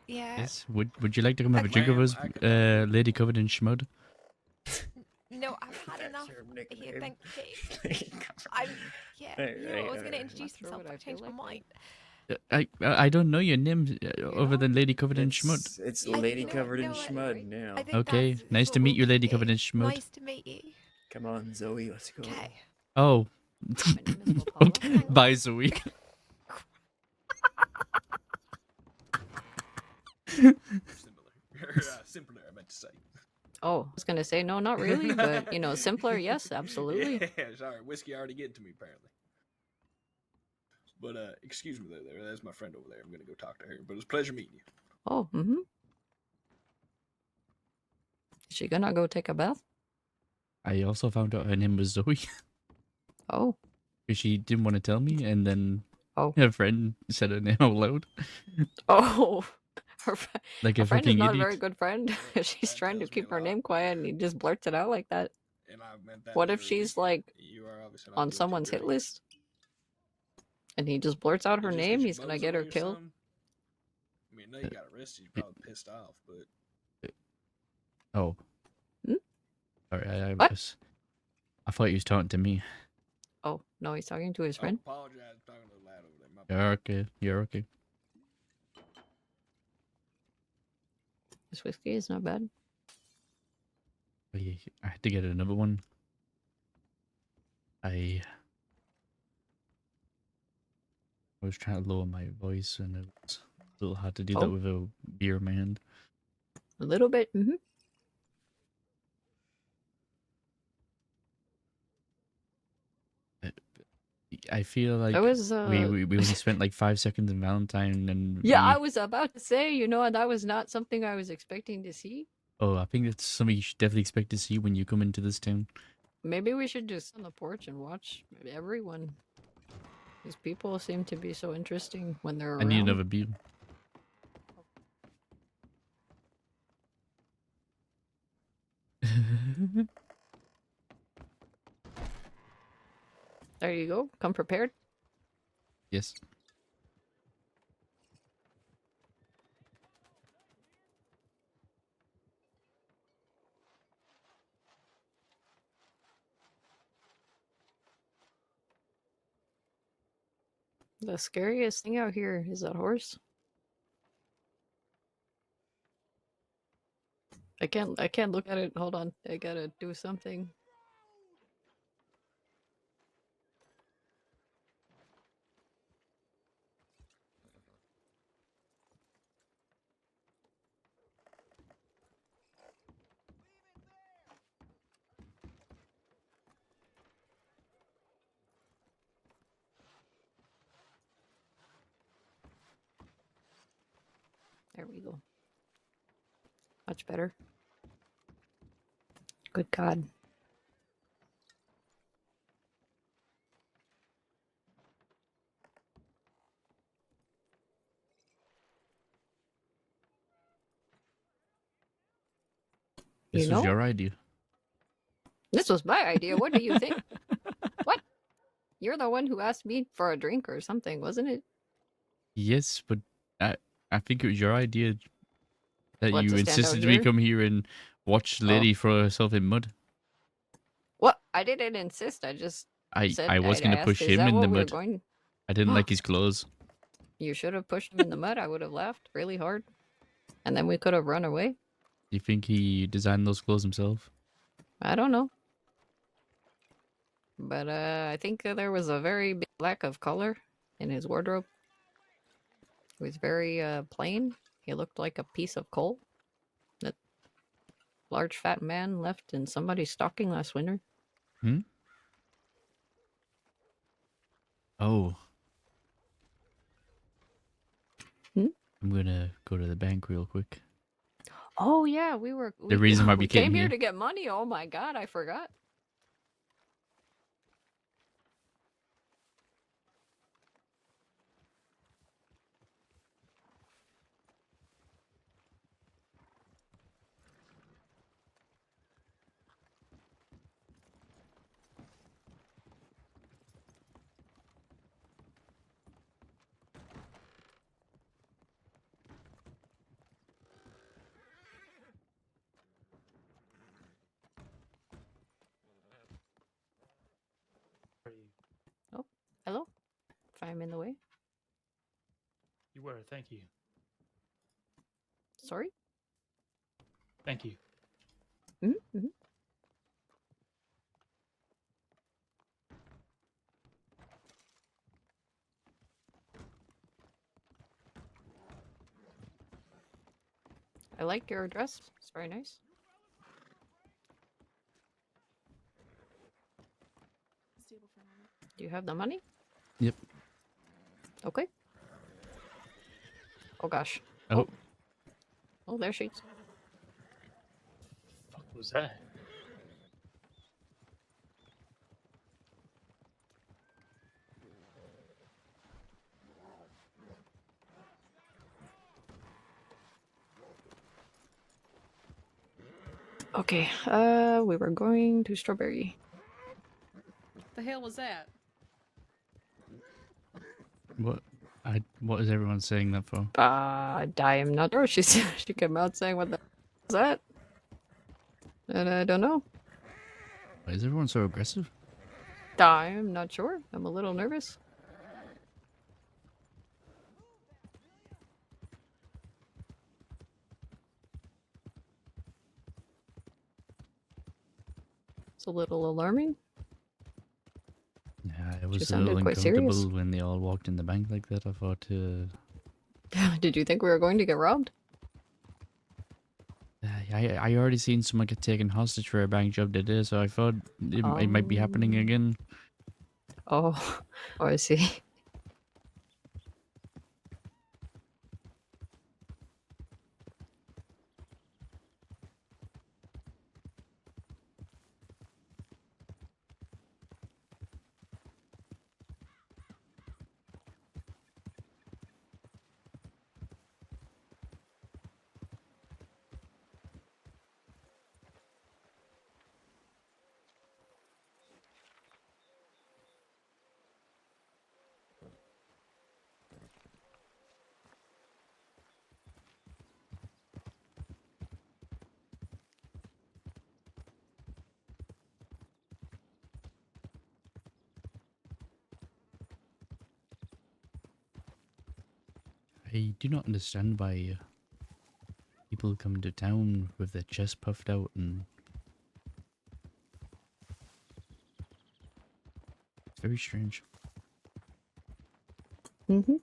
Yeah. Yes. Would you like to come have a drink with us, lady covered in schmud? No, I've had enough. Here, thank you. Yeah, Right, you know, I was right, gonna right. introduce myself, but I changed my mind. I don't know your name other than lady covered in schmud. It's lady covered in schmud now. I think Okay, that's nice what to meet you, we'll lady keep covered it. in schmud. Nice to meet you. Come on, Zoe, let's go. Okay. Oh. Okay, bye, Zoe. Simpler, I meant to say. Oh, I was gonna say no, not really, but you know, simpler, yes, absolutely. Yeah, sorry, whiskey already getting to me apparently. But excuse me there. That's my friend over there. I'm gonna go talk to her. But it was a pleasure meeting you. Oh, mm-hmm. Is she gonna go take a bath? I also found out her name was Zoe. Oh. Because she didn't want to tell me, and then her friend said her name out loud. Oh. Her, Like her a friend is fucking not a idiot. very good friend. She's trying to keep her name quiet and he just blurts it out like that. What if she's like on someone's hit list? And he just blurts out her name, he's gonna get her killed. I mean, I know you got arrested. You're probably pissed off, but Oh. Hmm? Sorry, I What? was. I thought you was talking to me. Oh, no, he's talking to his friend. I apologize. I'm talking a little loud over there. My bad. You're okay. You're okay. This whiskey is not bad. I had to get another one. I was trying to lower my voice, and it was a little hard to do that Oh. with a beer in my hand. A little bit, mm-hmm. I feel like was, we only spent like 5 seconds in Valentine, and Yeah, we- I was about to say, you know, that was not something I was expecting to see. Oh, I think that's something you should definitely expect to see when you come into this town. Maybe we should just sit on the porch and watch everyone. These people seem to be so interesting when they're around. I need another beer. There you go. Come prepared. Yes. The scariest thing out here is that horse. I can't look at it. Hold on. I gotta do something. There we go. Much better. Good God. This You was know? your idea. This was my idea. What do you think? What? You're the one who asked me for a drink or something, wasn't it? Yes, but I think it was your idea that What, you to stand out insisted we here? come here and watch the lady throw herself in mud. What? I didn't insist. I just said I was I gonna asked, push is him that in the what we were mud. going? I didn't like his clothes. You should have pushed him in the mud. I would have laughed really hard. And then we could have run away. You think he designed those clothes himself? I don't know. But I think there was a very big lack of color in his wardrobe. It was very plain. He looked like a piece of coal that large fat man left in somebody's stocking last winter. Hmm? Oh. Hmm? I'm gonna go to the bank real quick. Oh yeah, we The reason why we came came here here. to get money. Oh my god, I forgot. Oh, hello. If I'm in the way. You were, thank you. Sorry. Thank you. Mm-hmm. I like your dress. It's very nice. Do you have the money? Yep. Okay. Oh gosh. Oh. Oh, there she is. Fuck was that? Okay. We were going to Strawberry. The hell was that? What is everyone saying that for? I am not sure. She came out saying, "What the hell is that?" And I don't know. Why is everyone so aggressive? I'm not sure. I'm a little nervous. It's a little alarming. Yeah, it She was a sounded little quite serious. uncomfortable when they all walked in the bank like that. I thought, Did you think we were going to get robbed? I already seen someone get taken hostage for a bank job today, so I thought it might be happening again. Oh, oh, I see. I do not understand why people come to town with their chest puffed out and it's very strange. Mm-hmm.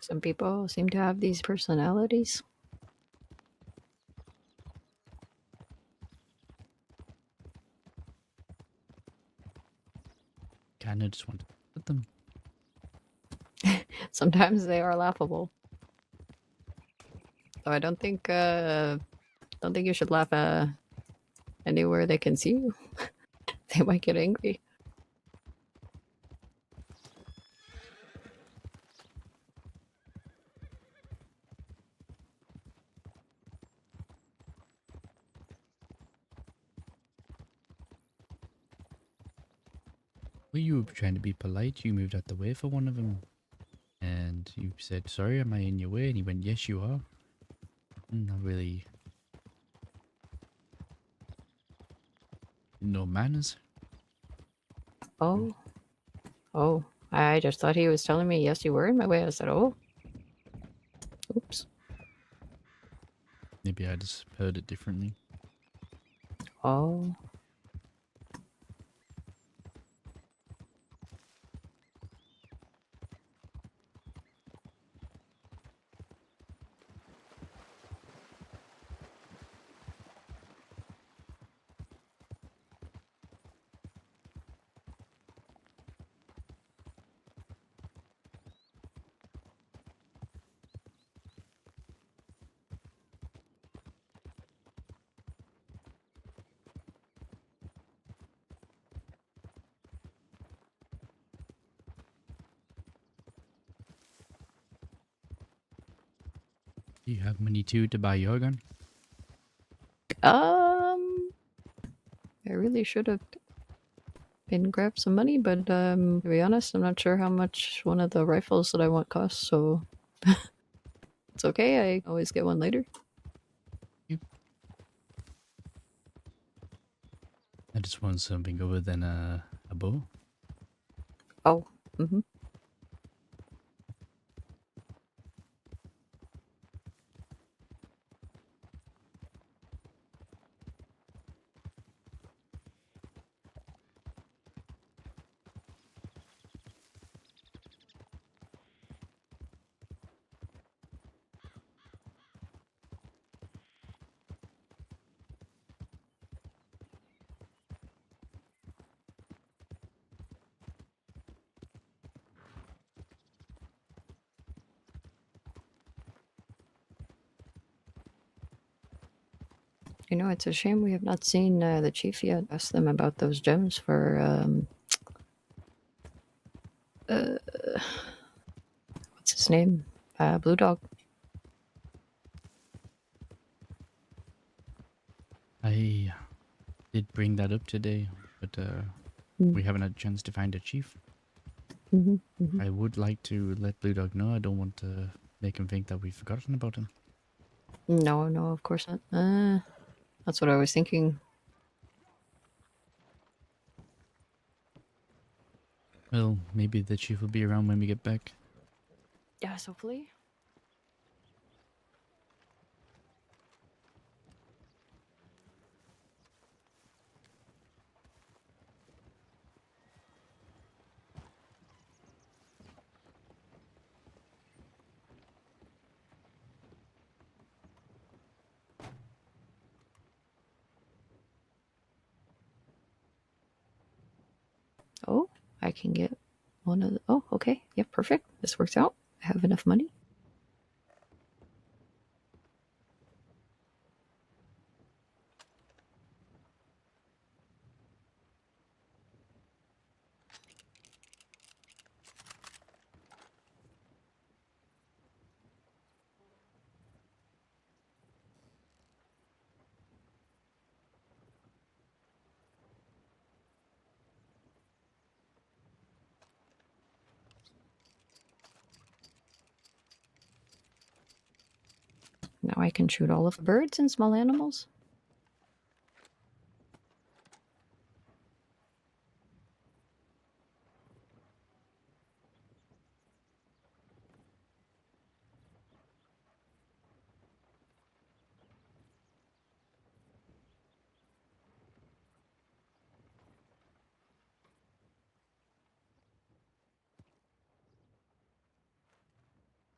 Some people seem to have these personalities. Kinda just want to put them. Sometimes they are laughable. So I don't think the don't think you should laugh anywhere they can see you. They might get angry. Well, you were trying to be polite. You moved out the way for one of them. And you said, sorry, am I in your way? And he went, yes, you are. Not really... no manners. Oh. Oh. I just thought he was telling me, yes, you were in my way. I said, oh. Oops. Maybe I just heard it differently. Oh. Do you have money too to buy your gun? I really should have been grab some money, but to be honest, I'm not sure how much one of the rifles that I want costs, so it's okay. I always get one later. I just want something other than a bow. Oh. Mm-hmm. You know, it's a shame we have not seen the chief yet. Ask them about those gems for what's his name? Blue Dog. I did bring that up today, but we haven't had a chance to find a chief. I would like to let Blue Dog know. I don't want to make him think that we've forgotten about him. No, no, of course not. That's what I was thinking. Well, maybe the chief will be around when we get back. Yes, hopefully. Oh, I can get one of the... Oh, okay. Yep, perfect. This works out. I have enough money. Now I can shoot all of the birds and small animals.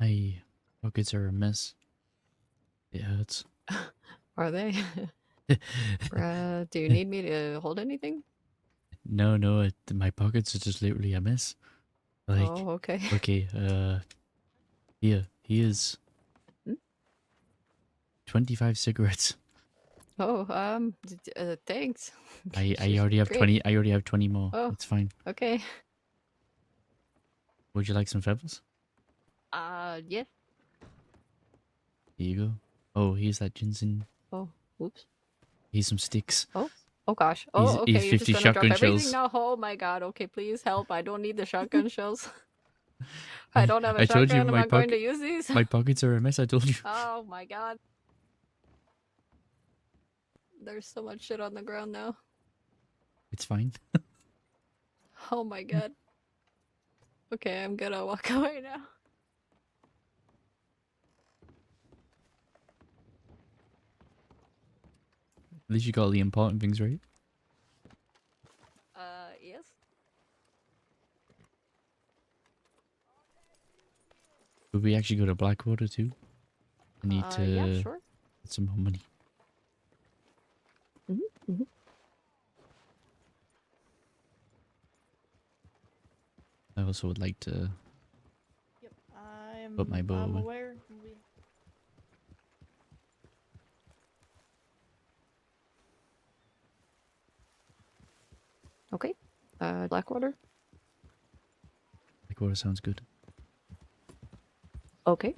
My pockets are a mess. It hurts. Are they? Do you need me to hold anything? No, my pockets are just literally a mess. Like, Oh, okay. Okay, here's Hmm? 25 cigarettes. Oh, thanks. I She's already have great. 20. I already have 20 more. Oh, It's fine. okay. Would you like some feathers? Yes. Here you go. Oh, here's that ginseng. Oh, whoops. Here's some sticks. Oh, oh gosh. Here's Oh, okay. You're just 50 gonna drop shotgun everything shells. now. Oh my god. Okay, please help. I don't need the shotgun shells. I don't have a I told you shotgun. Am I going to use these? my pockets are a mess. I told you. Oh my god. There's so much shit on the ground now. It's fine. Oh my god. Okay, I'm gonna walk away now. At least you got all the important things right. Yes. Could we actually go to Blackwater too? I need to Yeah, sure. get some more money. I also would like to Yep, I'm. put my bow I'm away. aware. Okay. Blackwater. Blackwater sounds good. Okay.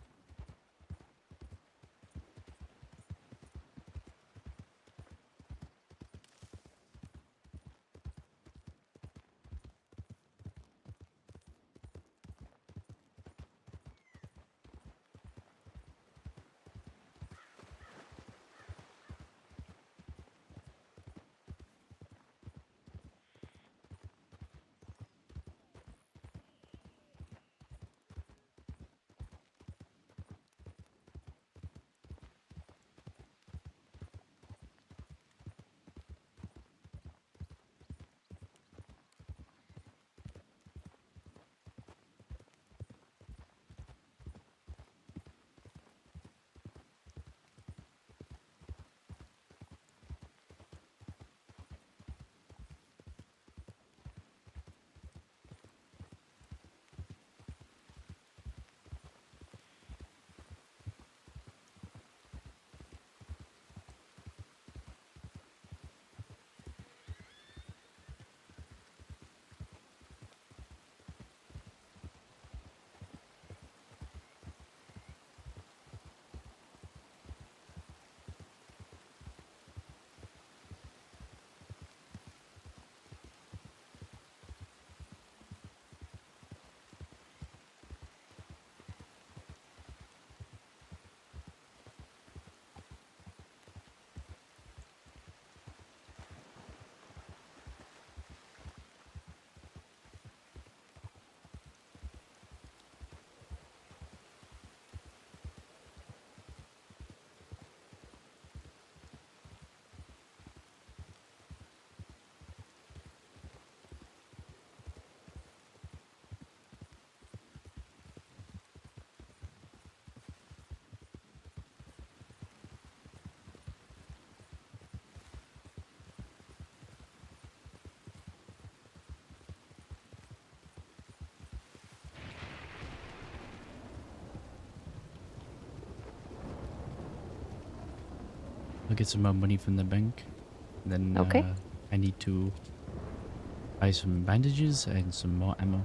I'll get some more money from the bank. Then Okay. I need to buy some bandages and some more ammo.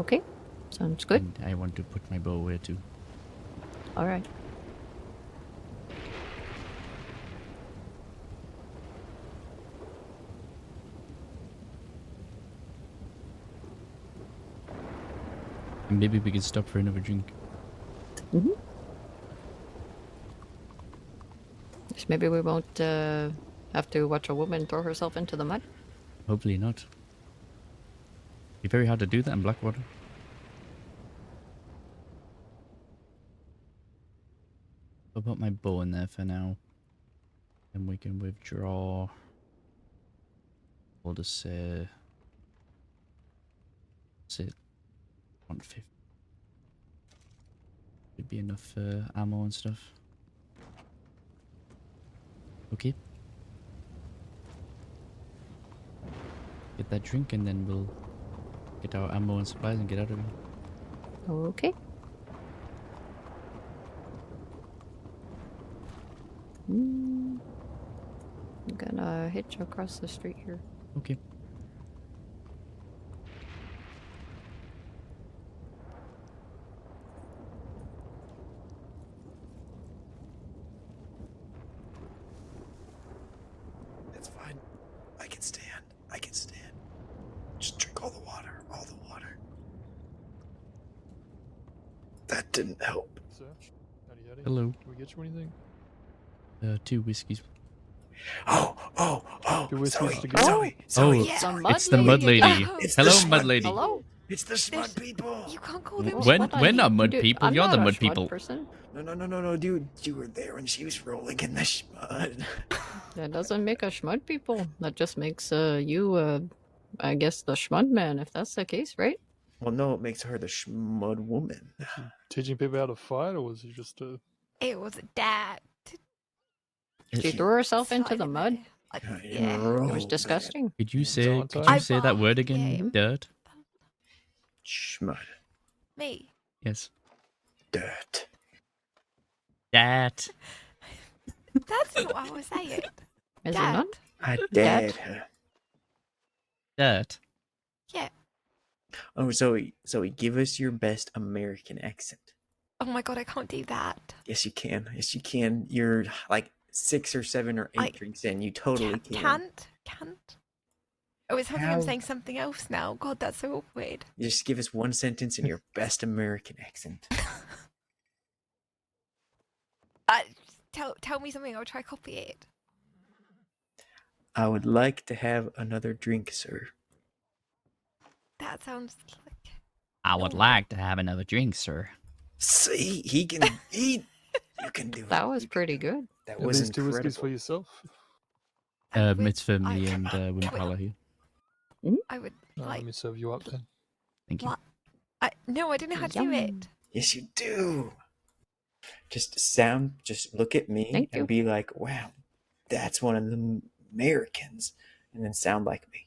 Okay. Sounds good. And I want to put my bow away too. All right. And maybe we can stop for another drink. Just maybe we won't have to watch a woman throw herself into the mud. Hopefully not. Be very hard to do that in Blackwater. I'll put my bow in there for now. And we can withdraw. We'll just say 150. Should be enough ammo and stuff. Okay. Get that drink and then we'll get our ammo and supplies and get out of here. Okay. gonna hitch across the street here. Okay. It's fine. I can stand. I can stand. Just drink all the water. All the water. That didn't help. Sir, howdy howdy. Hello. Can we get you anything? 2 whiskeys. Oh, 2 whiskeys Zoe, to go. Zoe, Oh, Zoe. It's the mud it's the mud lady. again. It's the Hello, Schmud mud lady. people. Hello? It's the Schmud people. You can't call them We're not mud Dude, people. I'm You're not the a mud Schmud people. person. No, dude. You were there when she was rolling in the Schmud. That doesn't make us Schmud people. That just makes you, I guess, the Schmud man, if that's the case, right? Well, no, it makes her the Schmud woman. Was she teaching people how to fight, or was he just a... It was a dad. She threw herself into the mud. Yeah. It was disgusting. Could you say I that word again? yeah. Dirt. Schmud. Me. Yes. Dirt. That. That's not what I was saying. Is it Dad. not? I dared her. Dirt. Yeah. Oh, Zoe, give us your best American accent. Oh my god, I can't do that. Yes, you can. Yes, you can. You're like 6 or 7 or 8 drinks in. You totally can. Can't. Oh, it sounds like I'm saying something else now. God, that's so awkward. Just give us one sentence in your best American accent. Tell me something. I'll try copy it. I would like to have another drink, sir. That sounds like. I would like to have another drink, sir. See, he can eat. You can do it. That was pretty good. That Are was these 2 whiskeys incredible. for yourself? It's for me and Wimpala here. I would Let like. me serve you up then. Thank you. What? No, I don't know how to do it. Yes, you do. Just look at me Thank and you. be like, wow, that's one of the Americans. And then sound like me.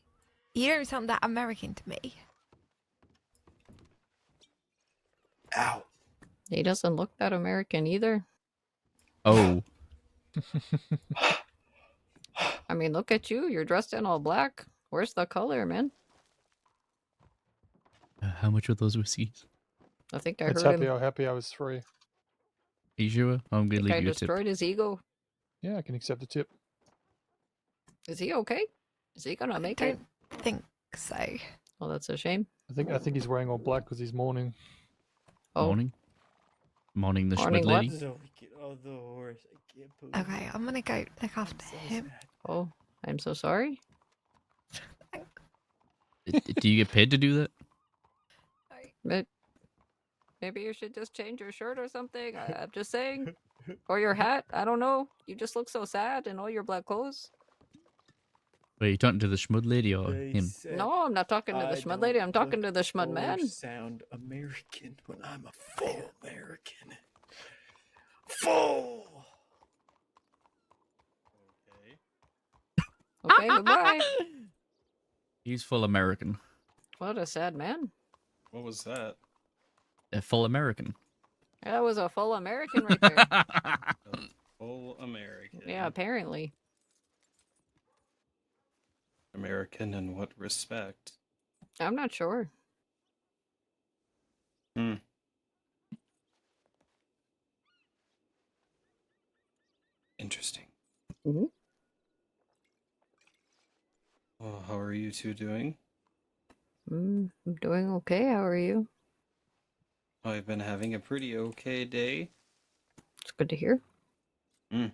You don't sound that American to me. Ow. He doesn't look that American either. Oh. I mean, look at you. You're dressed in all black. Where's the color, man? How much are those whiskeys? I think I It's heard happy him. hour. Happy hour's free. Are you sure? I'm I gonna think leave I you a tip. destroyed his ego. Yeah, I can accept the tip. Is he okay? Is he gonna make it? Don't think so. Well, that's a shame. I think he's wearing all black because he's mourning. Oh. Morning. Morning, the Morning Schmud what? lady. Zoe, get off the horse. I can't believe Okay, I'm gonna go look after him. Oh, I'm so sorry. Do you get paid to do that? But maybe you should just change your shirt or something. I'm just saying. Or your hat. I don't know. You just look so sad in all your black clothes. Wait, you talking to the Schmud lady or him? No, I'm not talking to the Schmud lady. I'm talking to the Schmud man. Sound American when I'm a full American. Full. Okay, goodbye. He's full American. What a sad man. What was that? A full American. That was a full American right there. Full American. Yeah, apparently. American in what respect? I'm not sure. Hmm. Interesting. Mm-hmm. Well, how are you two doing? I'm doing okay. How are you? I've been having a pretty okay day. It's good to hear. I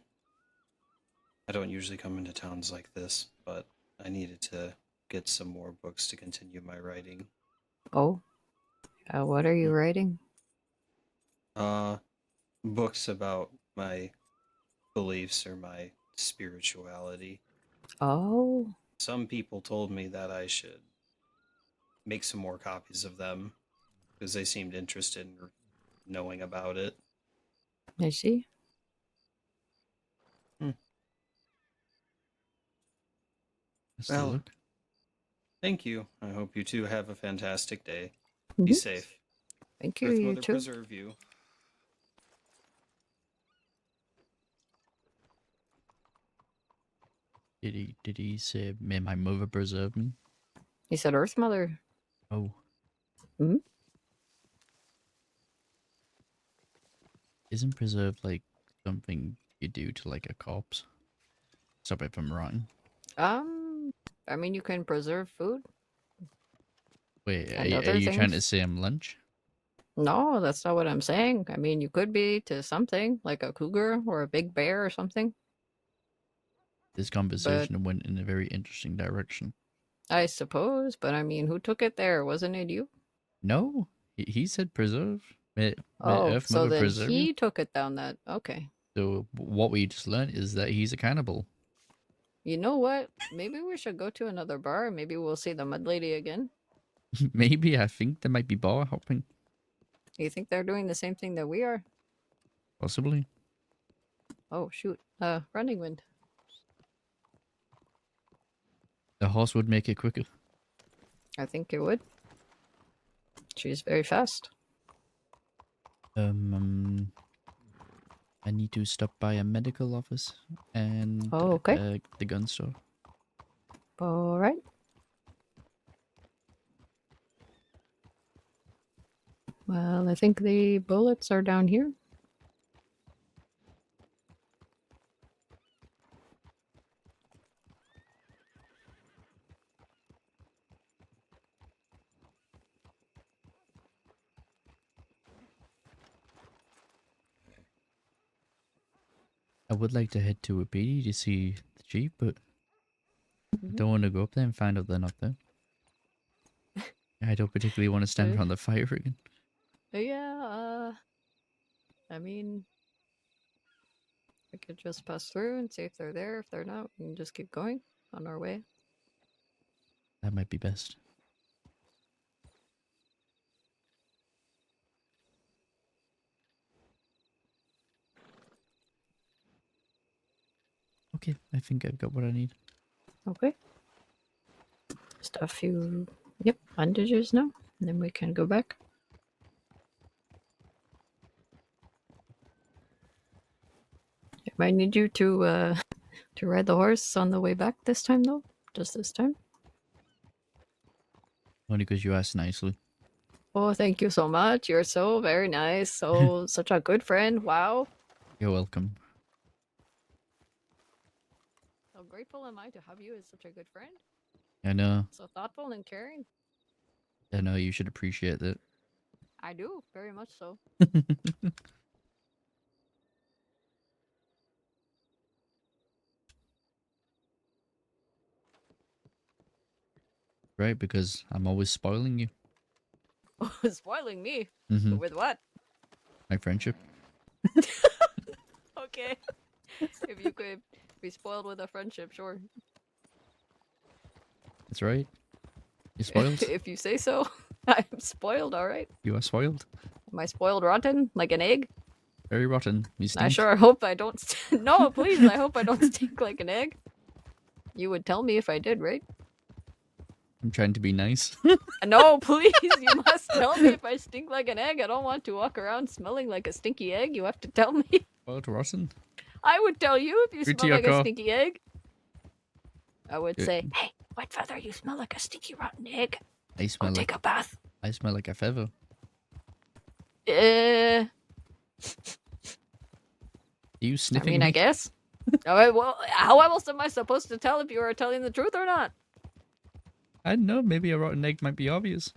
don't usually come into towns like this, but I needed to get some more books to continue my writing. Oh. What are you writing? Books about my beliefs or my spirituality. Oh. Some people told me that I should make some more copies of them because they seemed interested in knowing about it. I see. Well, thank you. I hope you two have a fantastic day. Mhm. Be safe. Thank you, Earth you Mother too. preserve you. Did he say, "May my mother preserve me"? He said Earth Mother. Oh. Hmm? Isn't preserve like something you do to like a corpse? Stop if I'm wrong. I mean, you can preserve food. Wait, And are other you trying to things. say I'm lunch? No, that's not what I'm saying. I mean, you could be to something like a cougar or a big bear or something. This conversation went in a very interesting direction. I suppose, but I mean, who took it there? Wasn't it you? No, he said preserve. May Oh, Earth so Mother then preserve you. he took it down that. Okay. So what we just learned is that he's a cannibal. You know what? Maybe we should go to another bar. Maybe we'll see the mud lady again. Maybe I think there might be bar hopping. You think they're doing the same thing that we are? Possibly. Oh, shoot. Running wind. The horse would make it quicker. I think it would. She's very fast. I need to stop by a medical office and Oh, okay. the gun store. All right. Well, I think the bullets are down here. I would like to head to a PD to see the chief, but I don't want to go up there and find out they're not there. I don't particularly want to stand around the fire again. Yeah, I mean, we could just pass through and see if they're there. If they're not, we can just keep going on our way. That might be best. Okay, I think I've got what I need. Okay. Just a few, yep, bandages now. And then we can go back. I might need you to ride the horse on the way back this time, though. Just this time. Only because you asked nicely. Oh, thank you so much. You're so very nice. So such a good friend. Wow. You're welcome. How grateful am I to have you as such a good friend? I know. So thoughtful and caring. I know you should appreciate that. I do, very much so. Right, because I'm always spoiling you. Spoiling me? Mhm. With what? My friendship. Okay. If you could be spoiled with a friendship, sure. That's right. You're spoiled. If you say so. I'm spoiled, alright. You are spoiled. Am I spoiled rotten? Like an egg? Very rotten. You I stink. sure hope I don't no, please, I hope I don't stink like an egg. You would tell me if I did, right? I'm trying to be nice. No, please, you must tell me if I stink like an egg. I don't want to walk around smelling like a stinky egg. You have to tell me. Spoiled rotten. I would tell you if you True to smell your like a core. stinky egg. I would Yeah. say, hey, white feather, you smell like a stinky rotten egg. I smell Go like take a bath. I smell like a feather. You I sniffing mean, me? I guess. Alright, well, how else am I supposed to tell if you are telling the truth or not? I don't know. Maybe a rotten egg might be obvious.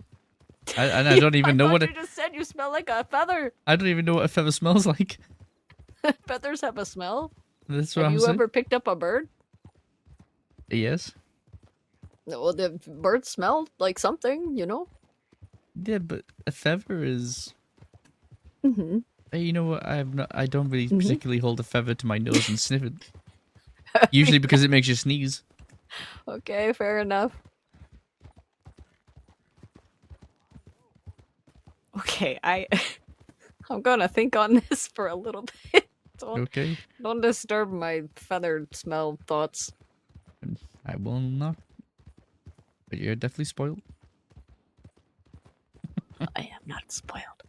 And I don't even know what You just said you smell like a feather. I don't even know what a feather smells like. Feathers have a smell. That's what Have I'm you saying. ever picked up a bird? Yes. Well, the birds smell like something, you know? Yeah, but a feather is. Mm-hmm. You know what? I don't really Mhm. particularly hold a feather to my nose and sniff it. Usually because it makes you sneeze. Okay, fair enough. Okay, I'm gonna think on this for a little bit. Okay. Don't disturb my feathered smell thoughts. I will not. But you're definitely spoiled. I am not spoiled.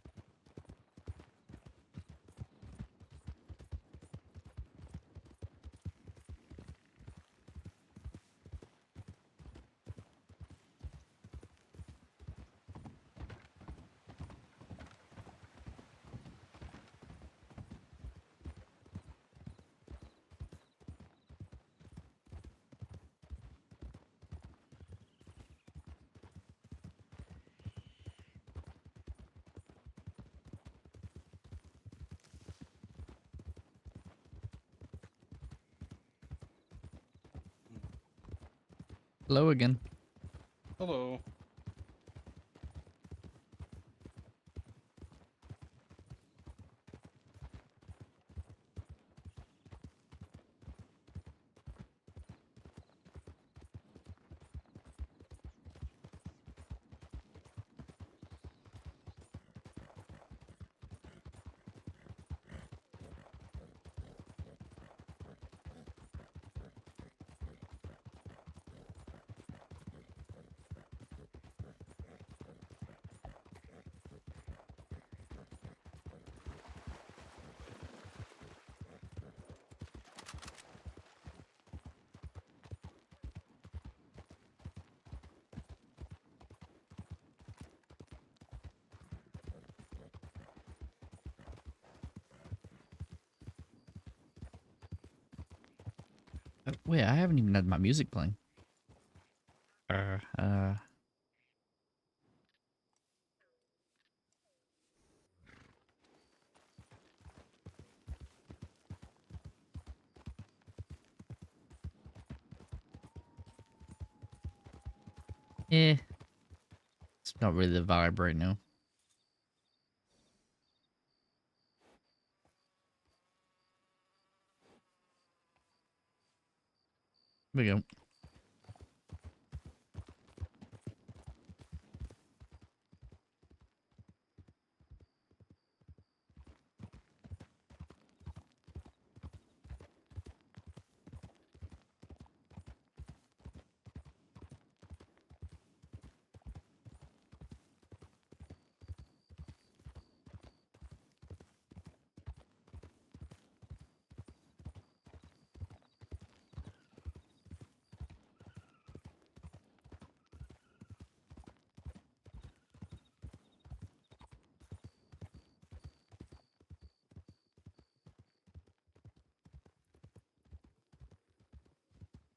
Hello again. Hello. Wait, I haven't even had my music playing. Uh. Eh. It's not really the vibe right now. Here we go.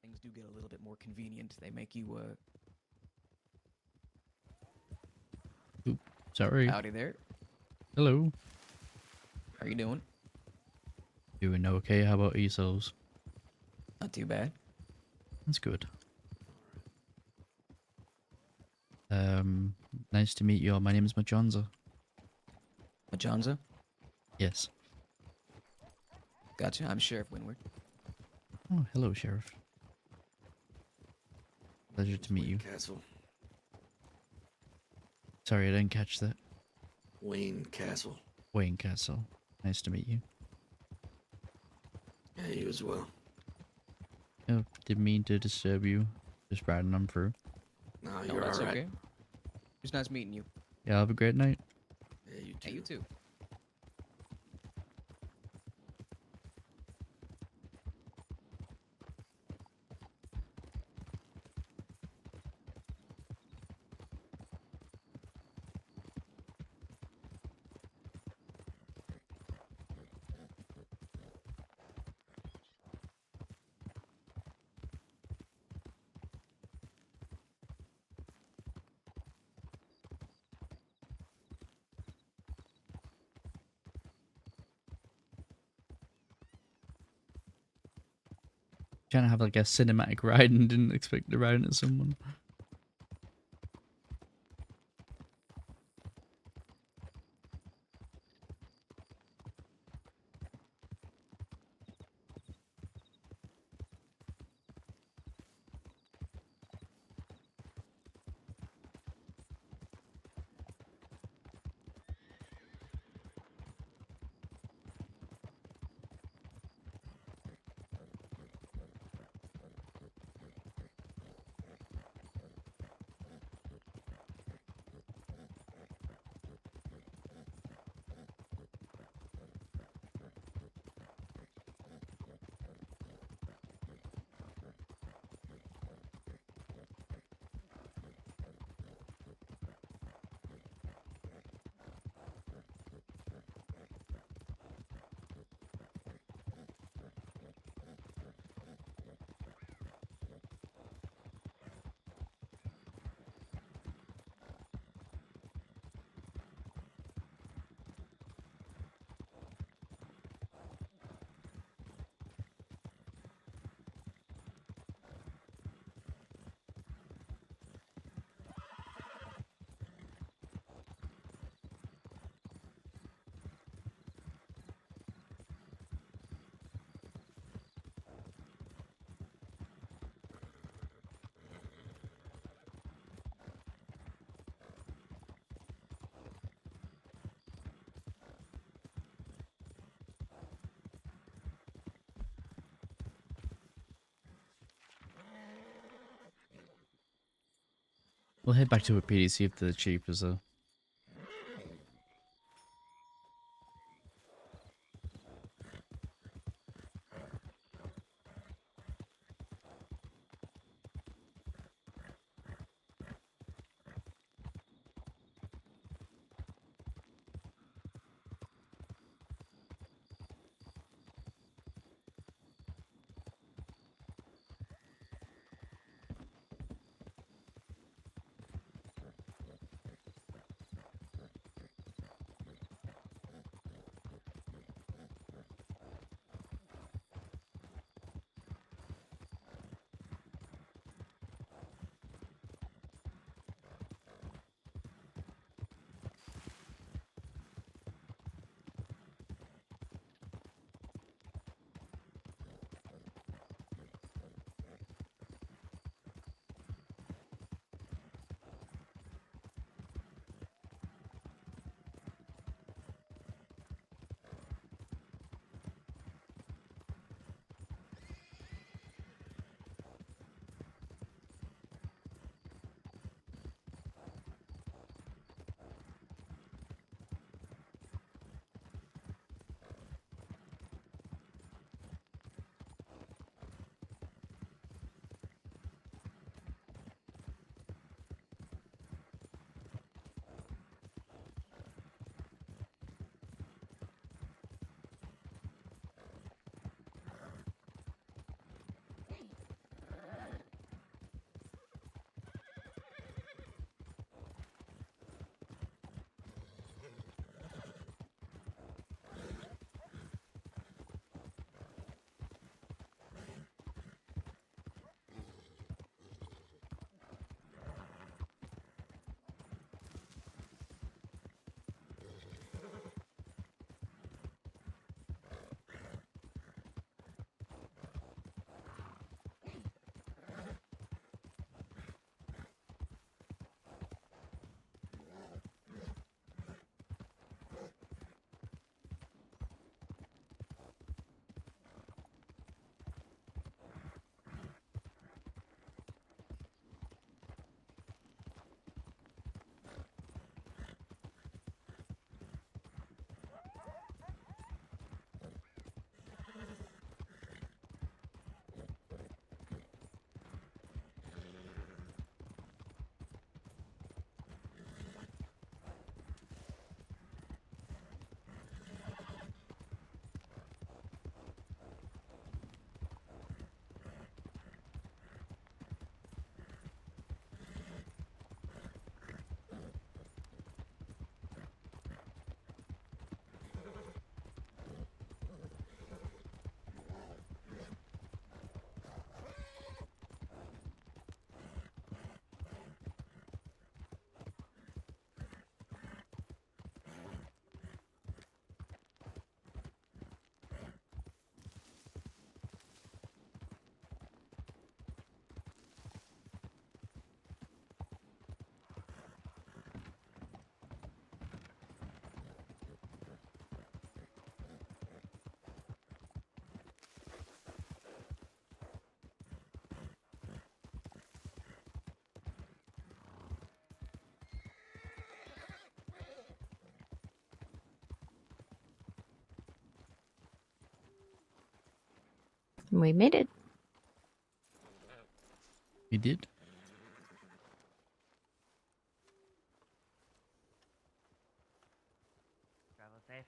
Things do get a little bit more convenient. They make you, Oop, sorry. Howdy there. Hello. How you doing? Doing okay. How about yourselves? Not too bad. That's good. Nice to meet you all. My name is Majonza. Majonza? Yes. Gotcha. I'm Sheriff Windward. Oh, hello, Sheriff. Pleasure to meet you. Castle. Sorry, I didn't catch that. Wayne Castle. Wayne Castle. Nice to meet you. Yeah, you as well. Oh, didn't mean to disturb you. Just riding on through. No, No, you're that's alright. okay. It was nice meeting you. Yeah, have a great night. Yeah, you too. Hey, you too. Trying to have like a cinematic ride and didn't expect to ride into someone. We'll head back to a PD, see if the chief is there. We made it. We did. Travel safe.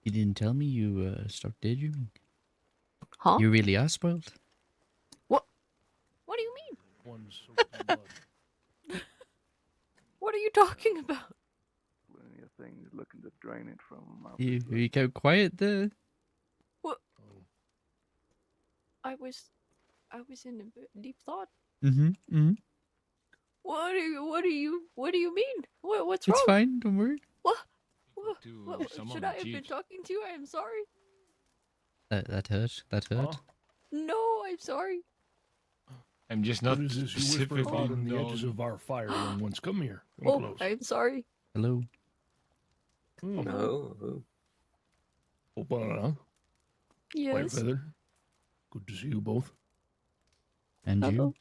You didn't tell me you stopped daydreaming. Huh? You really are spoiled. What? What do you mean? One soaked in blood. What are you talking about? Plenty of things looking to drain it from him. You kept quiet there. What? Oh. I was in a deep thought. Mm-hmm. Mm-hmm. What do you mean? What's It's wrong? fine. Don't worry. What some should of I the have been chiefs. talking to? I am sorry. That hurt. That hurt. No, I'm sorry. I'm just not What is this you whisper specifically about in the edges known. of our fire young ones? Come here. Come Oh, close. I'm sorry. Hello. No. Opana. Yes. White Feather. Good to see you both. And you.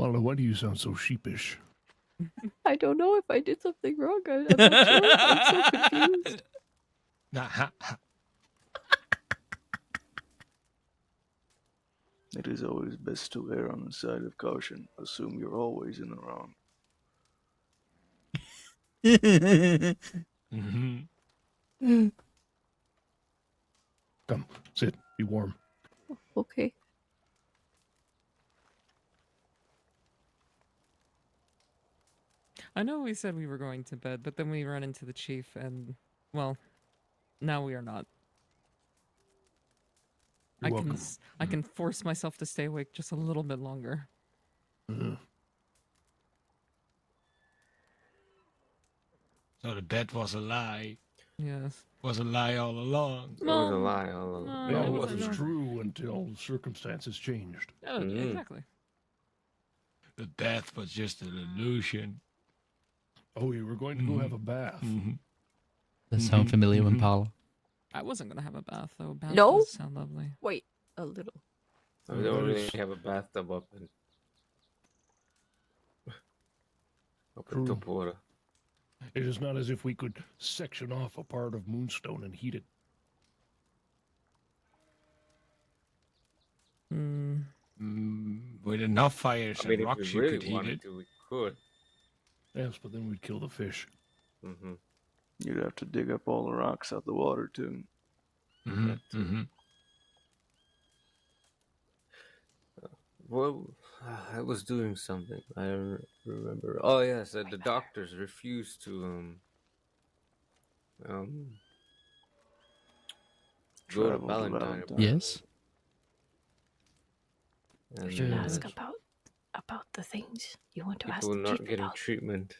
Paula, why do you sound so sheepish? I don't know if I did something wrong. I'm not sure. I'm so confused. It is always best to err on the side of caution. Assume you're always in the wrong. Come, sit, be warm. Okay. I know we said we were going to bed, but then we run into the chief and, well, now we are not. You're welcome. I can force myself to stay awake just a little bit longer. So the death was a lie. Yes. Was a lie all along. It was a lie all along. Well, it it wasn't was wrong. true until circumstances changed. Oh, exactly. The death was just an illusion. Oh, you were going to go have a bath. Does that sound familiar, Impala? I wasn't going to have a bath, though. A bath No? does sound lovely. Wait, a little. We don't really have a bathtub up in Topora. It is not as if we could section off a part of Moonstone and heat it. With enough fires I mean, and if rocks, we really you could heat wanted it. to, we could. Yes, but then we'd kill the fish. Mm-hmm. You'd have to dig up all the rocks out the water, too. Well, I was doing something. I don't remember. Oh yes, the doctors refused to go to Travel to Valentine. Valentine. Yes. And, You should ask about the things you want to ask people the not chief getting about. treatment.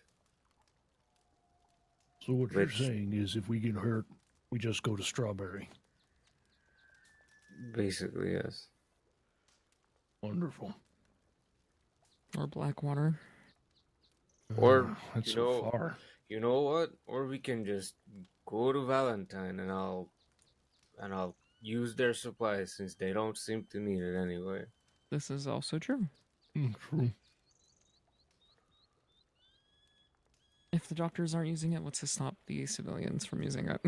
So what you're saying is if we get hurt, we just go to Strawberry. Basically, yes. Wonderful. Or Blackwater. Or that's you so know, far. you know what? Or we can just go to Valentine and I'll use their supplies since they don't seem to need it anyway. This is also true. True. If the doctors aren't using it, what's to stop the civilians from using it?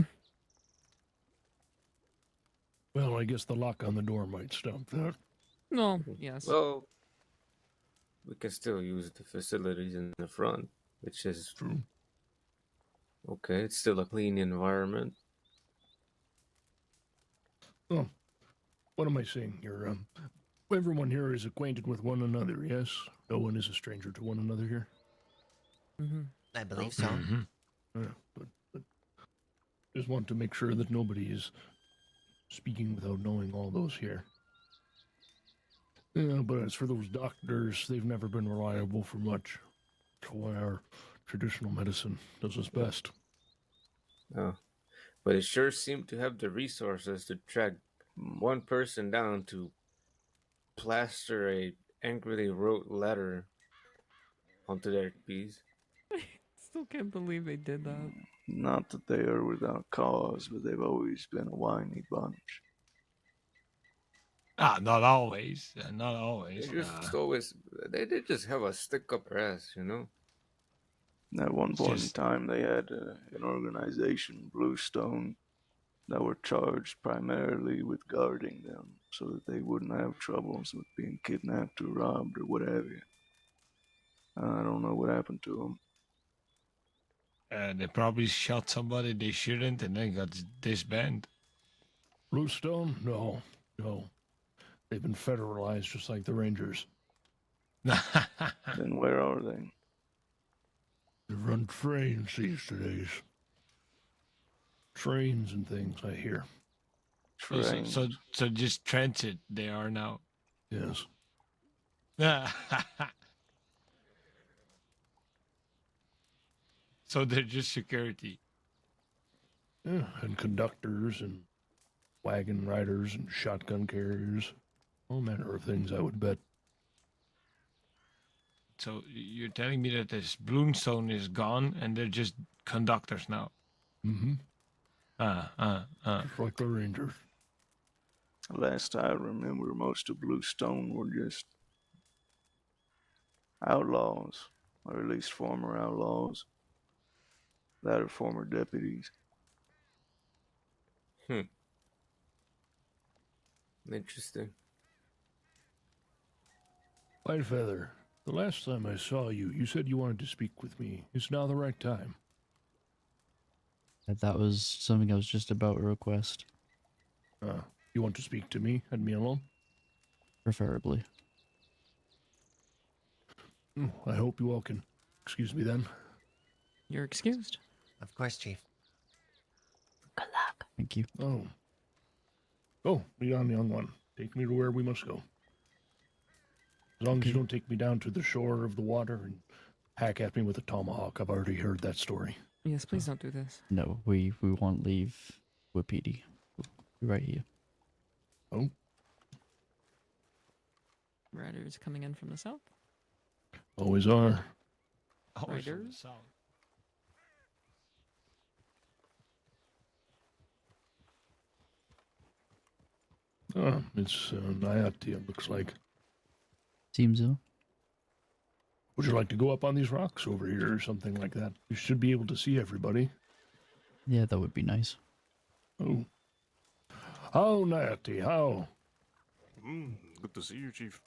Well, I guess the lock on the door might stop that. No, yes. Well, we can still use the facilities in the front, which is true. Okay, it's still a clean environment. Oh, what am I saying here? Everyone here is acquainted with one another, yes? No one is a stranger to one another here? I believe so. Yeah, but just want to make sure that nobody is speaking without knowing all those here. Yeah, but as for those doctors, they've never been reliable for much. That's why our traditional medicine does its best. Oh, but it sure seemed to have the resources to track one person down to plaster a angrily wrote letter onto their piece. Still can't believe they did that. Not that they are without cause, but they've always been a whiny bunch. Not always. Not always. They did just have a stick up their ass, you know? At one point in time, they had an organization, Bluestone, that were charged primarily with guarding them so that they wouldn't have troubles with being kidnapped or robbed or what have you. I don't know what happened to them. They probably shot somebody they shouldn't and then got disbanded. Bluestone? No. They've been federalized just like the Rangers. Then where are they? They run trains these days. Trains and things, I hear. So just transit they are now. Yes. So they're just security. Yeah, and conductors and wagon riders and shotgun carriers. All manner of things, I would bet. So you're telling me that this Bloomstone is gone and they're just conductors now? Mm-hmm. Just like the Rangers. Last I remember, most of Bluestone were just outlaws, or at least former outlaws, that are former deputies. Interesting. Whitefeather, the last time I saw you, you said you wanted to speak with me. Is now the right time? That was something I was just about to request. You want to speak to me and me alone? Preferably. I hope you all can excuse me then. You're excused. Of course, Chief. Good luck. Thank you. Oh, Leon, young one, take me to where we must go. As long as you don't take me down to the shore of the water and hack at me with a tomahawk. I've already heard that story. Yes, please don't do this. No, we won't leave Wapiti. We'll be right here. Oh? Riders coming in from the south. Always are. Riders. It's Nayati, it looks like. Seems so. Would you like to go up on these rocks over here or something like that? You should be able to see everybody. Yeah, that would be nice. Oh. How, Nayati, how? Good to see you, Chief.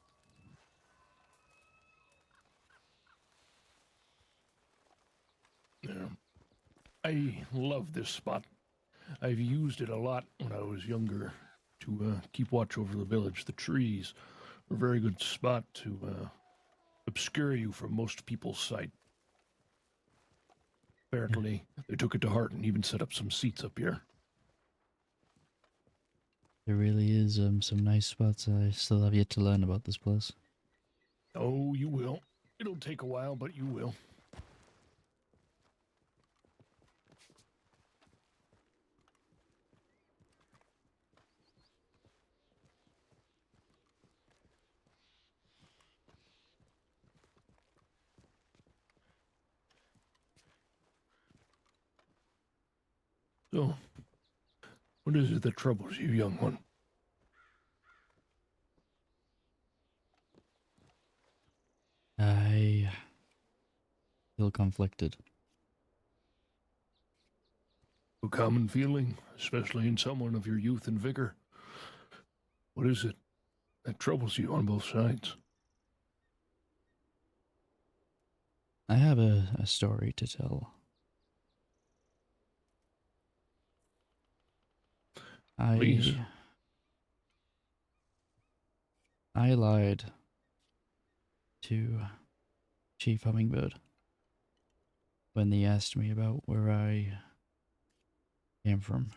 Yeah. I love this spot. I've used it a lot when I was younger to keep watch over the village. The trees are a very good spot to obscure you from most people's sight. Apparently, they took it to heart and even set up some seats up here. There really is some nice spots. I still have yet to learn about this place. Oh, you will. It'll take a while, but you will. So, what is it that troubles you, young one? I feel conflicted. A common feeling, especially in someone of your youth and vigor. What is it that troubles you on both sides? I have a story to tell. Please. I lied to Chief Hummingbird when they asked me about where I came from.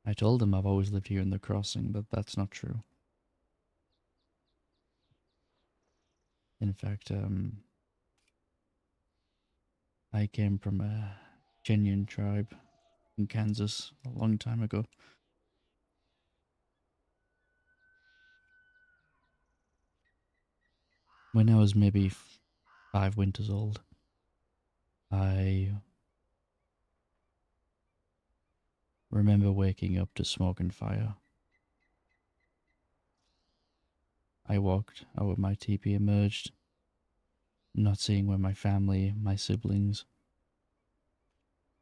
I told them I've always lived here in the crossing, but that's not true. In fact, I came from a Kenyan tribe in Kansas a long time ago. When I was maybe 5 winters old, I remember waking up to smoke and fire. I walked out of my teepee, emerged, not seeing where my family, my siblings,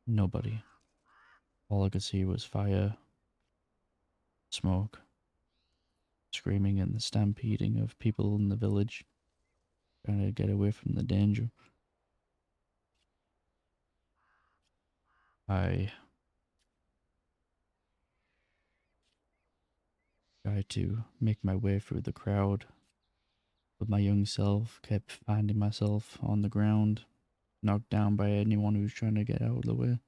nobody. All I could see was fire, smoke, screaming, and the stampeding of people in the village trying to get away from the danger. I tried to make my way through the crowd, but my young self kept finding myself on the ground, knocked down by anyone who was trying to get out of the way.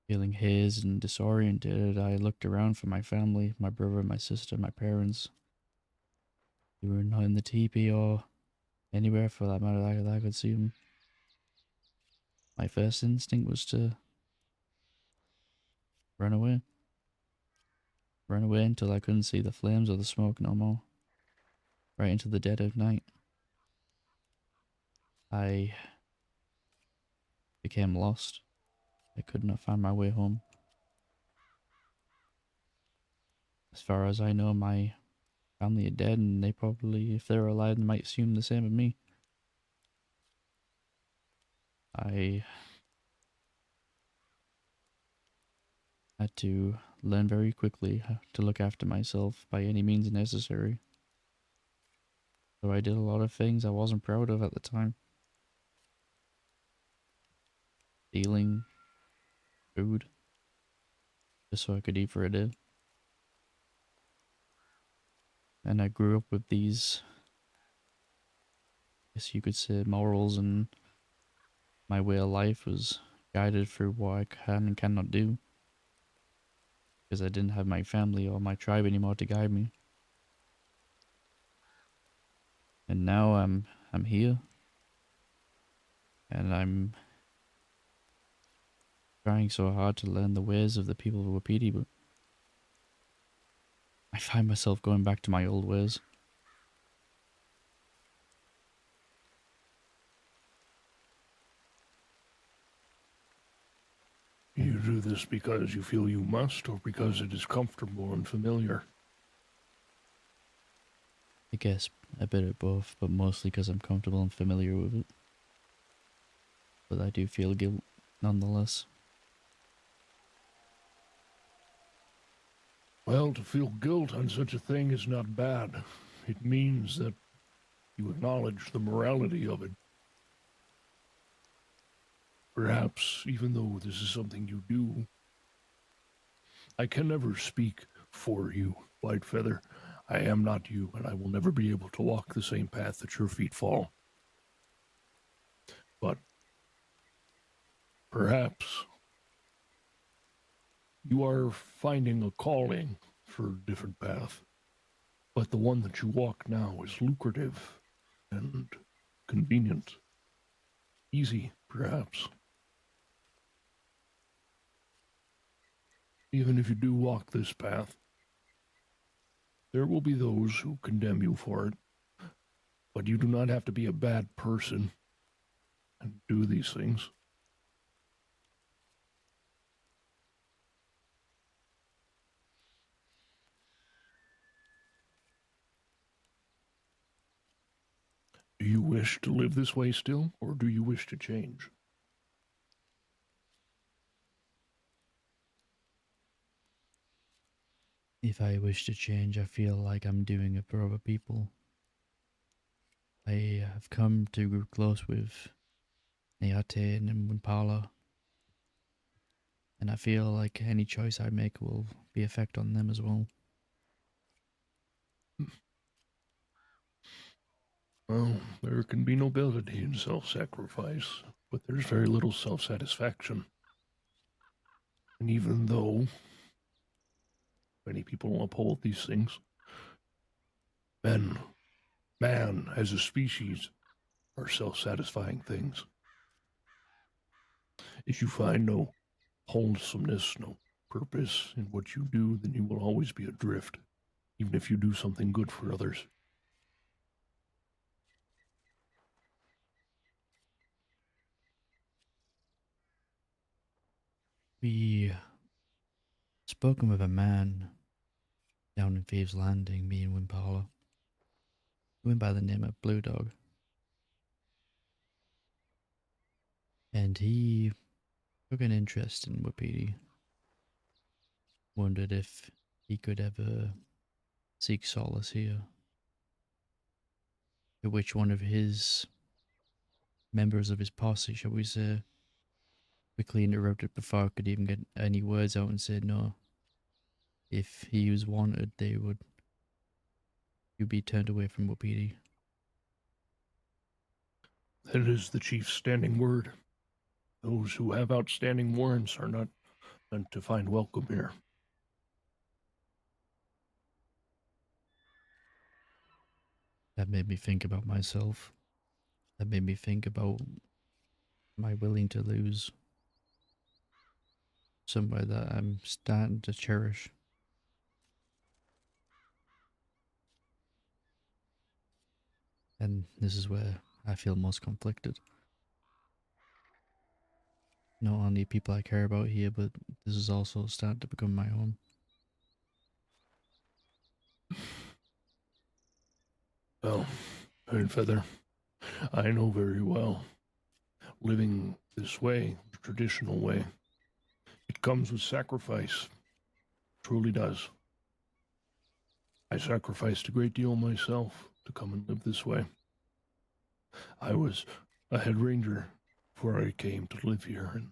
Feeling hazed and disoriented, I looked around for my family, my brother, my sister, my parents. They were not in the teepee or anywhere for that matter that I could see them. My first instinct was to run away. Run away until I couldn't see the flames or the smoke no more. Right into the dead of night. I became lost. I could not find my way home. As far as I know, my family are dead, and they probably, if they're alive, they might assume the same of me. I had to learn very quickly how to look after myself by any means necessary. So I did a lot of things I wasn't proud of at the time. Stealing food, just so I could eat for a day. And I grew up with these, I guess you could say, morals, and my way of life was guided through what I can and cannot do. Because I didn't have my family or my tribe anymore to guide me. And now I'm here. And I'm trying so hard to learn the ways of the people of Wapiti, but I find myself going back to my old ways. You do this because you feel you must, or because it is comfortable and familiar? I guess a bit of both, but mostly because I'm comfortable and familiar with it. But I do feel guilt nonetheless. Well, to feel guilt on such a thing is not bad. It means that you acknowledge the morality of it. Perhaps, even though this is something you do, I can never speak for you, Whitefeather. I am not you, and I will never be able to walk the same path that your feet fall. But perhaps you are finding a calling for a different path. But the one that you walk now is lucrative and convenient. Easy, perhaps. Even if you do walk this path, there will be those who condemn you for it. But you do not have to be a bad person and do these things. Do you wish to live this way still, or do you wish to change? If I wish to change, I feel like I'm doing it for other people. I have come to grow close with Neate and Wimpala, and I feel like any choice I make will be effect on them as well. Well, there can be nobility in self-sacrifice, but there's very little self-satisfaction. And even though many people uphold these things, man as a species, are self-satisfying things. If you find no wholesomeness, no purpose in what you do, then you will always be adrift, even if you do something good for others. We spoken with a man down in Thieves Landing, me and Wimpala. He went by the name of Blue Dog. And he took an interest in Wapiti. Wondered if he could ever seek solace here. To which one of his members of his posse, shall we say, quickly interrupted before I could even get any words out and said no. If he was wanted, he'd be turned away from Wapiti. That is the chief's standing word. Those who have outstanding warrants are not meant to find welcome here. That made me think about myself. That made me think about my willing to lose somewhere that I'm starting to cherish. And this is where I feel most conflicted. Not only people I care about here, but this is also starting to become my home. Well, Iron Feather, I know very well. Living this way, the traditional way, it comes with sacrifice. Truly does. I sacrificed a great deal myself to come and live this way. I was a head ranger before I came to live here, and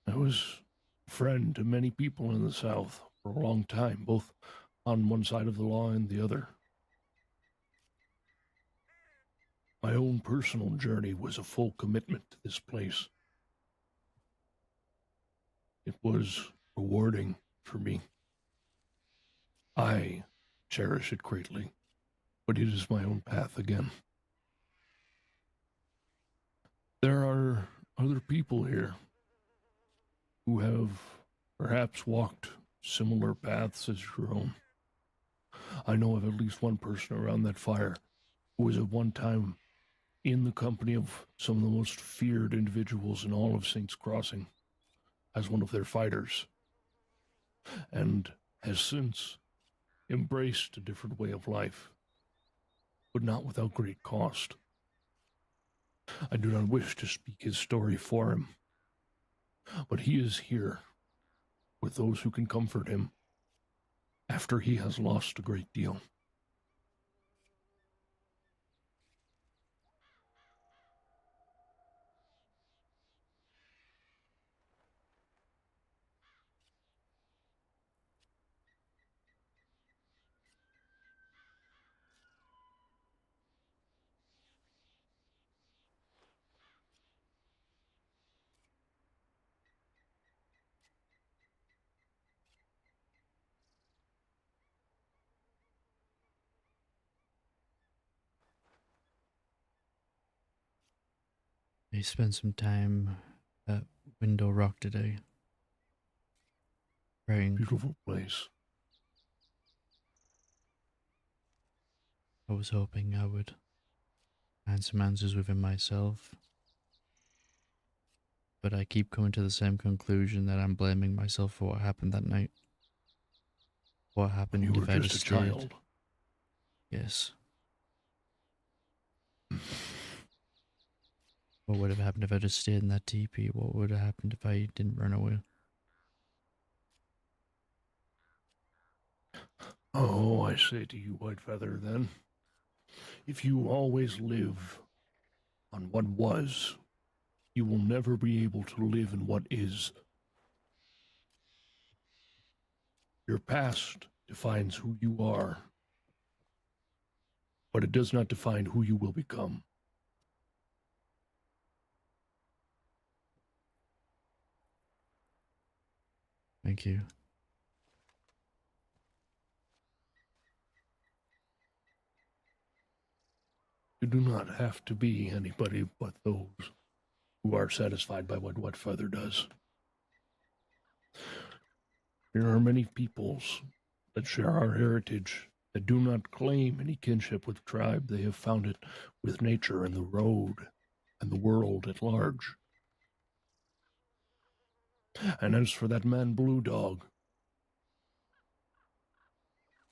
I was a friend to many people in the South for a long time, both on one side of the law and the other. My own personal journey was a full commitment to this place. It was rewarding for me. I cherish it greatly, but it is my own path again. There are other people here who have perhaps walked similar paths as your own. I know of at least one person around that fire who was at one time in the company of some of the most feared individuals in all of Saints Crossing as one of their fighters, and has since embraced a different way of life, but not without great cost. I do not wish to speak his story for him, but he is here with those who can comfort him after he has lost a great deal. I spent some time at Window Rock today. Praying. Beautiful place. I was hoping I would find some answers within myself. But I keep coming to the same conclusion that I'm blaming myself for what happened that night. What happened You were if I just a stayed? child. Yes. What would have happened if I just stayed in that teepee? What would have happened if I didn't run away? Oh, I say to you, Whitefeather, then, if you always live on what was, you will never be able to live in what is. Your past defines who you are, but it does not define who you will become. Thank you. You do not have to be anybody but those who are satisfied by what Whitefeather does. There are many peoples that share our heritage that do not claim any kinship with tribe. They have found it with nature and the road and the world at large. And as for that man Blue Dog,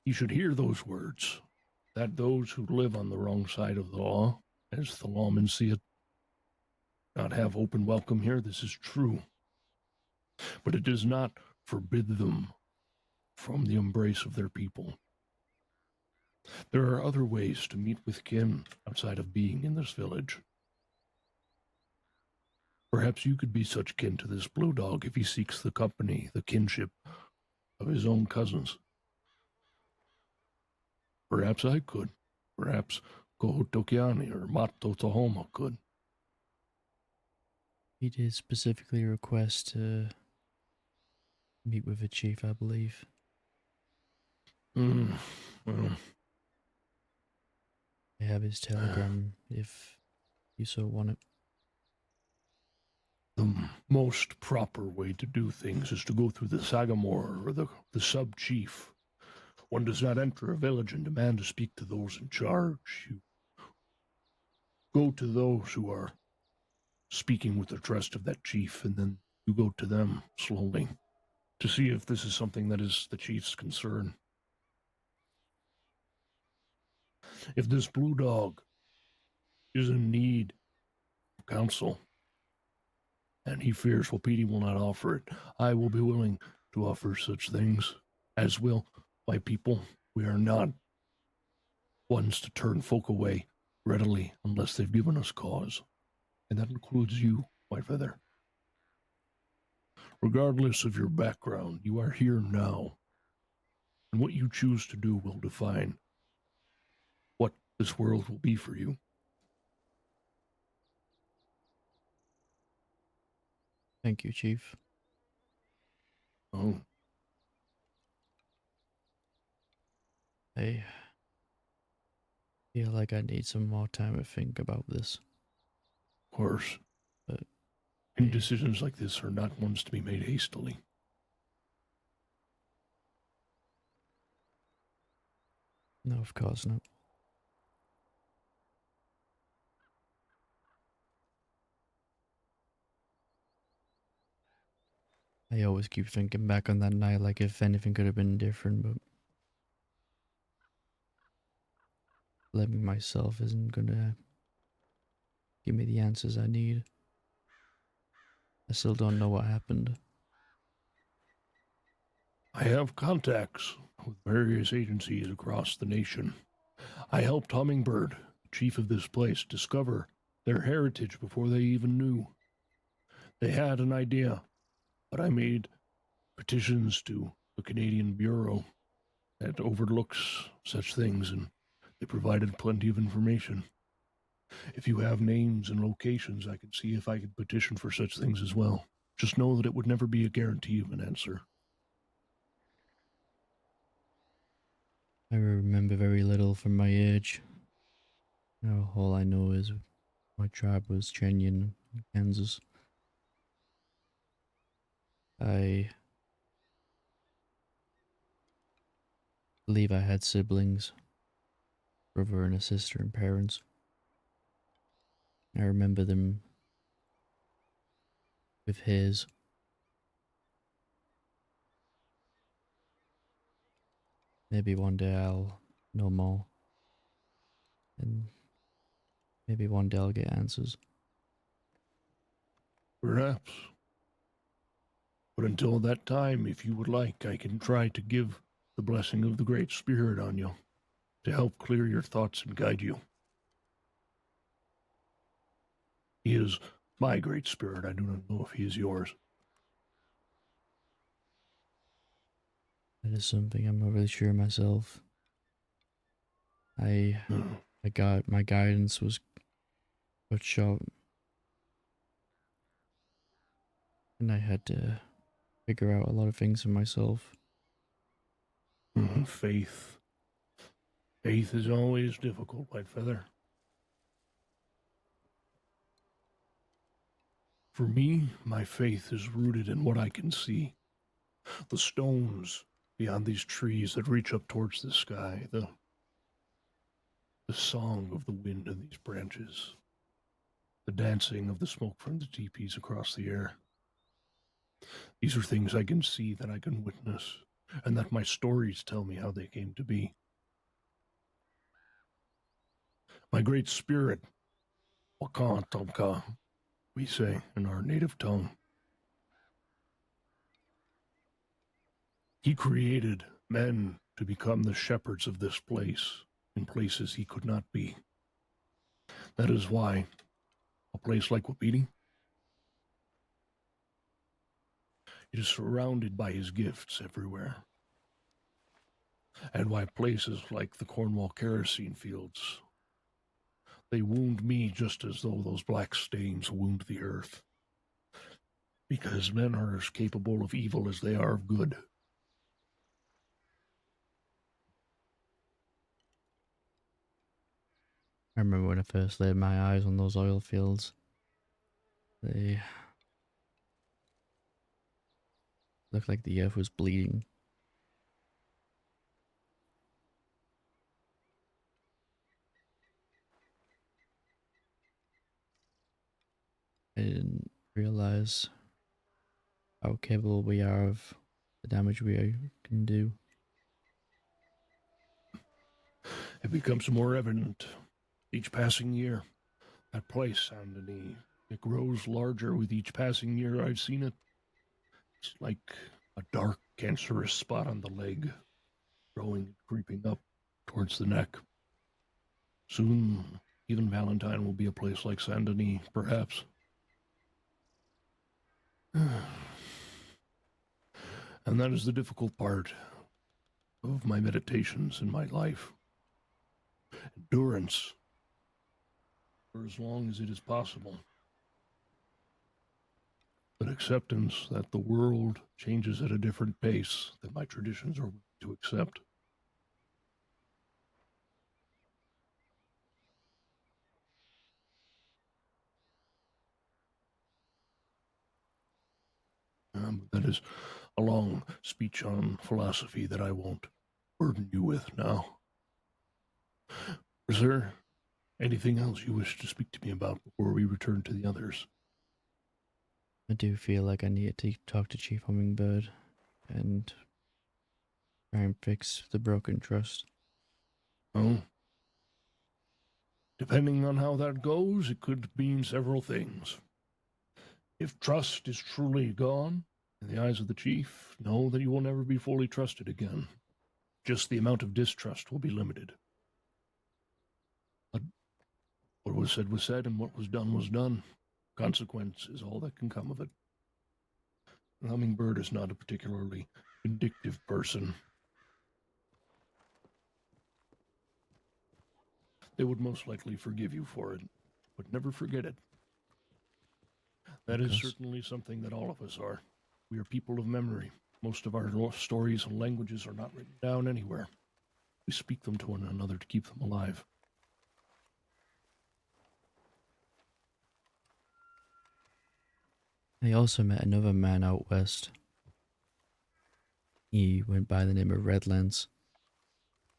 he should hear those words, that those who live on the wrong side of the law, as the lawmen see it, not have open welcome here. This is true. But it does not forbid them from the embrace of their people. There are other ways to meet with kin outside of being in this village. Perhaps you could be such kin to this Blue Dog if he seeks the company, the kinship of his own cousins. Perhaps I could. Perhaps Kohotokiani or Mato Tohoma could. He did specifically request to meet with a chief, I believe. Well, I have his telegram if you so want it. the most proper way to do things is to go through the Sagamore or the sub-chief. One does not enter a village and demand to speak to those in charge. You go to those who are speaking with the trust of that chief, and then you go to them slowly to see if this is something that is the chief's concern. If this blue dog is in need of counsel, and he fears Wapiti will not offer it, I will be willing to offer such things, as will my people. We are not ones to turn folk away readily unless they've given us cause, and that includes you, White Feather. Regardless of your background, you are here now, and what you choose to do will define what this world will be for you. Thank you, Chief. Oh, I feel like I need some more time to think about this. of course. But any decisions like this are not ones to be made hastily. No, of course not. I always keep thinking back on that night like if anything could have been different, but blaming myself isn't gonna give me the answers I need. I still don't know what happened. I have contacts with various agencies across the nation. I helped Hummingbird, the chief of this place, discover their heritage before they even knew. They had an idea, but I made petitions to the Canadian Bureau that overlooks such things, and they provided plenty of information. If you have names and locations, I could see if I could petition for such things as well. Just know that it would never be a guarantee of an answer. I remember very little from my age. Now, all I know is my tribe was Chenyan in Kansas. I believe I had siblings, brother and a sister and parents. I remember them with his. Maybe one day I'll know more. And maybe one day I'll get answers. Perhaps. But until that time, if you would like, I can try to give the blessing of the Great Spirit on you to help clear your thoughts and guide you. He is my Great Spirit. I do not know if he is yours. That is something I'm not really sure myself. I got my guidance was cut short, and I had to figure out a lot of things for myself. Faith. Faith is always difficult, White Feather. For me, my faith is rooted in what I can see. The stones beyond these trees that reach up towards the sky, the song of the wind in these branches, the dancing of the smoke from the teepees across the air. These are things I can see, that I can witness, and that my stories tell me how they came to be. My great spirit, Waka Tomka, we say in our native tongue. He created men to become the shepherds of this place in places he could not be. That is why a place like Wapiti, it is surrounded by his gifts everywhere. And why places like the Cornwall kerosene fields, they wound me just as though those black stains wound the earth. Because men are as capable of evil as they are of good. I remember when I first laid my eyes on those oil fields. They looked like the earth was bleeding. I didn't realize how capable we are of the damage we can do. It becomes more evident each passing year. That place, Saint Denis, it grows larger with each passing year I've seen it. It's like a dark, cancerous spot on the leg, growing, creeping up towards the neck. Soon, even Valentine will be a place like Saint Denis, perhaps. And that is the difficult part of my meditations in my life. Endurance, for as long as it is possible. But acceptance that the world changes at a different pace than my traditions are willing to accept. That is a long speech on philosophy that I won't burden you with now. Is there anything else you wish to speak to me about before we return to the others? I do feel like I need to talk to Chief Hummingbird and try and fix the broken trust. Oh. Depending on how that goes, it could mean several things. If trust is truly gone, in the eyes of the chief, know that you will never be fully trusted again. Just the amount of distrust will be limited. But what was said, and what was done. Consequence is all that can come of it. The Hummingbird is not a particularly vindictive person. They would most likely forgive you for it, but never forget it. That is certainly something that all of us are. We are people of memory. Most of our stories and languages are not written down anywhere. We speak them to one another to keep them alive. I also met another man out west. He went by the name of Redlands.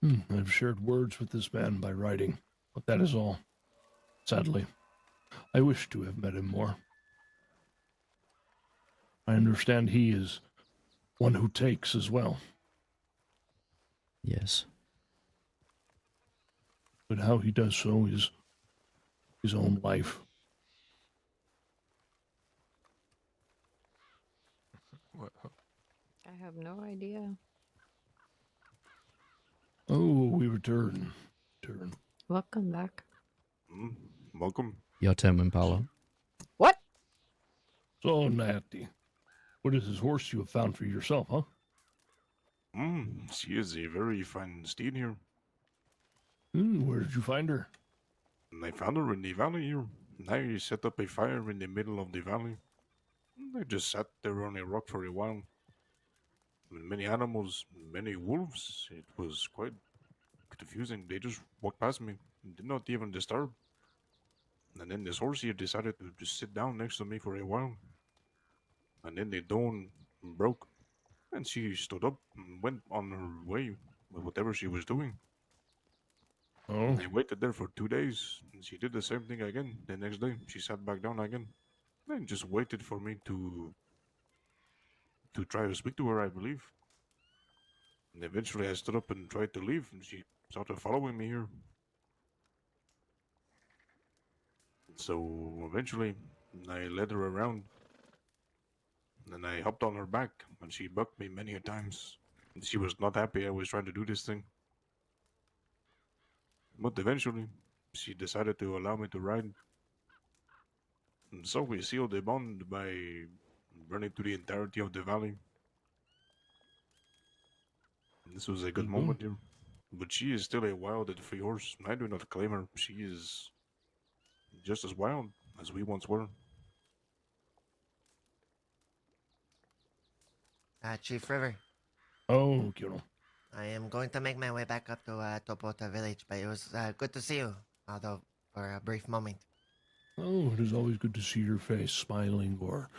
I've shared words with this man by writing, but that is all. Sadly, I wish to have met him more. I understand he is one who takes as well. Yes. But how he does so is his own life. I have no idea. Oh, we return. Welcome back. Welcome. Your turn, Wimpalo. What? So, Natty, what is this horse you have found for yourself, huh? She is a very fine steed here. Where did you find her? I found her in the valley here. I set up a fire in the middle of the valley. I just sat there on a rock for a while. Many animals, many wolves. It was quite confusing. They just walked past me, did not even disturb. And then this horse here decided to just sit down next to me for a while. And then the dawn broke, and she stood up and went on her way with whatever she was doing. Oh. I waited there for 2 days, and she did the same thing again. The next day, she sat back down again, and just waited for me to try to speak to her, I believe. And eventually, I stood up and tried to leave, and she started following me here. So eventually, I led her around, and I hopped on her back, and she bucked me many a times. And she was not happy I was trying to do this thing. But eventually, she decided to allow me to ride. And so we sealed the bond by running through the entirety of the valley. And this was a good moment here. But she is still a wild and free horse. I do not claim her. She is just as wild as we once were. Chief River. Oh, Kiro. I am going to make my way back up to Topota Village, but it was good to see you, although for a brief moment. Oh, it is always good to see your face smiling, or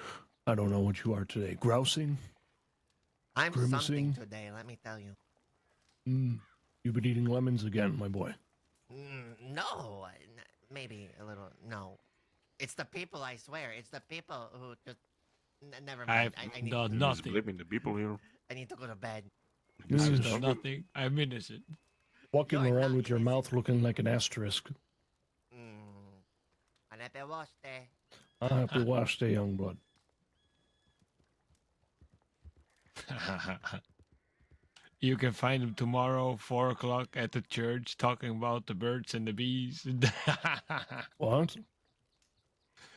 I don't know what you are today. Grousing? I'm Grimacing? something today, let me tell you. You've been eating lemons again, my boy. No, maybe a little. No, it's the people. I swear, it's the people who just. Never mind. I need done to. nothing. Blaming the people here. I need to go to bed. I've done nothing. I'm innocent. walking around with your mouth looking like an asterisk. Happy wash day, young blood. You can find him tomorrow, 4 o'clock at the church, talking about the birds and the bees. What?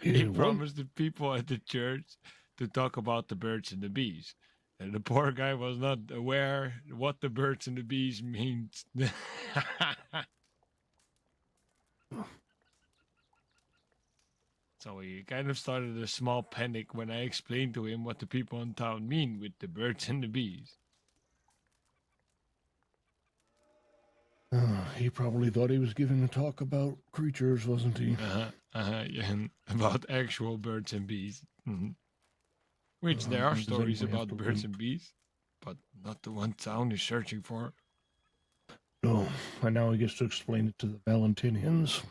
He What? promised the people at the church to talk about the birds and the bees. And the poor guy was not aware what the birds and the bees means. So he kind of started a small panic when I explained to him what the people in town mean with the birds and the bees. He probably thought he was giving a talk about creatures, wasn't he? Yeah, and about actual birds and bees. Which there are Does stories anybody have about to birds limp? and bees, but not the one town is searching for. No, and now he gets to explain it to the Valentinians.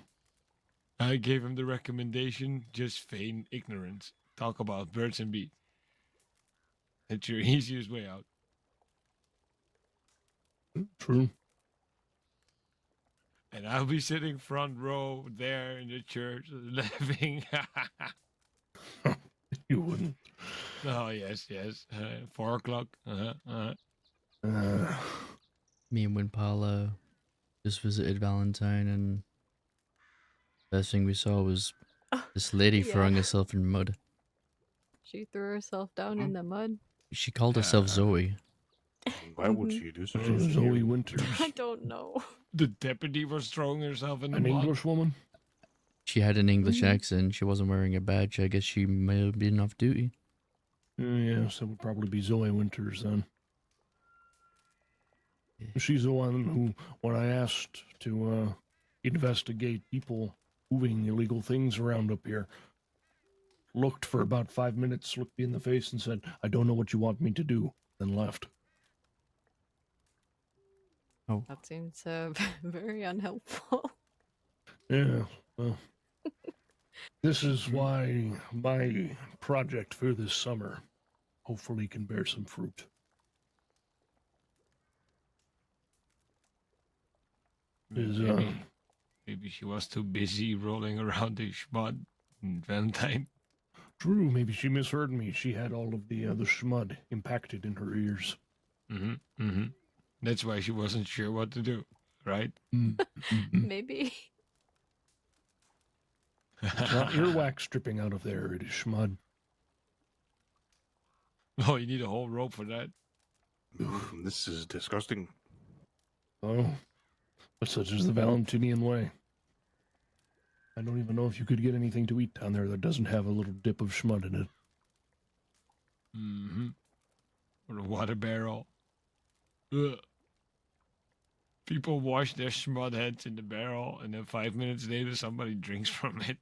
I gave him the recommendation, just feign ignorance. Talk about birds and bees. It's your easiest way out. True. And I'll be sitting front row there in the church laughing. You wouldn't. Oh, yes. 4 o'clock. Me and Winpala just visited Valentine, and first thing we saw was this lady yeah. throwing herself in mud. She threw herself down in the mud. She called herself Zoe. Why would she do such a thing? Zoe Winters. I don't know. The deputy was throwing herself in the An mud. English woman? She had an English Mhm. accent. She wasn't wearing a badge. I guess she may have been off duty. Yes, that would probably be Zoe Winters then. She's the one who, when I asked to investigate people moving illegal things around up here, looked for about 5 minutes, looked me in the face and said, "I don't know what you want me to do," then left. Oh. That seems very unhelpful. Yeah, well, this is why my project for this summer hopefully can bear some fruit. Is, Maybe she was too busy rolling around the schmud in Valentine. True, maybe she misheard me. She had all of the schmud impacted in her ears. That's why she wasn't sure what to do, right? Maybe. It's not earwax dripping out of there, it is schmud. Oh, you need a whole rope for that. This is disgusting. Oh, but such is the Valentinian way. I don't even know if you could get anything to eat down there that doesn't have a little dip of schmud in it. Or a water barrel. Ugh. People wash their schmud heads in the barrel, and then 5 minutes later, somebody drinks from it.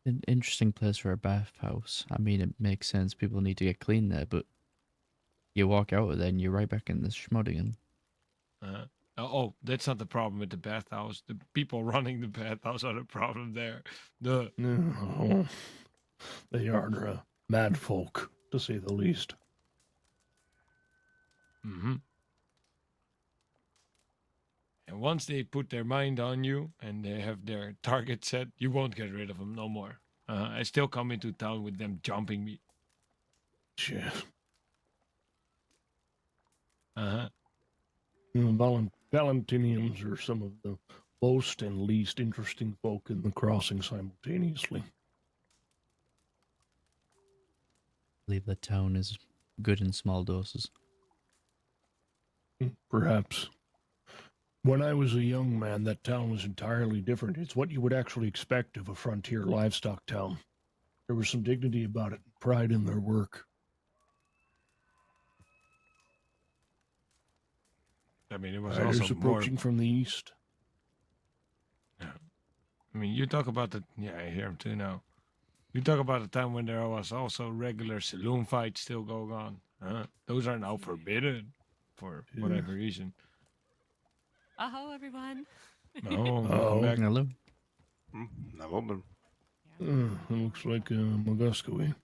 An interesting place for a bathhouse. I mean, it makes sense. People need to get clean there, but you walk out of there and you're right back in the schmud again. Oh, that's not the problem with the bathhouse. The people running the bathhouse are the problem there. No, they are mad folk, to say the least. And once they put their mind on you and they have their target set, you won't get rid of them no more. I still come into town with them jumping me. Shit. Valentinians are some of the most and least interesting folk in the crossing simultaneously. I believe the town is good in small doses. Perhaps. When I was a young man, that town was entirely different. It's what you would actually expect of a frontier livestock town. There was some dignity about it, pride in their work. I mean, it was Riders also approaching from the east. I mean, you talk about the... Yeah, I hear him too now. You talk about a time when there was also regular saloon fights still going on. Those are now forbidden for whatever reason. Aho, everyone. Oh, welcome back. Hello. Hello there. It looks like Mogascoe.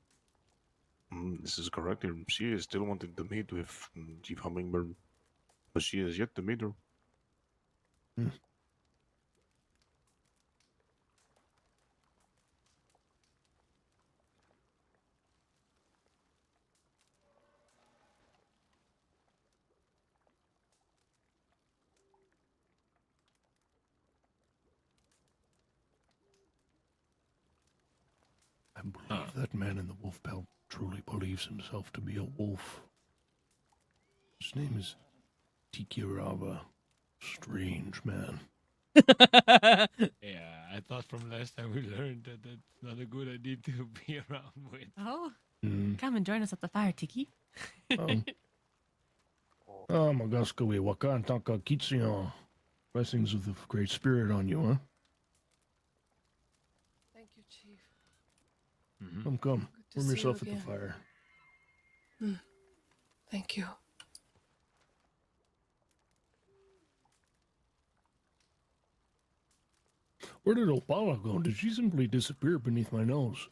This is correct. She is still wanting to meet with Chief Hummingbird. but she has yet to meet her. I believe that man in the wolf pelt truly believes himself to be a wolf. His name is Tikirava. Strange man. Yeah, I thought from last time we learned that that's not a good idea to be around with. Oh, Mm. come and join us at the fire, Tiki. Magaskawi Wakantaka Kitsuyo. Blessings of the Great Spirit on you, huh? Thank you, Chief. Come. Good to Warm see yourself you at the again. fire. Thank you. Where did Opala go? Did she simply disappear beneath my nose?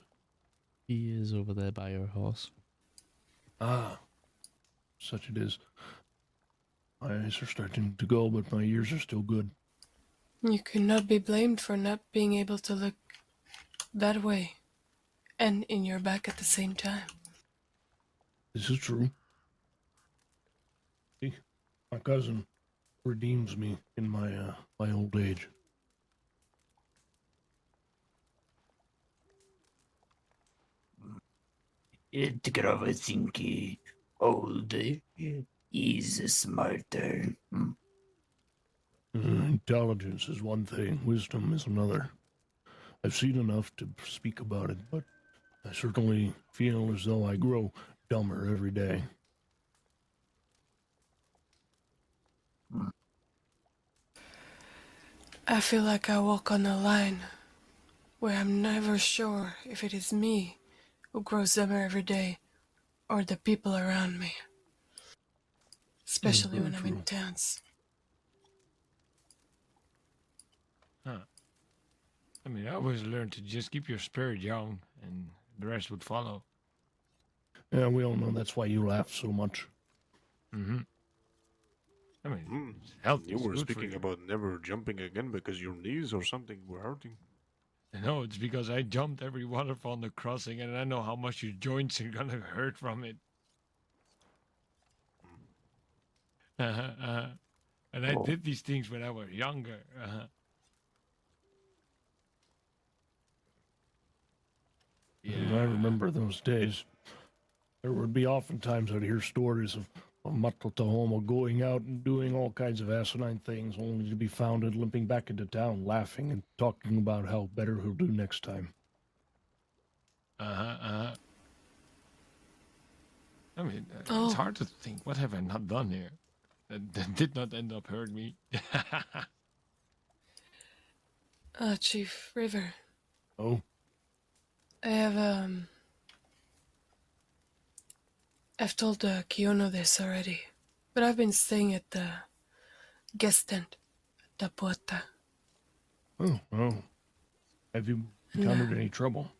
He is over there by your horse. Ah, such it is. My eyes are starting to go, but my ears are still good. You cannot be blamed for not being able to look that way and in your back at the same time. This is true. See, my cousin redeems me in my old age. Thinky older is smarter. Intelligence is one thing, wisdom is another. I've seen enough to speak about it, but I certainly feel as though I grow dumber every day. I feel like I walk on a line where I'm never sure if it is me who grows dumber every day or the people around me. Especially when I'm in towns. Huh. I mean, I always learned to just keep your spirit young, and the rest would follow. Yeah, we all know that's why you laugh so much. Mm-hmm. I mean, health You is were good for speaking you. about never jumping again because your knees or something were hurting. No, it's because I jumped every waterfall in the crossing, and I know how much your joints are gonna hurt from it. And I did these things when I was younger. And I remember those days. There would be oftentimes I'd hear stories of Matlotahoma going out and doing all kinds of asinine things, only to be found and limping back into town, laughing and talking about how better he'll do next time. I mean, it's hard to think, what have I not done here? That did not end up hurt me. Chief River. Oh? I have, I've told Kiono this already, but I've been staying at the guest tent at Tapuata. Oh. Have you encountered any trouble?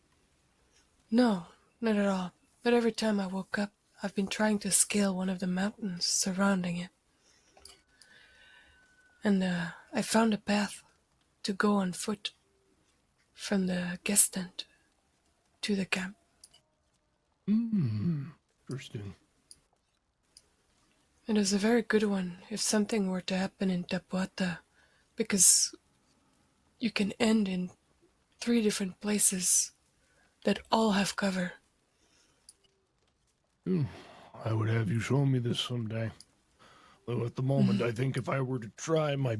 No, not at all. But every time I woke up, I've been trying to scale one of the mountains surrounding it. And I found a path to go on foot from the guest tent to the camp. Interesting. It was a very good one if something were to happen in Tapuata, because you can end in 3 different places that all have cover. I would have you show me this someday. Though at the moment, I think if I were to try, my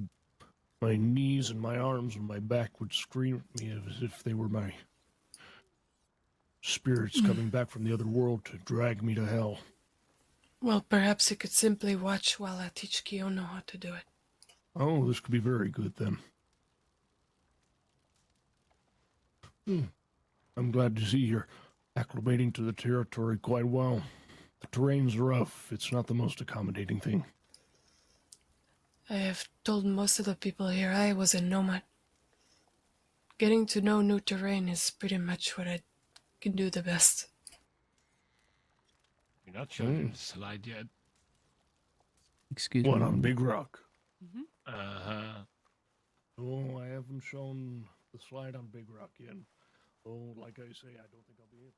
knees and my arms and my back would scream at me as if they were my spirits coming back from the other world to drag me to hell. Well, perhaps you could simply watch while I teach Kiono how to do it. Oh, this could be very good then. I'm glad to see you're acclimating to the territory quite well. The terrain's rough. It's not the most accommodating thing. I have told most of the people here I was a nomad. Getting to know new terrain is pretty much what I can do the best. You're not showing the slide yet. Excuse One me. on Big Rock. Mm-hmm. Uh-huh. Oh, I haven't shown the slide on Big Rock yet. Oh, like I say, I don't think I'll be able to.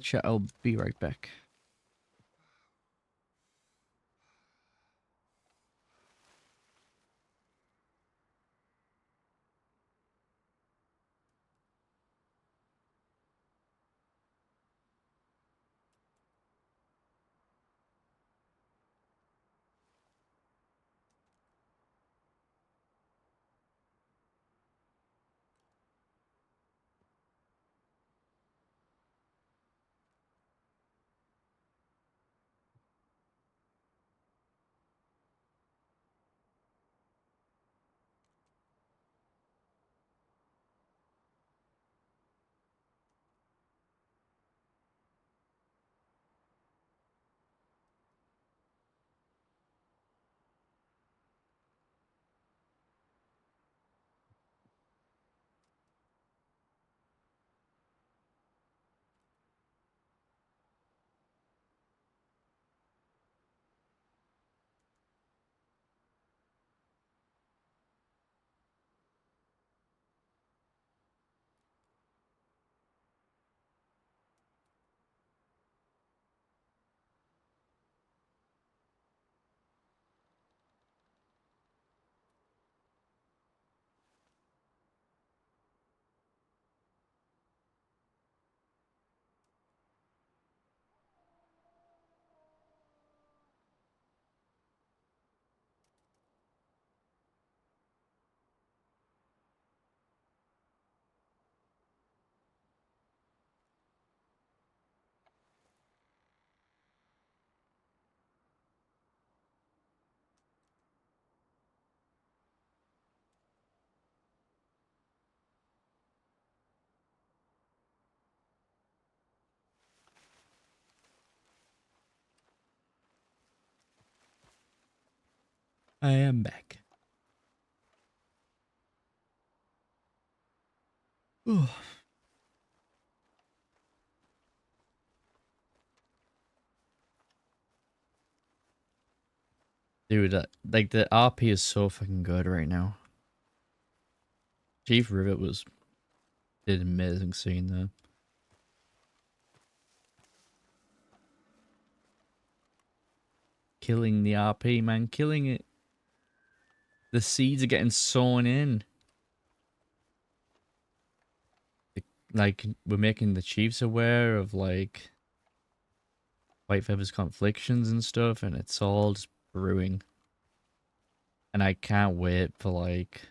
Chat, I'll be right back. I am back. Ugh. Dude, like the RP is so fucking good right now. Chief Rivet did an amazing scene there. Killing the RP, man, killing it. The seeds are getting sown in. Like, we're making the Chiefs aware of, like, White Feather's conflictions and stuff, and it's all just brewing. And I can't wait for, like,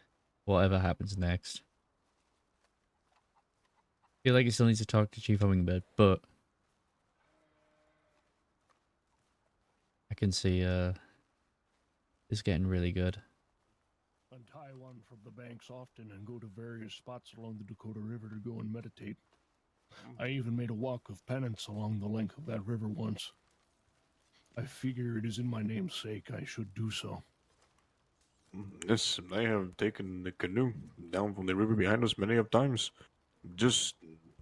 whatever happens next. I feel like I still need to talk to Chief Hummingbird, but I can see, it's getting really good. Untie one from the banks often and go to various spots along the Dakota River to go and meditate. I even made a walk of penance along the length of that river once. I figure it is in my namesake I should do so. Yes, I have taken the canoe down from the river behind us many of times. Just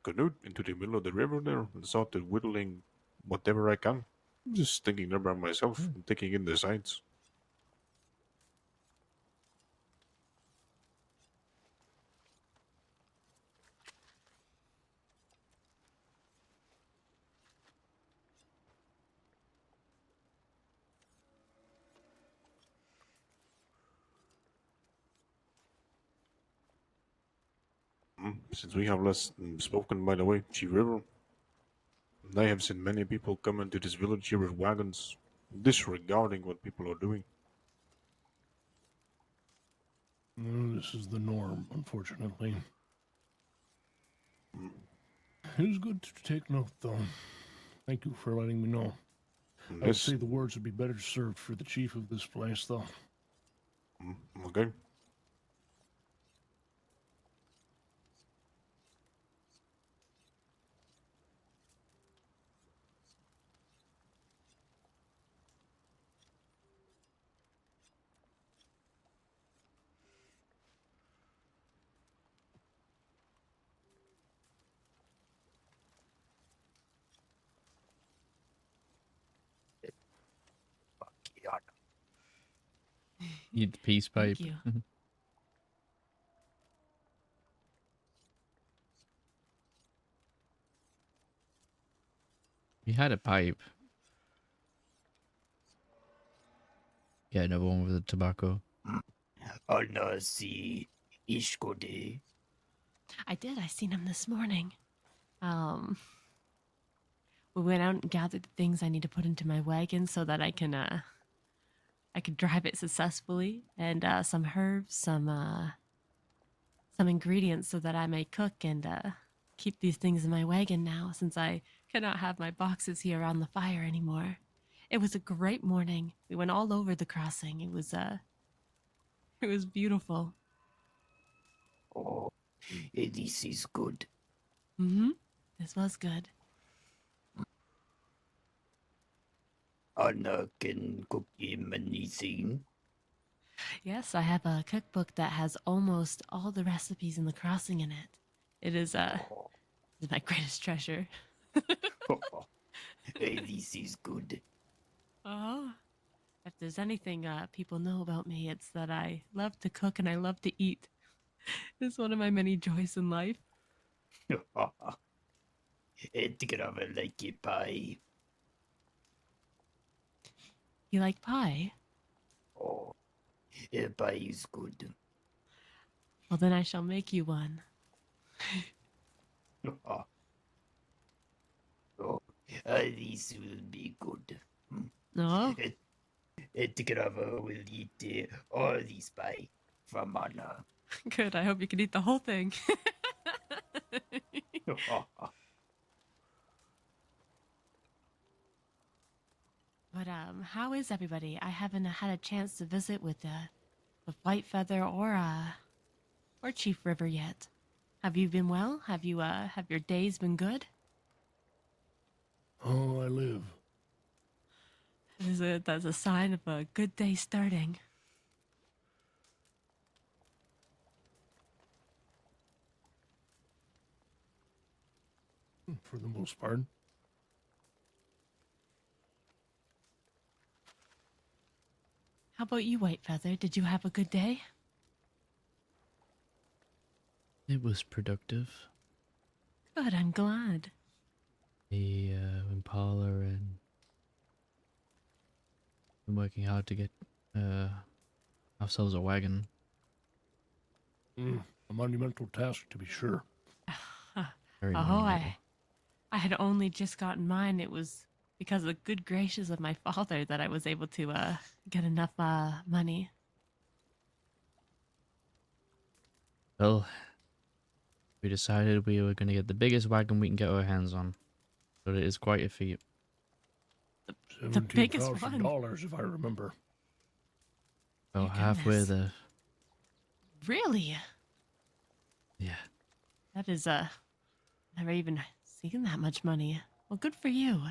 canoed into the middle of the river there and started whittling whatever I can. Just thinking there by myself and taking in the sights. Since we have last spoken, by the way, Chief River, I have seen many people come into this village here with wagons, disregarding what people are doing. This is the norm, unfortunately. It is good to take note, though. Thank you for letting me know. I would say the words would be better served for the chief of this place, though. Okay. Eat the peace pipe. Thank you. He had a pipe. Yeah, another one with the tobacco. Anasi Ishkode. I did. I seen him this morning. We went out and gathered the things I need to put into my wagon so that I could drive it successfully, and some herbs, some ingredients so that I may cook and keep these things in my wagon now, since I cannot have my boxes here on the fire anymore. It was a great morning. We went all over the crossing. It was beautiful. Oh, this is good. Mm-hmm. This was good. Anna can cook him anything. Yes, I have a cookbook that has almost all the recipes in the crossing in it. It is my greatest treasure. This is good. Oh, if there's anything people know about me, it's that I love to cook and I love to eat. It's one of my many joys in life. Edgar of a like pie. You like pie? Oh, a pie is good. Well, then I shall make you one. Oh, this will be good. No? Edgar will eat all this pie from Anna. Good. I hope you can eat the whole thing. But how is everybody? I haven't had a chance to visit with White Feather or Chief River yet. Have you been well? Have your days been good? Oh, I live. That's a sign of a good day starting. For the most part. How about you, White Feather? Did you have a good day? It was productive. Good, I'm glad. The Impala and been working hard to get ourselves a wagon. A monumental task, to be sure. Very Oh, monumental. I had only just gotten mine. It was because of the good graces of my father that I was able to get enough money. Well, we decided we were going to get the biggest wagon we can get our hands on. But it is quite a feat. The biggest one. $17,000, if I remember. About halfway goodness. there. Really? Yeah. That is never even seen that much money. Well, good for you.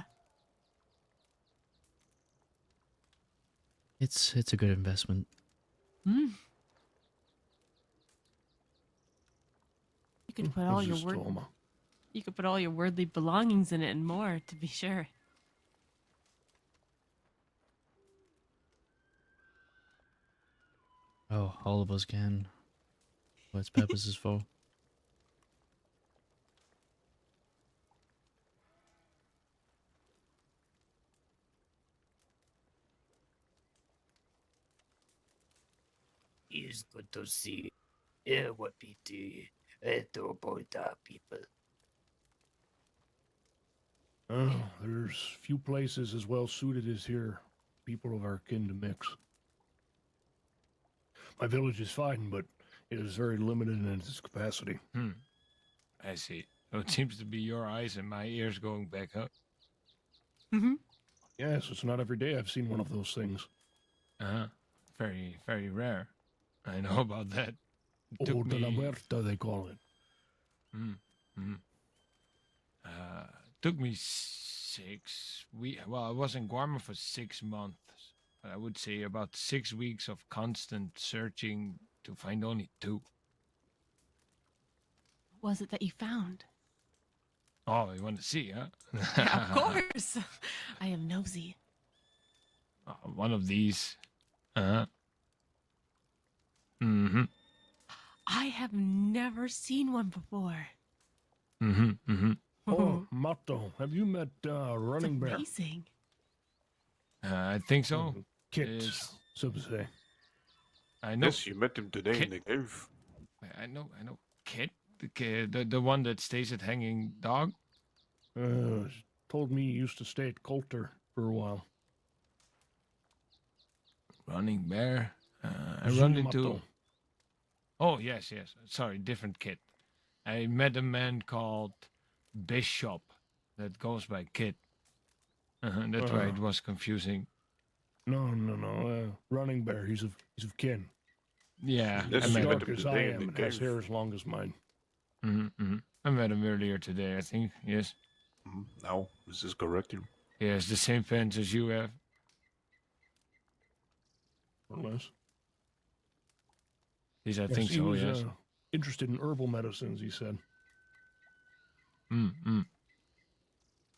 It's a good investment. Hmm. You could put all What's your this, Toma? You could put all your worldly belongings in it and more, to be sure. Oh, all of us can. What its purpose is for. It's good to see what we do to about our people. There's few places as well suited as here. People of our kin to mix. My village is fine, but it is very limited in its capacity. I see. So it seems to be your eyes and my ears going back up. Mm-hmm. Yes, it's not every day I've seen one of those things. Very, very rare. I know about that. Oh, de la Muerta, they call it. Took me 6 weeks. Well, I was in Guarma for 6 months. I would say about 6 weeks of constant searching to find only 2. What was it that you found? Oh, you want to see, huh? Yeah, of course. I am nosy. One of these. Mm-hmm. I have never seen one before. Oh, Matto, have you met Running Bear? Amazing. I think so. Kit, so to say. I know. Yes, you met him today in the cave. I know. Kit, the one that stays at Hanging Dog. Told me he used to stay at Coulter for a while. Running Bear. I run into. Oh yes. Sorry, different Kit. I met a man called Bishop that goes by Kit. That's why it was confusing. No. Running Bear. He's of kin. Yeah, He's I as met dark him as I am and has hair as long as mine. I met him earlier today, I think. Yes. No, this is correct. He has the same pants as you have. Or less. Yes, I Yes, think he so. was, Yes. Interested in herbal medicines, he said. I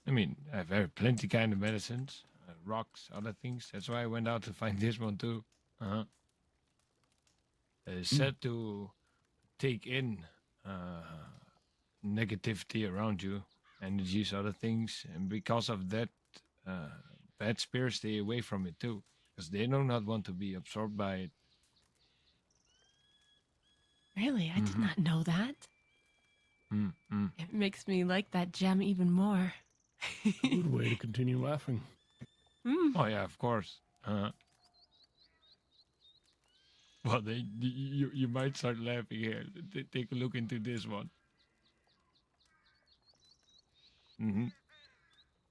mean, I have very plenty kind of medicines, rocks, other things. That's why I went out to find this one too. It's said to take in negativity around you, energies, other things, and because of that, bad spirits stay away from it too, because they do not want to be absorbed by it. Really? I did not know that. It makes me like that gem even more. Good way to continue laughing. Oh yeah, of course. Well, you might start laughing here. Take a look into this one.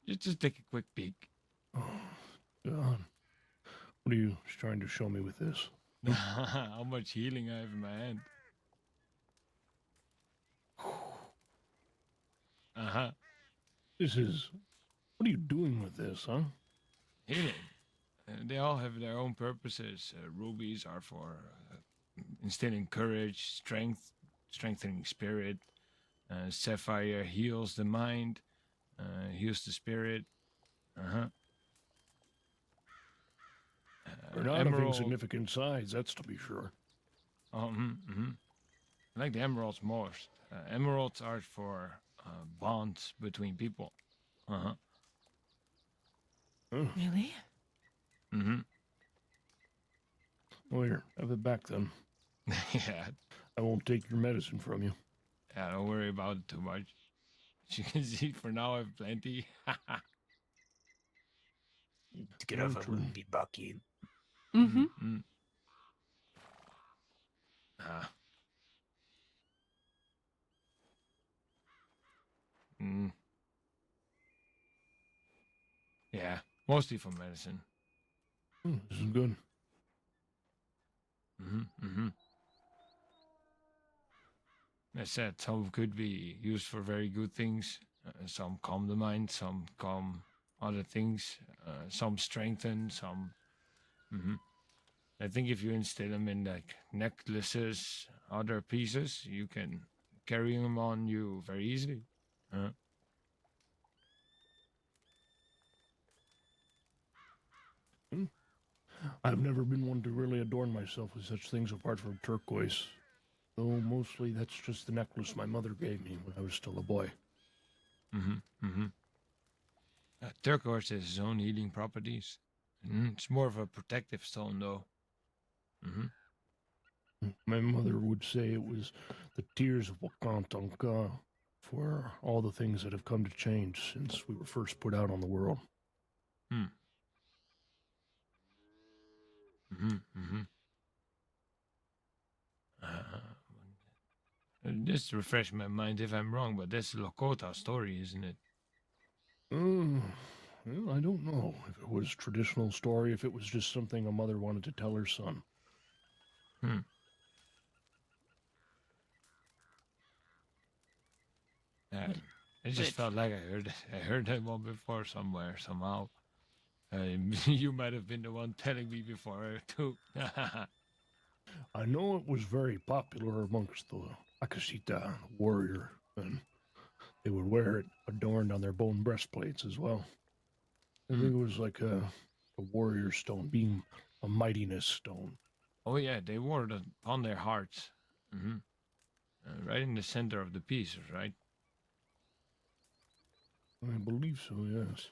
Just take a quick peek. Oh, God. What are you trying to show me with this? How much healing I have in my hand. This is... What are you doing with this, huh? Healing. They all have their own purposes. Rubies are for instilling courage, strength, strengthening spirit. Sapphire heals the mind, heals the spirit. They're not of Emerald. insignificant size, that's to be sure. I like the emeralds most. Emeralds are for bonds between people. Really? Well, here, have it back then. Yeah. I won't take your medicine from you. Yeah, don't worry about it too much. As you can see, for now I have plenty. To get off, I wouldn't be bucking. Yeah, mostly for medicine. This is good. I said some could be used for very good things. Some calm the mind, some calm other things. Some strengthen, some. I think if you instill them in like necklaces, other pieces, you can carry them on you very easily. I've never been one to really adorn myself with such things apart from turquoise. Though mostly that's just the necklace my mother gave me when I was still a boy. Turquoise has its own healing properties. It's more of a protective stone, though. My mother would say it was the tears of Wakantanka for all the things that have come to change since we were first put out on the world. Just to refresh my mind if I'm wrong, but that's Lakota story, isn't it? Well, I don't know if it was traditional story, if it was just something a mother wanted to tell her son. Hmm. I just felt like I heard that one before somewhere, somehow. You might have been the one telling me before, too. I know it was very popular amongst the Akashita warrior, and they would wear it adorned on their bone breastplates as well. I think it was like a warrior stone, being a mightiness stone. Oh, yeah, they wore it on their hearts. Mm-hmm. Right in the center of the pieces, right? I believe so, yes.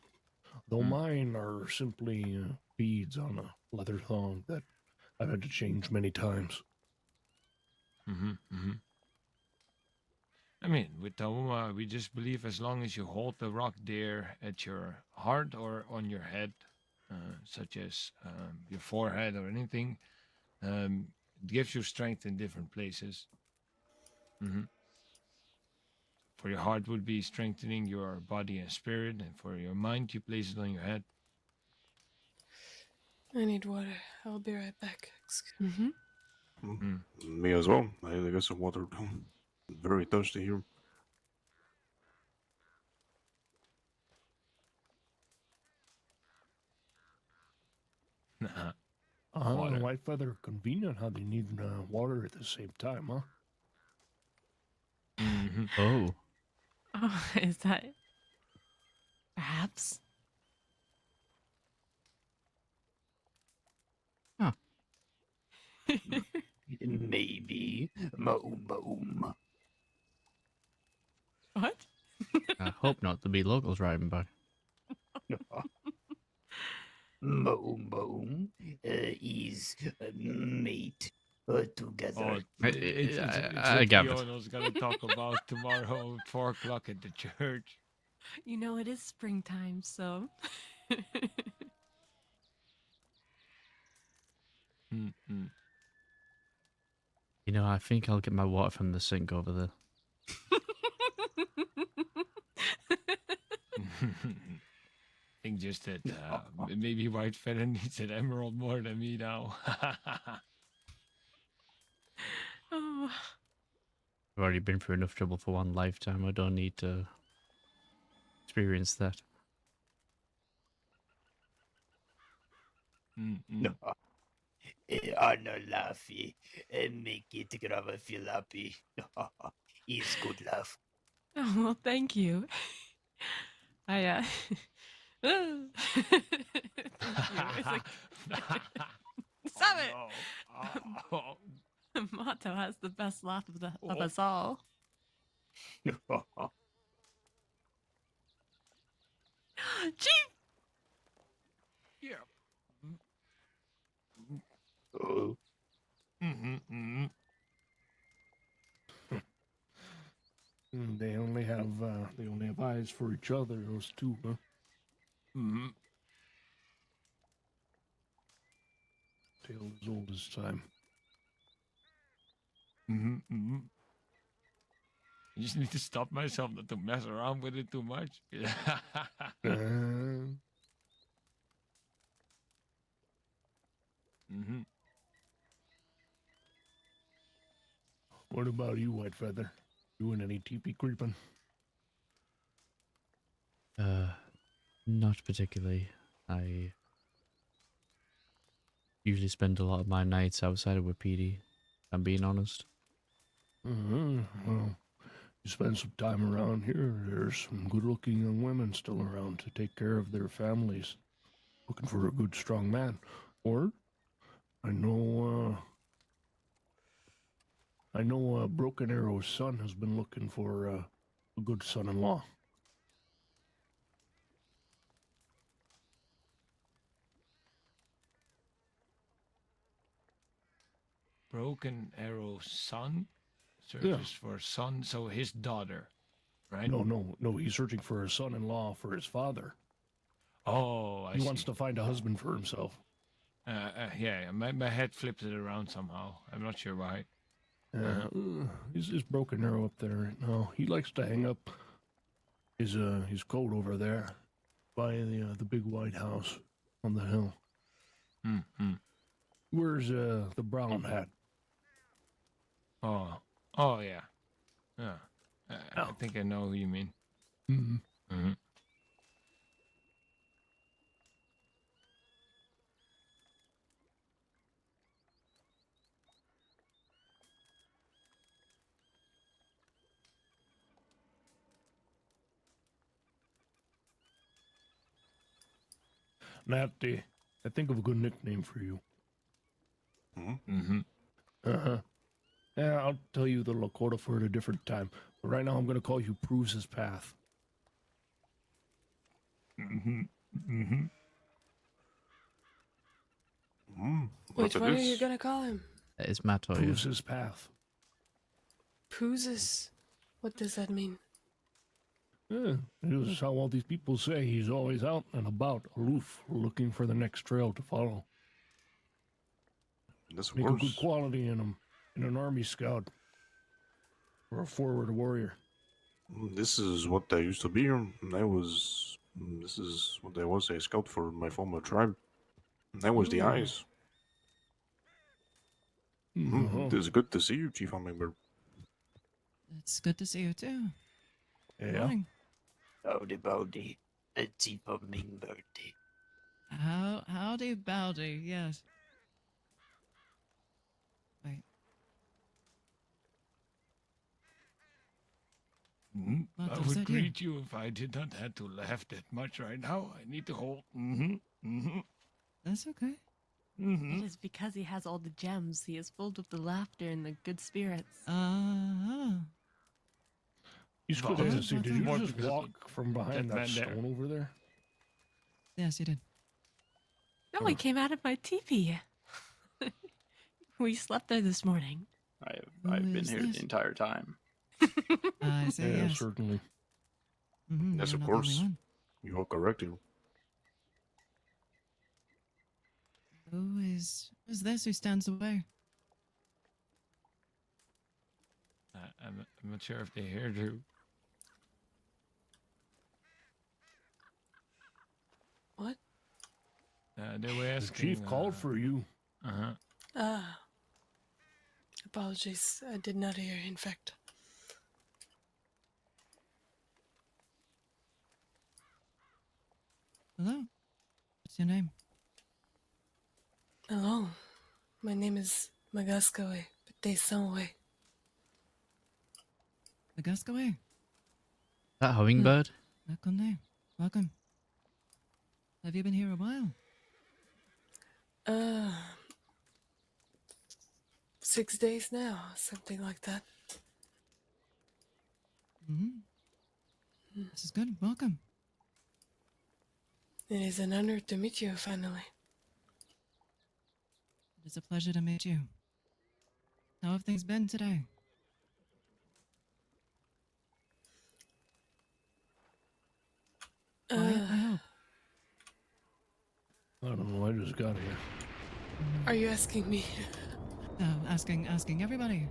Though mine are simply beads on a leather thong that I've had to change many times. I mean, with Tauma, we just believe as long as you hold the rock there at your heart or on your head, such as your forehead or anything, it gives you strength in different places. For your heart would be strengthening your body and spirit, and for your mind, you place it on your head. I need water. I'll be right back. Excuse me. Me as well. I got some water. Very thirsty here. Water. White feather, convenient how they need water at the same time, huh? Oh. Oh, is that perhaps? Huh. Maybe. Maum. What? I hope not. There'll be locals riding by. Maum is mate together. It's I what gathered. Fiona's gonna talk about tomorrow at 4 o'clock at the church. You know, it is springtime, so. You know, I think I'll get my water from the sink over there. I think just that maybe White Feather needs an emerald more than me now. Oh. I've already been through enough trouble for one lifetime. I don't need to experience that. Anna laughy make it grava feel happy. Is good laugh. Oh, well, thank you. I, thank you. It's like, stop it! No. Mato has the best laugh of us all. Chief! Yeah. Oh. They only have eyes for each other, those two, huh? Tale as old as time. You just need to stop myself not to mess around with it too much. What about you, White Feather? Doing any teepee creeping? Not particularly. I usually spend a lot of my nights outside of Wapiti, if I'm being honest. Well, you spend some time around here, there's some good-looking young women still around to take care of their families. Looking for a good, strong man. Or, I know Broken Arrow's son has been looking for a good son-in-law. Broken Arrow's son searches for a son, so his daughter, right? No, he's searching for a son-in-law for his father. Oh, I He see. wants to find a husband for himself. Yeah, my head flipped it around somehow. I'm not sure why. He's Broken Arrow up there right now. He likes to hang up his coat over there. by the big white house on the hill. Mm-hmm. Where's the brown hat? Oh yeah. Yeah. I think I know who you mean. Mm-hmm. Mm-hmm. Natty, I think of a good nickname for you. Mm-hmm. Uh-huh. Yeah, I'll tell you the Lakota for at a different time. But right now I'm going to call you Proves His Path. Mm-hmm. Mm-hmm. Which one are you gonna call him? It's Matt or you. Proves His Path. Poozes? What does that mean? Yeah, this is how all these people say he's always out and about, aloof, looking for the next trail to follow. This Make a good works. quality in him, in an army scout, or a forward warrior. This is what I used to be. This is what I was, a scout for my former tribe. That was the Ooh. eyes. Mhm. It is good to see you, Chief Hummingbird. It's good to see you too. Good Yeah. morning. Howdy, Chief Hummingbird. Howdy, Bowdy, yes. Wait. What I was would that you? greet you if I did not have to laugh that much right now. I need to hold. Mm-hmm. Mm-hmm. That's okay. Mm-hmm. It is because he has all the gems. He is filled with the laughter and the good spirits. He's good Well, to see. Did you more just because of walk from behind that man there. stone over there? Yes, you did. No, he came out of my teepee. We slept there this morning. I've been here the entire time. I say Yeah, yes. certainly. Yes, you're of not the only course. one. You are correct. Who is this who stands away? I'm not sure if they heard you. What? They were The asking. chief called for you. Uh-huh. Ah. Apologies. I did not hear, in fact. Hello. What's your name? Hello. My name is Magaskawe, Ptesanwe. Magaskawe. That hummingbird? Nakonde. Welcome. Have you been here a while? 6 days now, something like that. This is good. Welcome. It is an honor to meet you finally. It is a pleasure to meet you. How have things been today? Quiet, I hope. I don't know. I just got here. Are you asking me? Asking everybody.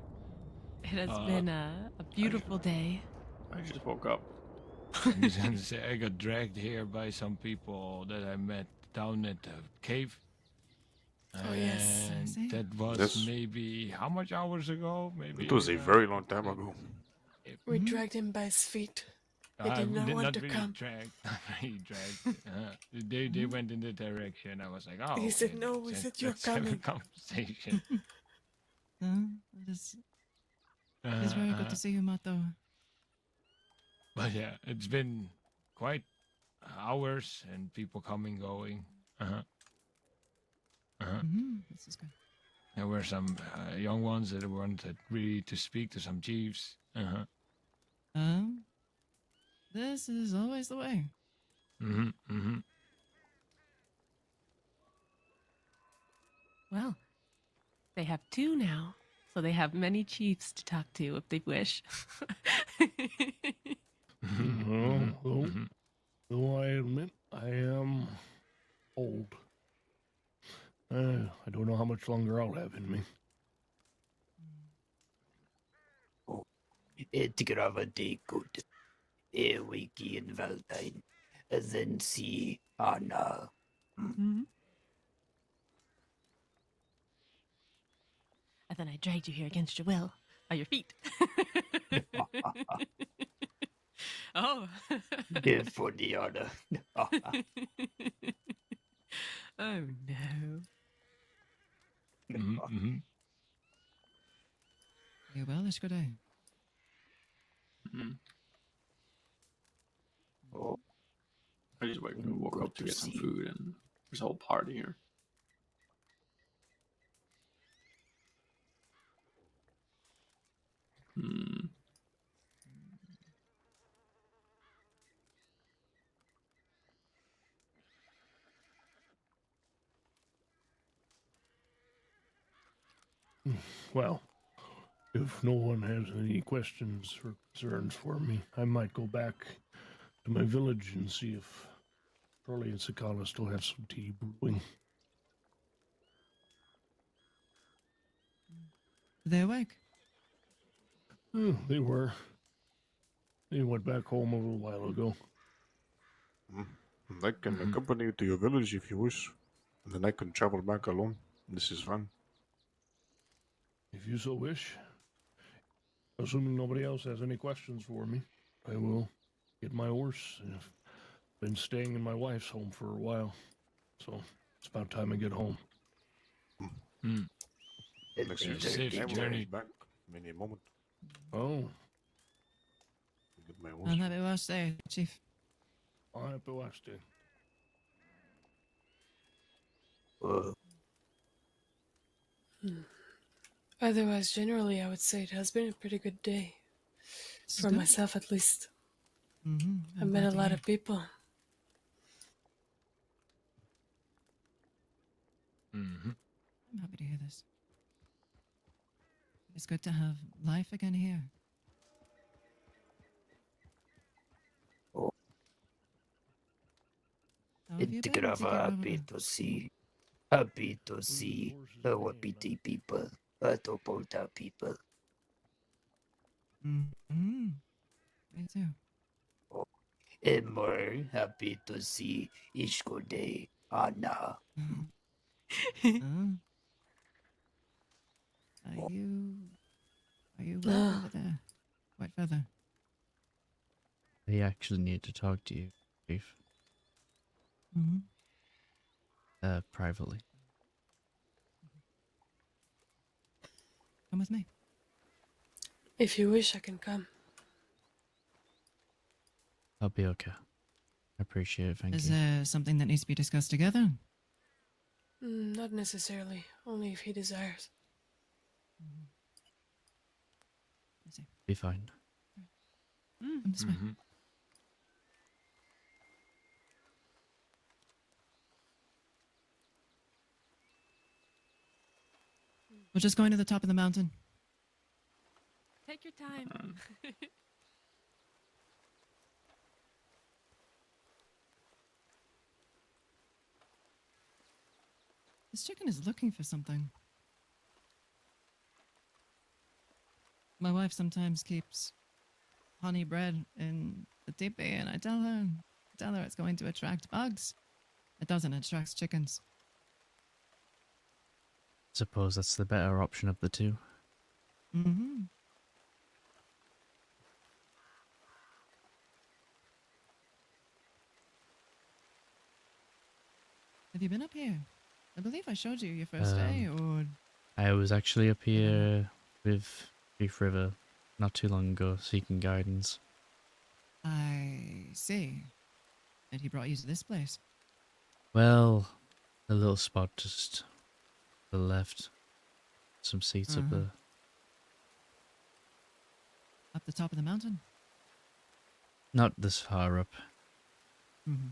It has been a beautiful day. I just woke up. I'm just gonna say I got dragged here by some people that I met down at the cave. Oh, yes. I And see. that was Yes. maybe how much hours ago? Maybe It was a very long time ago. We dragged him by his feet. He did not want to really come. Dragged, not really dragged. They went in the direction. I was like, oh. He said, okay, no, we said you're let's have a coming. conversation. It is very good to see you, Mato. But yeah, it's been quite hours and people coming, going. This is good. There were some young ones that wanted really to speak to some chiefs. This is always the way. Well, they have two now, so they have many chiefs to talk to if they wish. Though I admit I am old. I don't know how much longer I'll have in me. Tycker av att det är good. Wiki and Valentine. then see Anna. Mm-hmm. And then I dragged you here against your will, by your feet. Oh. For the honor. Oh no. Mm-hmm. You well, Ishkodai? Mm. Oh. I just woke Good up to to get some see. food, and there's a whole party here. Hmm. Well, if no one has any questions or concerns for me, I might go back to my village and see if Charlie and Sakala still have some tea brewing. They're awake. Oh, they were. They went back home a little while ago. I can accompany you to your village if you wish, and then I can travel back alone. This is fun. If you so wish. Assuming nobody else has any questions for me, I will get my horse. I've been staying in my wife's home for a while, so it's about time I get home. Next year, Safe journey back any moment. Oh. Get my I'll horse. have it last day, Chief. I'll have to last day. Otherwise, generally, I would say it has been a pretty good day. This is For good. myself, at least. Mm-hmm. I've met a lot of people. I'm happy to hear this. It's good to have life again here. How have you been? Happy to see. Happy to see our pity people, Atopota people. Mm-hmm. Me too. And more happy to see Ishkode Anna. Are you well over there, White Feather? I actually need to talk to you, Chief. Mm-hmm. Privately. Come with me. If you wish, I can come. I'll be okay. I appreciate it, thank Is you. there something that needs to be discussed together? Not necessarily. Only if he desires. I see. Be fine. Come this way. We're just going to the top of the mountain. Take your time. This chicken is looking for something. My wife sometimes keeps honey bread in the teepee, and I tell her it's going to attract bugs. It doesn't, it attracts chickens. Suppose that's the better option of the two. Mm-hmm. Have you been up here? I believe I showed you your first day, or... I was actually up here with Chief River not too long ago, seeking guidance. I see. And he brought you to this place. Well, a little spot just to the left. Some seats up there. Up the top of the mountain? Not this far up. Mm-hmm.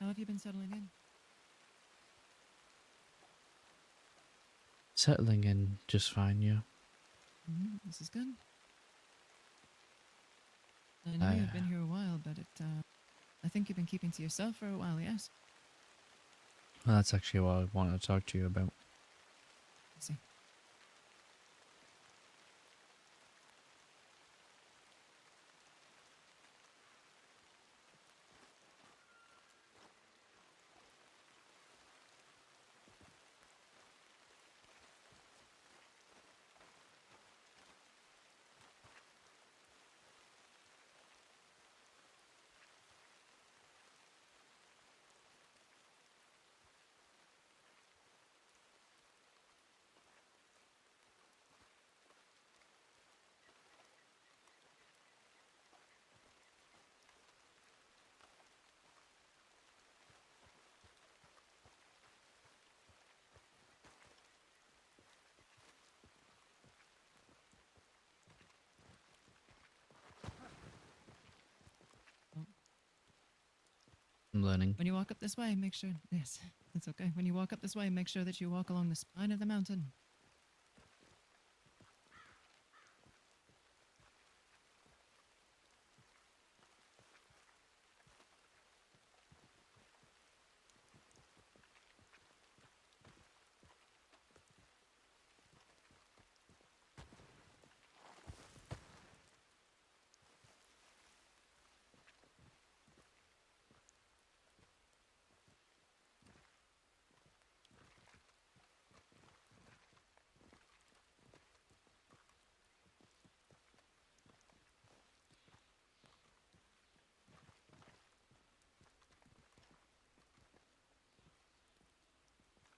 How have you been settling in? Settling in just fine, yeah. This is good. I know you've been here a while, but I think you've been keeping to yourself for a while, yes? Well, that's actually what I wanted to talk to you about. I'm learning. When you walk up this way, make sure. Yes, that's okay. When you walk up this way, make sure that you walk along the spine of the mountain.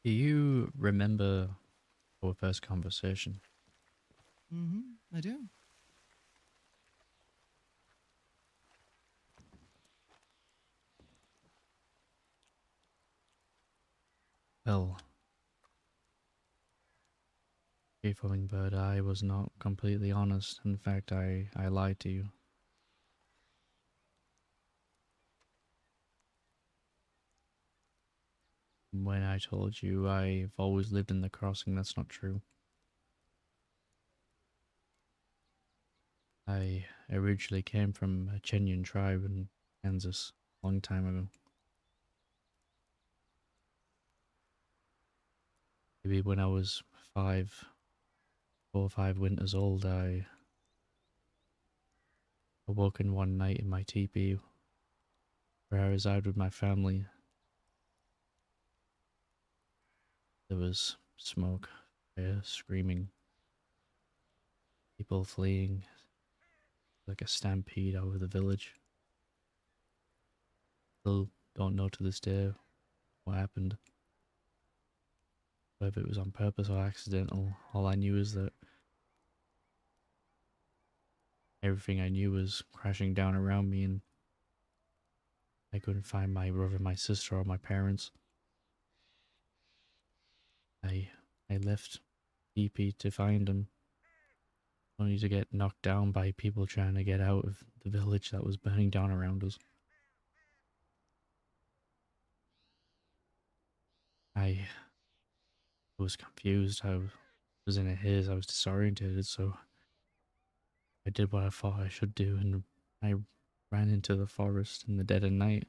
Do you remember our first conversation? I do. Well, Chief Hummingbird, I was not completely honest. In fact, I lied to you. When I told you I've always lived in the crossing, that's not true. I originally came from a Chenyan tribe in Kansas a long time ago. Maybe when I was 4 or 5 winters old, I awoke in one night in my teepee where I reside with my family. There was smoke, fire, screaming, people fleeing, like a stampede out of the village. Still don't know to this day what happened. Whether it was on purpose or accidental, all I knew is that everything I knew was crashing down around me, and I couldn't find my brother, my sister, or my parents. I left DP to find them, only to get knocked down by people trying to get out of the village that was burning down around us. I was confused. I was in a haze. I was disorientated, so I did what I thought I should do, and I ran into the forest in the dead of night.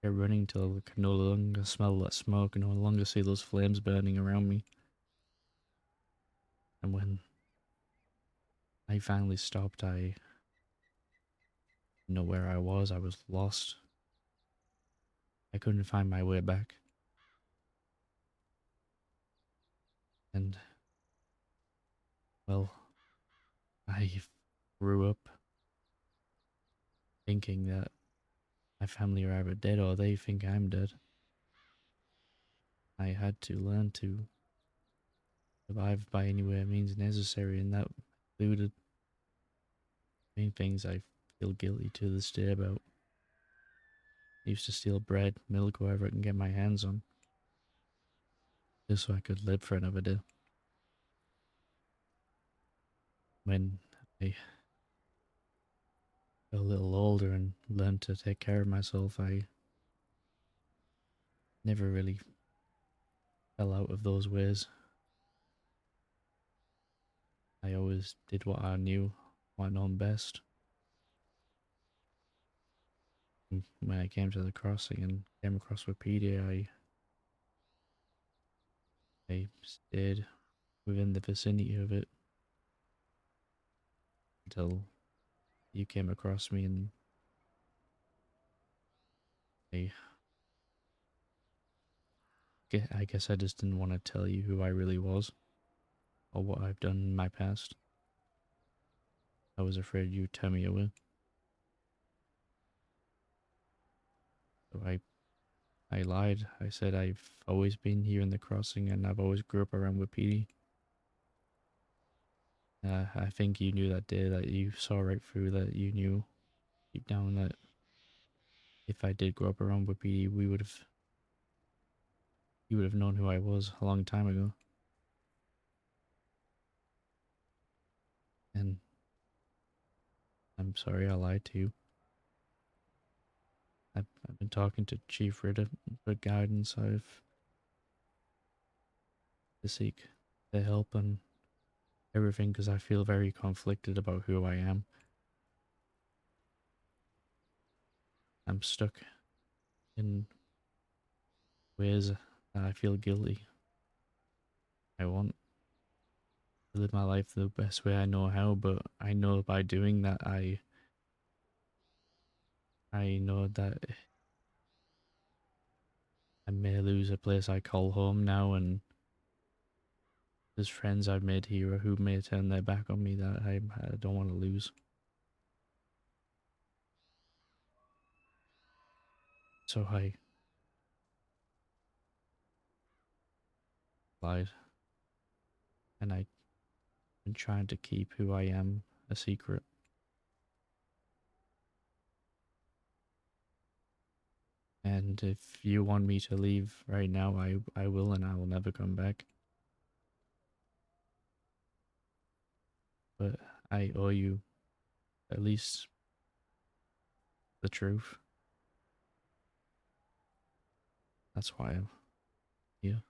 I kept running till I could no longer smell that smoke and no longer see those flames burning around me. And when I finally stopped, I didn't know where I was. I was lost. I couldn't find my way back. And, well, I grew up thinking that my family are either dead or they think I'm dead. I had to learn to survive by any way means necessary, and that included doing things I feel guilty to this day about. I used to steal bread, milk, whatever I can get my hands on, just so I could live for another day. When I got a little older and learned to take care of myself, I never really fell out of those ways. I always did what I knew, what I known best. And when I came to the crossing and came across Wikipedia, I stayed within the vicinity of it until you came across me, and I guess I just didn't want to tell you who I really was or what I've done in my past. I was afraid you'd turn me away. So I lied. I said I've always been here in the crossing and I've always grew up around Wapiti. I think you knew that day that you saw right through that. You knew deep down that if I did grow up around Wapiti, you would have known who I was a long time ago. And I'm sorry I lied to you. I've been talking to Chief Ritter for guidance. I've to seek their help and everything because I feel very conflicted about who I am. I'm stuck in ways that I feel guilty. I want to live my life the best way I know how, but I know by doing that I know that I may lose a place I call home now, and there's friends I've made here who may turn their back on me that I don't want to lose. So I lied, and I've been trying to keep who I am a secret. And if you want me to leave right now, I will, and I will never come back. But I owe you at least the truth. That's why I'm here.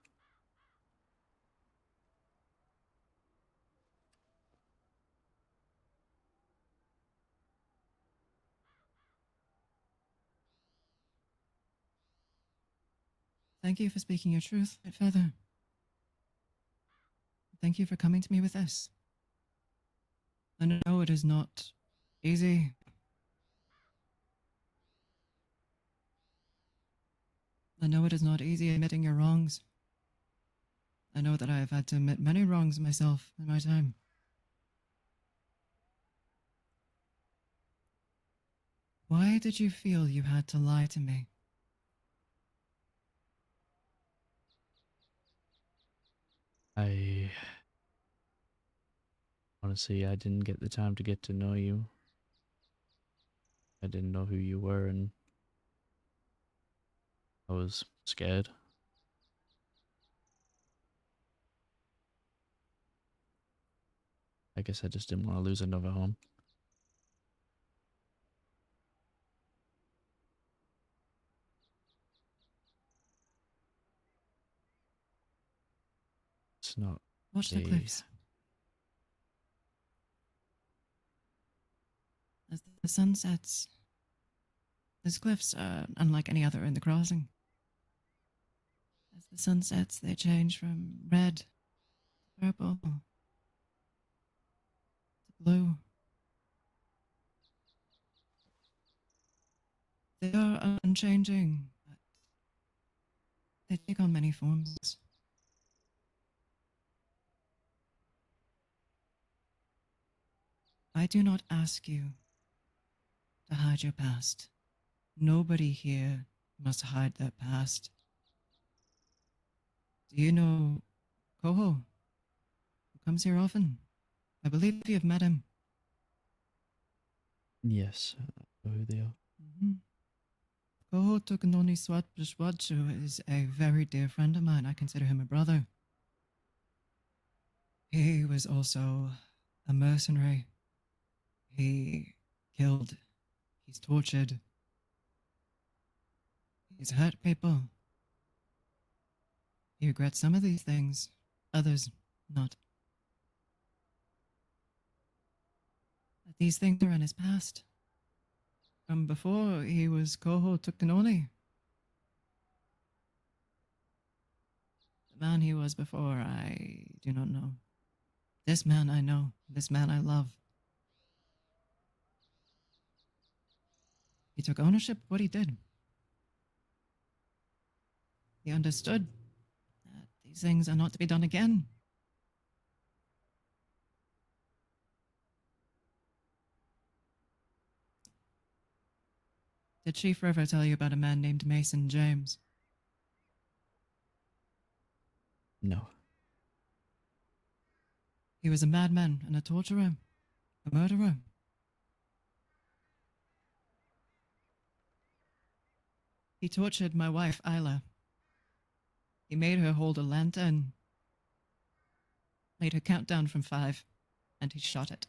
Thank you for speaking your truth, White Feather. Thank you for coming to me with this. I know it is not easy. I know it is not easy admitting your wrongs. I know that I have had to admit many wrongs myself in my time. Why did you feel you had to lie to me? Honestly, I didn't get the time to get to know you. I didn't know who you were, and I was scared. I guess I just didn't want to lose another home. It's not. Watch the cliffs. As the sun sets, these cliffs are unlike any other in the crossing. As the sun sets, they change from red to purple to blue. They are unchanging, but they take on many forms. I do not ask you to hide your past. Nobody here must hide their past. Do you know Koho, who comes here often? I believe you have met him. Yes, I know who they are. Koho Tokunoni Swatbishwachu is a very dear friend of mine. I consider him a brother. He was also a mercenary. He killed. He's tortured. He's hurt people. He regrets some of these things, others not. But these things are in his past. From before he was Koho Tukanoni. The man he was before, I do not know. This man I know. This man I love. He took ownership of what he did. He understood that these things are not to be done again. Did Chief River tell you about a man named Mason James? No. He was a madman and a torturer, a murderer. He tortured my wife, Isla. He made her hold a lantern, made her count down from 5, and he shot it.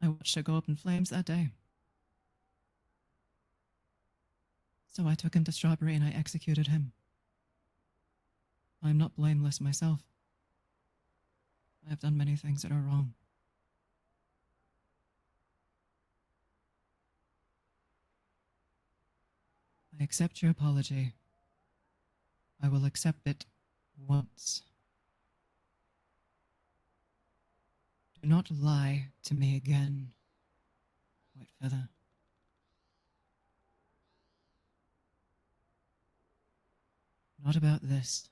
I watched her go up in flames that day. So I took him to Strawberry and I executed him. I am not blameless myself. I have done many things that are wrong. I accept your apology. I will accept it once. Do not lie to me again, White Feather. Not about this.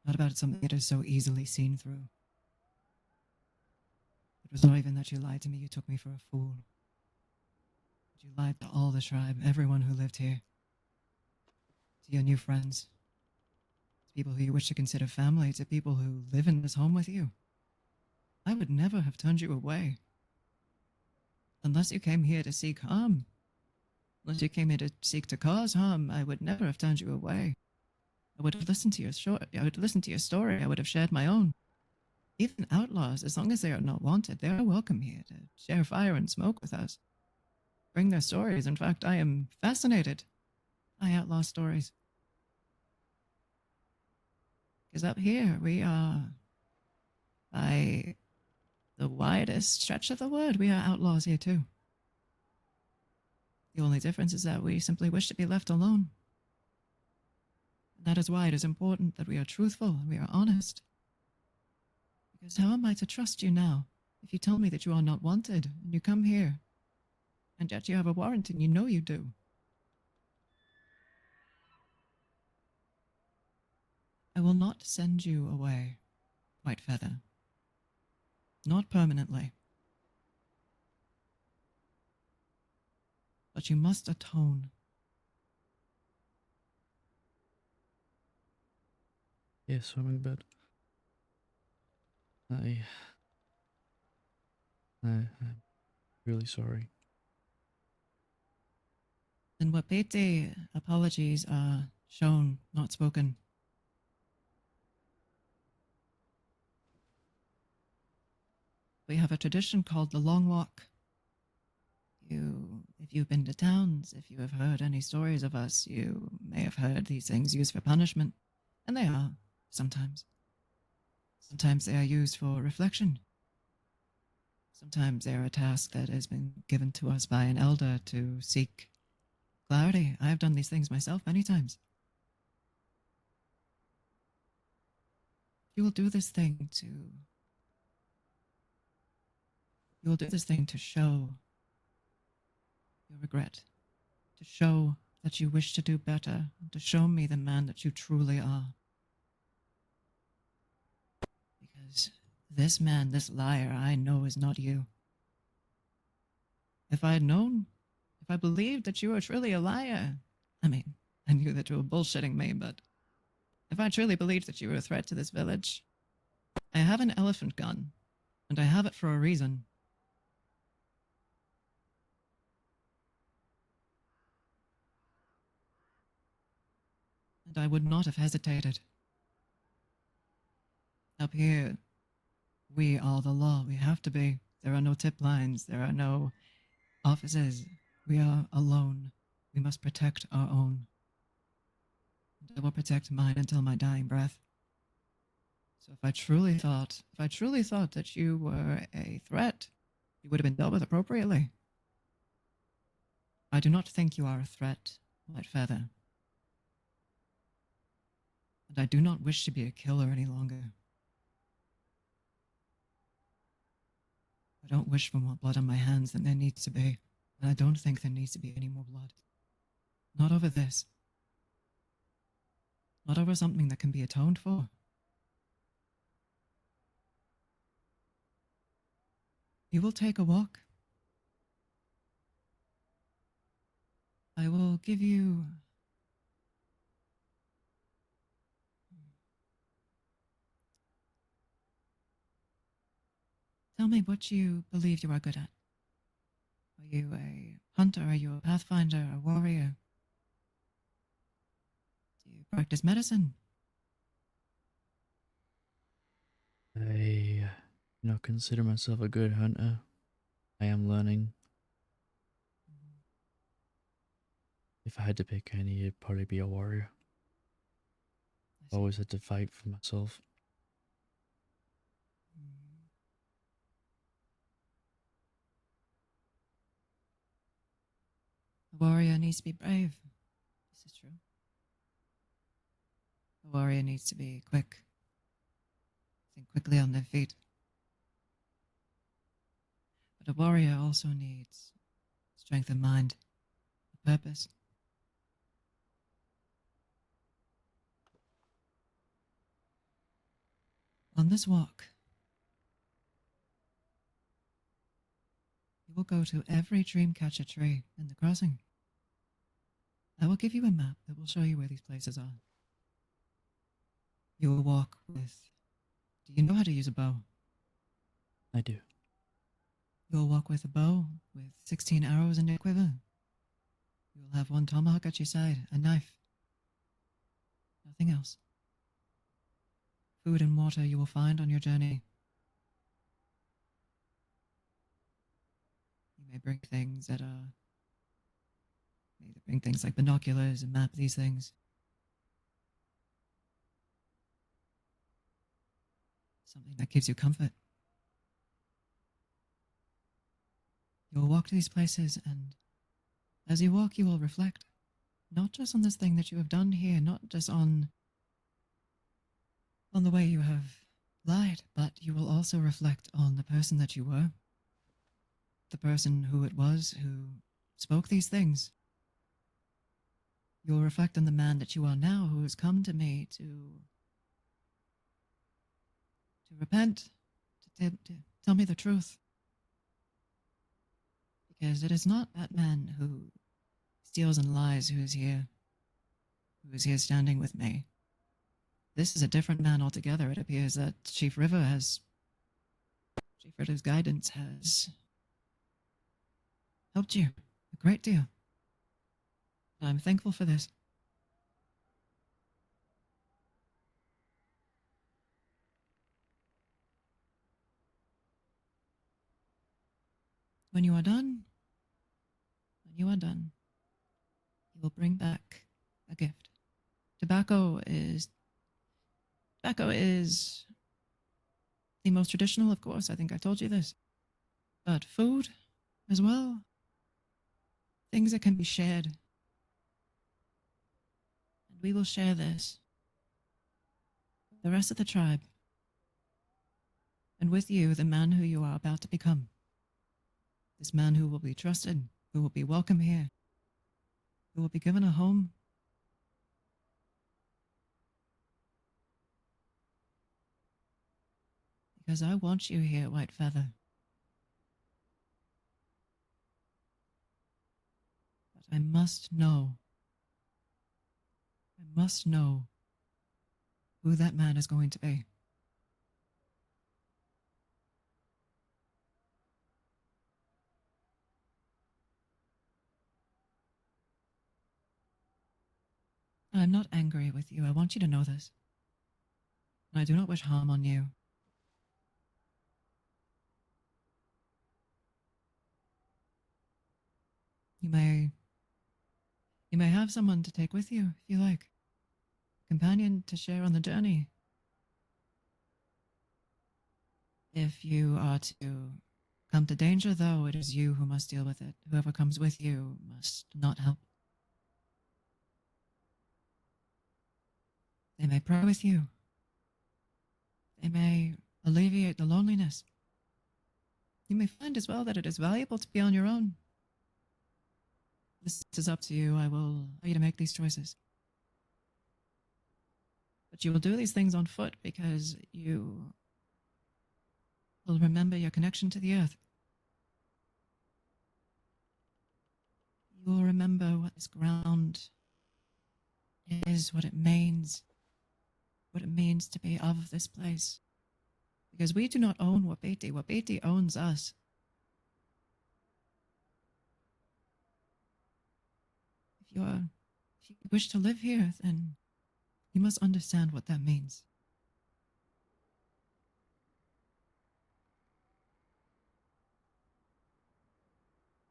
Not about something that is so easily seen through. It was not even that you lied to me, you took me for a fool. But you lied to all the tribe, everyone who lived here. To your new friends. To people who you wish to consider family, to people who live in this home with you. I would never have turned you away. Unless you came here to seek harm. Unless you came here to seek to cause harm, I would never have turned you away. I would have listened to your I would listen to your story. I would have shared my own. Even outlaws, as long as they are not wanted, they are welcome here to share fire and smoke with us. Bring their stories. In fact, I am fascinated by outlaw stories. Because up here, we are, by the widest stretch of the word, we are outlaws here too. The only difference is that we simply wish to be left alone. And that is why it is important that we are truthful and we are honest. Because how am I to trust you now if you tell me that you are not wanted and you come here and yet you have a warrant and you know you do? I will not send you away, White Feather. Not permanently. But you must atone. Yes, Hummingbird. I'm really sorry. And Wapete apologies are shown, not spoken. We have a tradition called the Long Walk. If you've been to towns, if you have heard any stories of us, you may have heard these things used for punishment. And they are, sometimes. Sometimes they are used for reflection. Sometimes they are a task that has been given to us by an elder to seek clarity. I have done these things myself many times. You will do this thing to show your regret, to show that you wish to do better, to show me the man that you truly are. Because this man, this liar, I know is not you. If I had known, if I believed that you were truly a liar, I mean, I knew that you were bullshitting me, but if I truly believed that you were a threat to this village, I have an elephant gun, and I have it for a reason. And I would not have hesitated. Up here, we are the law. We have to be. There are no tip lines. There are no offices. We are alone. We must protect our own. And I will protect mine until my dying breath. So if I truly thought that you were a threat, you would have been dealt with appropriately. I do not think you are a threat, White Feather. And I do not wish to be a killer any longer. I don't wish for more blood on my hands than there needs to be. And I don't think there needs to be any more blood. Not over this. Not over something that can be atoned for. You will take a walk. I will give you... Tell me what you believe you are good at. Are you a hunter? Are you a pathfinder? A warrior? Do you practice medicine? I do not consider myself a good hunter. I am learning. If I had to pick any, it'd probably be a warrior. Always had to fight for myself. A warrior needs to be brave. This is true. A warrior needs to be quick. Think quickly on their feet. But a warrior also needs strength of mind, a purpose. On this walk, you will go to every dreamcatcher tree in the crossing. I will give you a map that will show you where these places are. You will walk with... Do you know how to use a bow? I do. You will walk with a bow with 16 arrows in your quiver. You will have one tomahawk at your side, a knife. Nothing else. Food and water you will find on your journey. You may bring things that are... Maybe bring things like binoculars and map these things. Something that gives you comfort. You will walk to these places, and as you walk, you will reflect. Not just on this thing that you have done here, not just on the way you have lied, but you will also reflect on the person that you were. The person who it was who spoke these things. You will reflect on the man that you are now, who has come to me to repent, to tell me the truth. Because it is not that man who steals and lies who is here standing with me. This is a different man altogether. It appears that Chief River's guidance has helped you a great deal. And I'm thankful for this. When you are done, you will bring back a gift. Tobacco is the most traditional, of course. I think I told you this. But food as well. Things that can be shared. And we will share this. The rest of the tribe. And with you, the man who you are about to become. This man who will be trusted, who will be welcome here, who will be given a home. Because I want you here, White Feather. But I must know who that man is going to be. I'm not angry with you. I want you to know this. And I do not wish harm on you. You may have someone to take with you, if you like. A companion to share on the journey. If you are to come to danger, though, it is you who must deal with it. Whoever comes with you must not help. They may pray with you. They may alleviate the loneliness. You may find as well that it is valuable to be on your own. This is up to you. I will allow you to make these choices. But you will do these things on foot because you will remember your connection to the earth. You will remember what this ground is, what it means to be of this place. Because we do not own Wapiti. Wapiti owns us. If you wish to live here, then you must understand what that means.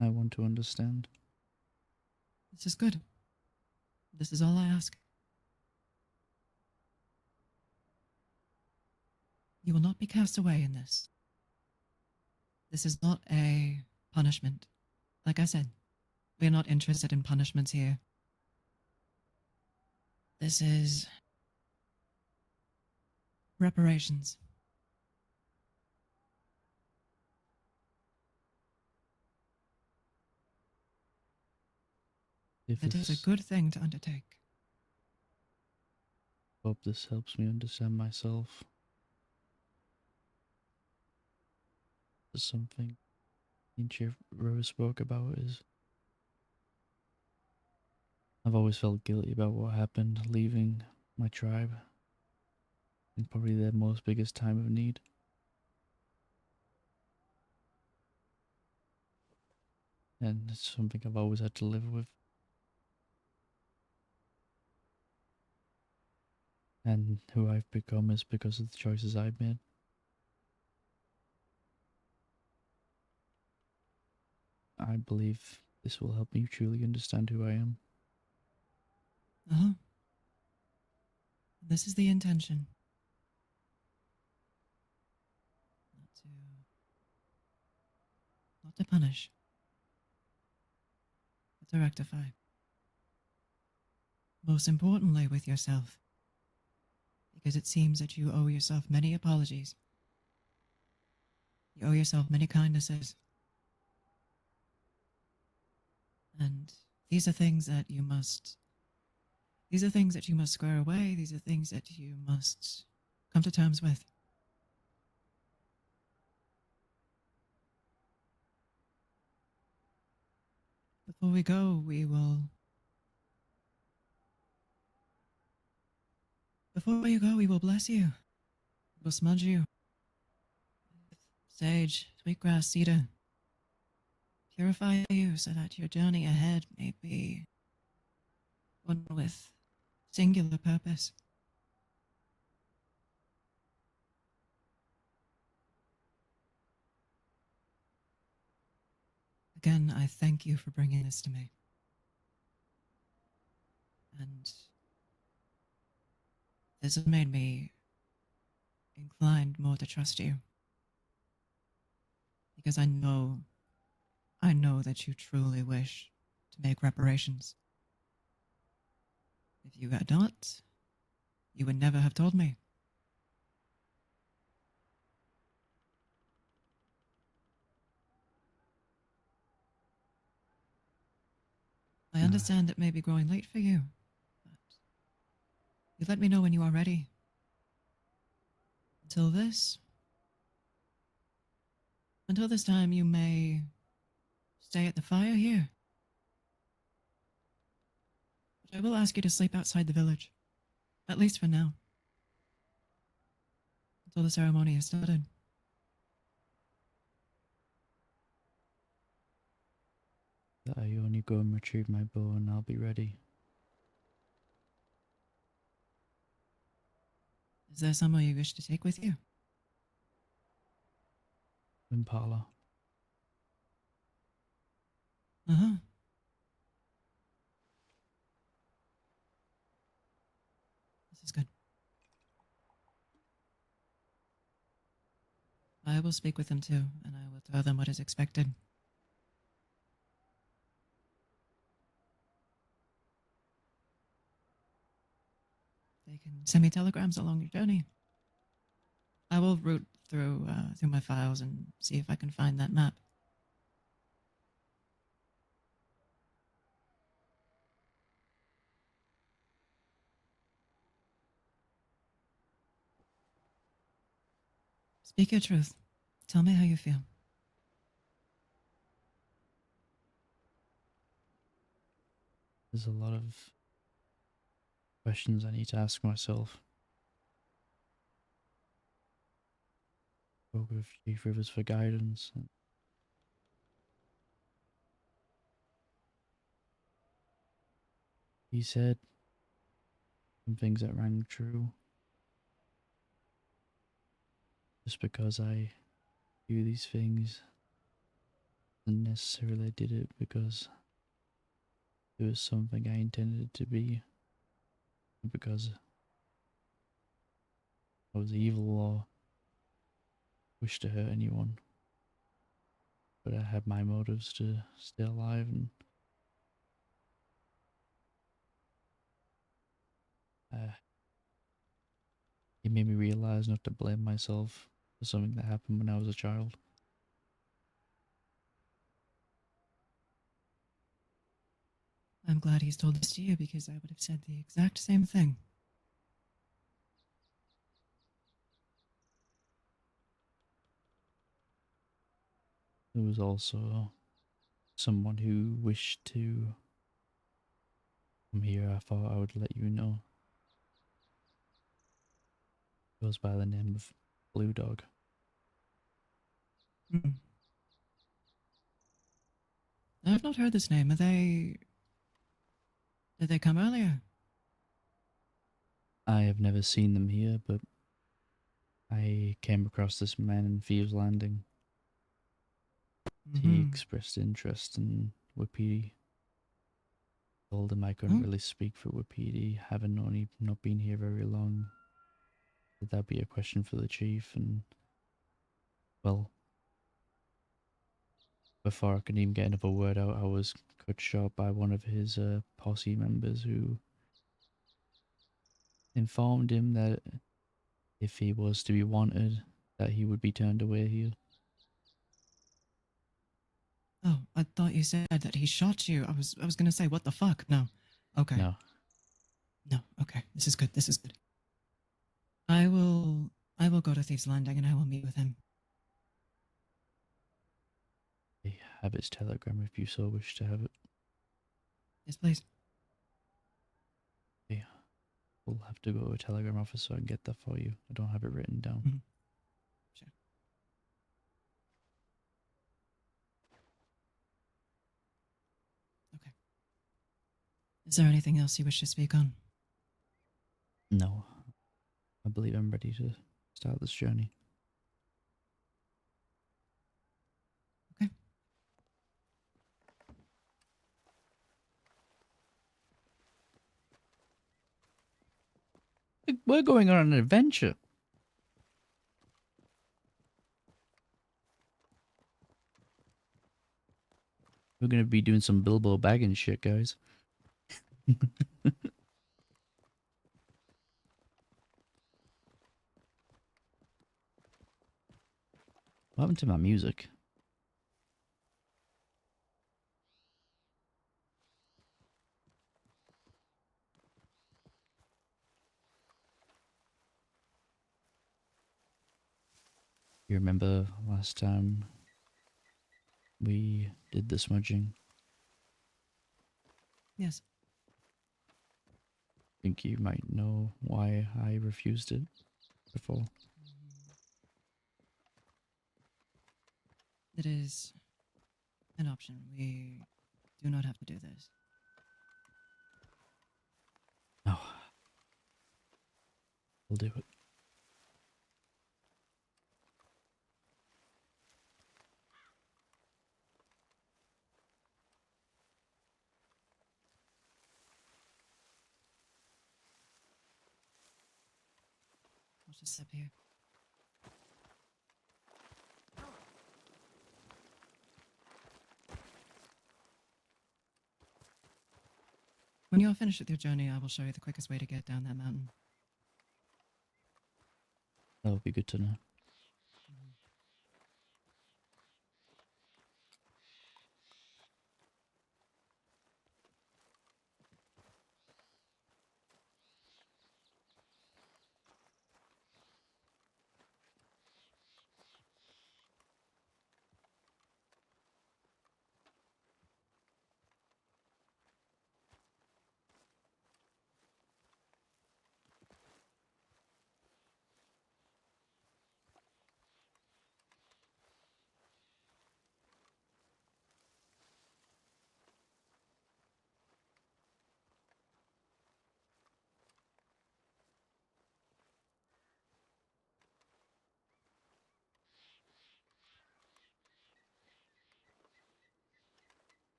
I want to understand. This is good. This is all I ask. You will not be cast away in this. This is not a punishment. Like I said, we are not interested in punishments here. This is reparations. If It is a this, good thing to undertake. hope this helps me understand myself. There's something Nietzsche Rose spoke about is I've always felt guilty about what happened leaving my tribe in probably their most biggest time of need. And it's something I've always had to live with. And who I've become is because of the choices I've made. I believe this will help me truly understand who I am. Uh-huh. This is the intention. Not to punish, but to rectify. Most importantly, with yourself. Because it seems that you owe yourself many apologies. You owe yourself many kindnesses. And these are things that you must square away. These are things that you must come to terms with. Before we go, we will bless you. We'll smudge you. Sage, sweetgrass, cedar. Purify you so that your journey ahead may be one with singular purpose. Again, I thank you for bringing this to me. And this has made me inclined more to trust you. Because I know that you truly wish to make reparations. If you had not, you would never have told me. I understand it may be growing late for you, but you let me know when you are ready. Until this time, you may stay at the fire here. But I will ask you to sleep outside the village, at least for now, until the ceremony is started. I only go and retrieve my bow and I'll be ready. Is there somewhere you wish to take with you? Impala. Uh-huh. This is good. I will speak with them too, and I will tell them what is expected. They can send me telegrams along your journey. I will root through my files and see if I can find that map. Speak your truth. Tell me how you feel. There's a lot of questions I need to ask myself. Spoke with Chief Rivers for guidance. He said some things that rang true. Just because I do these things, and necessarily I did it because it was something I intended to be, because I was evil or wished to hurt anyone. But I had my motives to stay alive, and it made me realize not to blame myself for something that happened when I was a child. I'm glad he's told this to you because I would have said the exact same thing. There was also someone who wished to come here. I thought I would let you know. Goes by the name of Blue Dog. Hmm. I've not heard this name. Did they come earlier? I have never seen them here, but I came across this man in Thieves Landing. He Mhm. expressed interest in Wapiti. Told him I couldn't really speak for Wapiti, having only not been here very long. Would that be a question for the chief? And, well, before I could even get another word out, I was cut short by one of his posse members who informed him that if he was to be wanted, that he would be turned away here. Oh, I thought you said that he shot you. I was gonna say, what the fuck? No. Okay. No. No. Okay. This is good. This is good. I will go to Thieves Landing and I will meet with him. I have his telegram if you so wish to have it. Yes, please. Okay. We'll have to go to a telegram office so I can get that for you. I don't have it written down. Mhm. Sure. Okay. Is there anything else you wish to speak on? No. I believe I'm ready to start this journey. Okay. We're going on an adventure. We're going to be doing some Bilbo Baggins shit, guys. What happened to my music? You remember last time we did the smudging? Yes. Think you might know why I refused it before. It is an option. We do not have to do this. No. We'll do it. I'll just step here. When you are finished with your journey, I will show you the quickest way to get down that mountain. That would be good to know.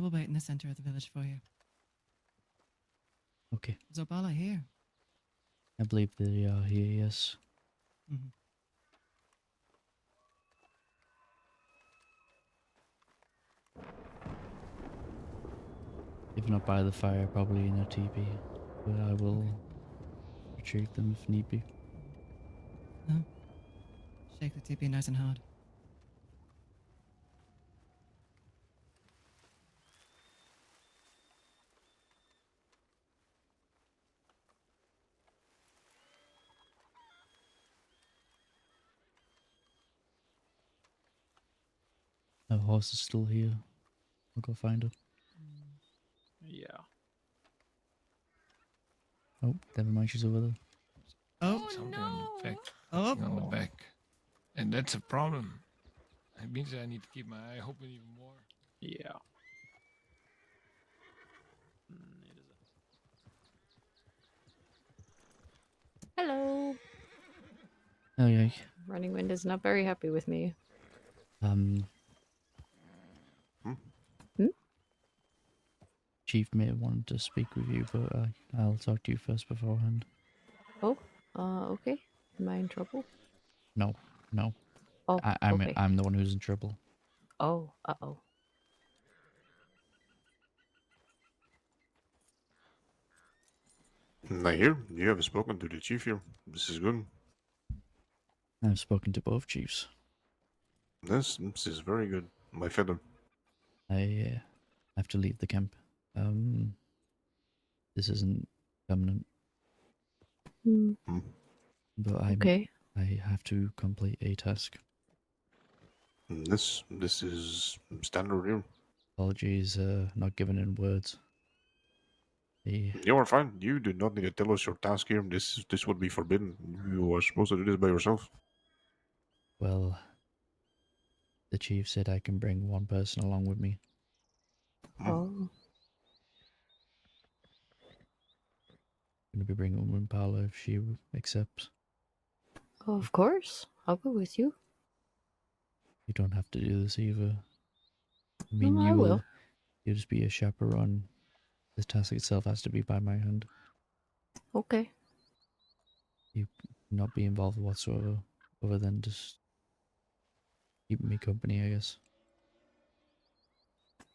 will wait in the center of the village for you. Okay. Is Opala here? I believe they are here, yes. Mm-hmm. If not by the fire, probably in a teepee. But I will retrieve them if need be. No. Shake the teepee nice and hard. The horse is still here. I'll go find her. Yeah. Oh, never mind, she's over there. Oh, Something on the back. Oh. On the back. And that's a problem. It means I need to keep my eye open even more. Yeah. Hello. Oh, yeah. Running Wind is not very happy with me. Chief may have wanted to speak with you, but I'll talk to you first beforehand. Oh, okay. Am I in trouble? No, no. Oh, I'm okay. I'm the one who's in trouble. Oh, uh-oh. I hear you have spoken to the chief here. This is good. I've spoken to both chiefs. This is very good. My feather. I have to leave the camp. This isn't permanent. But Okay. I have to complete a task. This is standard here. Apologies, not given in words. You are fine. You do not need to tell us your task here. This would be forbidden. You are supposed to do this by yourself. Well, the chief said I can bring one person along with me. Oh. I'm going to be bringing Wimpala if she accepts. Oh, of course. I'll go with you. You don't have to do this either. I No, mean, I will. you'll just be a chaperone. The task itself has to be by my hand. Okay. You not be involved whatsoever, other than just keeping me company, I guess.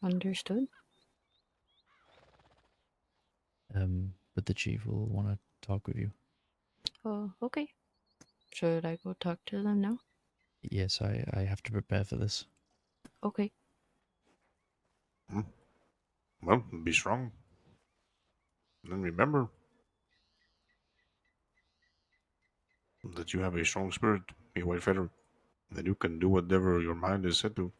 Understood. But the chief will want to talk with you. Oh, okay. Should I go talk to them now? Yes, I have to prepare for this. Okay. Well, be strong. And remember that you have a strong spirit, a white feather, that you can do whatever your mind is set to.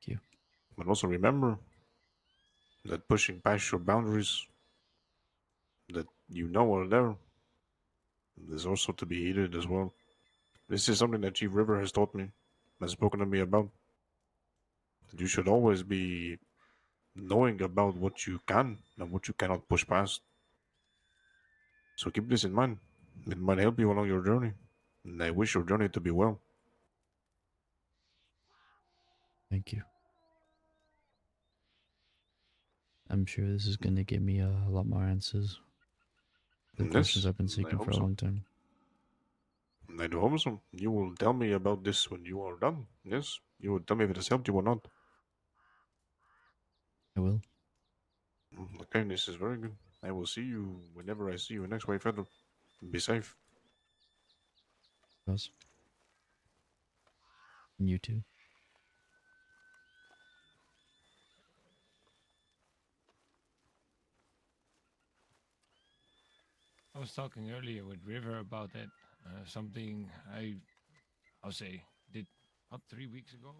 Thank you. But also remember that pushing past your boundaries that you know are there is also to be heeded as well. This is something that Chief River has taught me, has spoken to me about. That you should always be knowing about what you can and what you cannot push past. So keep this in mind. It might help you along your journey. And I wish your journey to be well. Thank you. I'm sure this is going to give me a lot more answers. The questions I've been I seeking hope for a so. long time. I do hope so. You will tell me about this when you are done. Yes, you will tell me if it has helped you or not. I will. Okay, this is very good. I will see you whenever I see you next, White Feather. Be safe. Yes. And you too. I was talking earlier with River about that. Something I'll say, did about 3 weeks ago.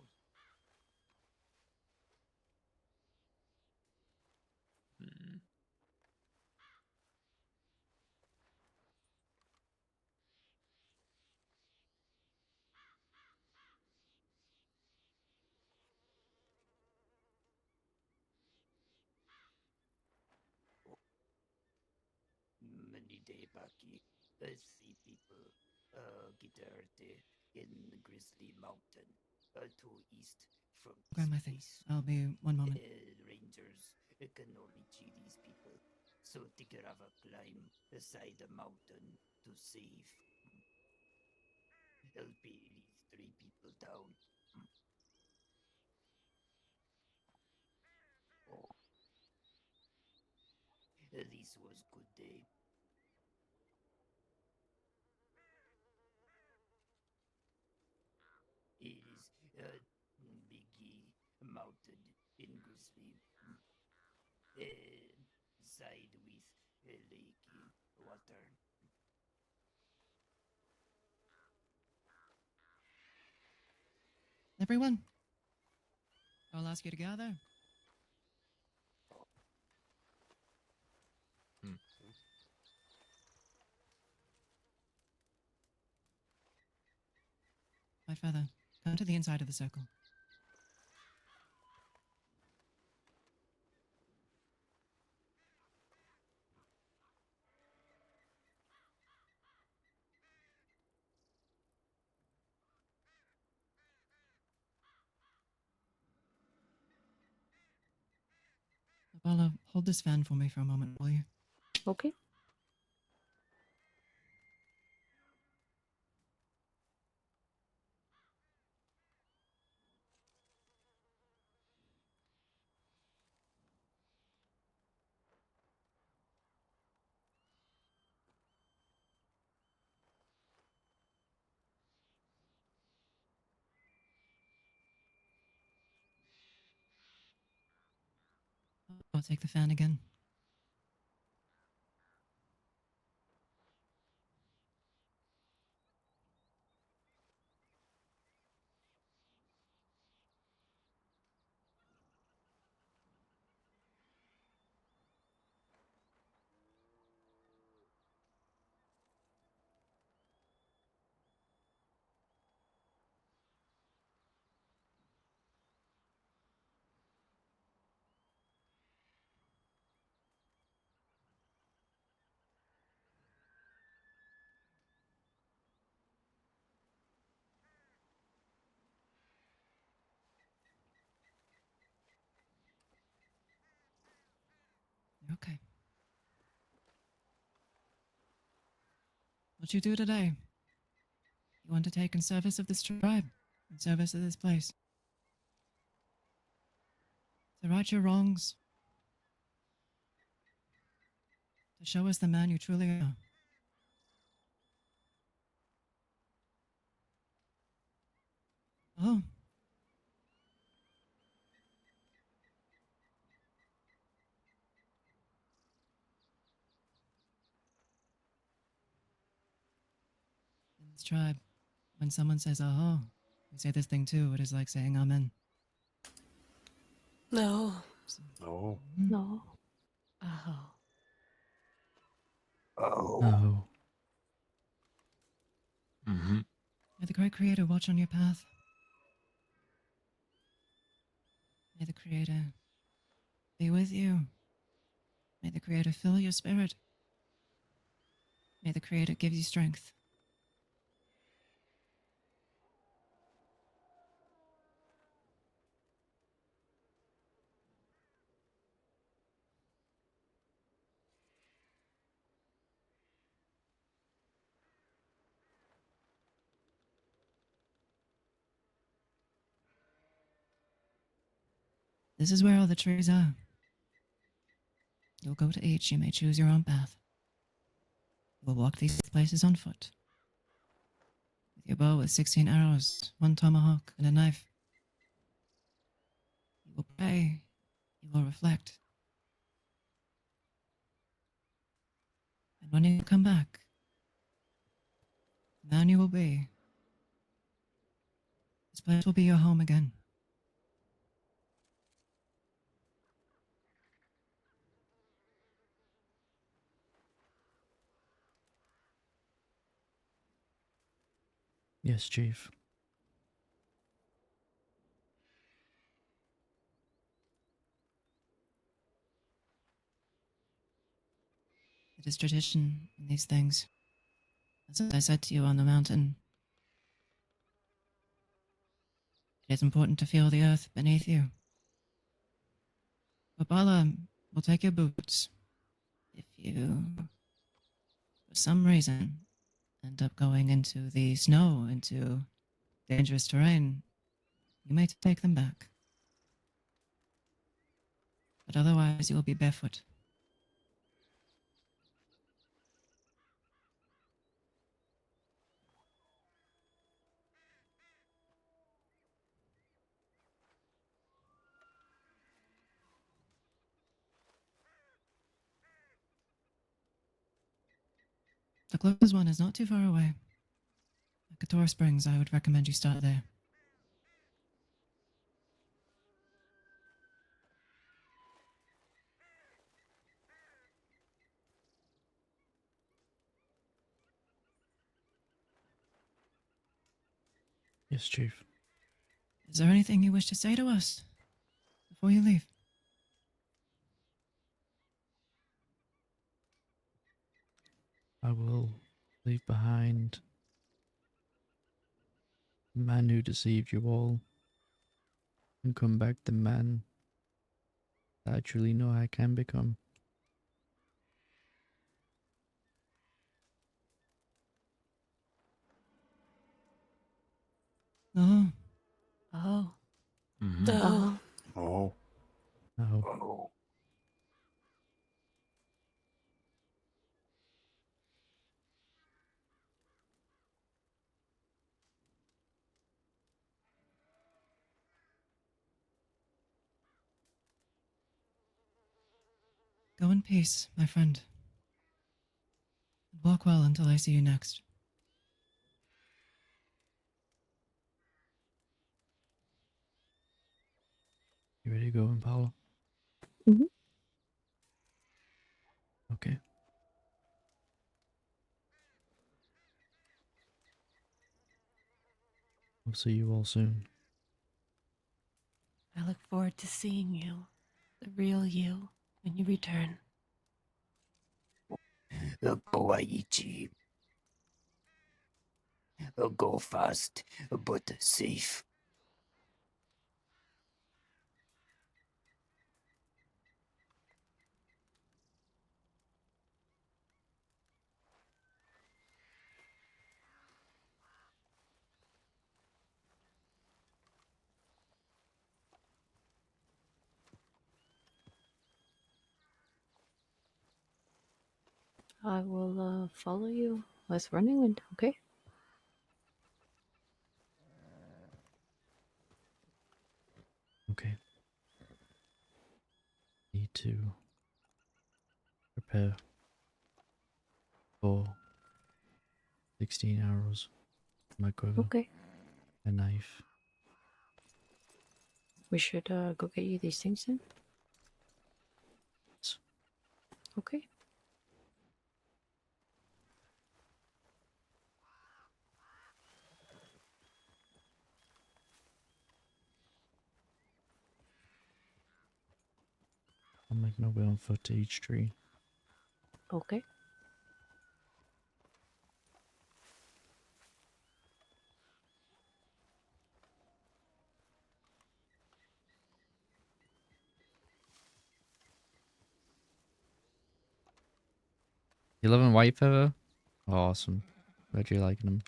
Many day Baki. I see people get hurt in the Grizzly Mountain to east from Grab this my things. place. I'll be one moment. Rangers can not reach these people, so they could have a climb aside the mountain to save. Help these 3 people down. Oh. This was good day. It is a biggie mountain in Grisby. Side with a lake water. Everyone, I'll ask you to gather. My feather, come to the inside of the circle. Apollo, hold this fan for me for a moment, will you? Okay. I'll take the fan again. Okay. What you do today? You want to take in service of this tribe, in service of this place. To right your wrongs. To show us the man you truly are. Oh. In this tribe, when someone says, oh, we say this thing too. It is like saying amen. No. No. No. Oh. Oh. Mm-hmm. May the great creator watch on your path. May the creator be with you. May the creator fill your spirit. May the creator give you strength. This is where all the trees are. You'll go to each. You may choose your own path. You will walk these places on foot. With your bow with 16 arrows, 1 tomahawk, and a knife. You will pray. You will reflect. And when you come back, the man you will be, this place will be your home again. Yes, Chief. It is tradition in these things. As I said to you on the mountain, It is important to feel the earth beneath you. Babala will take your boots. If you, for some reason, end up going into the snow, into dangerous terrain, you may take them back. But otherwise, you will be barefoot. The closest one is not too far away. At Katora Springs, I would recommend you start there. Yes, Chief. Is there anything you wish to say to us before you leave? I will leave behind the man who deceived you all and come back the man that I truly know I can become. Oh. Oh. Oh. Oh. Oh. Go in peace, my friend. And walk well until I see you next. You ready to go, Impala? Mm-hmm. Okay. I'll see you all soon. I look forward to seeing you, the real you, when you return. Go Aichi. Go fast, but safe. I will follow you. Less running, and okay. Okay. Need to prepare for 16 arrows. My quiver. Okay. A knife. We should go get you these things then. Okay. I'll make my way on foot to each tree. Okay. You loving White Feather? Awesome. Glad you're liking him.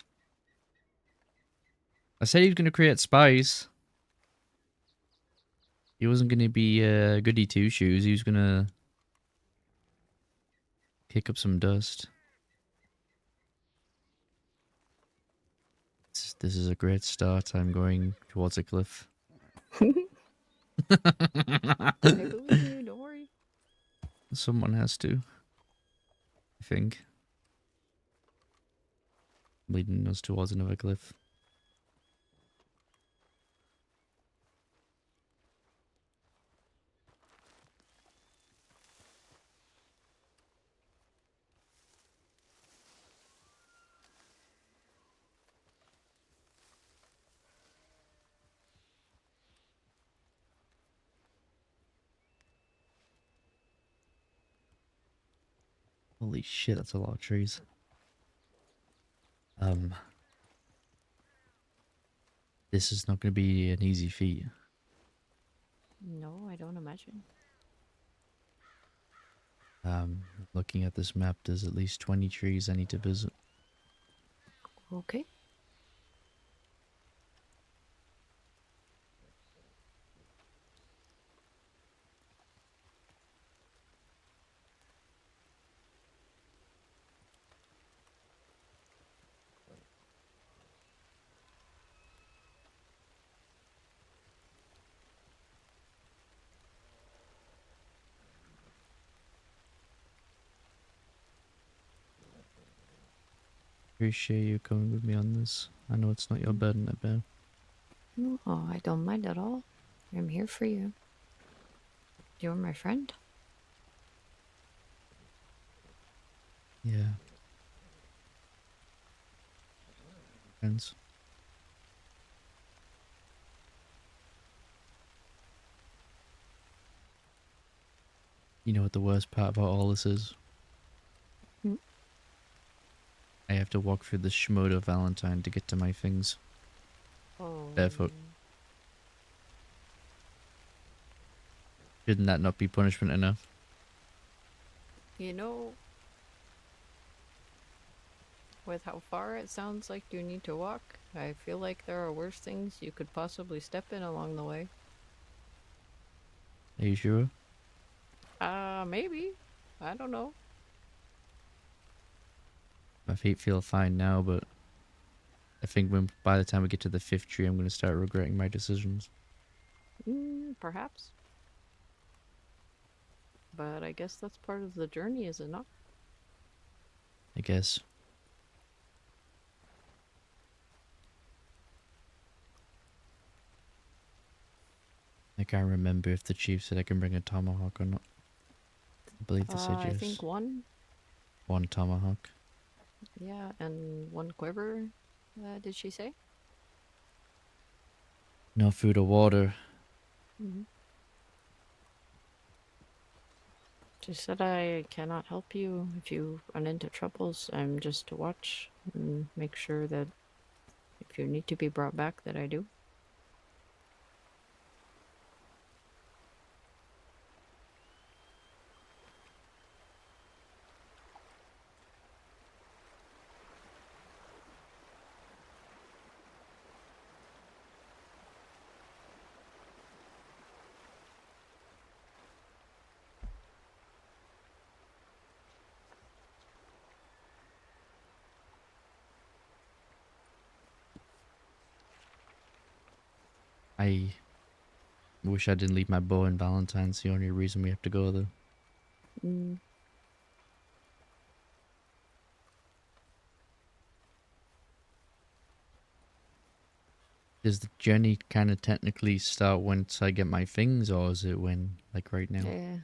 I said he was going to create spice. He wasn't going to be goody two shoes. He was going to kick up some dust. This is a great start. I'm going towards a cliff. I believe you, don't worry. Someone has to. I think. Leading us towards another cliff. Holy shit, that's a lot of trees. This is not going to be an easy feat. No, I don't imagine. Looking at this map, there's at least 20 trees I need to visit. Okay. Appreciate you coming with me on this. I know it's not your burden, I bet. No, I don't mind at all. I'm here for you. You're my friend. Yeah. Friends. You know what the worst part about all this is? Hmm? I have to walk through the Schmoder Valentine to get to my things. Oh. Barefoot. Shouldn't that not be punishment enough? You know, with how far it sounds like you need to walk, I feel like there are worse things you could possibly step in along the way. Are you sure? Maybe. I don't know. My feet feel fine now, but I think by the time we get to the 5th tree, I'm going to start regretting my decisions. Perhaps. But I guess that's part of the journey, is it not? I guess. I can't remember if the chief said I can bring a tomahawk or not. I believe they said yes. I think one. One tomahawk. Yeah, and one quiver, did she say? No food or water. She said I cannot help you if you run into troubles. I'm just to watch and make sure that if you need to be brought back, that I do. I wish I didn't leave my bow in Valentine's. The only reason we have to go there. Does the journey kind of technically start once I get my things, or is it when, like right now? Yeah,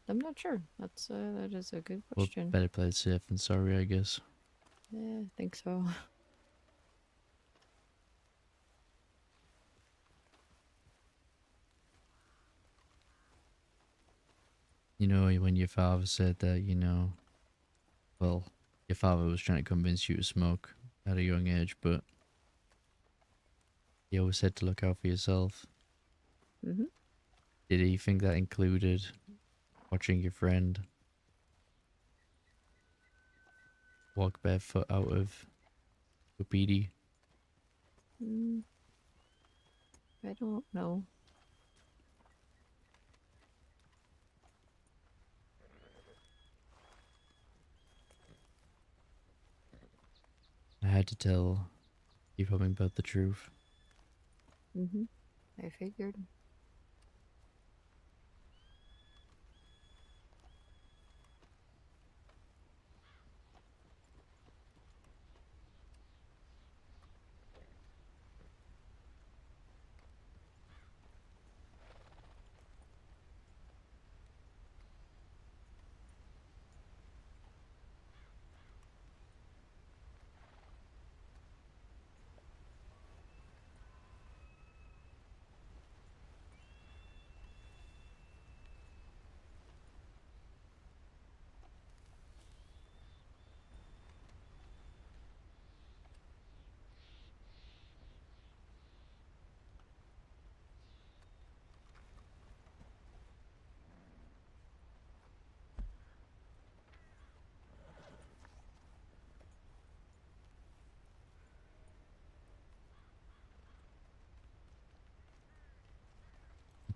I'm not sure. That is a good Well, question. better play it safe than sorry, I guess. Yeah, I think so. You know, when your father said that, well, your father was trying to convince you to smoke at a young age, but he always said to look out for yourself. Mhm. Did he think that included watching your friend walk barefoot out of Wapiti? I don't know. I had to tell Chief Hummingbird the truth. I figured.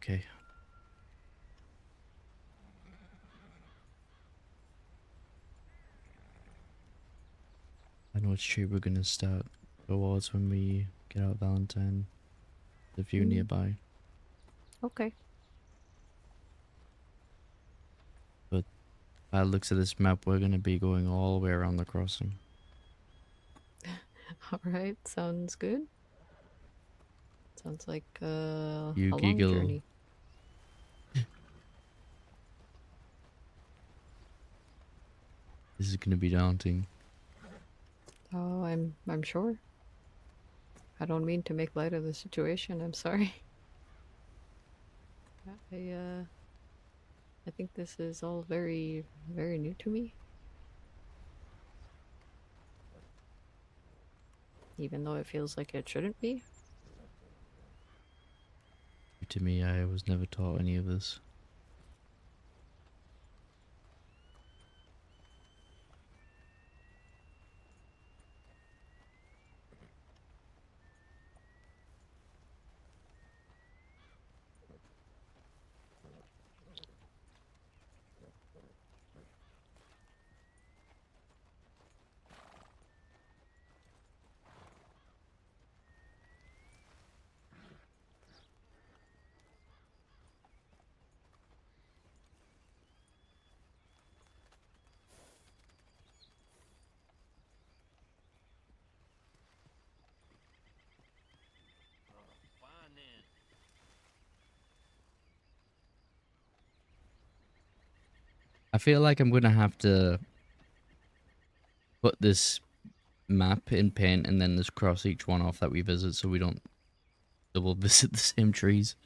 Okay. I know which tree we're gonna start towards when we get out Valentine. The view nearby. Okay. But by the looks of this map, we're gonna be going all the way around the crossing. Alright, sounds good. Sounds like You a long giggle. journey. This is gonna be daunting. Oh, I'm sure. I don't mean to make light of the situation. I'm sorry. I think this is all very, very new to me. Even though it feels like it shouldn't be. To me, I was never taught any of this. I feel like I'm gonna have to put this map in paint and then just cross each one off that we visit so we don't double visit the same trees.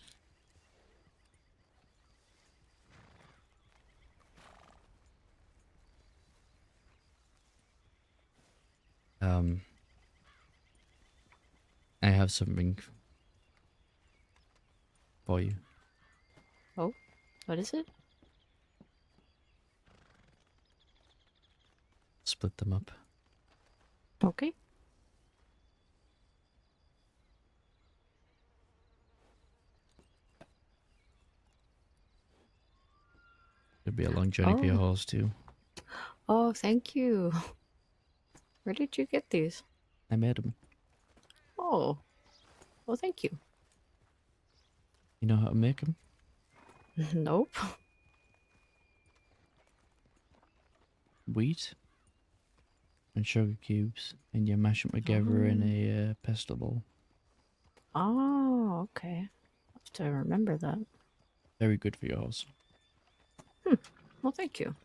I have something for you. Oh, what is it? Split them up. Okay. It'll be a long journey for your Oh. horse too. Oh, thank you. Where did you get these? I made them. Oh. Well, thank you. You know how to make them? Nope. Wheat and sugar cubes, and you mash them together in a pestle bowl. Oh, okay. I'll have to remember that. Very good for your horse. Well, thank you.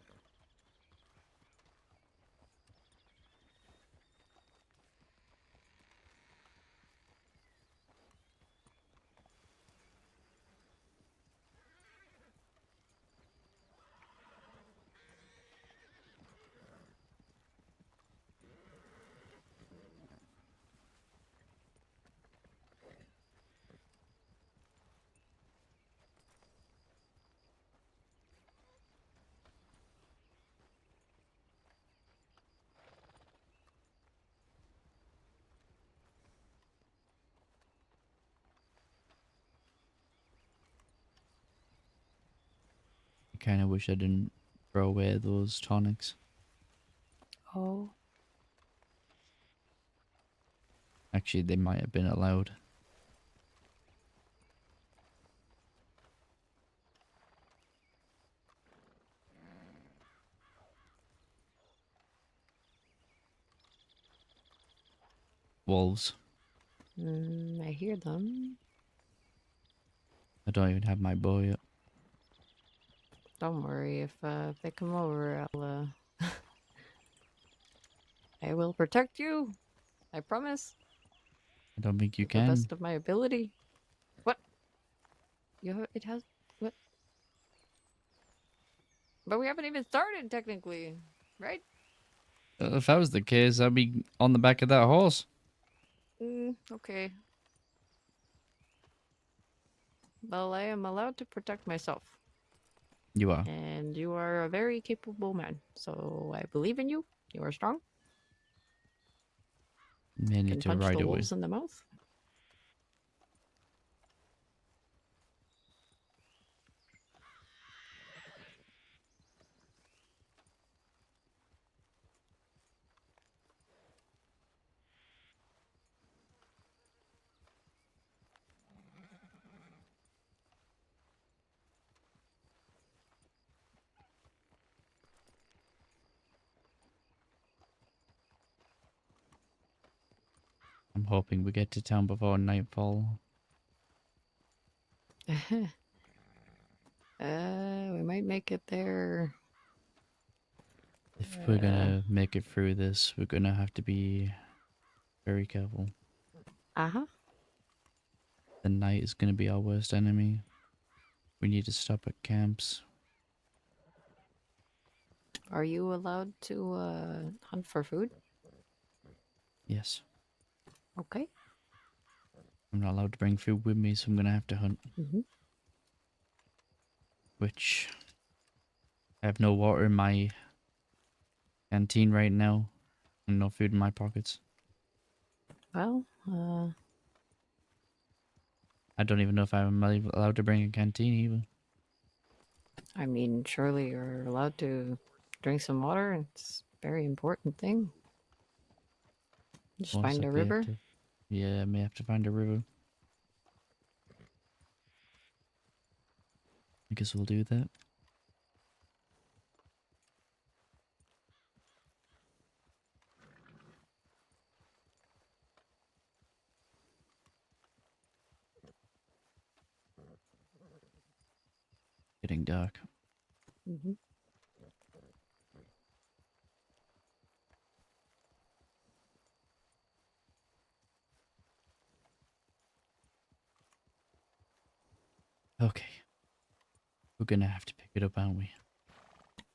I kind of wish I didn't throw away those tonics. Oh. Actually, they might have been allowed. Wolves. I hear them. I don't even have my bow yet. Don't worry. If they come over, I will protect you. I promise. I don't think you To the can. best of my ability. What? It has what? But we haven't even started technically, right? If that was the case, I'd be on the back of that horse. Okay. Well, I am allowed to protect myself. You are. And you are a very capable man. So I believe in you. You are strong. May need Can to punch ride the away. wolves in the mouth. I'm hoping we get to town before nightfall. We might make it there. If we're gonna make it through this, we're gonna have to be very careful. Uh-huh. The night is gonna be our worst enemy. We need to stop at camps. Are you allowed to hunt for food? Yes. Okay. I'm not allowed to bring food with me, so I'm gonna have to hunt. Mhm. Which I have no water in my canteen right now, and no food in my pockets. Well, I don't even know if I'm allowed to bring a canteen either. I mean, surely you're allowed to drink some water. It's a very important thing. Just Looks find a like we have river. to. Yeah, I may have to find a river. I guess we'll do that. Getting dark. Mm-hmm. Okay. We're gonna have to pick it up, aren't we?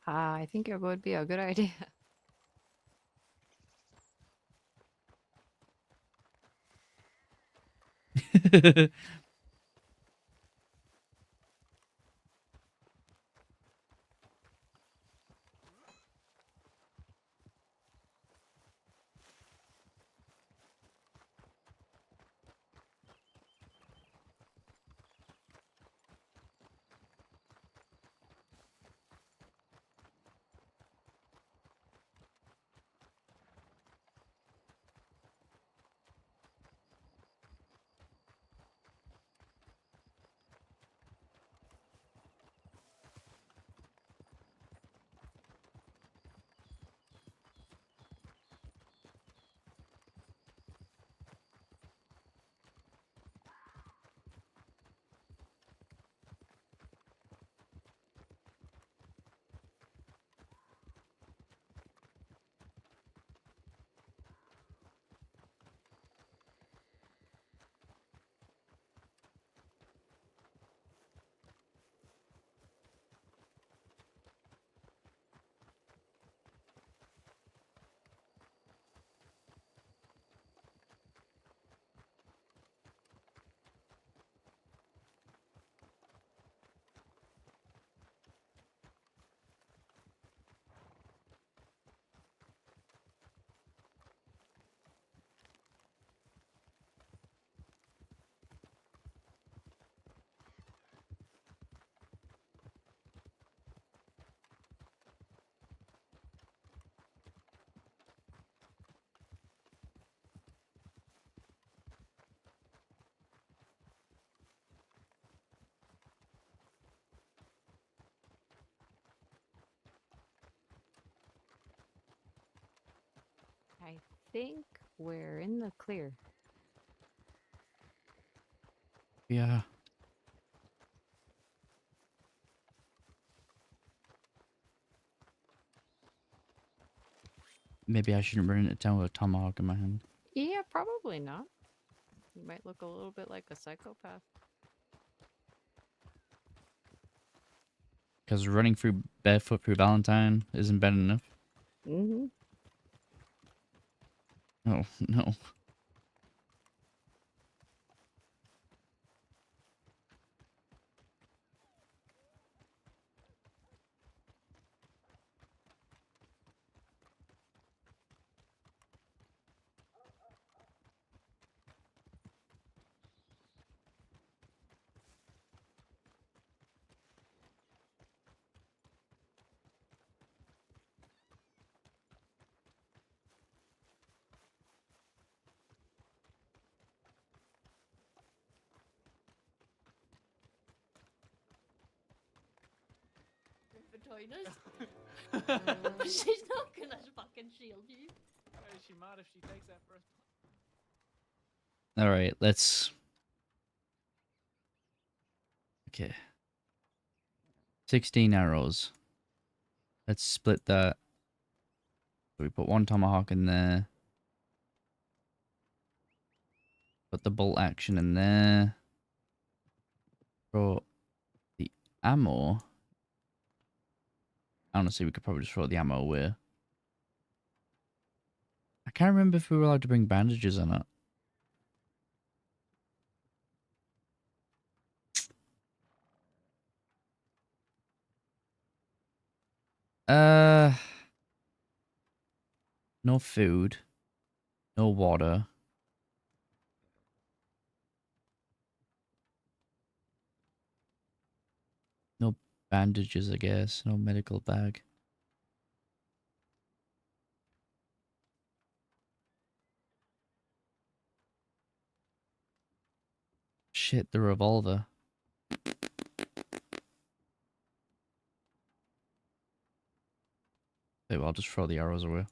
I think it would be a good idea. I think we're in the clear. Yeah. Maybe I shouldn't run into town with a tomahawk in my hand. Yeah, probably not. You might look a little bit like a psychopath. Because running through barefoot through Valentine isn't bad enough. Mm-hmm. Oh, no. Vaginas. She's not gonna fucking shield you. Is she mad if she takes that first? All right, let's. Okay. 16 arrows. Let's split that. We put one tomahawk in there. Put the bolt action in there. Throw the ammo. Honestly, we could probably just throw the ammo away. I can't remember if we were allowed to bring bandages or not. No food. No water. No bandages, I guess. No medical bag. Shit, the revolver. Okay, well, I'll just throw the arrows away.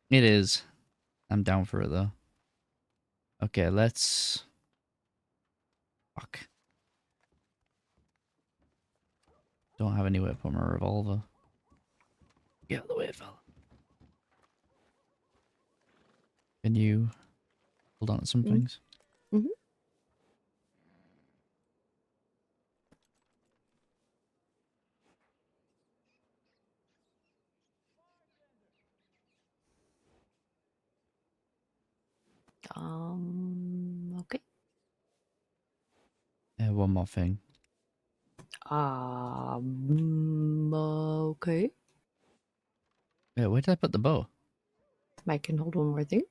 It is. I'm down for it, though. Okay, let's... Fuck. Don't have anywhere to put my revolver. Get out of the way, fella. Can you hold on to some things? Mm-hmm. Okay. One more thing. Okay. Yeah, where did I put the bow? I can hold one more thing.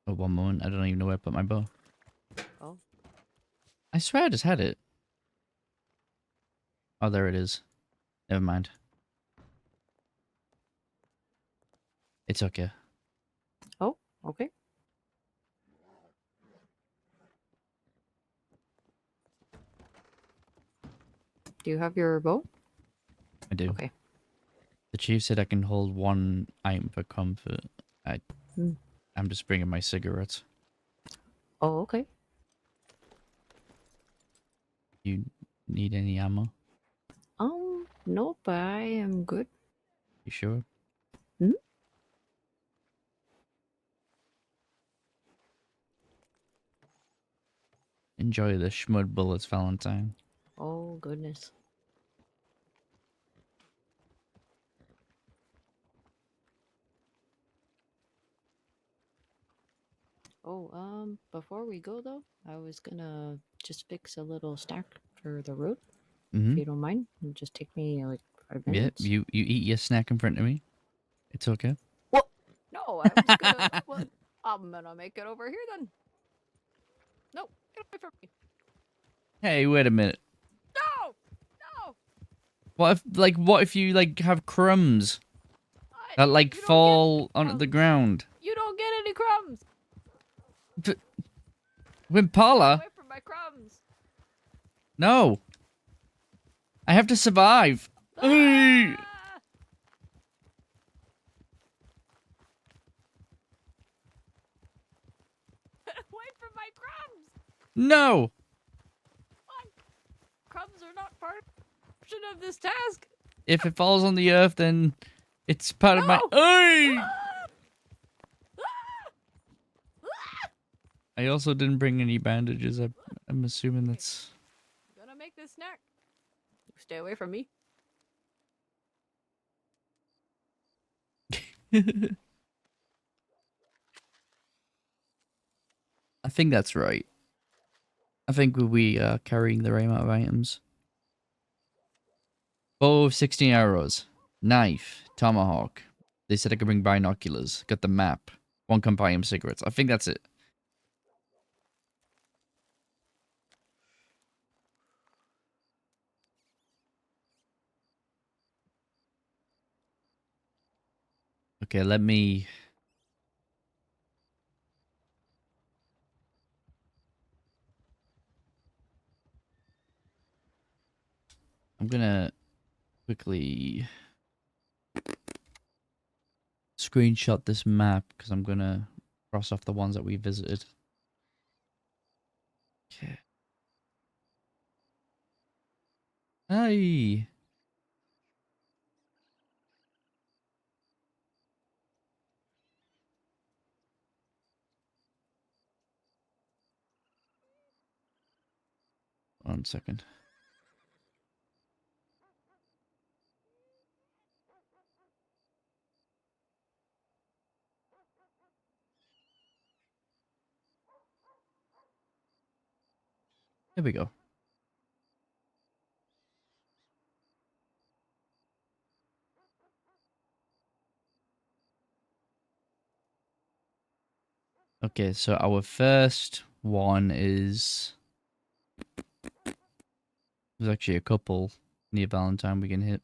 Oh, one moment. I don't even know where I put my bow. Oh. I swear I just had it. Oh, there it is. Never mind. It's okay. Oh, okay. Do you have your bow? I do. Okay. The chief said I can hold one item for comfort. Hmm. I'm just bringing my cigarettes. Oh, okay. You need any ammo? Nope, I am good. You sure? Hmm? Enjoy the schmud bullets, Valentine. Oh, goodness. Oh, before we go though, I was gonna just fix a little snack for the road, if you don't mind. It'll just take me like 5 Yeah, minutes. you eat your snack in front of me. It's okay. No, I was gonna. Well, I'm gonna make it over here then. No, get away from me. Hey, wait a minute. No! No! What if you have crumbs that fall onto the ground? You don't get any crumbs! Wimpala? Away from my crumbs! No. I have to survive. Hey! Away from my crumbs! No. Crumbs are not part of this task! If it falls on the earth, then it's part of my... Hey! I also didn't bring any bandages. I'm assuming that's... I'm gonna make this snack. Stay away from me. I think that's right. I think we are carrying the right amount of items. Bow of 16 arrows. Knife. Tomahawk. They said I could bring binoculars. Got the map. One combined cigarettes. I think that's it. Okay, let me... I'm gonna quickly screenshot this map because I'm gonna cross off the ones that we visited. Okay. Hi. One second. There we go. Okay, so our first one is... There's actually a couple near Valentine we can hit.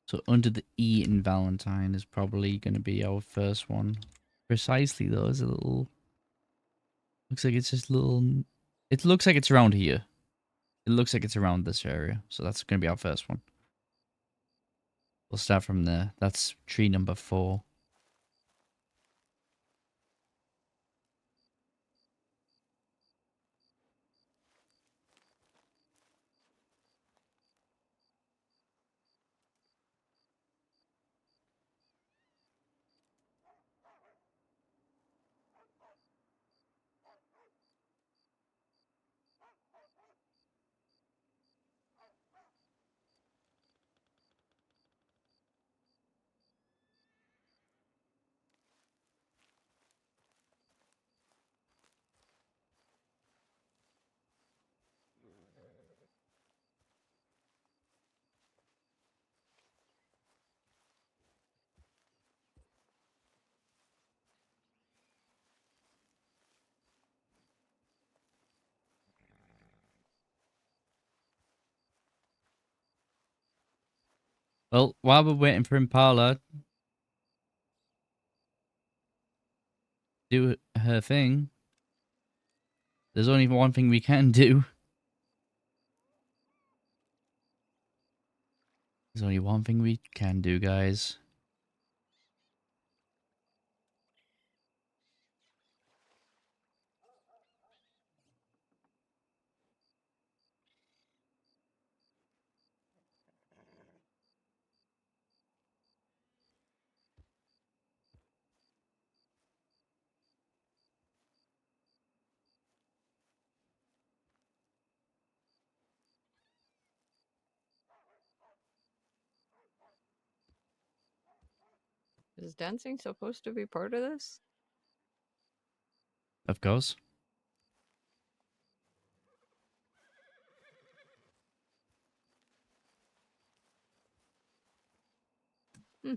So under the E in Valentine is probably going to be our first one. Precisely though, is a little... Looks like it's just little... It looks like it's around here. It looks like it's around this area. So that's going to be our first one. We'll start from there. That's tree number 4. Well, while we're waiting for Impala to do her thing, there's only one thing we can do. There's only one thing we can do, guys. Is dancing supposed to be part of this? Of course. Hmm.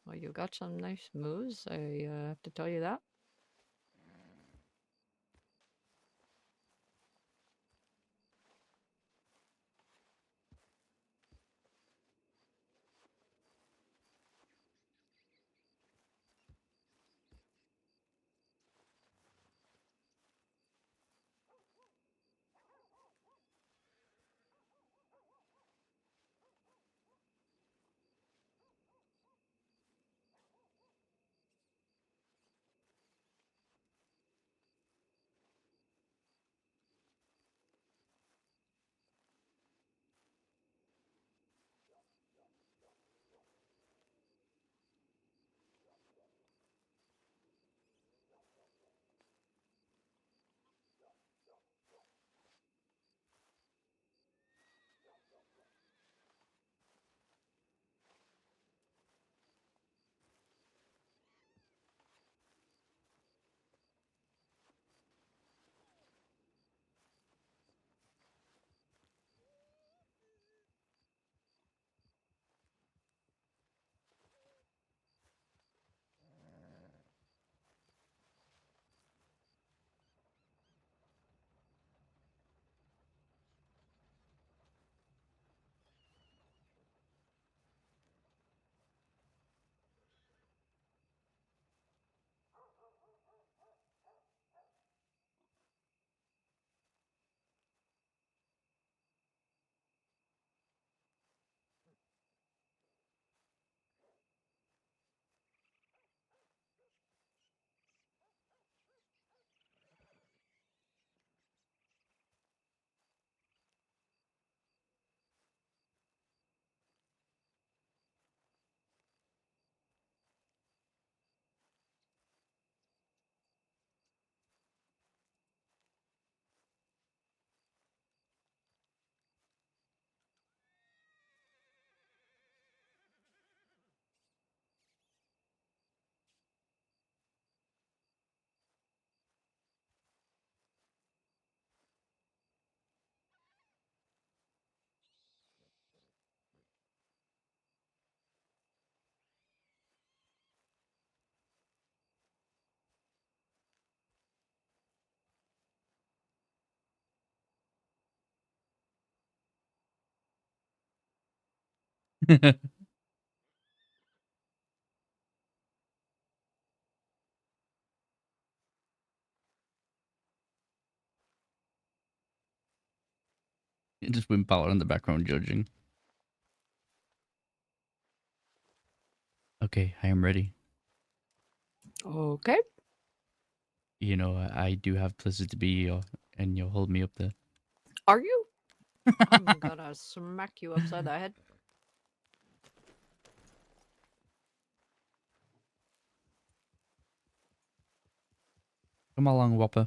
Well, you got some nice moves. I have to tell you that. Just Wind Power in the background judging. Okay, I am ready. Okay. You know, I do have places to be, and you'll hold me up there. Are you? I'm gonna smack you upside the head. Come along, Whopper.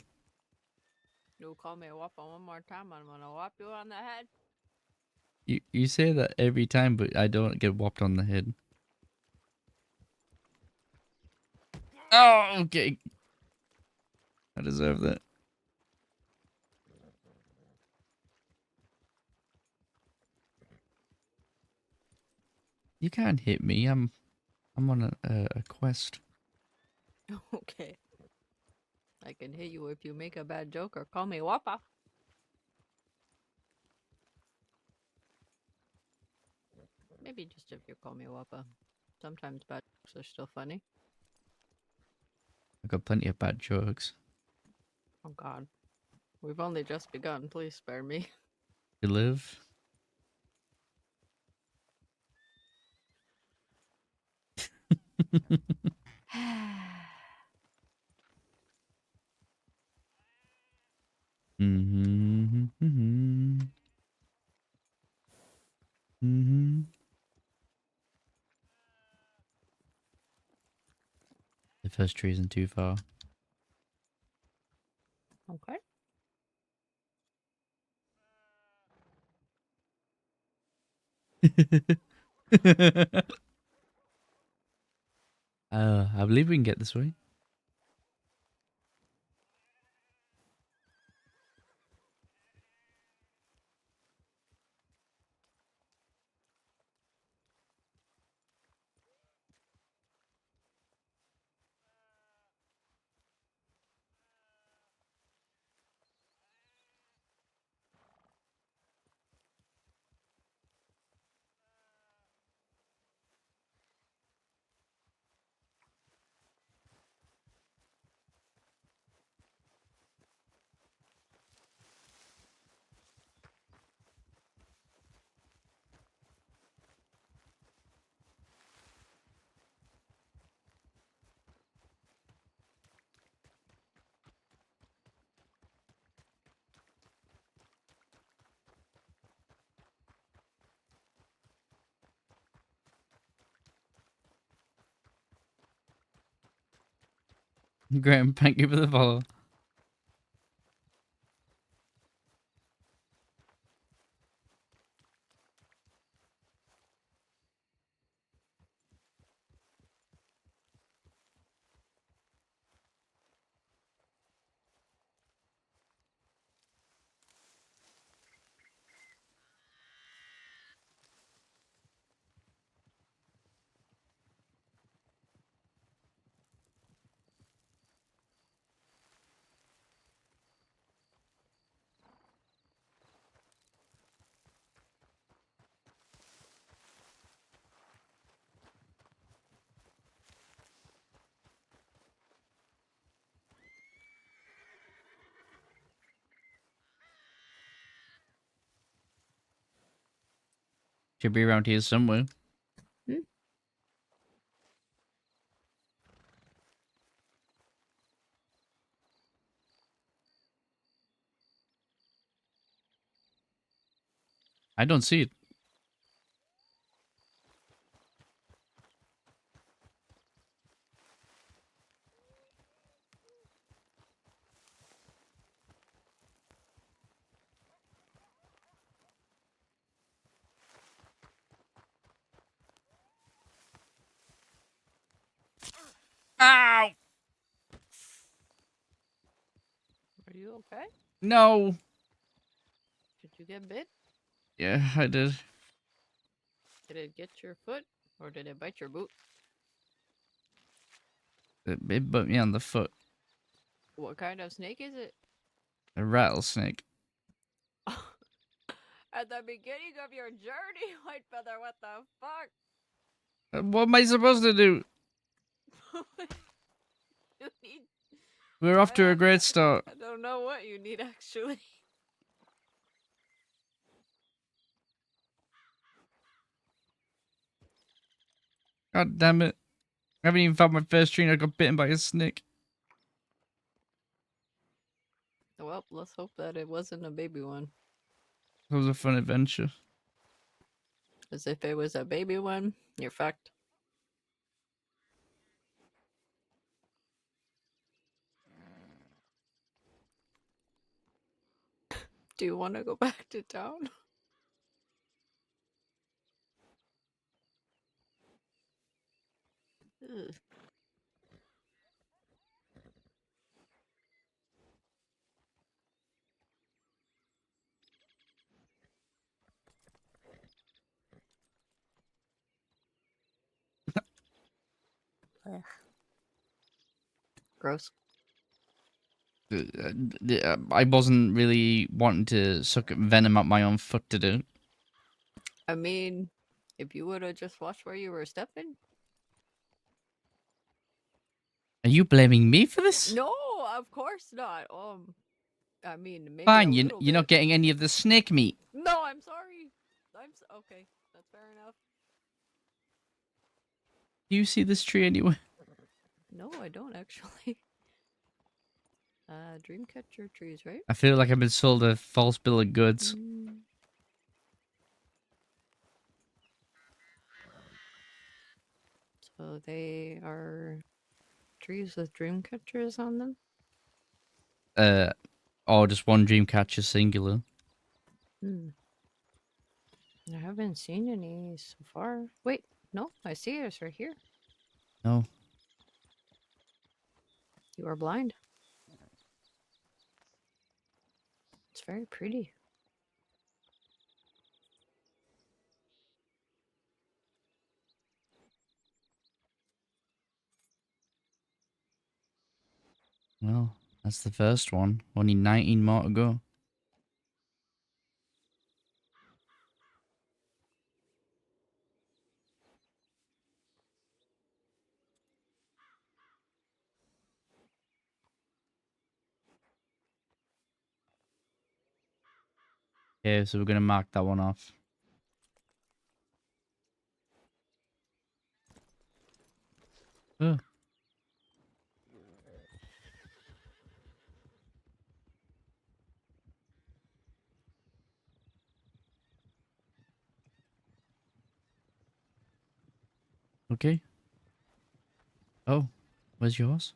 You call me a whopper one more time, I'm gonna whop you on the head. You say that every time, but I don't get whopped on the head. Oh, okay. I deserve that. You can't hit me. I'm on a quest. Okay. I can hit you if you make a bad joke or call me a whopper. Maybe just if you call me a whopper. Sometimes bad jokes are still funny. I got plenty of bad jokes. Oh god. We've only just begun. Please spare me. You live. Mm-hmm. Mm-hmm. Mm-hmm. The first tree isn't too far. Okay. I believe we can get this way. Graham, thank you for the follow. Should be around here somewhere. Hmm? I don't see it. Ow! Are you okay? No. Did you get bit? Yeah, I did. Did it get your foot? Or did it bite your boot? It bit me on the foot. What kind of snake is it? A rattlesnake. At the beginning of your journey, White Feather, what the fuck? What am I supposed to do? You need. We're off to a great start. I don't know what you need actually. God damn it. I haven't even found my first tree and I got bitten by a snake. Well, let's hope that it wasn't a baby one. It was a fun adventure. As if it was a baby one, you're fucked. Do you want to go back to town? Ugh. Ugh. Gross. I wasn't really wanting to suck venom up my own foot to do. I mean, if you would have just watched where you were stepping. Are you blaming me for this? No, of course not. I mean, maybe Fine, a you're little not bit. getting any of the snake meat. No, I'm sorry. Okay. That's fair enough. Do you see this tree anywhere? No, I don't actually. Dreamcatcher trees, right? I feel like I've been sold a false bill of goods. So they are trees with dream catchers on them? Or just one dream catcher singular. I haven't seen any so far. Wait, no, I see it. It's right here. No. You are blind. It's very pretty. Well, that's the first one. Only 19 more to go. Okay, so we're going to mark that one off. Oh. Okay. Oh, where's yours?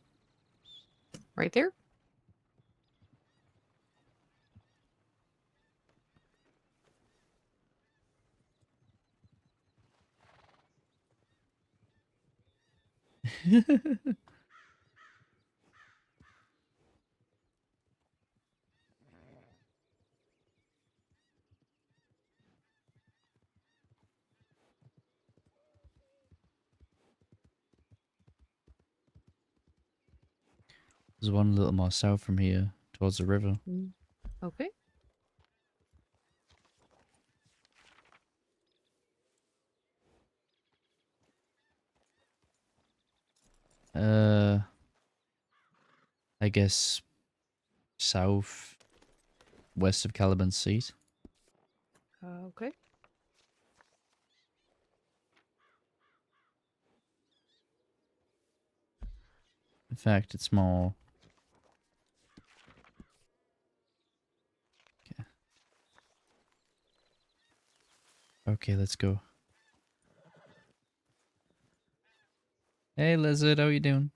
Right there? There's one a little more south from here, towards the river. Okay. I guess south west of Caliban's Seat. Okay. In fact, it's more. Okay, let's go. Hey, lizard, how you doing?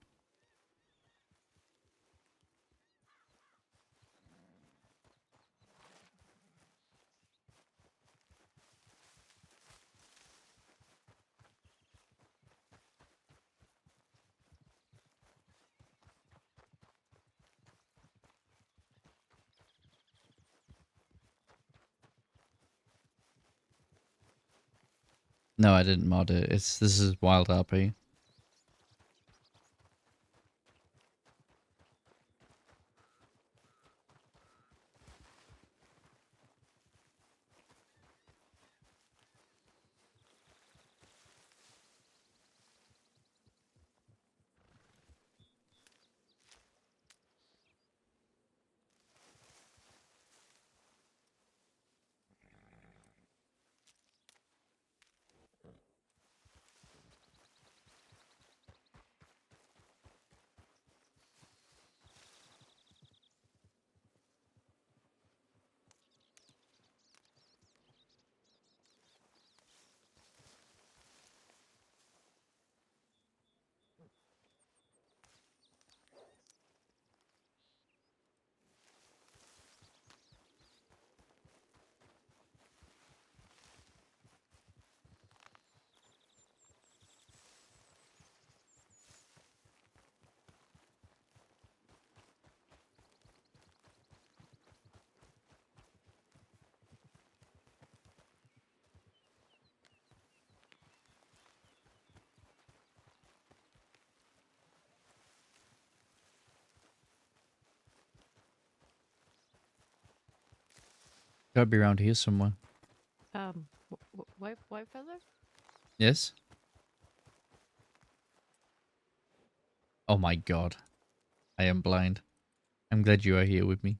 No, I didn't mod it. This is WildRP. Gotta be around here somewhere. White feather? Yes? Oh my god. I am blind. I'm glad you are here with me.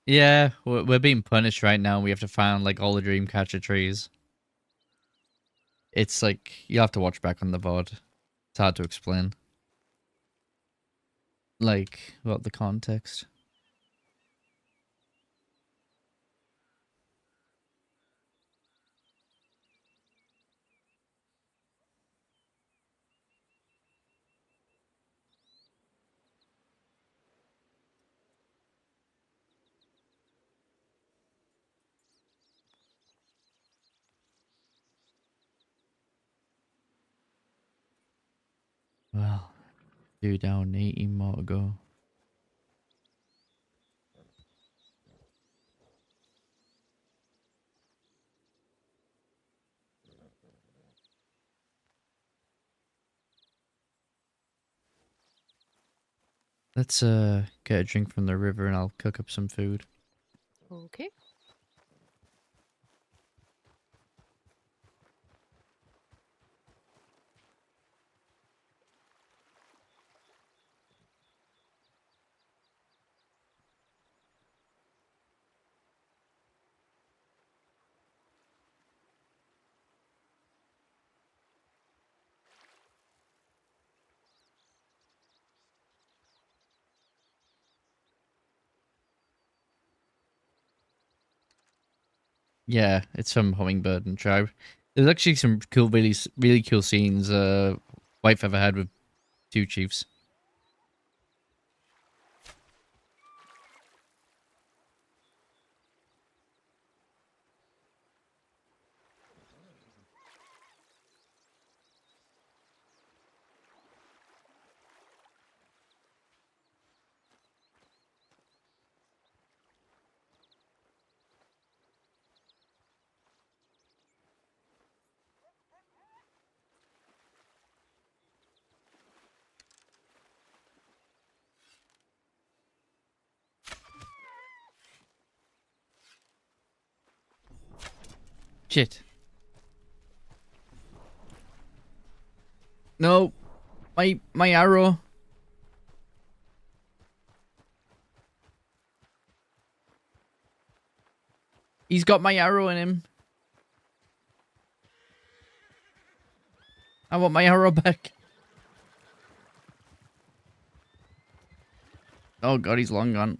Yeah, we're being punished right now. We have to find like all the Dreamcatcher trees. It's like you have to watch back on the VOD. It's hard to explain. Like what the context. Well, 2 down, 18 more to go. Let's get a drink from the river and I'll cook up some food. Okay. Yeah, it's from Hummingbird and Tribe. There's actually some cool, really cool scenes. White Feather had with 2 chiefs. Shit. No, my arrow. He's got my arrow in him. I want my arrow back. Oh god, he's long gone.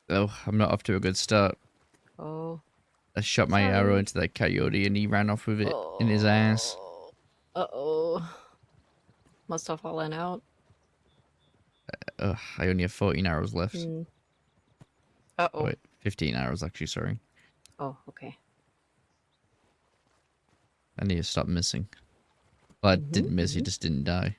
Oh, I'm not off to a good start. Oh. I shot my Sorry. arrow into that coyote and he ran off with it in his ass. Uh-oh. Must have fallen out. Ugh, I only have 14 arrows left. Hmm. Oh, Uh-oh. wait, 15 arrows actually, sorry. Oh, okay. I need to stop missing. Well, I didn't miss, he just didn't die.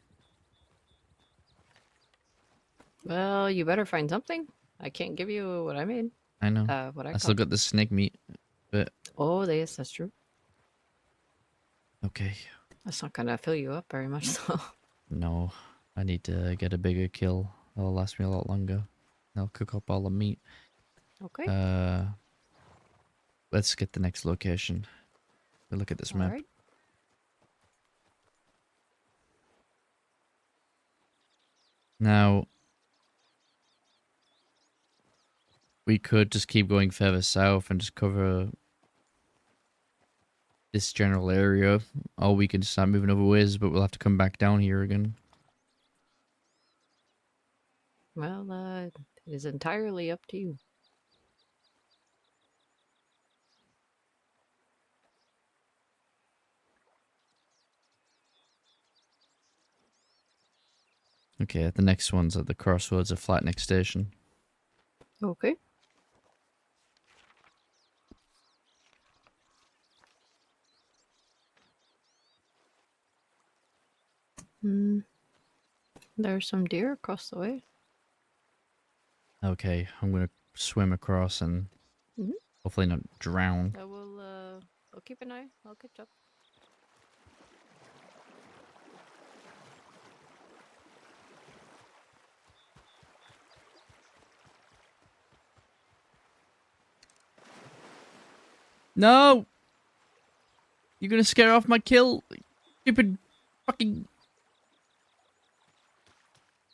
Well, you better find something. I can't give you what I made. I know. What I I still caught. got the snake meat, but Oh, yes, that's true. okay. That's not gonna fill you up very much, though. No, I need to get a bigger kill. That'll last me a lot longer. I'll cook up all the meat. Okay. Let's get the next location. We'll look at this map. Alright. Now, we could just keep going further south and just cover this general area, or we can start moving other ways, but we'll have to come back down here again. Well, it is entirely up to you. Okay, the next one's at the crossroads of Flatneck Station. Okay. There's some deer across the way. Okay, I'm gonna swim across and hopefully not drown. I will, I'll keep an eye. I'll catch up. No! You're gonna scare off my kill, stupid fucking...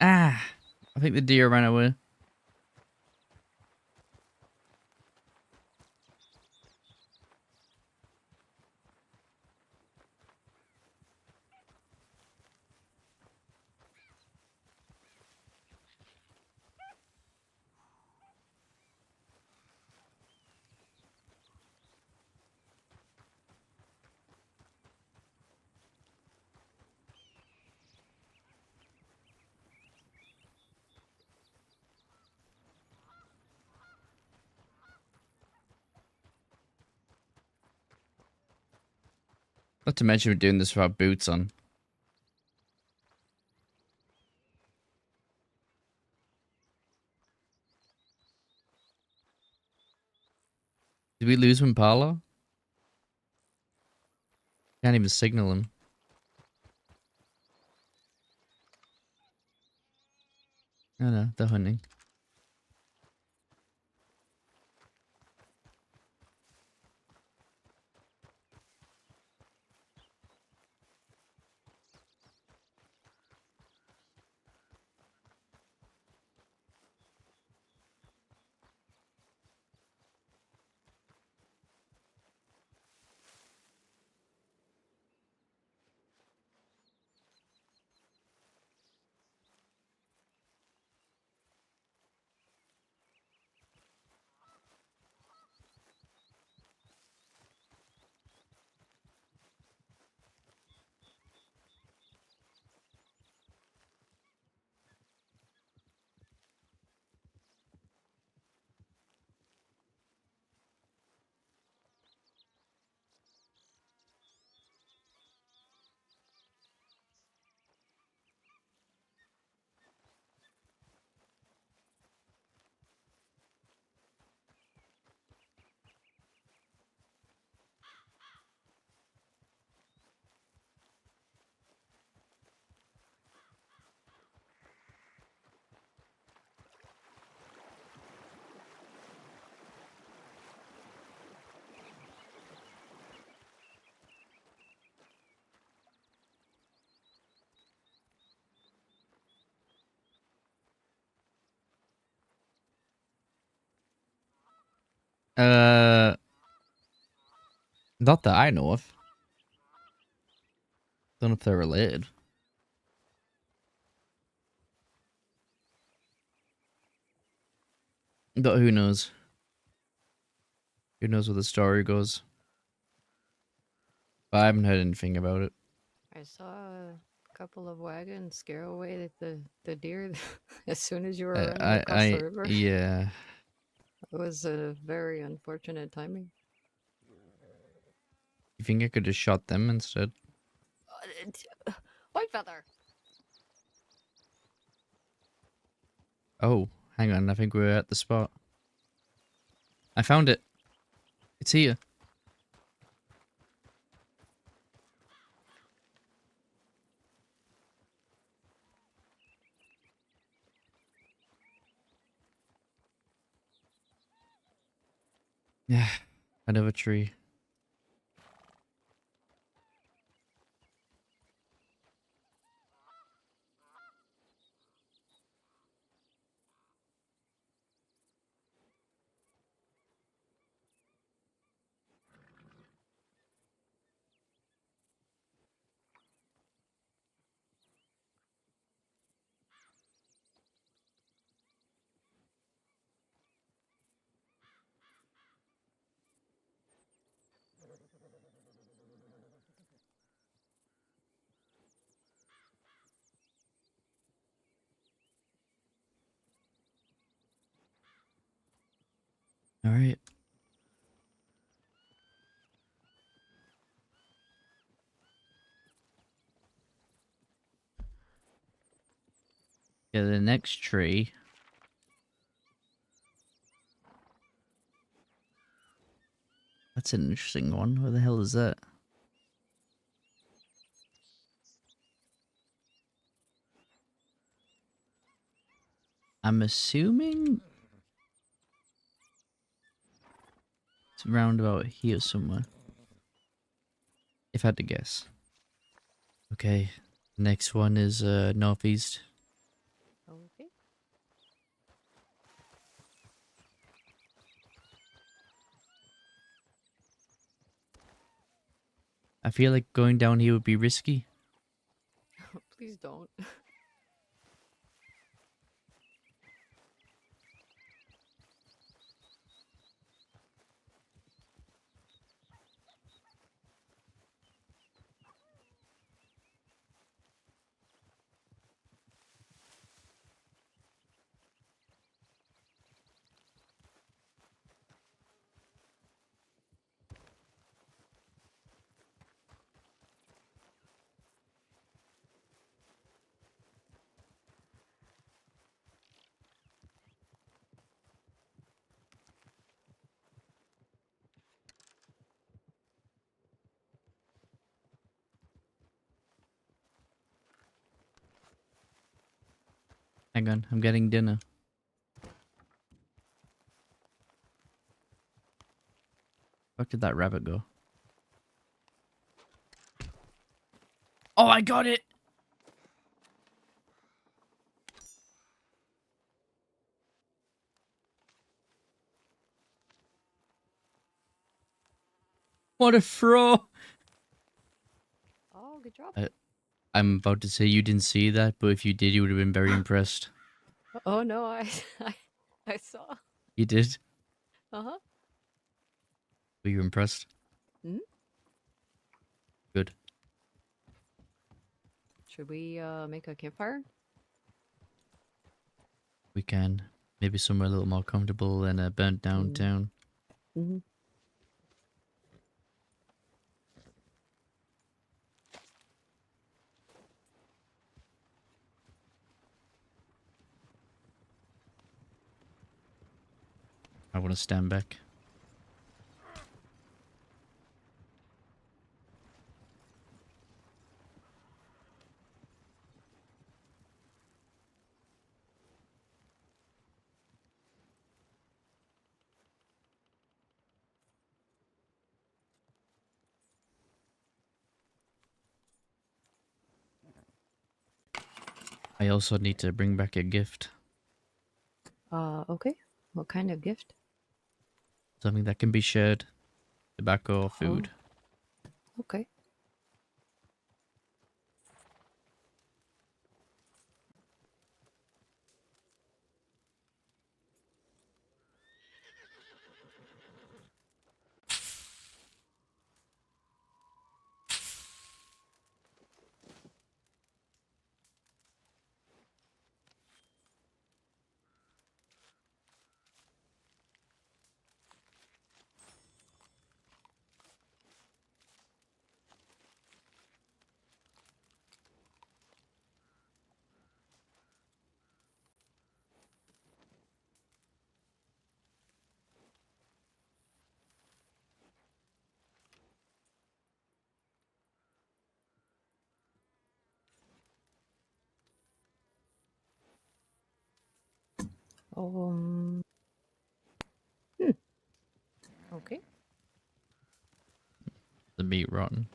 Ah! I think the deer ran away. Not to mention we're doing this without boots on. Did we lose Impala? Can't even signal him. Oh no, they're hunting. Not that I know of. Don't know if they're related. But who knows? Who knows where the story goes? But I haven't heard anything about it. I saw a couple of wagons scare away the deer as soon as you were running across the river. Yeah. It was a very unfortunate timing. You think I could have shot them instead? White feather. Oh, hang on. I think we're at the spot. I found it. It's here. Yeah, another tree. All right. Okay, the next tree. That's an interesting one. Where the hell is that? I'm assuming it's around about here somewhere. If I had to guess. Okay, next one is northeast. Okay. I feel like going down here would be risky. Please don't. Hang on, I'm getting dinner. Where did that rabbit go? Oh, I got it! What a throw! Oh, good job. I'm about to say you didn't see that, but if you did, you would have been very impressed. Oh no, I saw. You did? Uh-huh. Were you impressed? Hmm? Good. Should we make a campfire? We can. Maybe somewhere a little more comfortable than a burnt down town. Mm-hmm. I want to stand back. I also need to bring back a gift. Okay. What kind of gift? Something that can be shared. Tobacco or food. Okay. Um. Hmm. Okay. The meat rotten.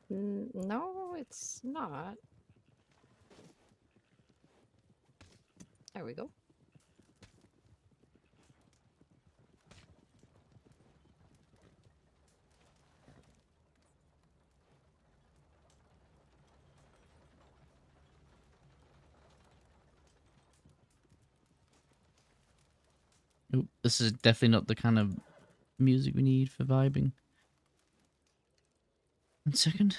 No, it's not. There we go. Oop, this is definitely not the kind of music we need for vibing. 1 second.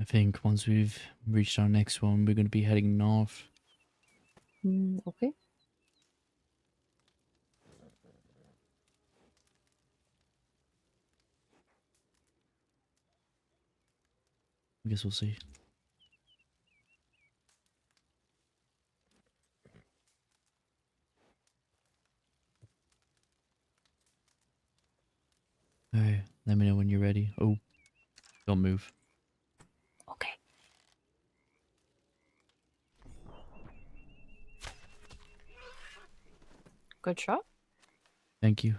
I think once we've reached our next one, we're going to be heading north. Okay. I guess we'll see. Alright, let me know when you're ready. Oh, don't move. Okay. Good shot. Thank you.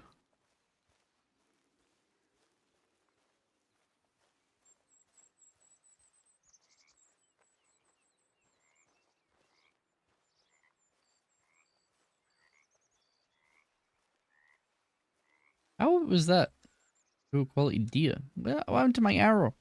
How was that? Good quality deer. What happened to my arrow?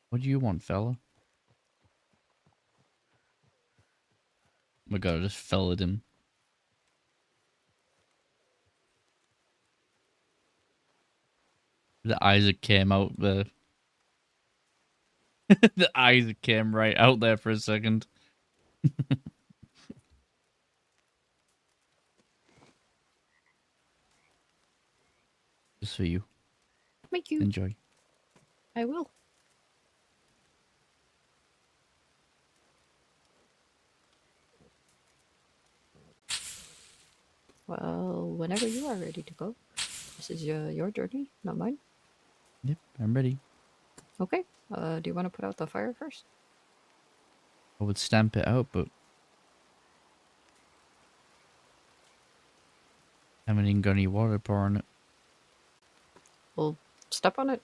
What do you want, fella? Oh my god, I just fell at him. The Isaac came out there. The Isaac came right out there for a second. Just for you. Thank you. Enjoy. I will. Well, whenever you are ready to go. This is your journey, not mine. Yep, I'm ready. Okay. Do you want to put out the fire first? I would stamp it out, but I haven't even got any water pour on it. Well, step on it.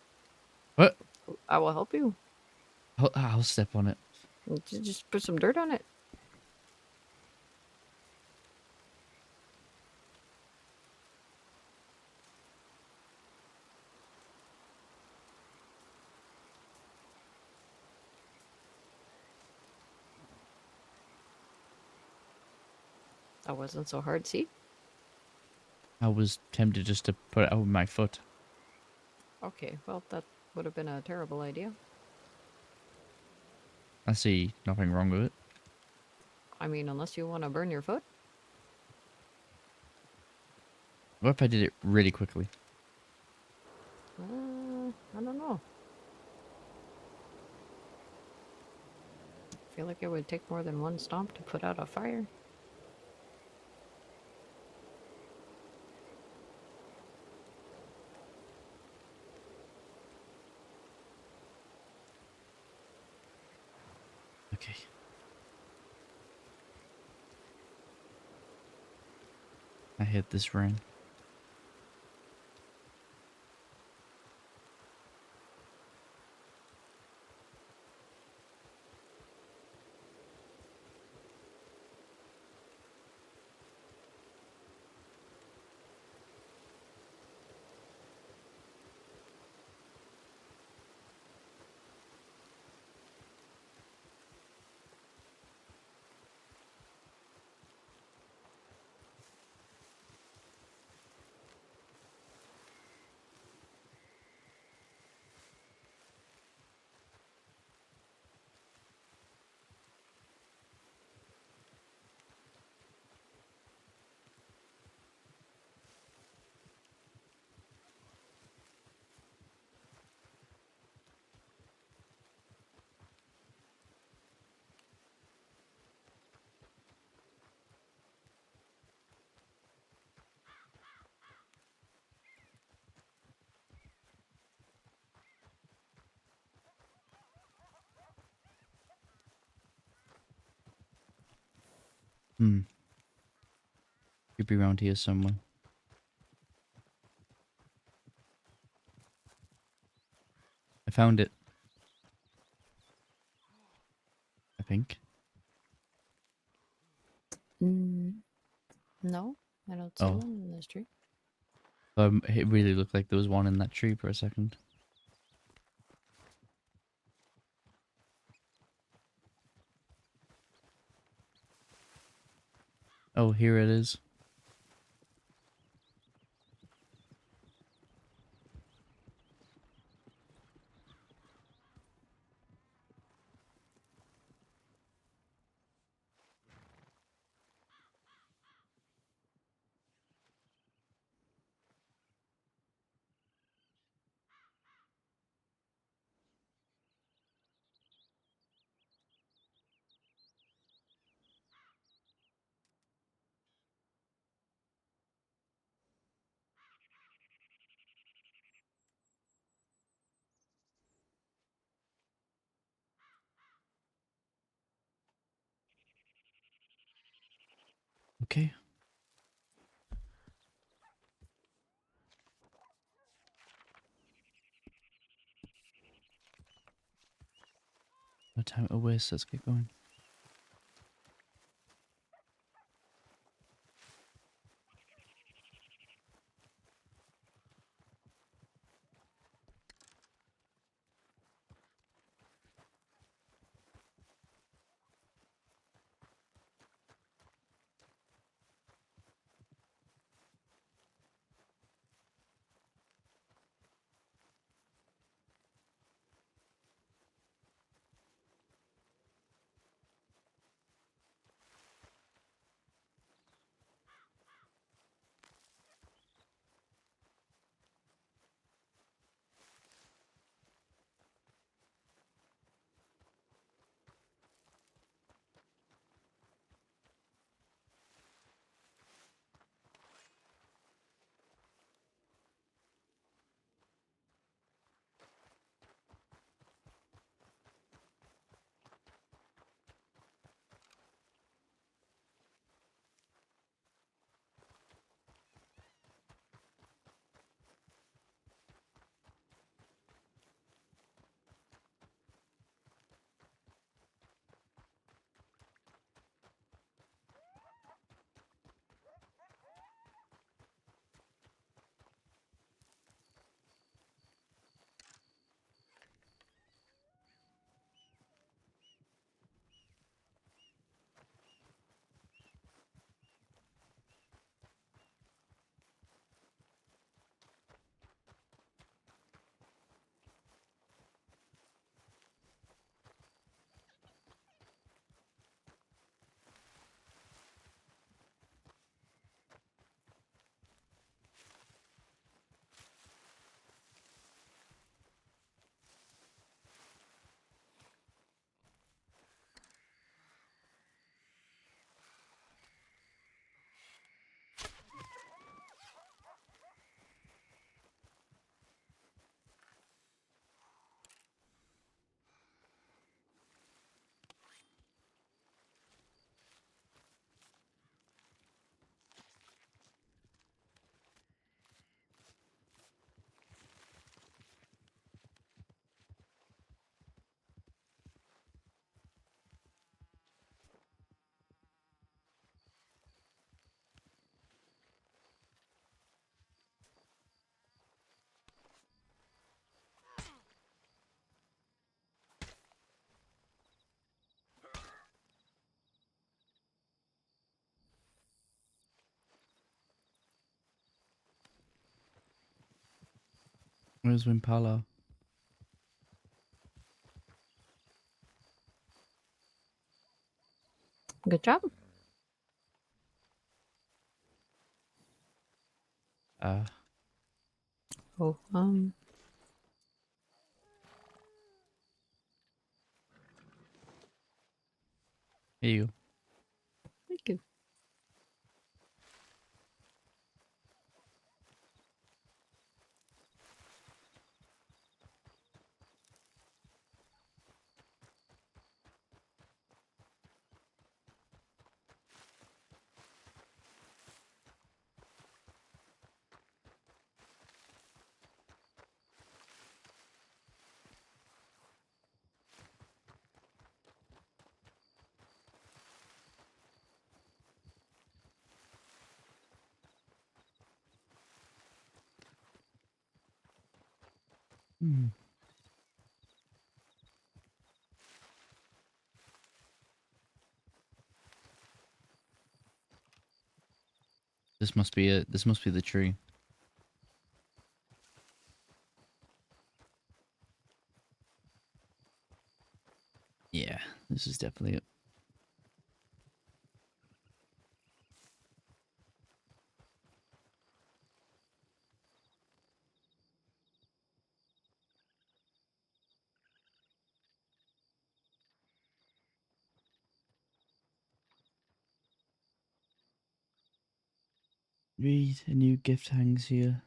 What? I will help you. I'll step on it. Just put some dirt on it. That wasn't so hard, see? I was tempted just to put it out with my foot. Okay, well, that would have been a terrible idea. I see nothing wrong with it. I mean, unless you want to burn your foot. What if I did it really quickly? I don't know. I feel like it would take more than one stomp to put out a fire. Okay. I hit this rain. Could be around here somewhere. found it. I think. No, I don't see Oh. one in this tree. It really looked like there was one in that tree for a second. Oh, here it is. Okay. No time to waste. Let's get going. Where's Wimpala? Good job. Oh, Here you go. Thank you. Hmm. This must be it. This must be the tree. Yeah, this is definitely it. Read, a new gift hangs here.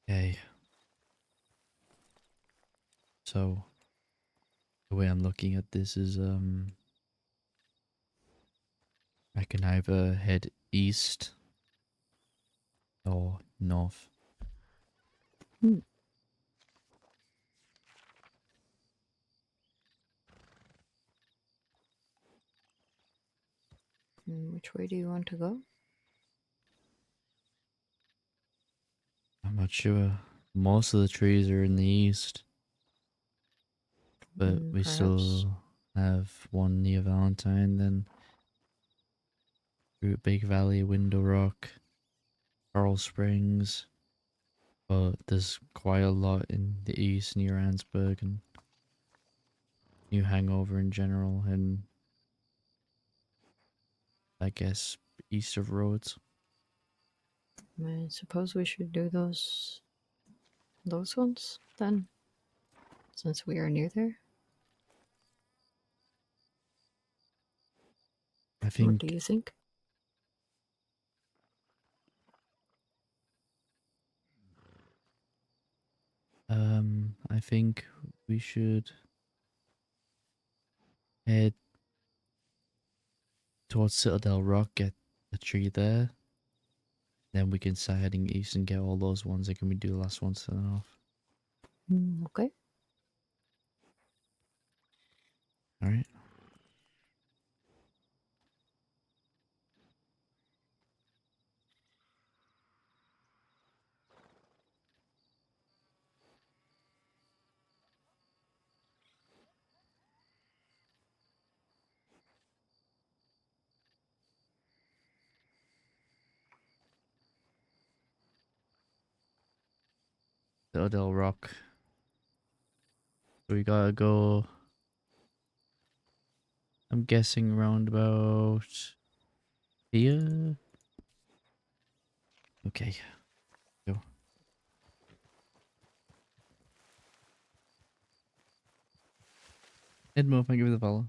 Okay. So the way I'm looking at this is I can either head east or north. Which way do you want to go? I'm not sure. Most of the trees are in the east. But we Perhaps. still have one near Valentine, then through Big Valley, Window Rock, Coral Springs. But there's quite a lot in the east near Ansburg and New Hangover in general, and I guess east of Rhodes. I suppose we should do those ones then, since we are near there. I What think do you think? I think we should head towards Citadel Rock, get the tree there. Then we can start heading east and get all those ones. And can we do the last ones to the north? Okay. Alright. Citadel Rock. So we gotta go. I'm guessing around about here. Okay. Go. Edmo, thank you for the follow.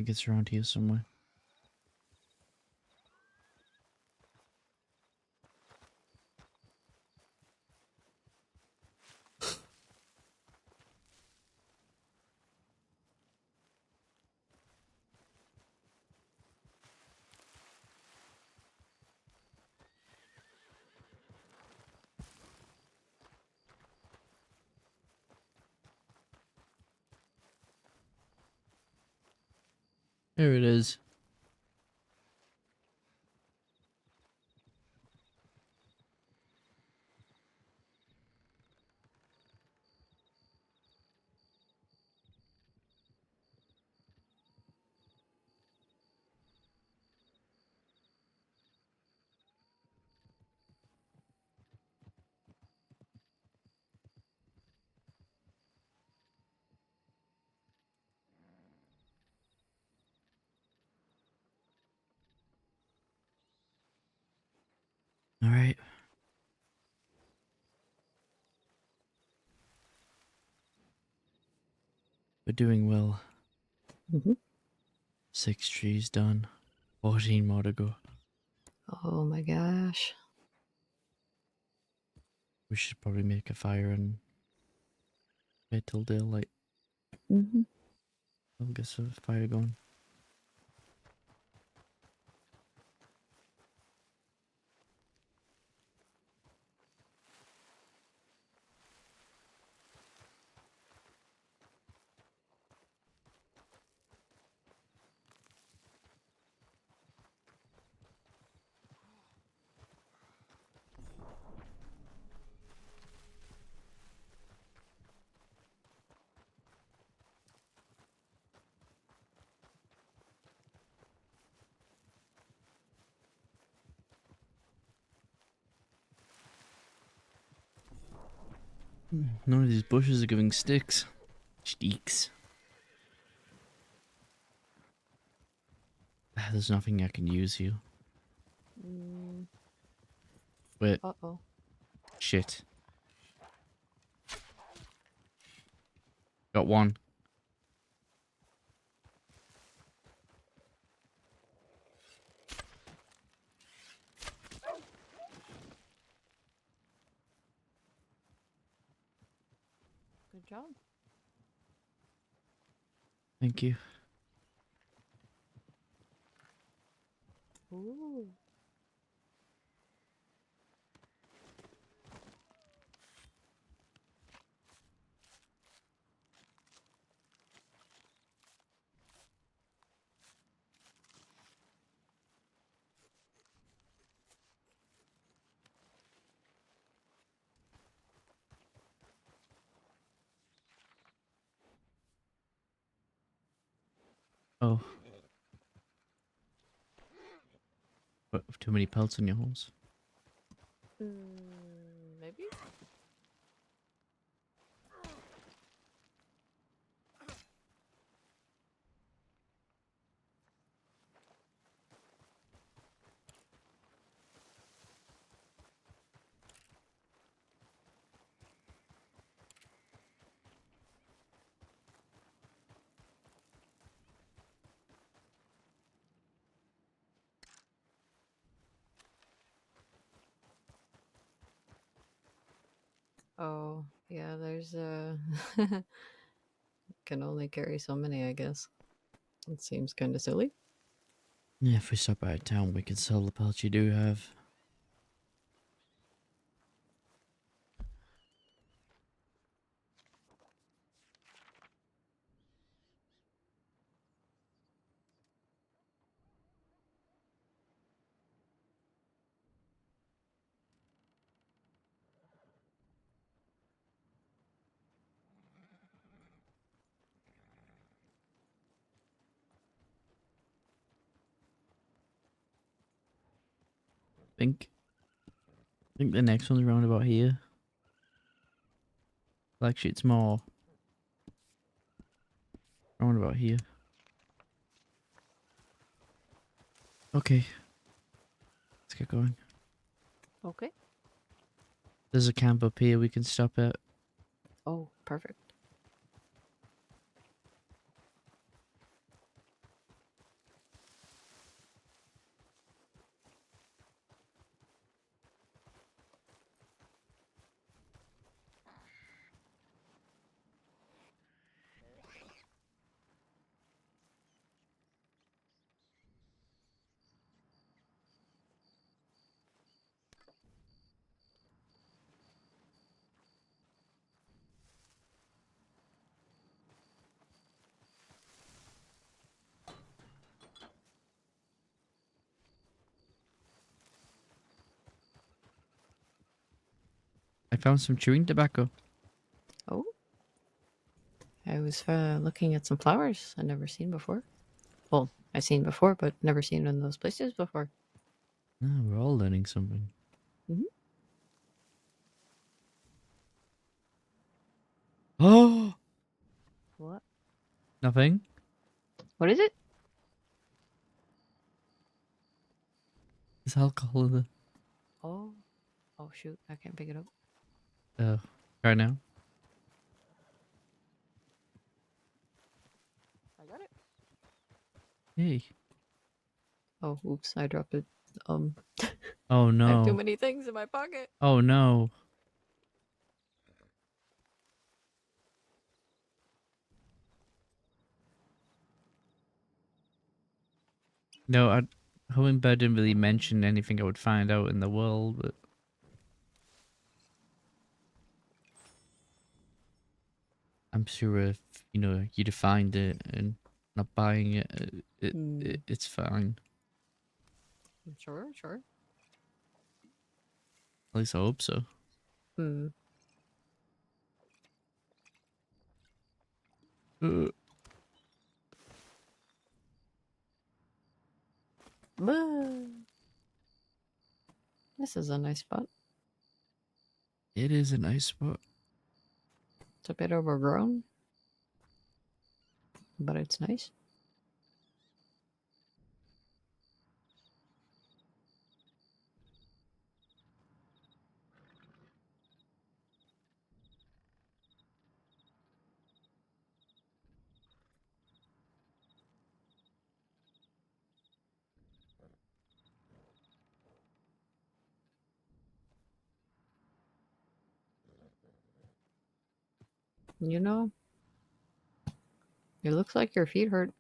think it's around here somewhere. There it is. All right. We're doing well. 6 trees done. 14 more to go. Oh my gosh. We should probably make a fire and wait till daylight. I'll get some fire going. None of these bushes are giving sticks. Steaks. There's nothing I can use here. Wait. Uh-oh. Shit. Got one. Good job. Thank you. Ooh. Oh. What, too many pelts in your holes? Maybe? Oh, yeah, there's can only carry so many, I guess. It seems kind of silly. Yeah, if we stop out of town, we can sell the pelts you do have. think the next one's around about here. Actually, it's more around about here. Okay. Let's get going. Okay. There's a camp up here we can stop at. Oh, perfect. I found some chewing tobacco. Oh. I was looking at some flowers I'd never seen before. Well, I've seen before, but never seen in those places before. Oh, we're all learning something. Mm-hmm. Oh! What? Nothing? What is it? There's alcohol in the... Oh. Oh, shoot. I can't pick it up. Right now? I got it. Hey. Oh, oops. I dropped it. Oh I have too no. many things in my pocket. Oh no. No, Hummingbird didn't really mention anything I would find out in the world, but... I'm sure if, you'd find it and not buying it, it's fine. Sure, sure. At least I hope so. Hmm. This is a nice spot. It is a nice spot. It's a bit overgrown, but it's nice. You know, it looks like your feet hurt.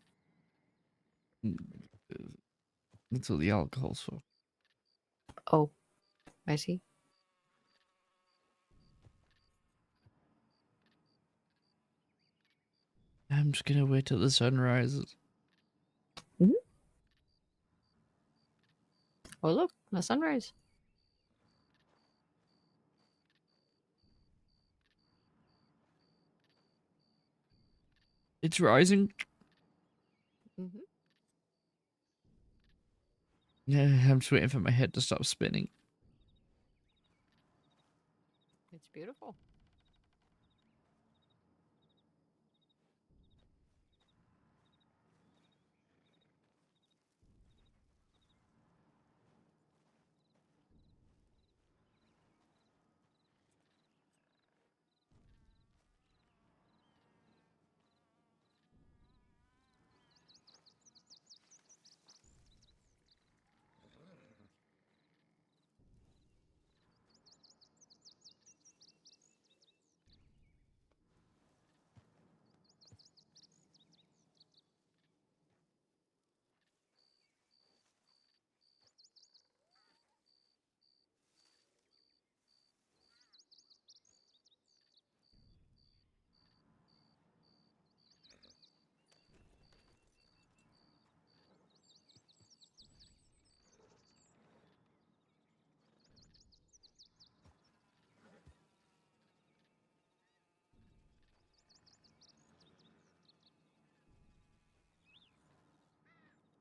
That's what the alcohol's for. Oh, I see. I'm just gonna wait till the sun rises. Mm-hmm. Oh, look, the sunrise. It's rising. Mm-hmm. Yeah, I'm just waiting for my head to stop spinning. It's beautiful.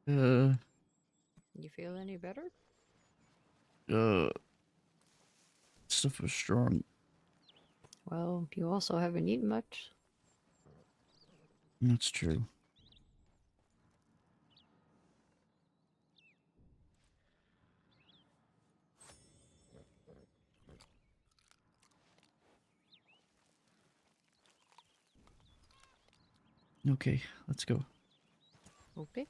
You feel any better? Stuff was strong. Well, you also haven't eaten much. That's true. Okay, let's go. Okay.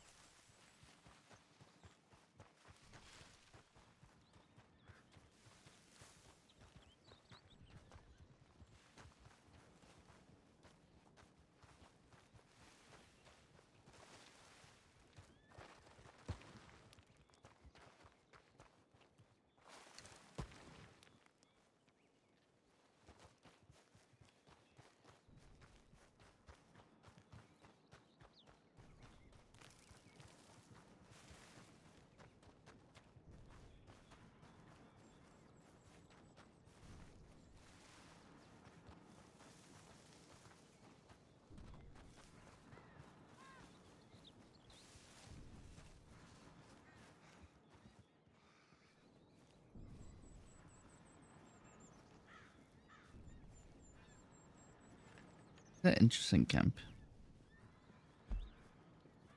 An interesting camp.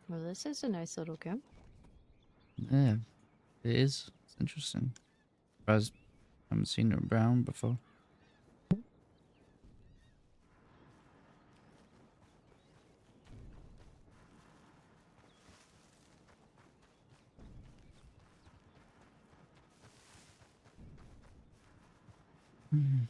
Well, this is a nice little camp. Yeah, it is. It's interesting. Surprised I haven't seen it brown before. Hmm.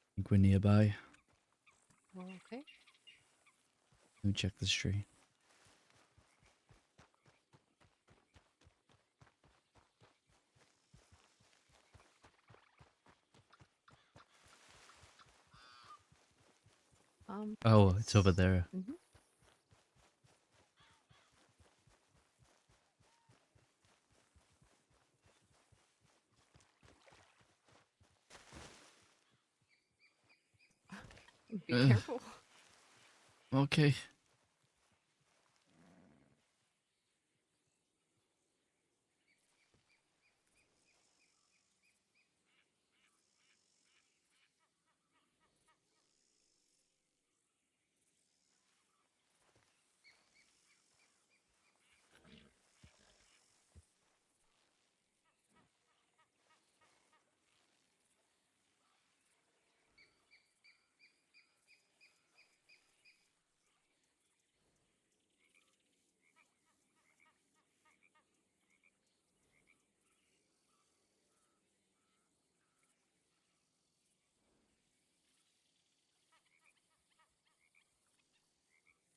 I think we're nearby. Okay. Let me check this tree. Oh, it's over there. Mm-hmm. Be careful. Okay.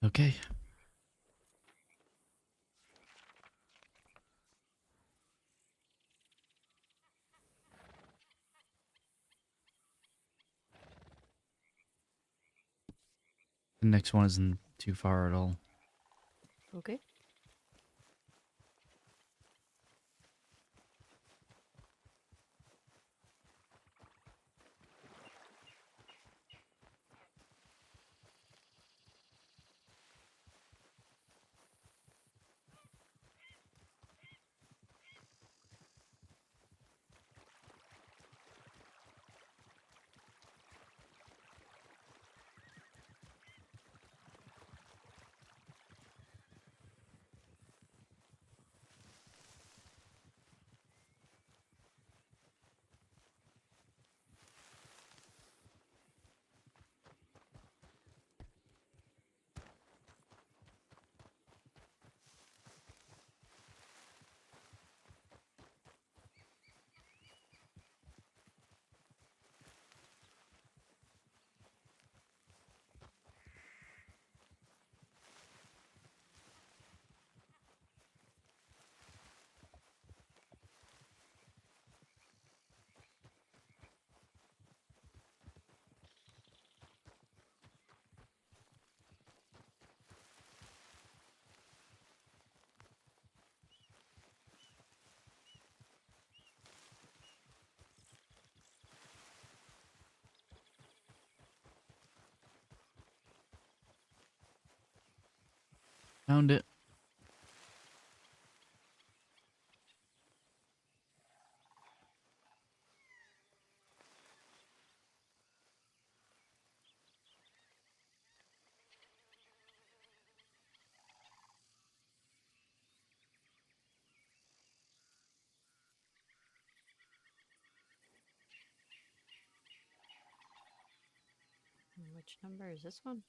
Okay. The next one isn't too far at all. Okay. Found it. Which number is this one?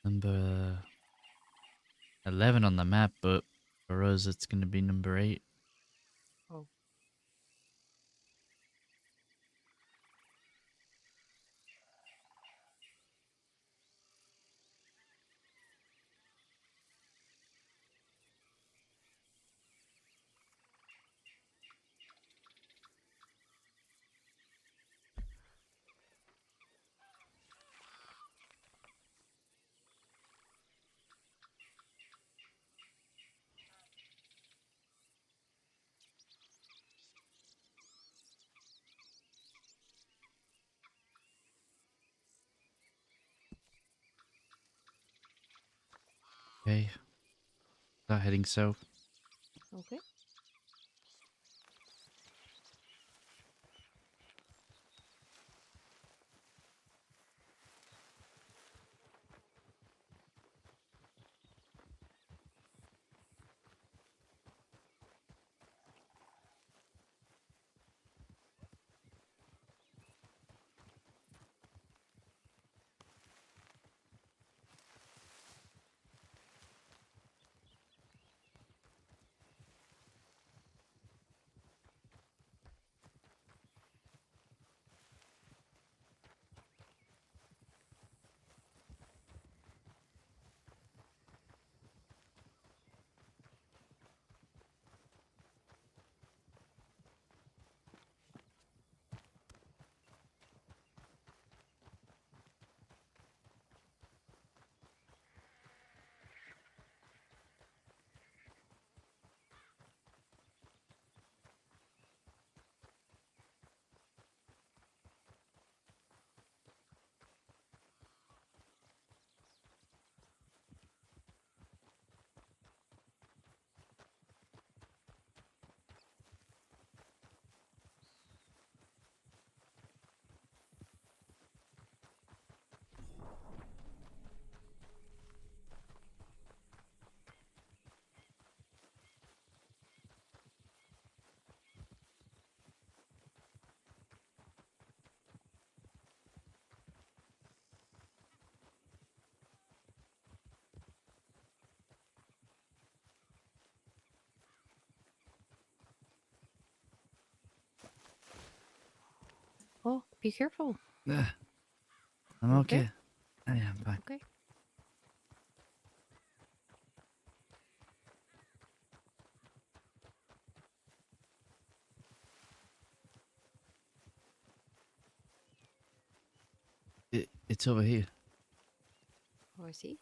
Number 11 on the map, but for us it's going to be number 8. Oh. Okay. Start heading south. Okay. Oh, be careful. I'm Okay. okay. I am fine. Okay. It's over here. Oh, I see.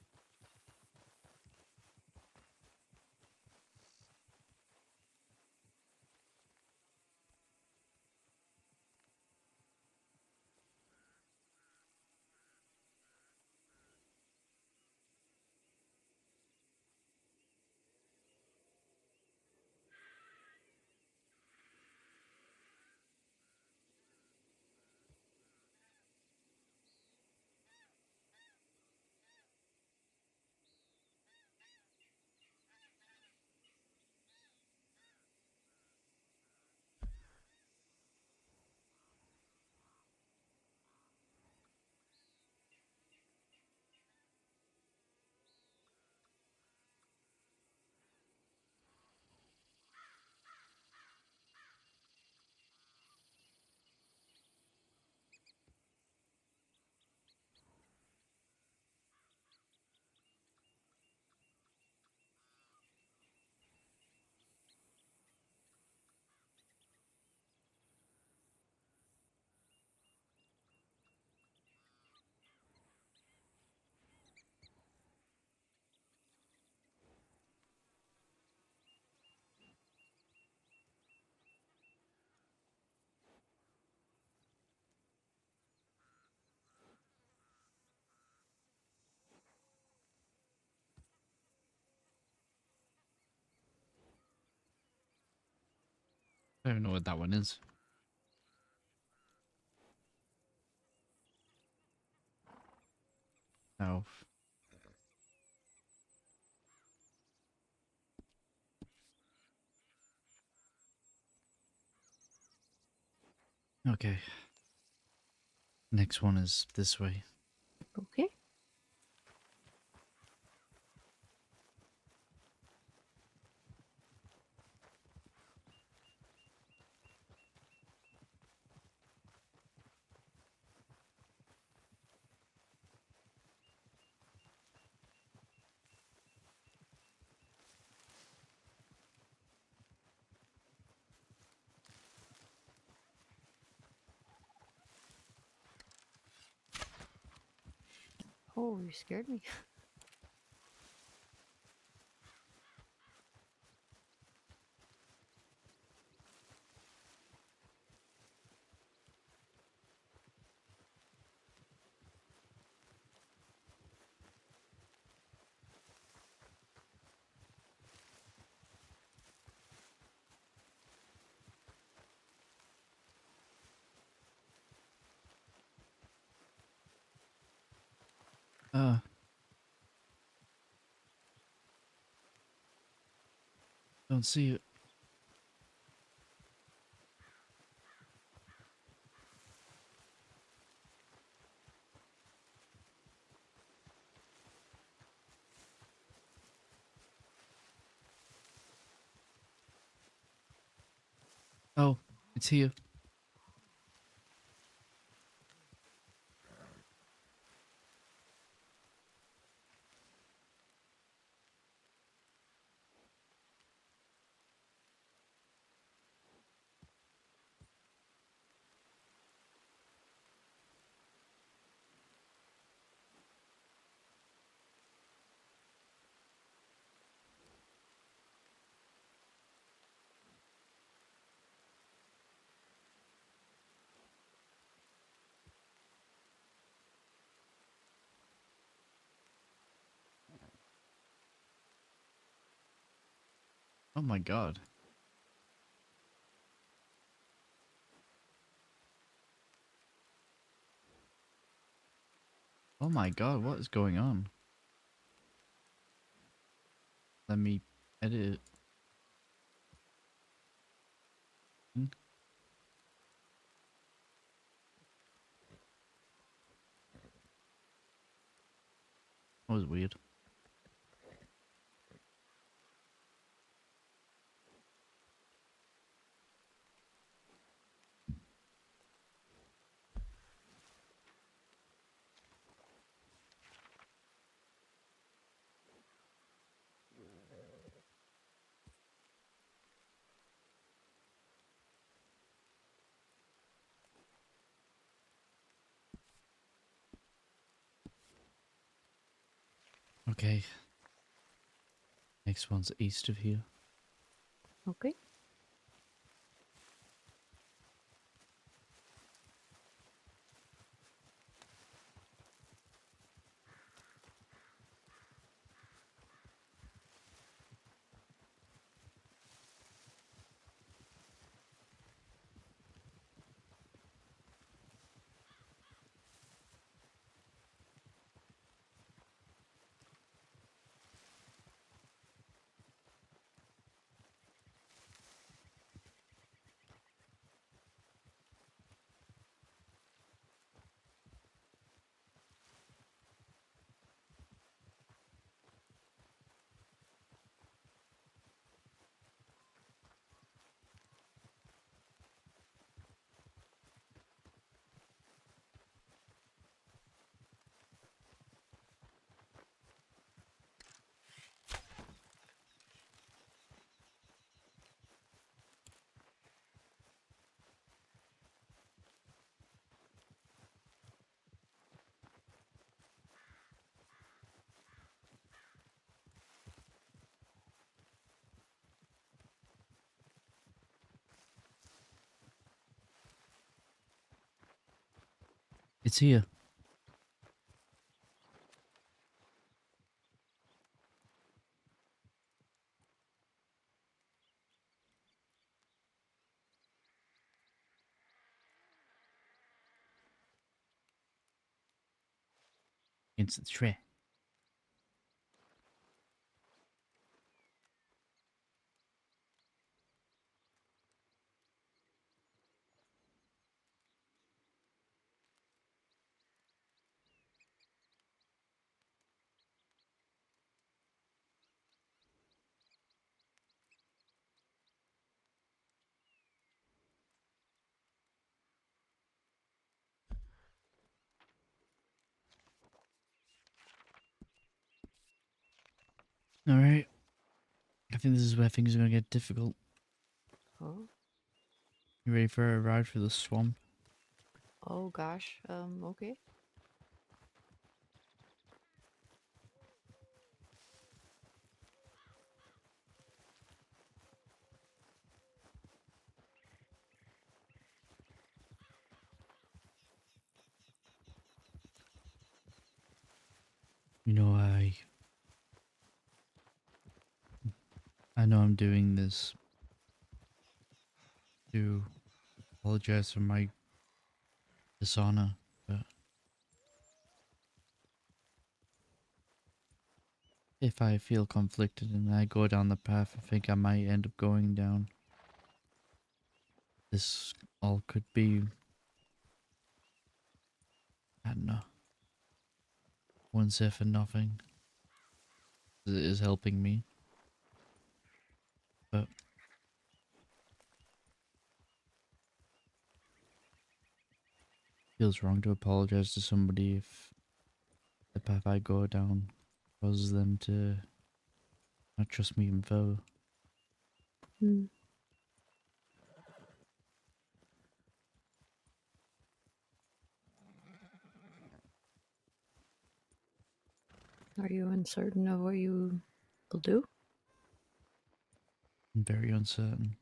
don't even know what that one is. Oh. Okay. Next one is this way. Okay. Oh, you scared me. Don't see it. Oh, it's here. Oh my god. Oh my god, what is going on? Let me edit it. That was weird. Okay. Next one's east of here. Okay. It's here. against the tree. Alright. I think this is where things are going to get difficult. Oh. You ready for a ride through the swamp? Oh gosh. Okay. You know, I know I'm doing this to apologize for my dishonor, but if I feel conflicted and I go down the path I think I might end up going down, this all could be, I don't know, one set for nothing. It is helping me, but feels wrong to apologize to somebody if the path I go down causes them to not trust me even further. Hmm. Are you uncertain of what you will do? I'm very uncertain.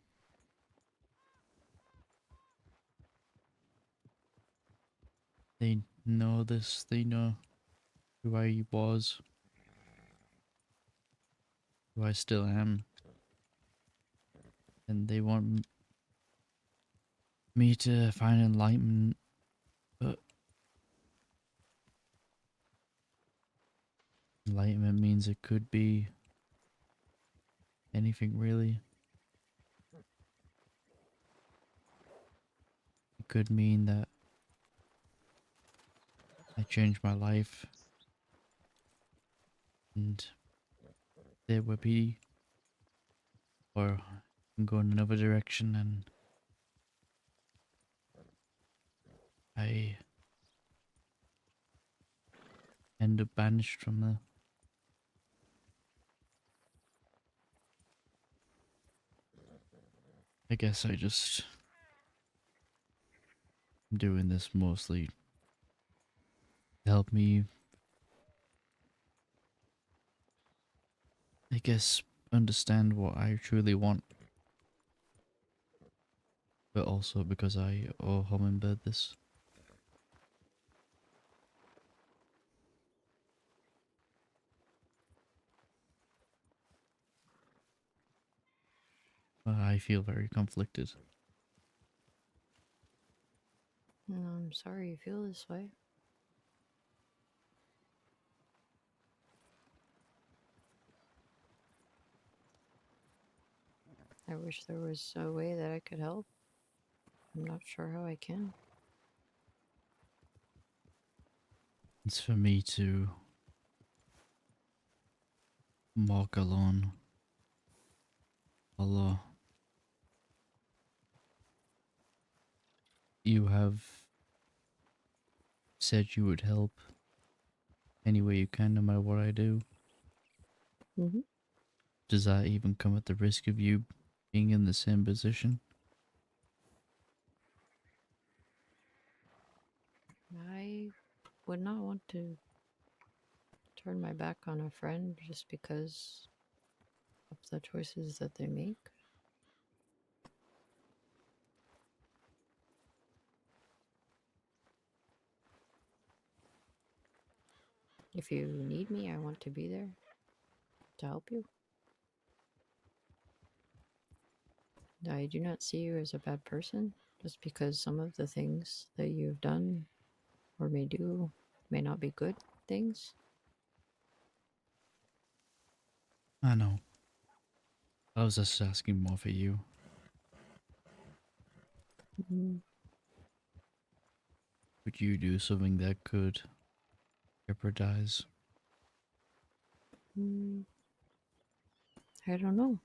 They know this, they know who I was, who I still am, and they want me to find enlightenment, but enlightenment means it could be anything really. It could mean that I changed my life and there would be, or I can go in another direction and I end up banished from the. I guess I just am doing this mostly to help me, I guess, understand what I truly want. But also because I owe Hummingbird this. I feel very conflicted. No, I'm sorry you feel this way. I wish there was a way that I could help. I'm not sure how I can. It's for me to walk alone. Although you have said you would help any way you can, no matter what I do. Mm-hmm. Does that even come at the risk of you being in the same position? I would not want to turn my back on a friend just because of the choices that they make. If you need me, I want to be there to help you. I do not see you as a bad person just because some of the things that you've done or may do may not be good. things. I know. I was just asking more for you. Mm, Would you do something that could jeopardize? mm, I don't know.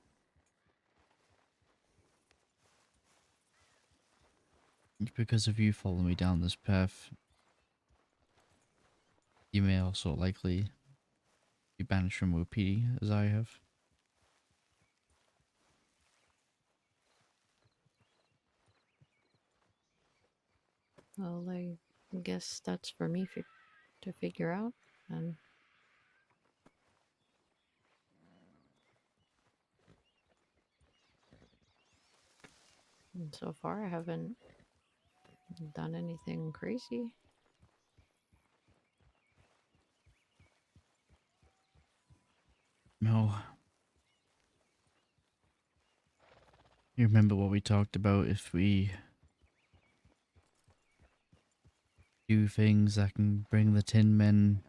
Because if you follow me down this path, you may also likely be banished from OP, as I have. Well, I guess that's for me to figure out. And so far, I haven't done anything crazy. No. You remember what we talked about if we do things that can bring the Tin Men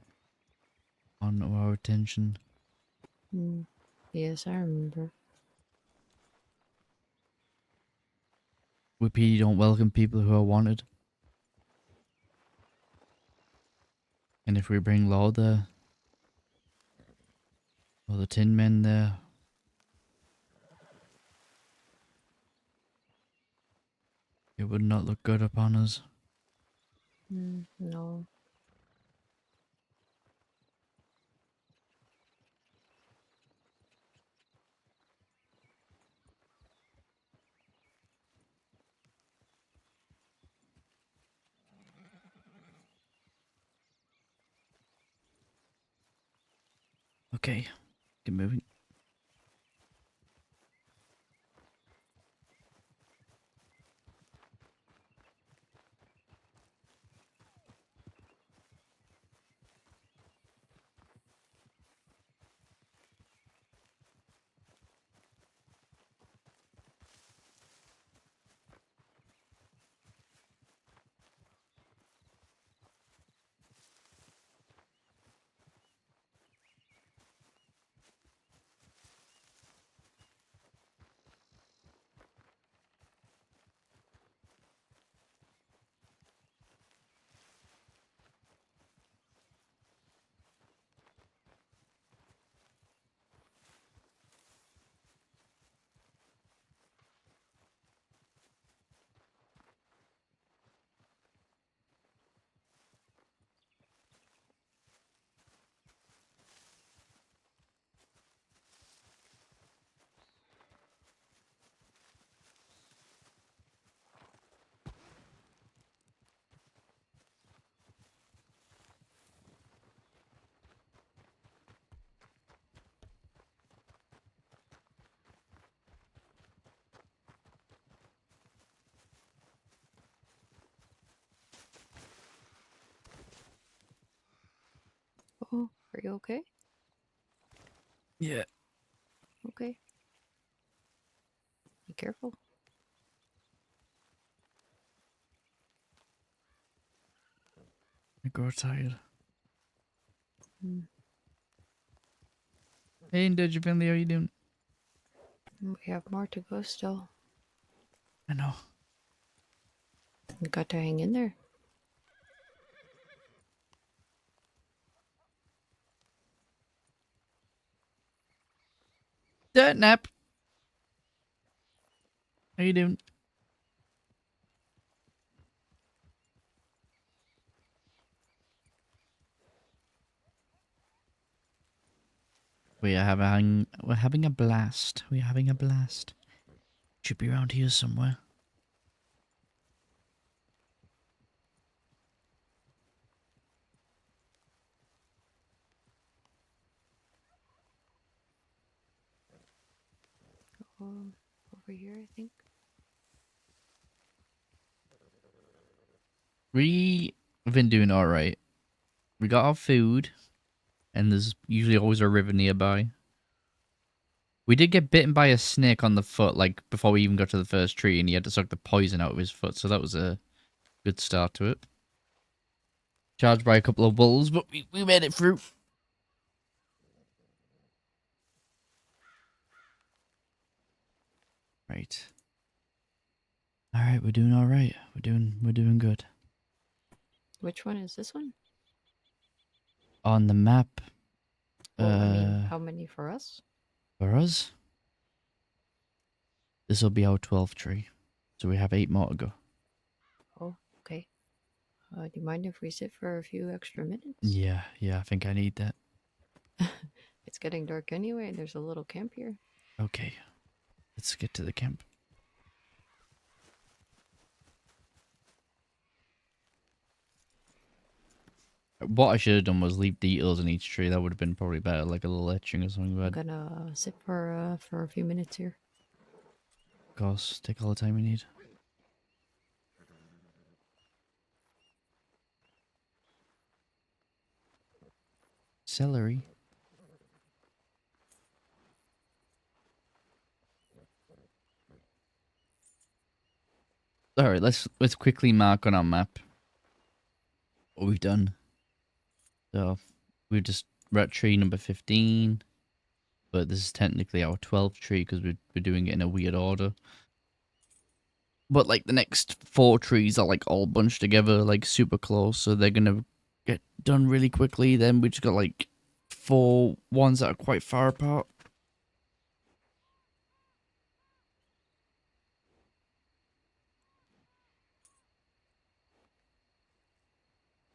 onto our attention? Mm, yes, I remember. We don't welcome people who are wanted. And if we bring law there, or the Tin Men there, it would not look good upon us. No. Okay, get moving. Oh, are you okay? Yeah. Okay. Be careful. I grow tired. Mm, Hey, Indege Finley, how you doing? We have more to go still. I know. You got to hang in there. Dirt nap. How you doing? We're having a blast. We're having a blast. Should be around here somewhere. Over here, I think. We've been doing alright. We got our food, and there's usually always a river nearby. We did get bitten by a snake on the foot, like, before we even got to the first tree, and he had to suck the poison out of his foot, so that was a good start to it. charged by a couple of wolves, but we made it through. Right. All right, we're doing all right. We're doing good. Which one is this one? On the map. Well, I mean, how many for us? For us, this will be our 12th tree, so we have 8 more to go. Oh, okay. Do you mind if we sit for a few extra minutes? Yeah, I think I need that. It's getting dark anyway, and there's a little camp here. Okay, let's get to the camp. What I should have done was leave details in each tree. That would have been probably better, like a little etching or something. I'm But gonna sit for a few minutes here. of course, take all the time you need. Celery. All right, let's quickly mark on our map what we've done. So we're at tree number 15, but this is technically our 12th tree because we're doing it in a weird order. But like the next 4 trees are like all bunched together, like super close, so they're gonna get done really quickly. Then we just got like 4 ones that are quite far apart.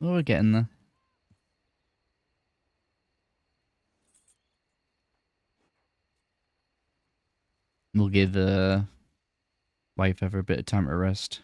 Oh, we're getting there. We'll give wife ever a bit of time to rest.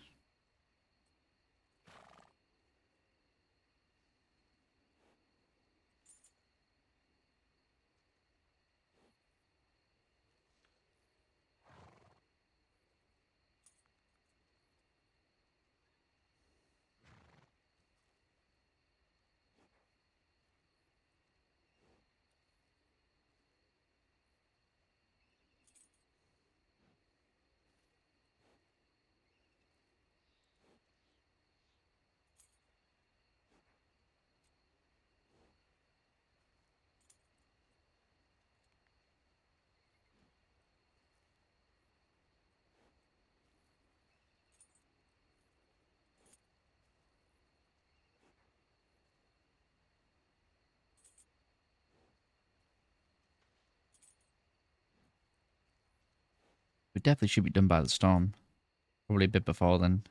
We definitely should be done by the storm. Probably a bit before then.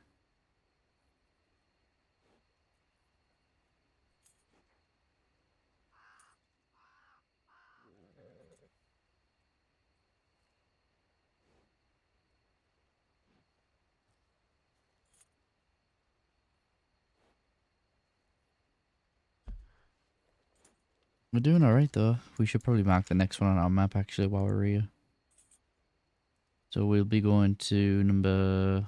We're doing alright though. We should probably mark the next one on our map actually while we're here. So we'll be going to number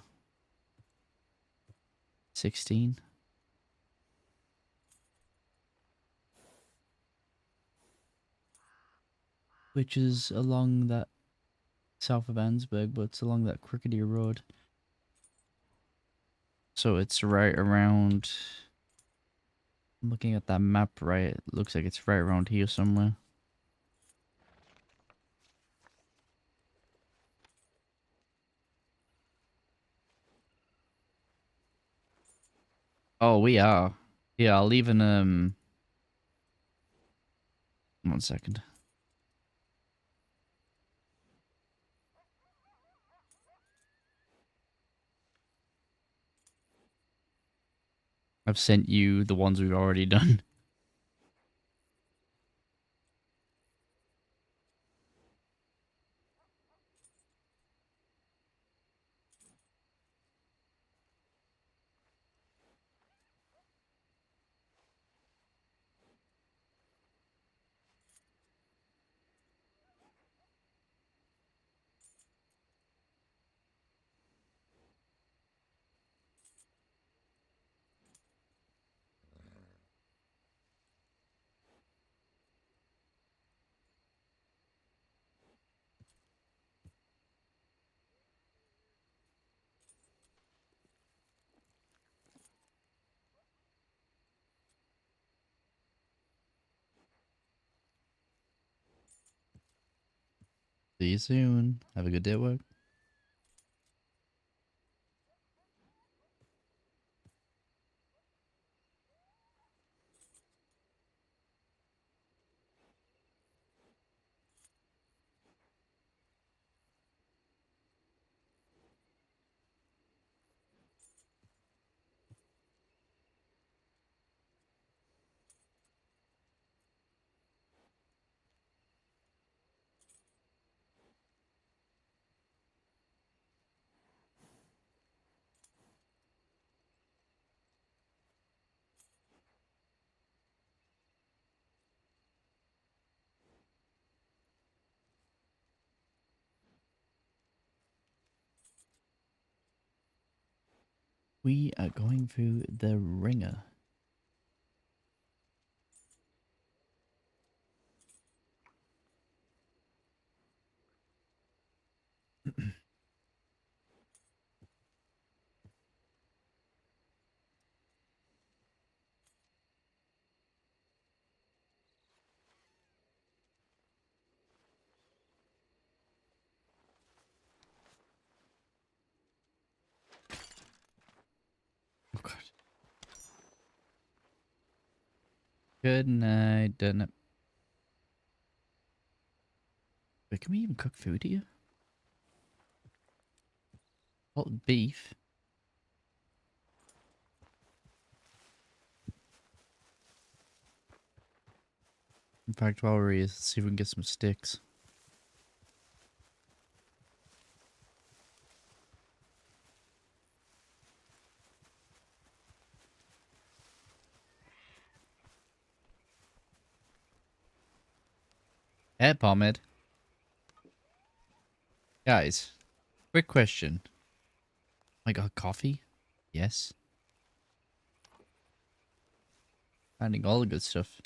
16. Which is along that south of Ansburg, but it's along that crookedy road. So it's right around... I'm looking at that map, right? It looks like it's right around here somewhere. Oh, we are. Yeah, I'll even, 1 second. I've sent you the ones we've already done. See you soon. Have a good day at work. We are going through the ringer. Oh god. Good night, Dunno. Wait, can we even cook food here? Salted beef? In fact, while we're here, let's see if we can get some sticks. Hey, Pomade. Guys, quick question. I got coffee? Yes. Finding all the good stuff.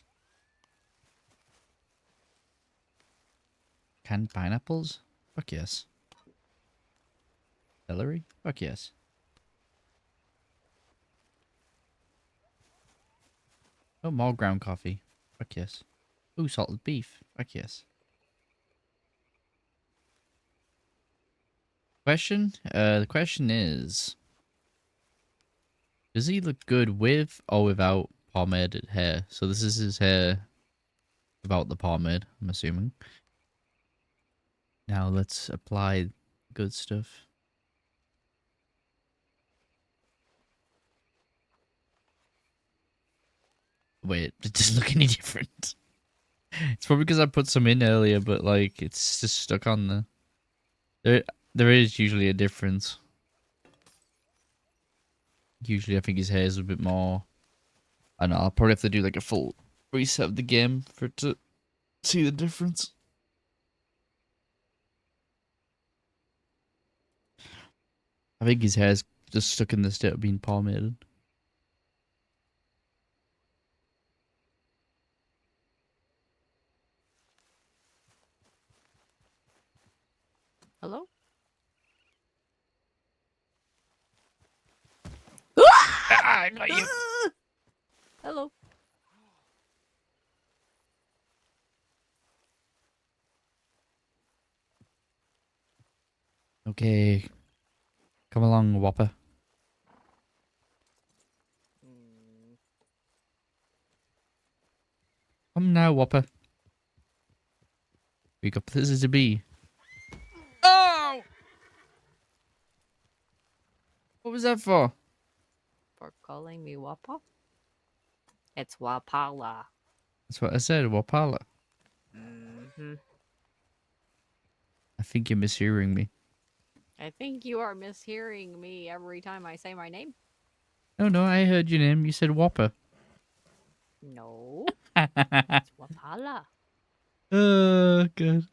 Canned pineapples? Fuck yes. Celery? Fuck yes. Oh, more ground coffee. Fuck yes. Ooh, salted beef. Fuck yes. The question is, does he look good with or without pomaded hair? So this is his hair without the pomade, I'm assuming. Now let's apply good stuff. Wait, it doesn't look any different. It's probably because I put some in earlier, but like it's just stuck on there. There is usually a difference. Usually I think his hair is a bit more. I don't know, I'll probably have to do like a full reset of the game for it to see the difference. I think his hair's just stuck in the state of being pomaded. Hello? Ah, I got you. Hello. Okay. Come along, Whopper. Come now, Whopper. We got places to be. Oh! What was that for? For calling me Wapa? It's Wapala. That's what I said, Wapala. Mm-hmm. I think you're mishearing me. I think you are mishearing me every time I say my name. No, I heard your name. You said Whopper. No. It's Wapala. Oh, good.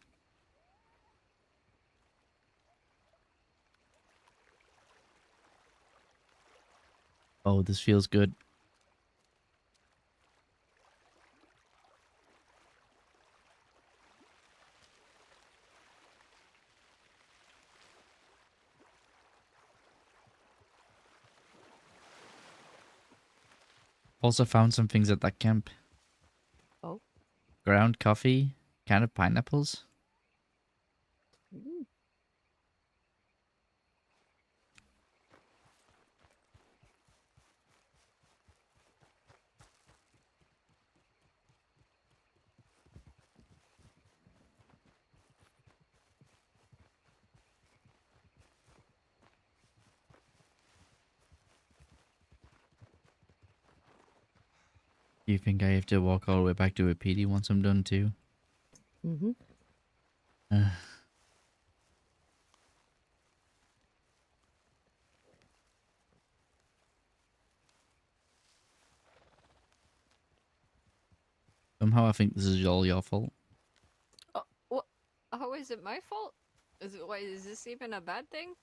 Oh, this feels good. Also found some things at that camp. Oh. Ground coffee, can of pineapples. Do you think I have to walk all the way back to a PD once I'm done too? Mm-hmm. Somehow I think this is all your fault. What? How is it my fault? Is it? Why is this even a bad thing?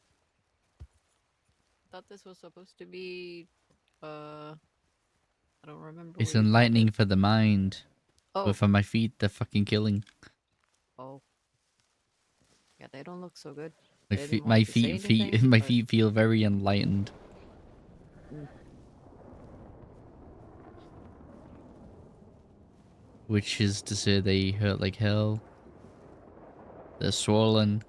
Thought this was supposed to be. I don't remember It's what you called enlightening it. for the mind. Oh. But for my feet, they're fucking killing. Oh. Yeah, they don't look so good. My They didn't feet, want my to say feet, anything, my but- feet feel very enlightened. Mm. Which is to say they hurt like hell. They're swollen.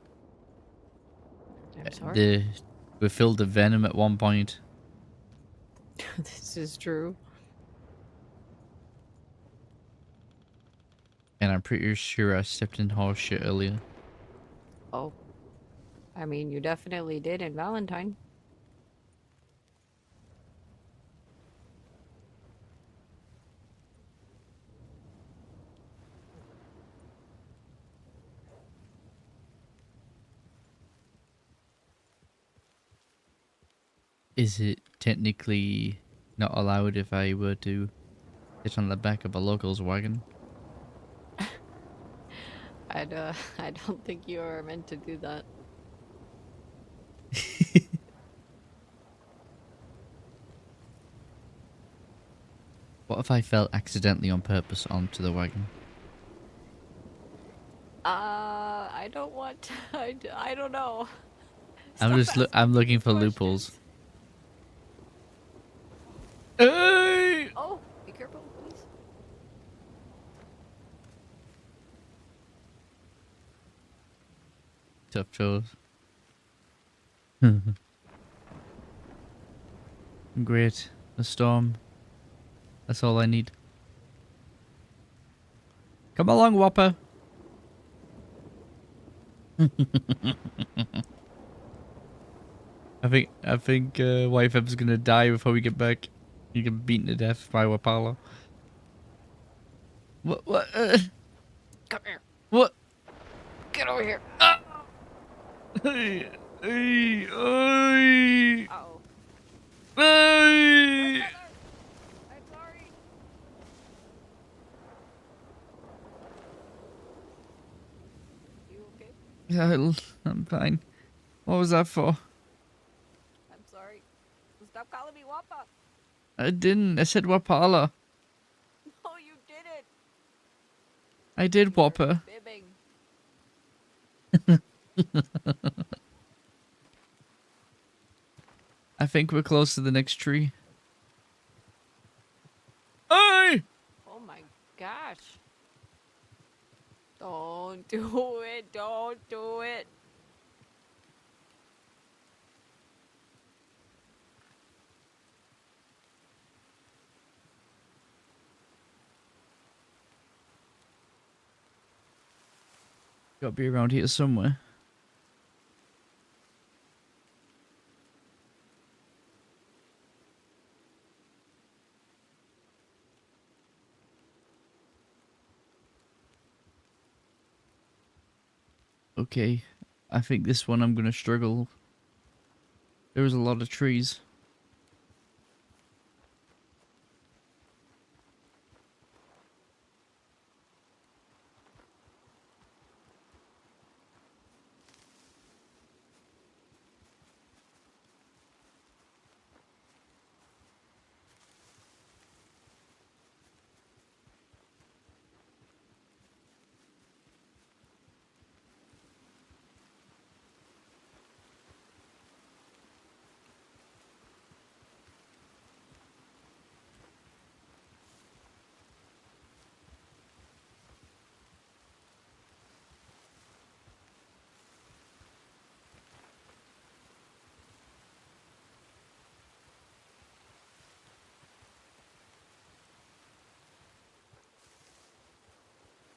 I'm sorry. They were filled with venom at one point. This is true. And I'm pretty sure I stepped in horse shit earlier. Oh. I mean, you definitely did in Valentine. Is it technically not allowed if I were to sit on the back of a local's wagon? I don't think you are meant to do that. What if I fell accidentally on purpose onto the wagon? I don't want to, I don't know. I'm looking for loopholes. Oh, be careful, please. Tough chores. Great. A storm. That's all I need. Come along, Whopper. I think Wife M's gonna die before we get back. You get beaten to death by Wapala. What? Come here. What? Get over here. Hey, Uh-oh. Hey! I'm sorry. You okay? Yeah, I'm fine. What was that for? I'm sorry. Stop calling me Wappa. I didn't. I said Wapala. No, you didn't. I did Whopper. Fibbing. I think we're close to the next tree. Hey! Oh my gosh. Don't do it. Don't do it. Gotta be around here somewhere. Okay, I think this one I'm gonna struggle. There's a lot of trees.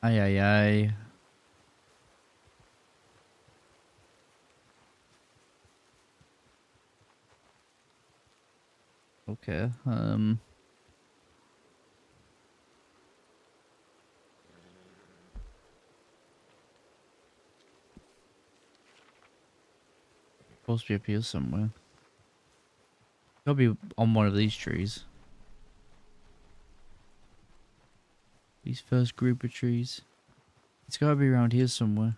Aye, aye, aye. Okay, Supposed to be up here somewhere. Gotta be on one of these trees. These first group of trees. It's gotta be around here somewhere.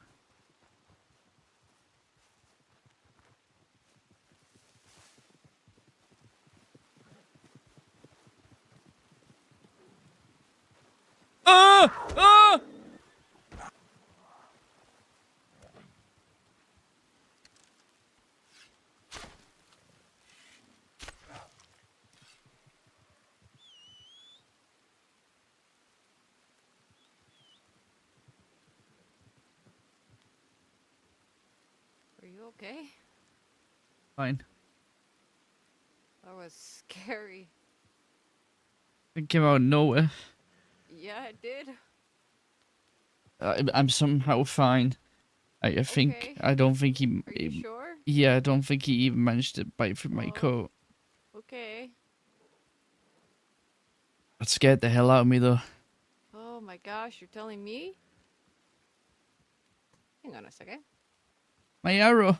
Ah! Ah! Are you okay? Fine. That was scary. It came out of nowhere. Yeah, it did. I'm somehow fine. I think. Okay. I don't think he. Are you sure? Yeah, I don't think he even managed to bite through my coat. Okay. That scared the hell out of me though. Oh my gosh, you're telling me? Hang on a second. My arrow.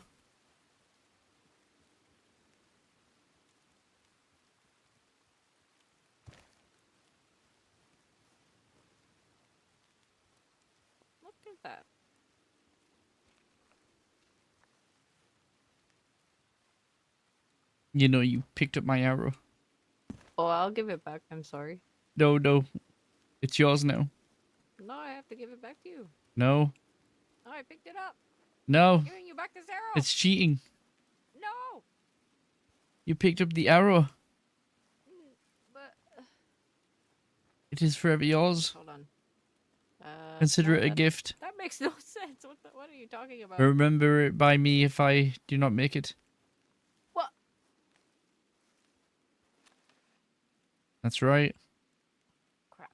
Look at that. You know, you picked up my arrow. Oh, I'll give it back. I'm sorry. No, no. It's yours now. No, I have to give it back to you. No. No, I picked it up. No. I'm giving you back this arrow. It's cheating. No. You picked up the arrow. But It is forever yours. hold on. Consider no, it a that- gift. That makes no sense. What are you talking about? Remember it by me if I do not make it. What? That's right. Crap.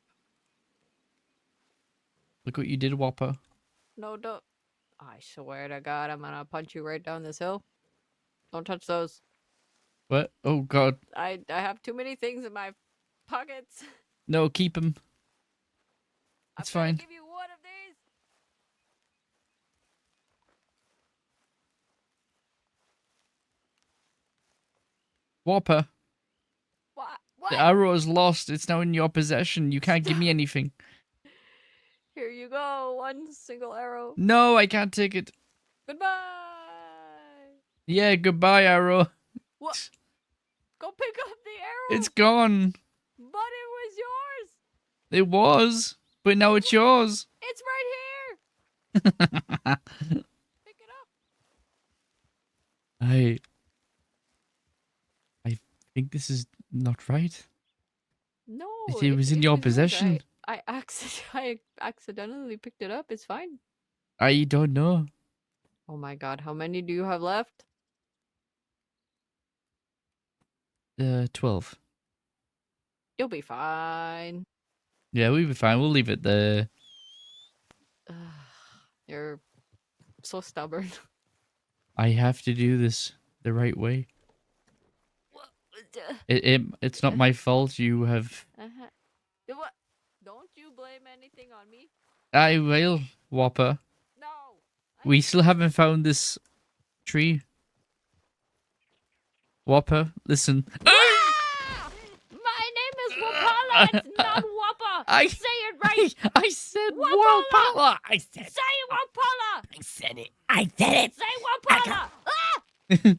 Look what you did, Whopper. No, don't. I swear to God, I'm gonna punch you right down this hill. Don't touch those. What? Oh, God. I have too many things in my pockets. No, keep him. It's I'm gonna fine. give you one of these. Whopper. What? The arrow is lost. It's now in your possession. You can't give me anything. Here you go. One single arrow. No, I can't take it. Goodbye. Yeah, goodbye, arrow. What? Go pick up the arrow. It's gone. But it was yours. It was, but now it's yours. It's right here. Pick it up. I think this is not right. No, It was in your yours. possession. I accidentally picked it up. It's fine. I don't know. Oh my God, how many do you have left? 12. You'll be fine. Yeah, we'll be fine. We'll leave it there. You're so stubborn. I have to do this the right way. It's not my fault you have... What? Don't you blame anything on me? I will, Whopper. No. We still haven't found this tree. Whopper, listen. Ah! My name is Wapala. It's not Wappa. Say it right. I said Wapala. I said. Say Wapala. I said it. I said it. Say Wapala.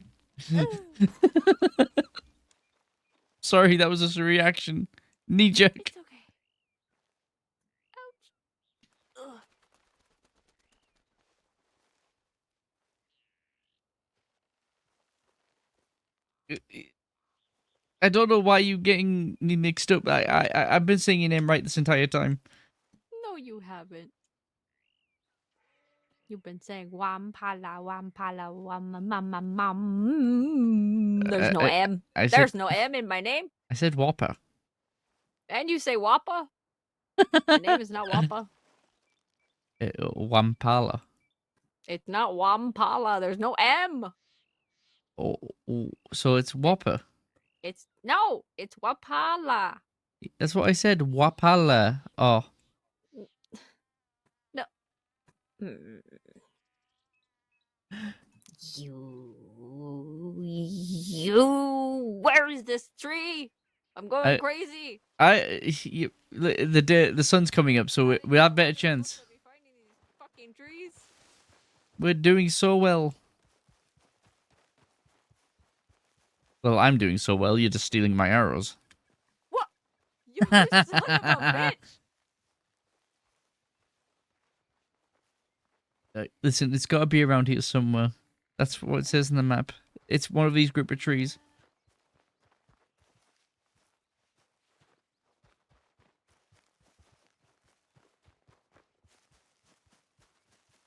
Sorry, that was just a reaction. Knee jerk. It's okay. Ouch. Ugh. I don't know why you getting me mixed up. I've been saying your name right this entire time. No, you haven't. You've been saying Wampala, Wampala, Wam. There's no M. There's no M in my name. I said Whopper. And you say Wappa? My name is not Wappa. Wampala. It's not Wampala. There's no M. Oh, so it's Whopper. It's Wapala. That's what I said. Wapala. Oh. No. You Where is this tree? I'm going crazy. The sun's coming up, so we have better chance. Fucking trees. We're doing so well. Well, I'm doing so well. You're just stealing my arrows. What? You son of a bitch! Listen, it's got to be around here somewhere. That's what it says in the map. It's one of these group of trees.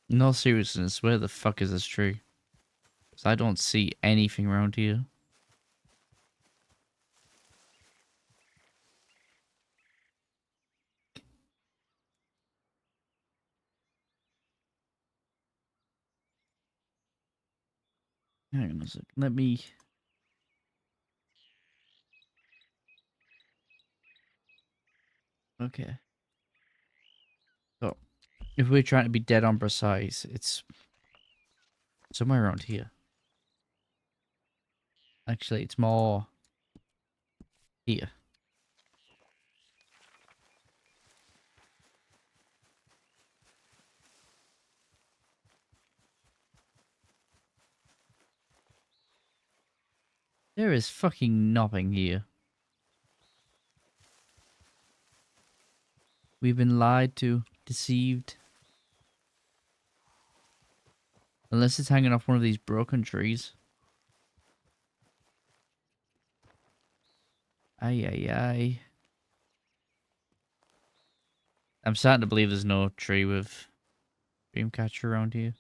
In all seriousness, where the fuck is this tree? 'Cause I don't see anything around here. Hang on a sec. Let me... Okay. So, if we're trying to be dead on precise, it's somewhere around here. Actually, it's more here. There is fucking nothing here. We've been lied to, deceived. Unless it's hanging off one of these broken trees. Ay, ay, ay. I'm starting to believe there's no tree with Dreamcatcher around here.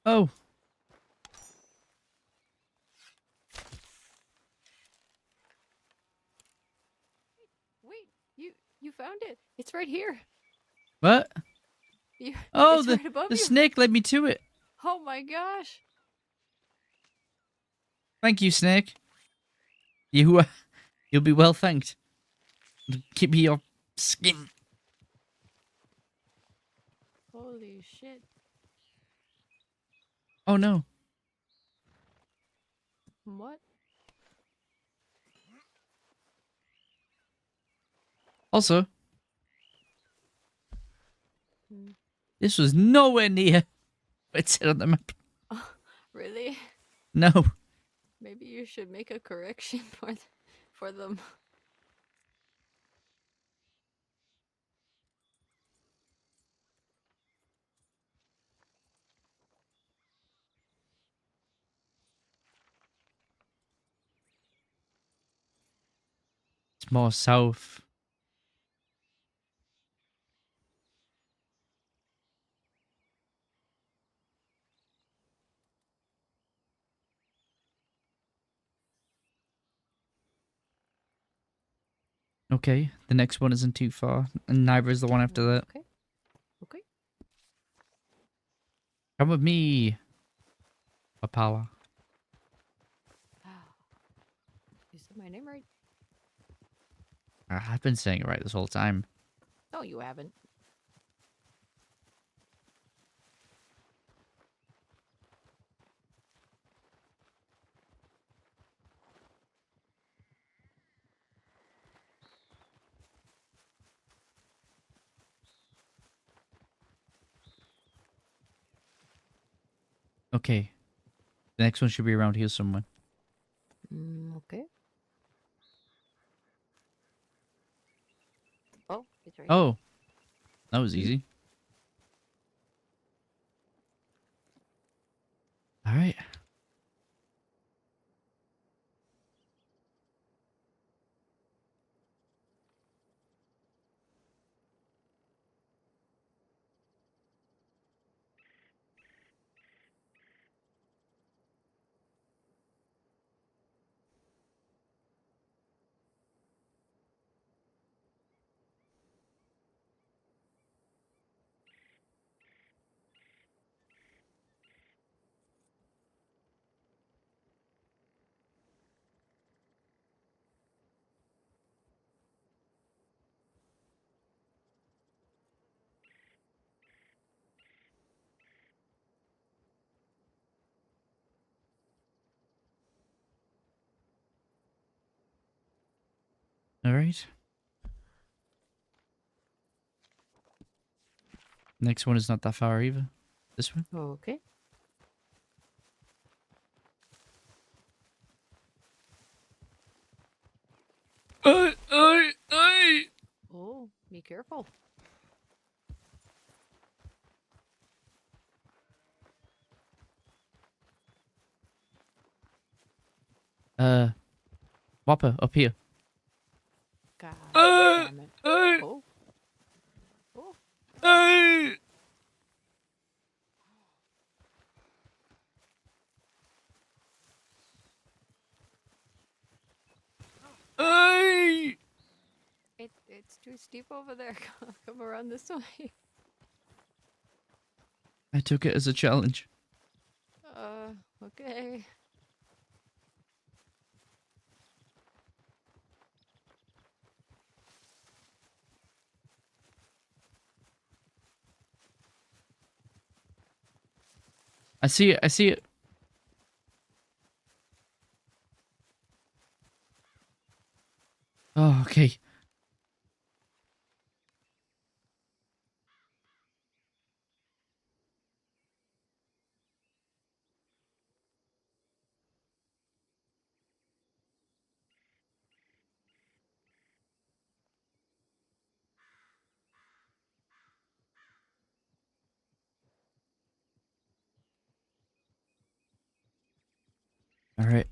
Oh! Wait, you found it. It's right here. What? Oh, It's right above the you. snake led me to it. Oh my gosh. Thank you, snake. You'll be well thanked. Give me your skin. Holy shit. Oh no. What? Also, Hmm. this was nowhere near what it said on the map. Oh, really? No. Maybe you should make a correction for them. It's more south. Okay, the next one isn't too far, and neither is the one after that. Okay. Okay. Come with me, Apala. You said my name right? I've been saying it right this whole time. No, you haven't. Okay, the next one should be around here somewhere. Okay. Oh, it's right Oh, that was easy. All right. All right. Next one is not that far either. This one? Okay. Oh, be careful. Whopper, up here. God damn it. Oh. Oh. It's too steep over there. Come around this way. I took it as a challenge. Okay. I see it. I see it. Oh, okay. All right.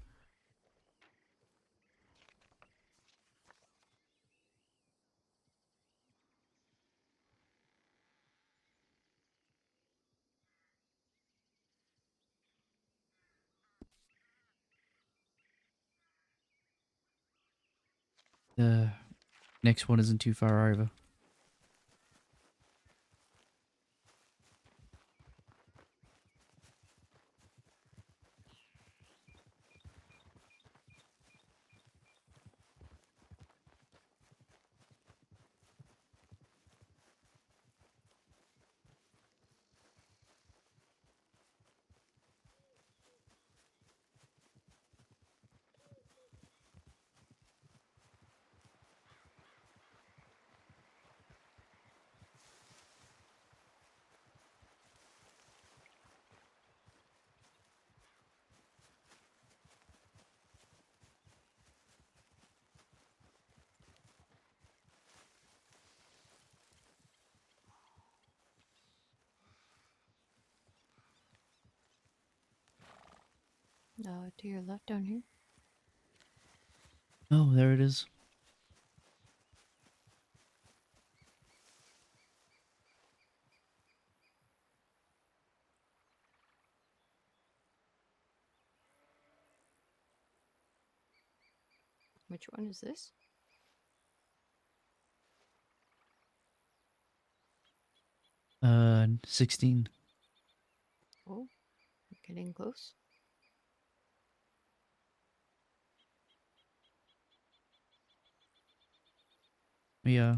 The next one isn't too far either. To your left down here. Oh, there it is. Which one is this? Uh, 16. Oh, getting close. Yeah.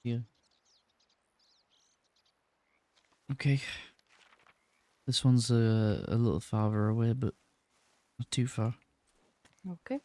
Yeah. Okay. This one's a little farther away, but not too far. Okay.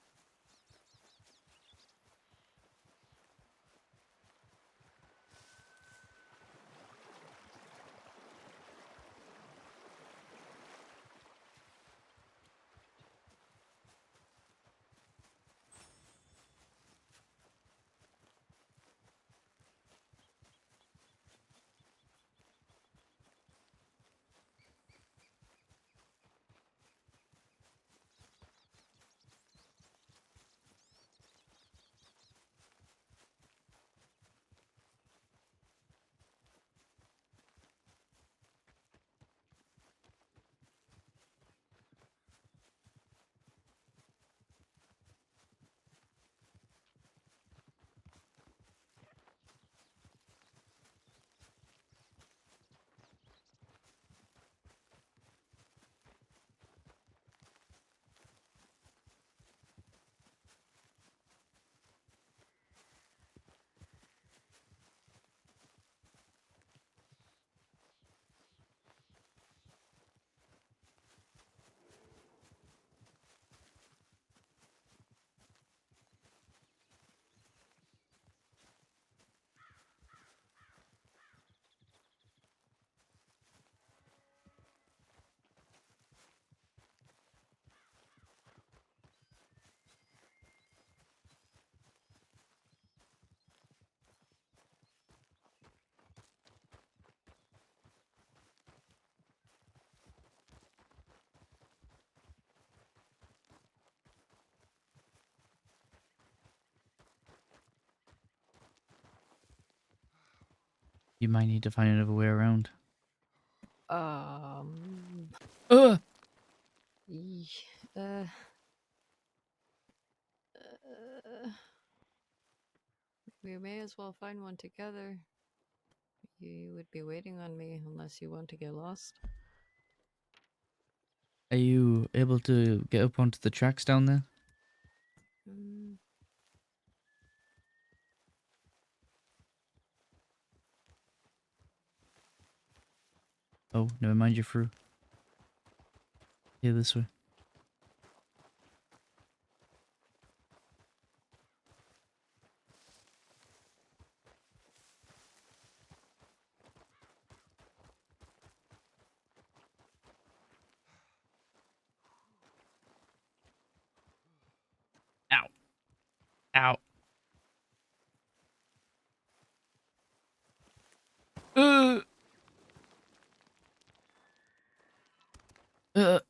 You might need to find another way around. Ugh. Ye- Uh, we may as well find one together. You would be waiting on me unless you want to get lost. Are you able to get up onto the tracks down there? Mm, Oh, never mind, you're through. Here, this way. Ow. Ow. Uh. Uh.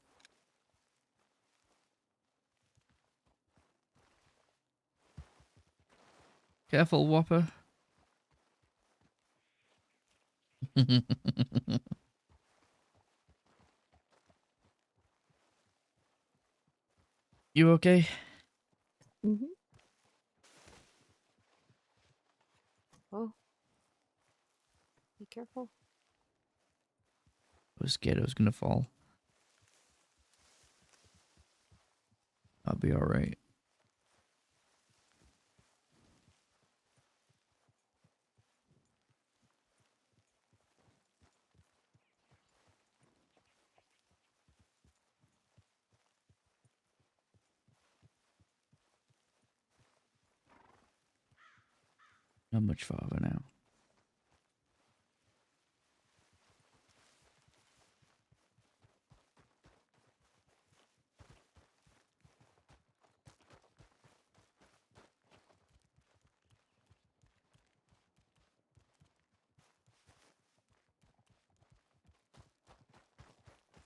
Careful, Whopper. You okay? mm-hmm. Oh. Be careful. I was scared I was gonna fall. I'll be alright. Not much farther now.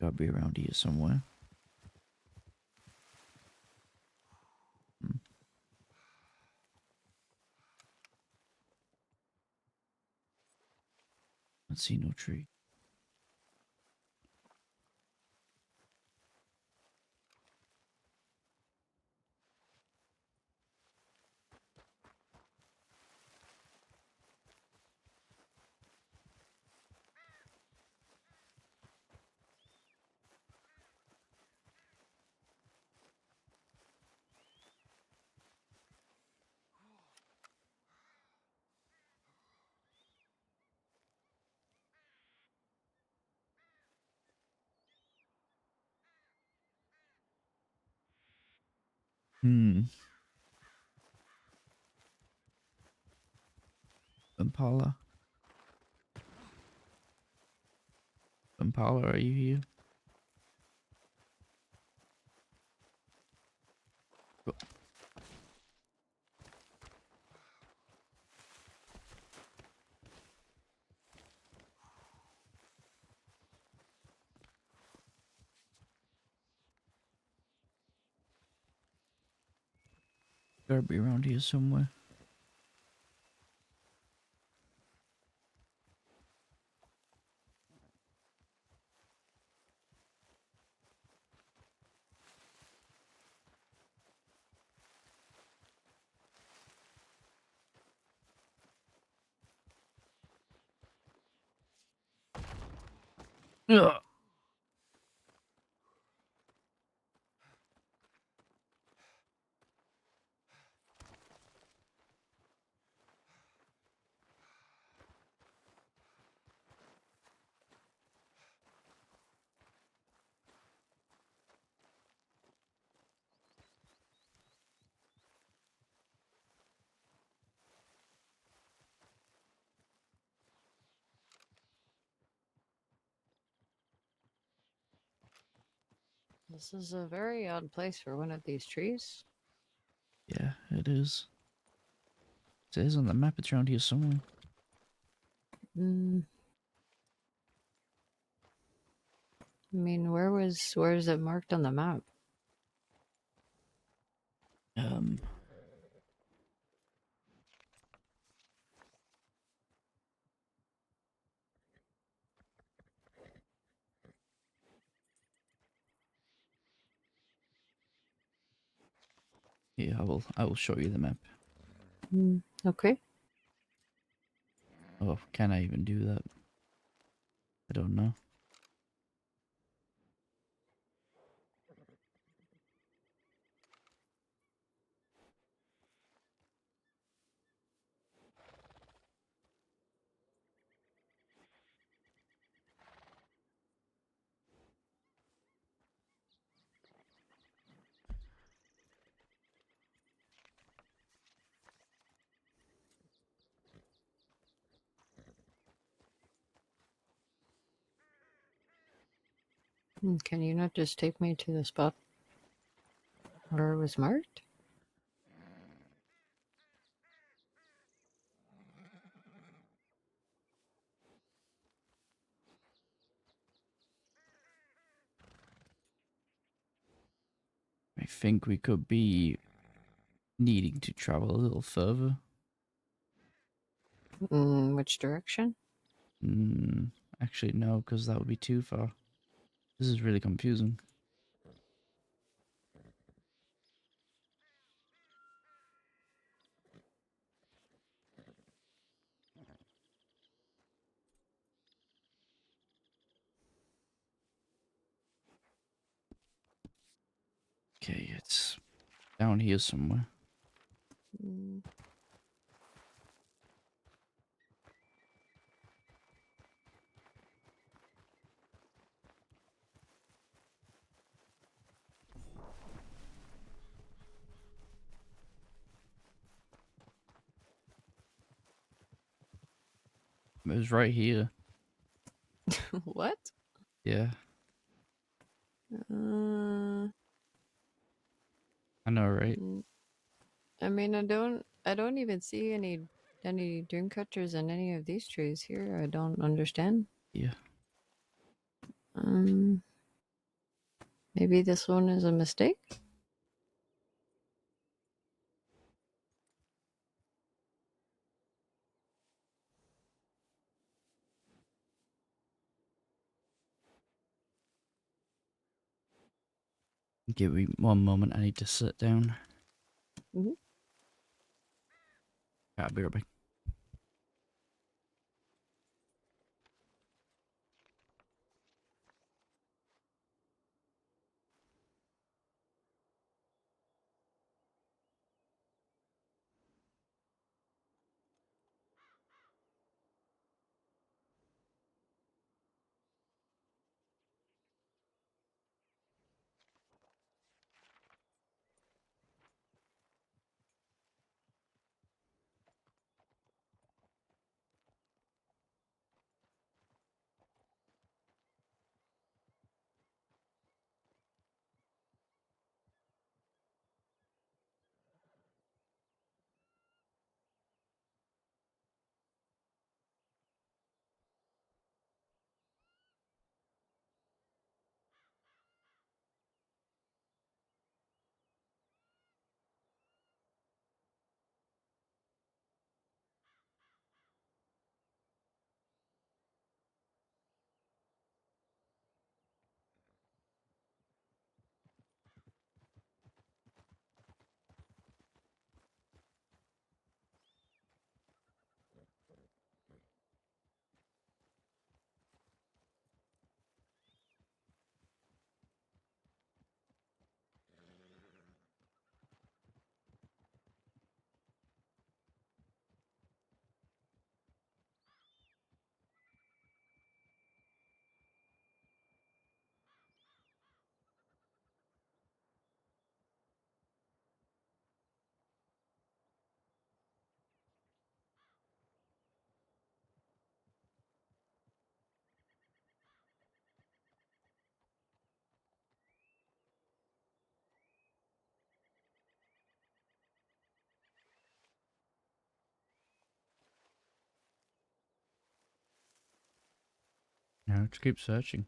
Gotta be around here somewhere. I see no tree. Impala. Impala, are you here? Gotta be around here somewhere. Ugh. This is a very odd place for one of these trees. Yeah, it is. It says on the map it's around here somewhere. Mm. I mean, where is it marked on the map? Um. Yeah, I will show you the map. Okay. Oh, can I even do that? I don't know. Can you not just take me to the spot where it was marked? I think we could be needing to travel a little further. Which direction? Actually, no, because that would be too far. This is really confusing. Okay, it's down here somewhere. It was right here. What? Yeah, Uh, I know, right? I mean, I don't even see any dream catchers in any of these trees here. I don't understand. Yeah. Maybe this one is a mistake. Give me one moment. I need to sit down. I'll be right back. Now let's keep searching.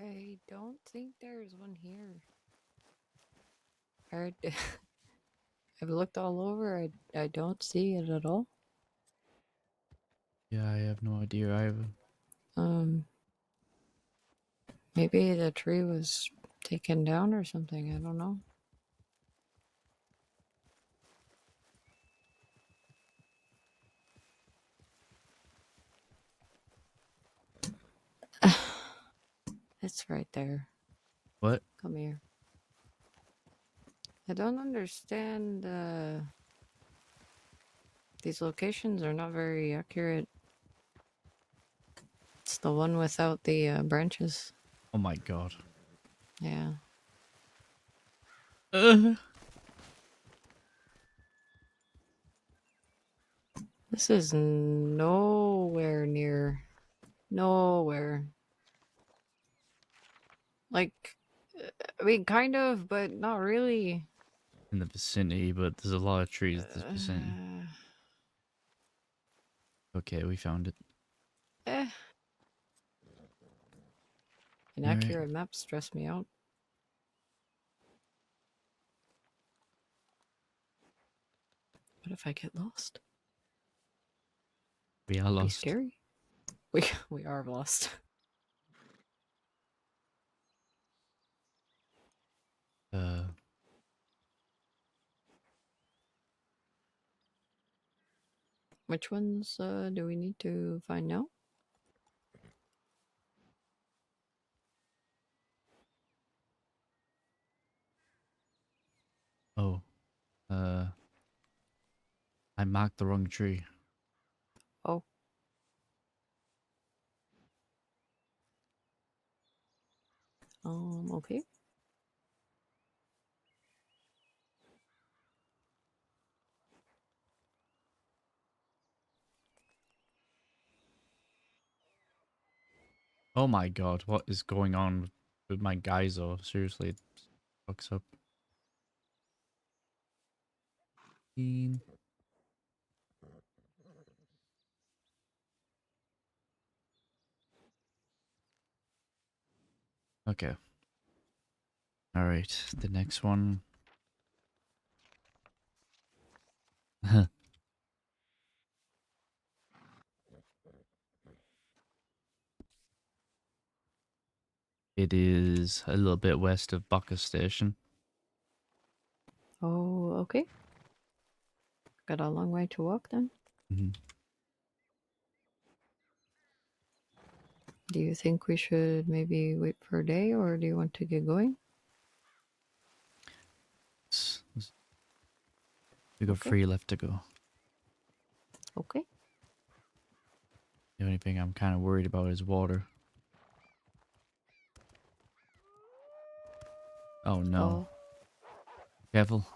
I don't think there's one here. I I've looked all over. I don't see it at all. Yeah, I have no idea either. Maybe the tree was taken down or something. I don't know. It's right there. What? Come here. I don't understand. These locations are not very accurate. It's the one without the branches. Oh my god. Yeah. This is nowhere near. Nowhere. Like, I mean, kind of, but not really. In the vicinity, but there's a lot of trees in this vicinity. Okay, we found it. Eh. Inaccurate maps stress me out. What if I get lost? We are That'd be lost. scary. We are lost. Which ones do we need to find now? Oh. I marked the wrong tree. Oh. Okay. Oh my god, what is going on with my geyser? Seriously, it fucks up. Okay. Alright, the next one. It is a little bit west of Bucca Station. Oh, okay. Got a long way to walk then. Do you think we should maybe wait for a day, or do you want to get going? We got Okay. 3 left to go. Okay. The only thing I'm kind of worried about is water. Oh no. Oh. Careful.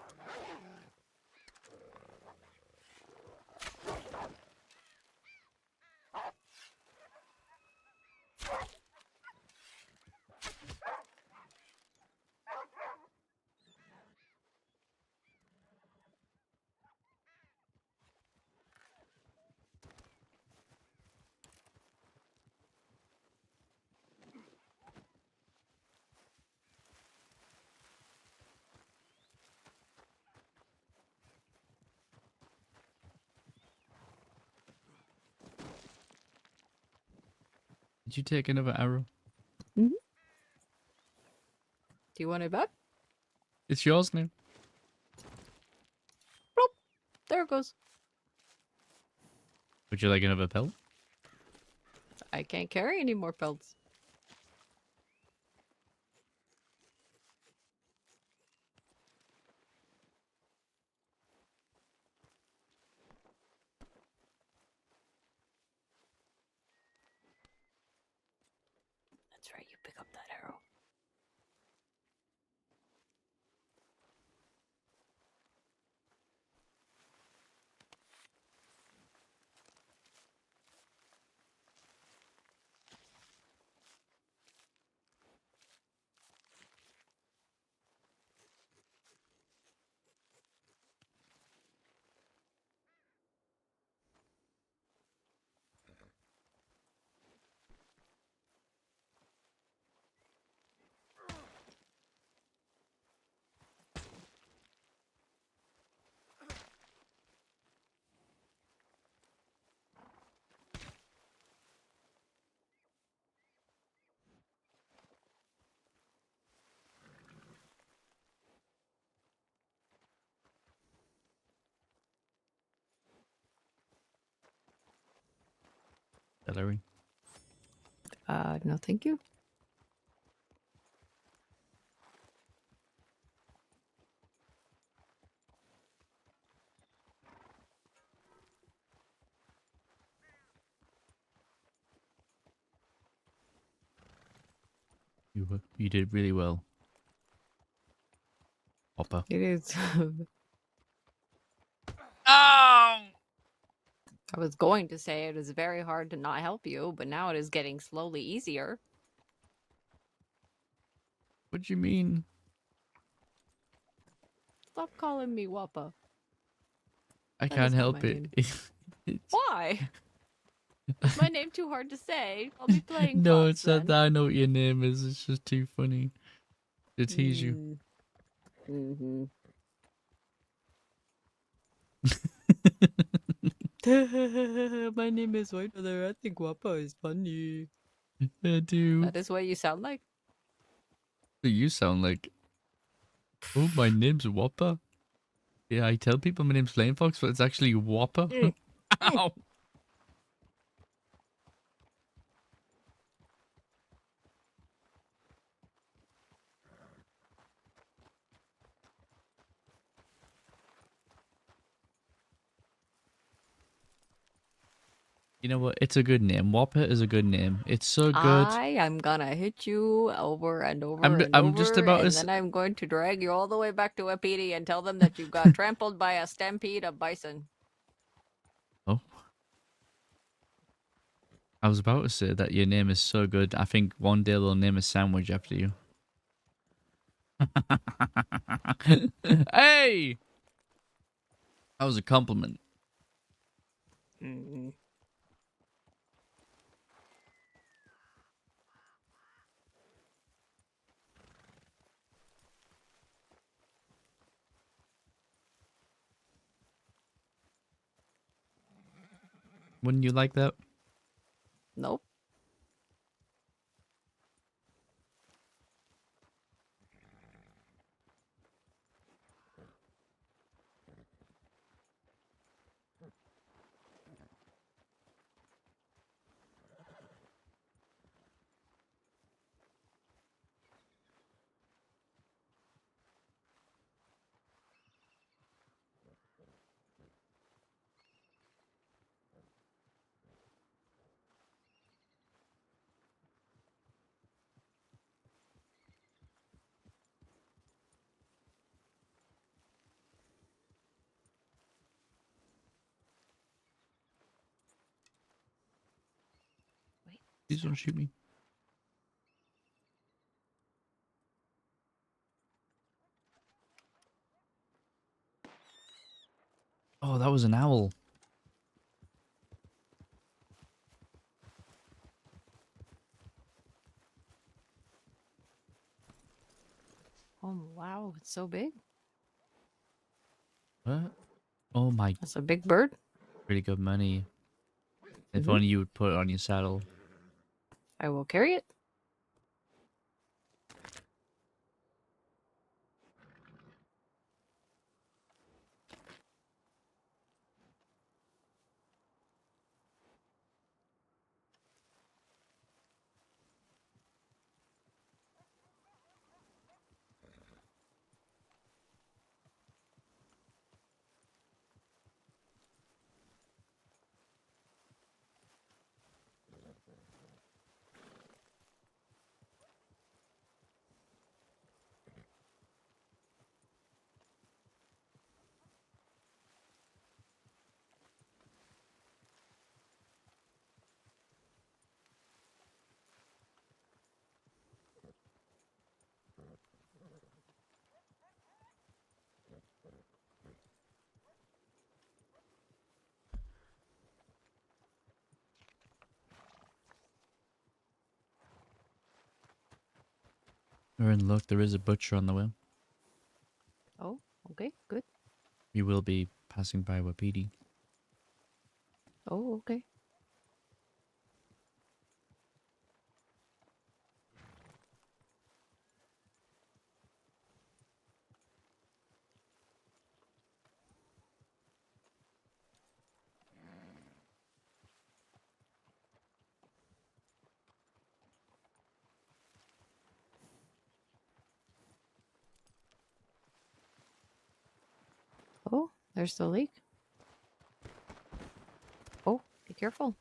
Did you take another arrow? Do you want it back? It's yours now. Plop. There it goes. Would you like another pelt? I can't carry any more pelts. That's right, you pick up that arrow. celery? No, thank you. You did really well, Hopper. It is. Oh! I was going to say it is very hard to not help you, but now it is getting slowly easier. What do you mean? Stop calling me Wappa. I That can't is not help my it. name. Why? Is my name too hard to say? I'll be playing No, pots it's not then. that I know what your name is. It's just too funny to tease you. Mm-hmm. My name is White Mother. I think Wappa is funny. I do. That is what you sound like. You sound like, oh, my name's Whopper. Yeah, I tell people my name's Flame Fox, but it's actually Whopper. Ow! You know what? It's a good name. Whopper is a good name. It's so good. I am gonna hit you over and over I'm just about and to. then I'm going to drag you all the way back to Wapiti and tell them that you got trampled by a stampede of bison. Oh. I was about to say that your name is so good. I think one day they'll name a sandwich after you. Hey! That was a compliment. Mm-hmm. Wouldn't you like that? Nope. Please don't shoot me. Oh, that was an owl. Oh wow, it's so big. What? Oh my. That's a big bird. Pretty good money. If Mhm. only you would put it on your saddle. I will carry it. We're in luck. There is a butcher on the way. Oh, okay, good. We will be passing by Wapiti. Oh, okay. Oh, there's the lake. Oh, be careful.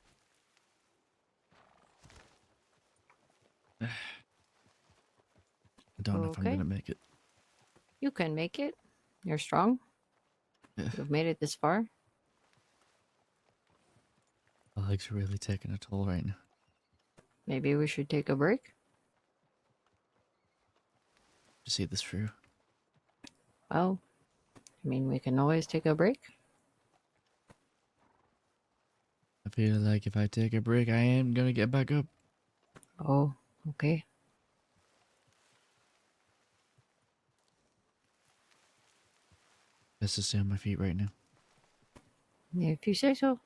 I don't know if I'm Okay. gonna make it. You can make it. You're strong. You've made it this far. My legs are really taking a toll right now. Maybe we should take a break. To see this through. Well, I mean, we can always take a break. I feel like if I take a break, I am gonna get back up. Oh, okay. Best to stay on my feet right now. If you say so.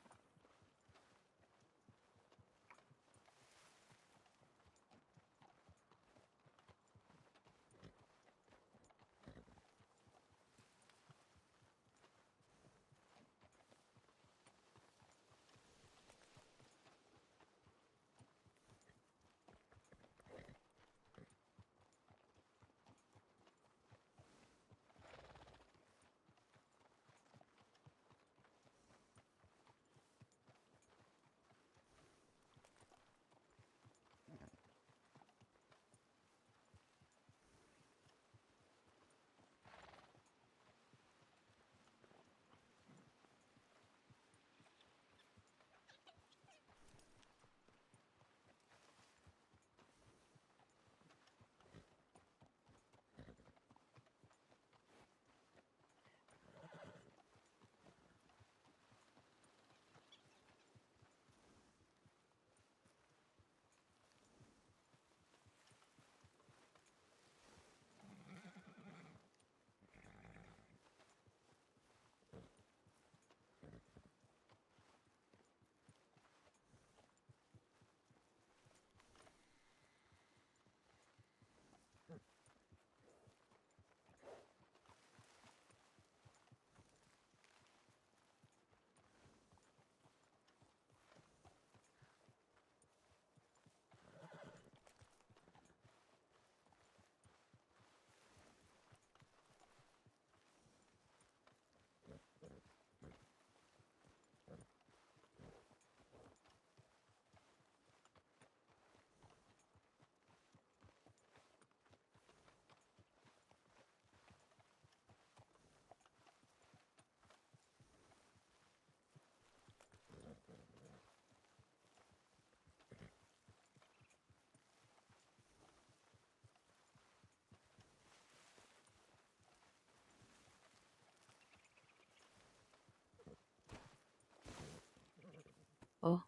Oh.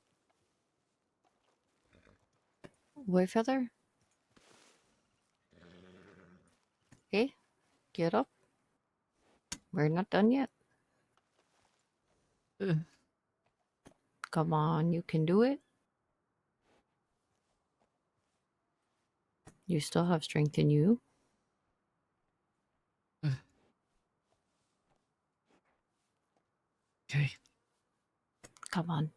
White feather? Okay, get up. We're not done yet. Come on, you can do it. You still have strength in you. Okay. Come on.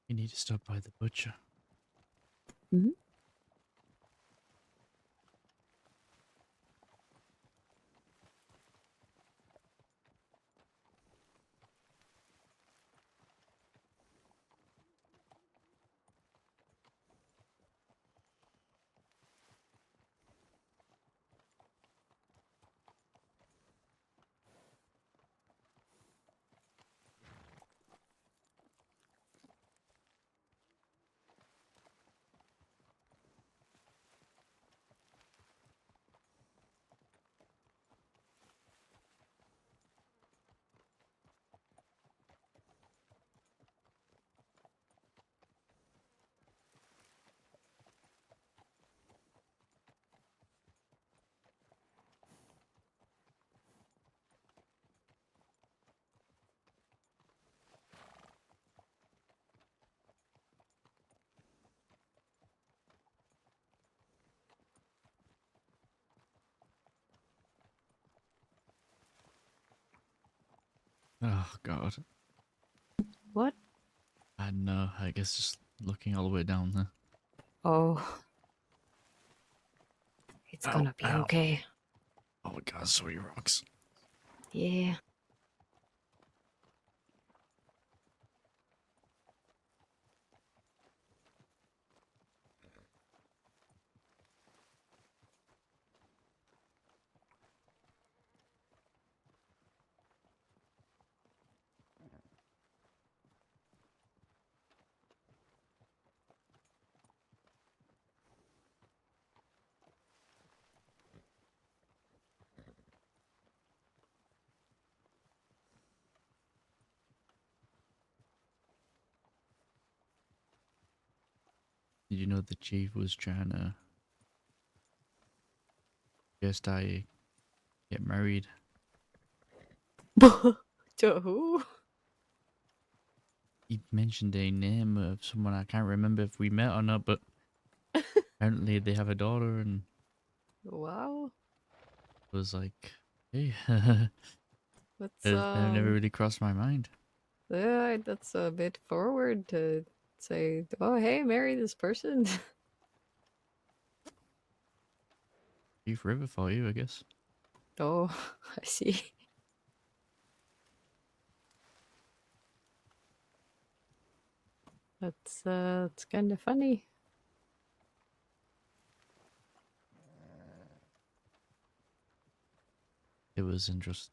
You need to stop by the butcher. Mm-hmm. Oh God. What? I don't know. I guess just looking all the way down there. Oh. It's Ow, gonna be ow. okay. Oh my God, so many rocks. Yeah. Did you know the chief was trying to just I get married? To who? He mentioned a name of someone I can't remember if we met or not, but apparently they have a daughter, and Wow. it was like, hey, That's that never really crossed my mind. yeah, that's a bit forward to say, oh hey, marry this person. Chief River for you, I guess. Oh, I see. That's kind of funny. It was interesting.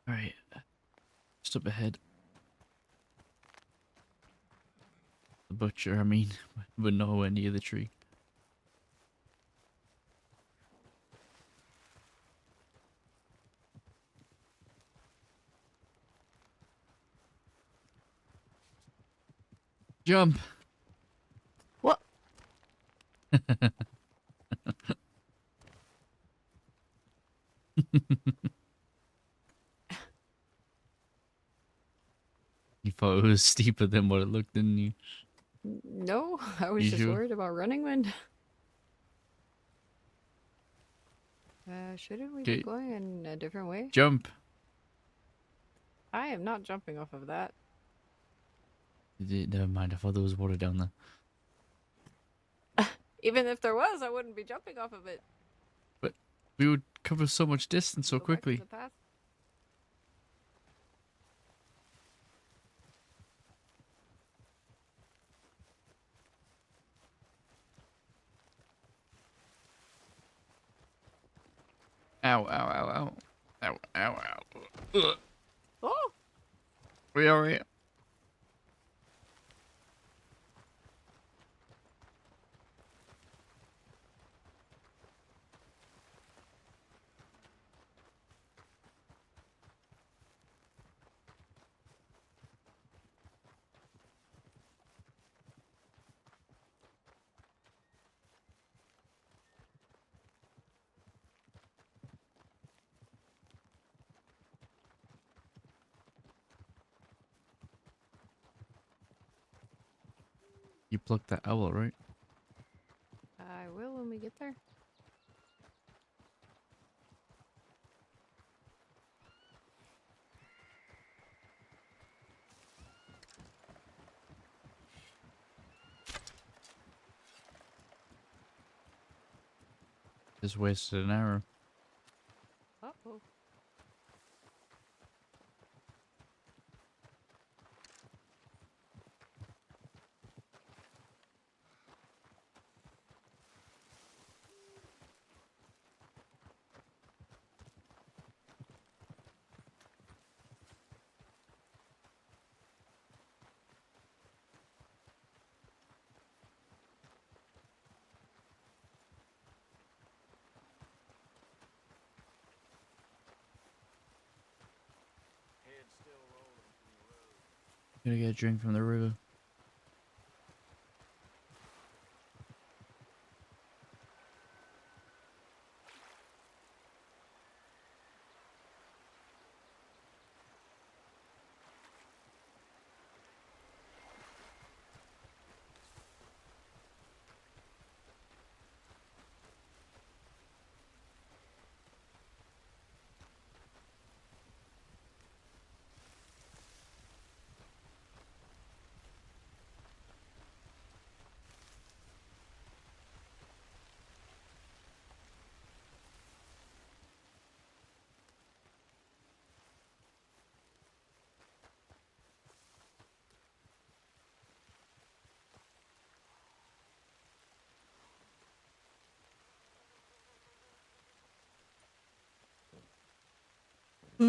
All right, just up ahead. The butcher, I mean, but nowhere near the tree. Jump! What? You thought it was steeper than what it looked, didn't you? No, I was You just sure? worried about running wind. Shouldn't we be Okay, going in a different way? jump! I am not jumping off of that. Never mind, I thought there was water down there. Even if there was, I wouldn't be jumping off of it. But we would cover so much distance so Go back to quickly. the path. Ow, ow, ow, ow. Ow, ow, ow. Ugh. Oh! We alright? You plucked that owl, right? I will when we get there. Just wasted an arrow. Uh-oh. Gonna get a drink from the river.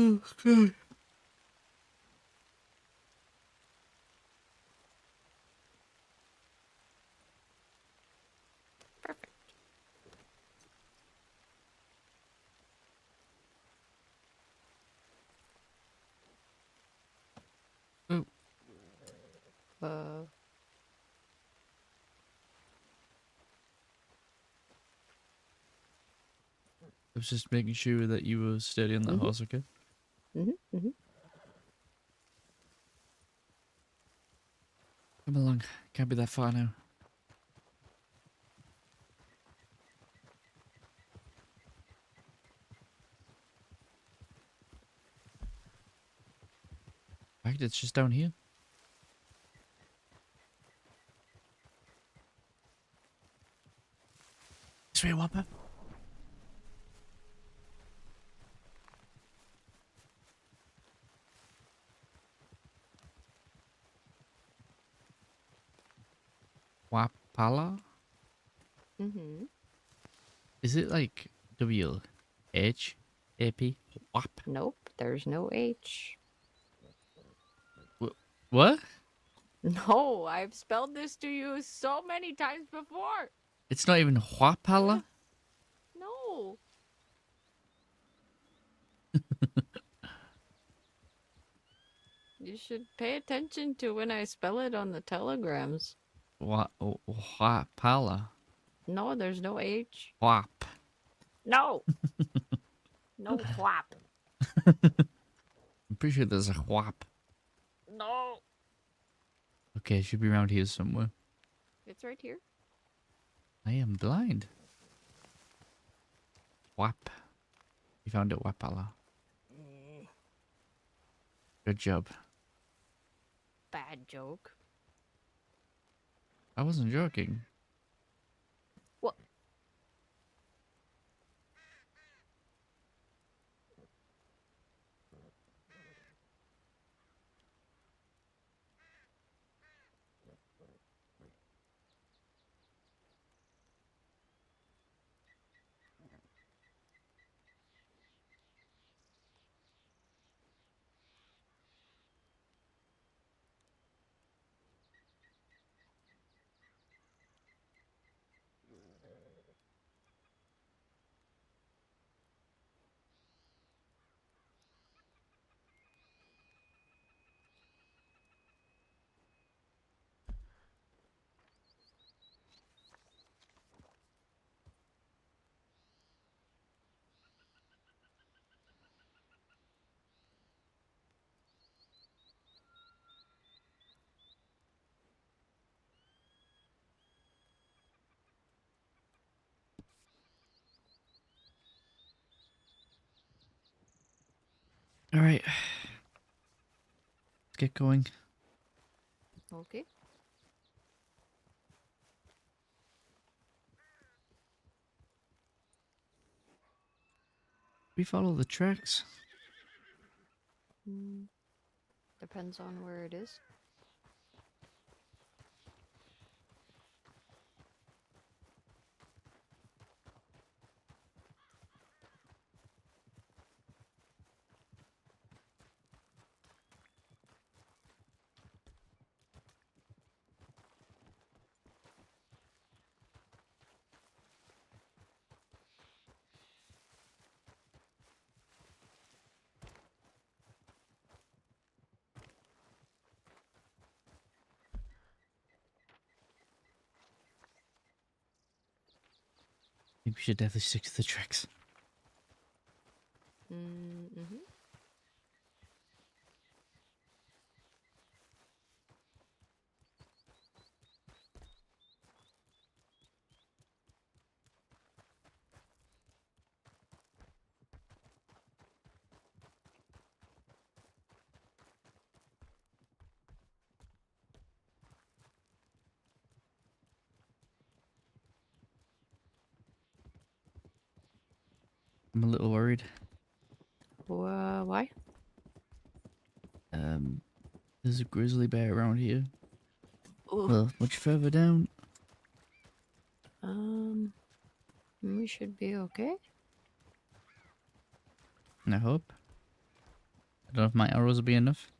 Okay. Oh. Uh. I was just making sure that you were steady on that horse, okay? Come along. Can't be that far now. In fact, it's just down here. This way, Whopper. Wapala? Is it like W-H-A-P? Wap? Nope, there's no H. What? No, I've spelled this to you so many times before. It's not even Wapala? No. You should pay attention to when I spell it on the telegrams. Wapala? No, there's no H. Wap. No. No whap. I'm pretty sure there's a whap. No. Okay, it should be around here somewhere. It's right here. I am blind. Wap. You found it, Wapala. Good job. Bad joke. I wasn't joking. What? Alright. Let's get going. Okay. We follow the tracks. Depends on where it is. think we should definitely stick to the tracks. Mm-hmm. I'm a little worried. Why? There's a grizzly bear around here. Ooh. Well, much further down. We should be okay. I hope. I don't know if my arrows will be enough.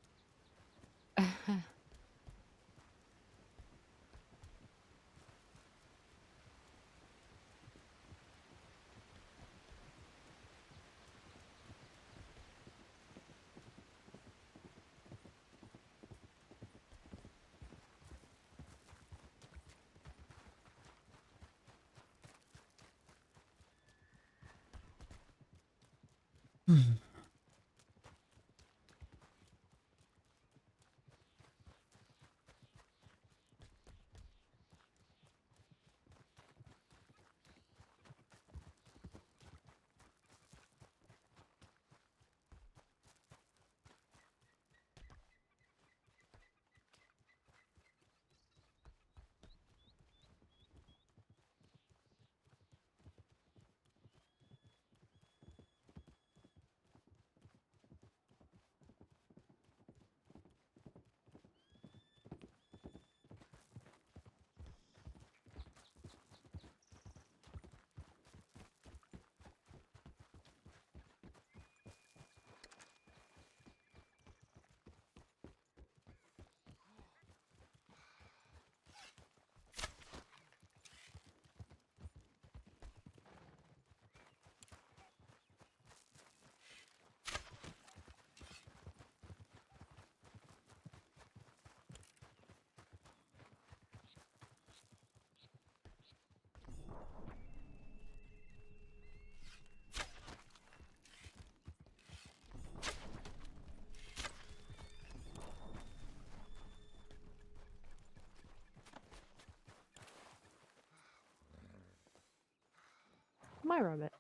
My rabbit.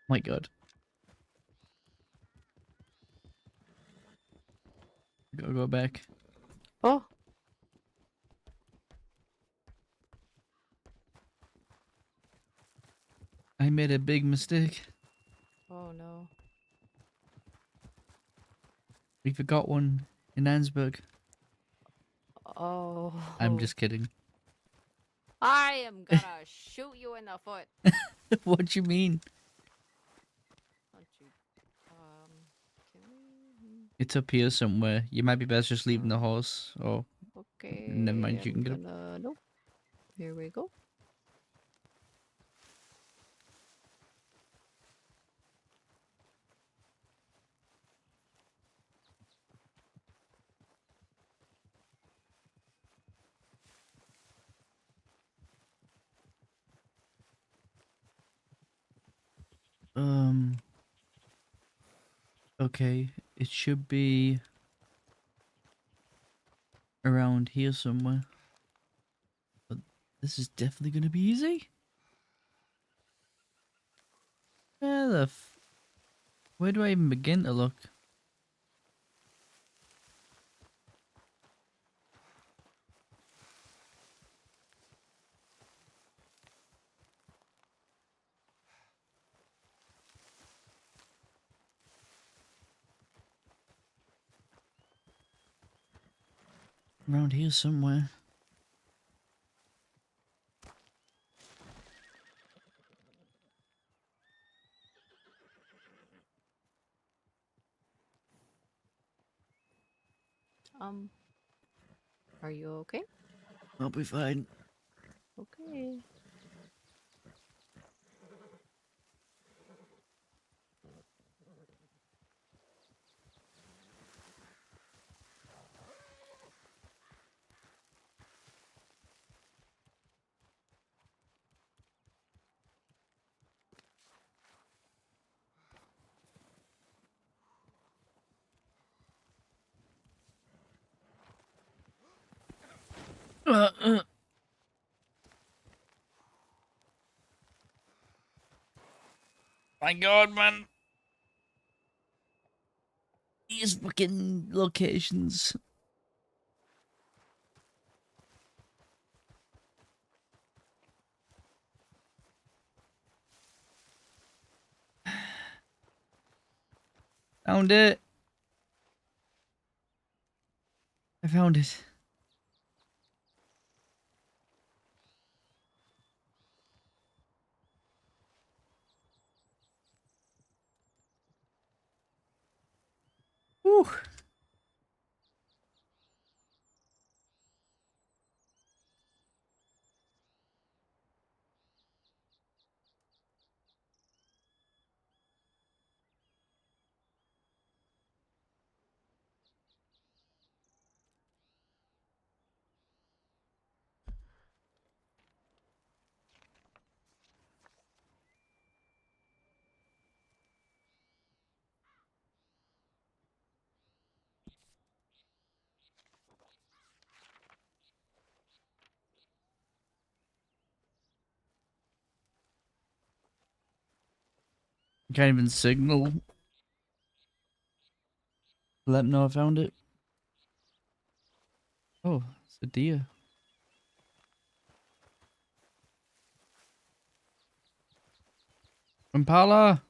My god. Gotta go back. Oh. I made a big mistake. Oh no. We forgot one in Ansburg. Oh. I'm just kidding. I am gonna shoot you in the foot. What you mean? Don't you? Can we? It's up here somewhere. You might be best just leaving the horse, or Okay. never mind. You I'm can get up. gonna. Nope. Here we go. Okay, it should be around here somewhere. But this is definitely gonna be easy. Where do I even begin to look? Around here somewhere. Um, are you okay? I'll be fine. Okay. My God, man. These fucking locations. Found it. I found it. Whew. Can't even signal. Let them know I found it. Oh, it's a deer. Impala!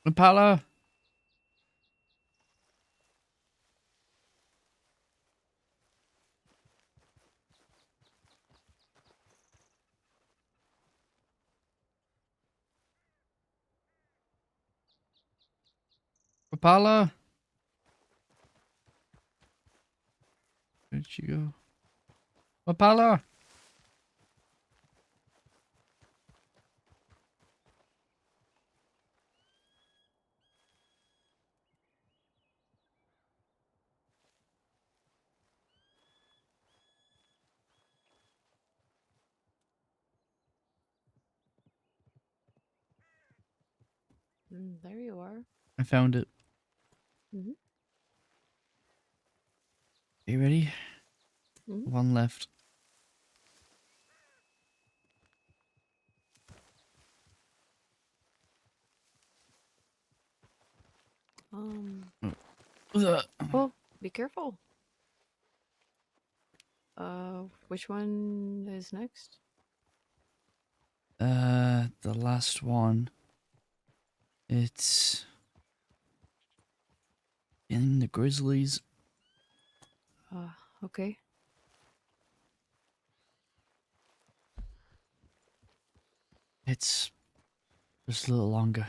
Impala! Impala! Where'd she go? Impala! There you are. I found it. Mm-hmm. You ready? Mhm. One left. Oh, be careful. Which one is next? The last one. It's in the Grizzlies. Okay. It's just a little longer.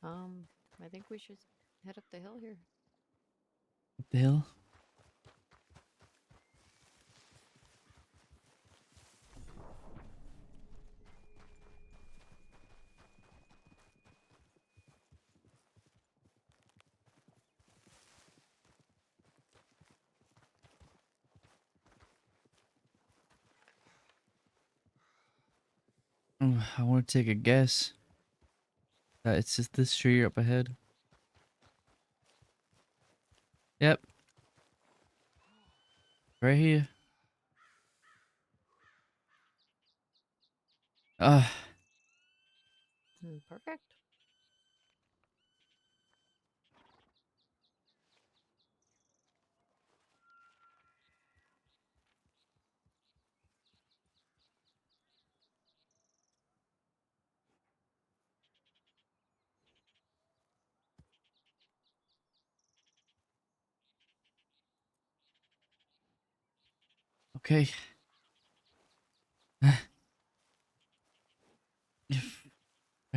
I think we should head up the hill here. Up the hill? I want to take a guess that it's just this tree up ahead. Yep. Right here. Ah. Perfect. Okay. Back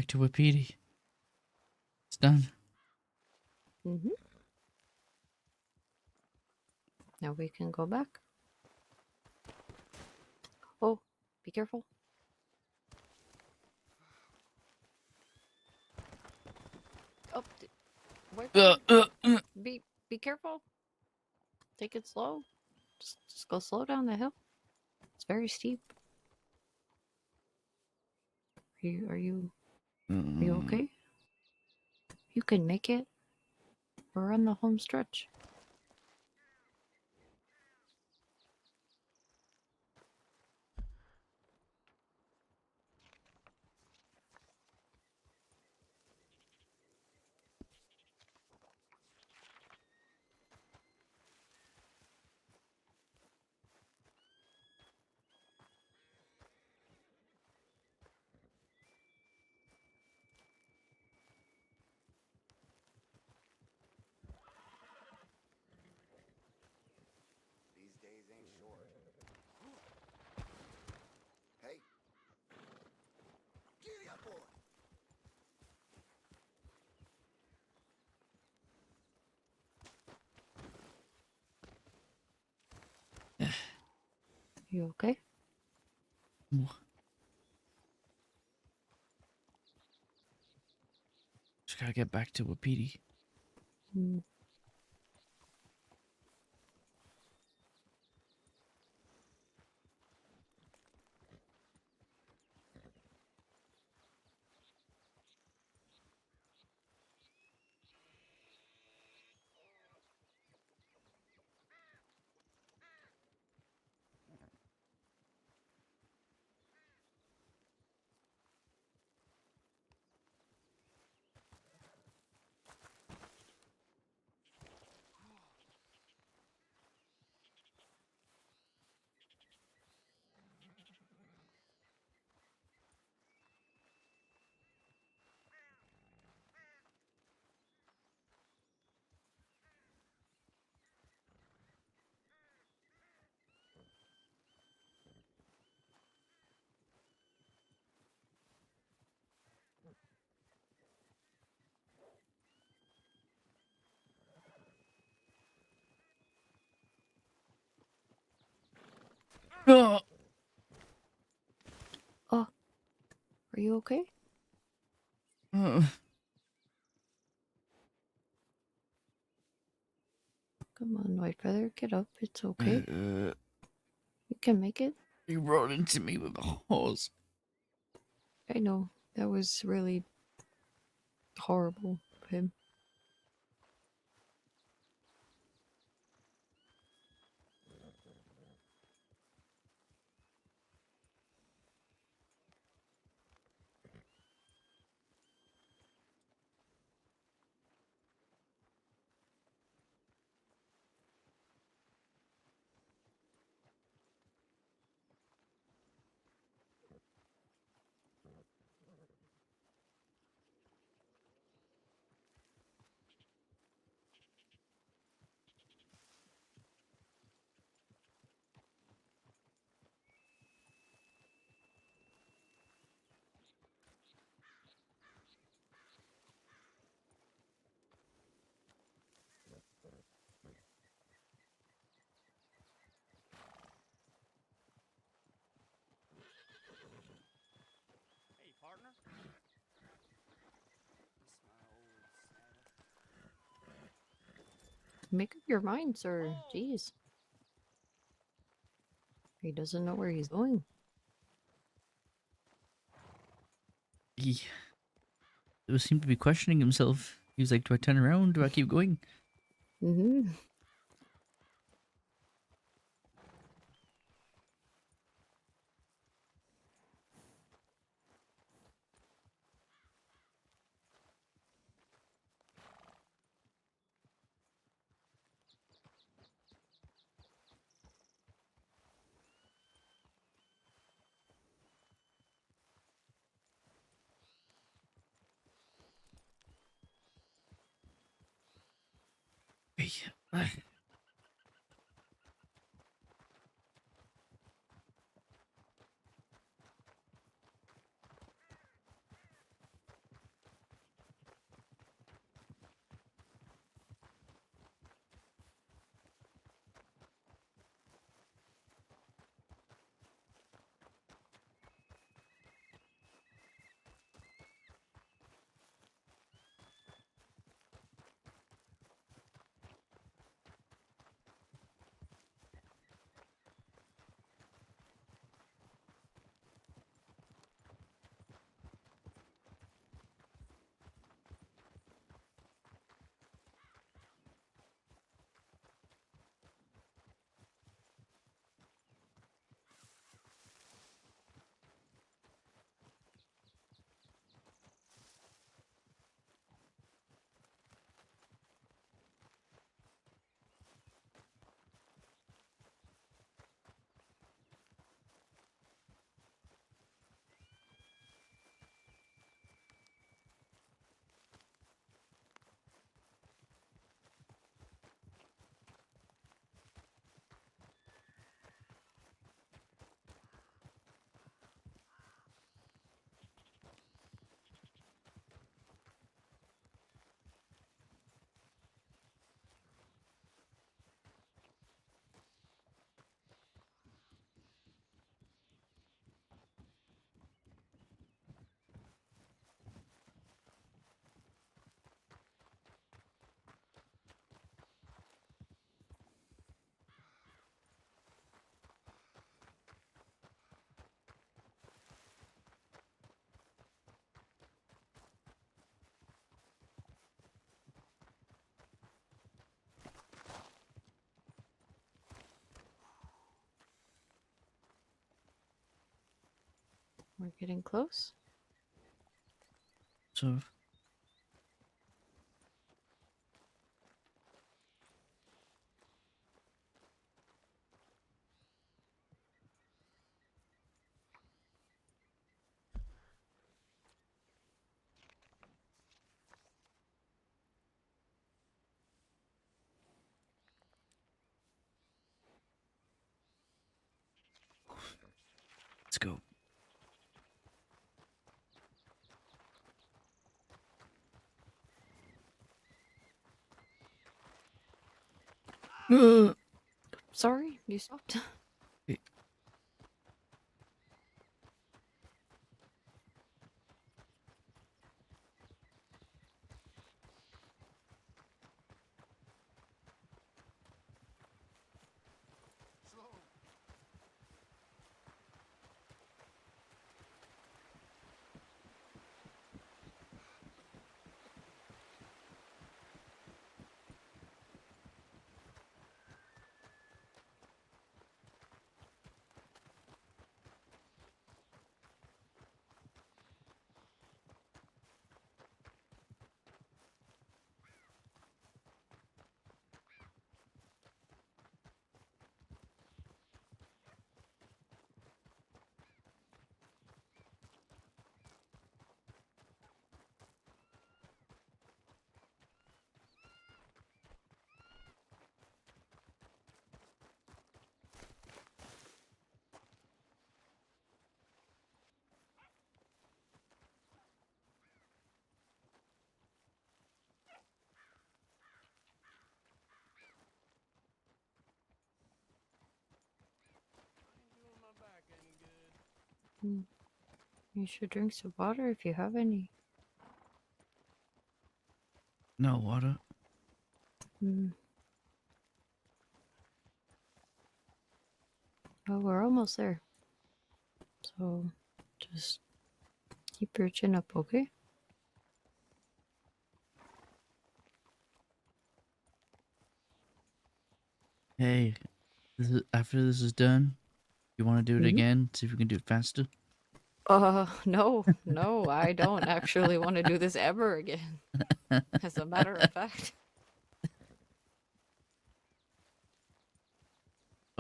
to Wapiti. It's done. Now we can go back. Oh, be careful. Oh, wait. Be careful. Take it slow. Just go slow down the hill. It's very steep. Are you okay? You can make it. We're on the home stretch. These days ain't short. Hey. Giddy up, boy. You okay? Just gotta get back to Wapiti. Oh, are you okay? Come on, White Feather, get up. It's okay. You can make it. He rode into me with a hose. I know. That was really horrible of him. Make up your mind, sir. Jeez. He doesn't know where he's going. He seemed to be questioning himself. He was like, do I turn around? Do I keep going? Mm-hmm. We're getting close. So let's go. Sorry, you stopped. You should drink some water if you have any. No water. Mm. Well, we're almost there. So just keep your chin up, okay? Hey, after this is done, you want to do it Mhm. again? See if we can do it faster? No, I don't actually want to do this ever again. As a matter of fact.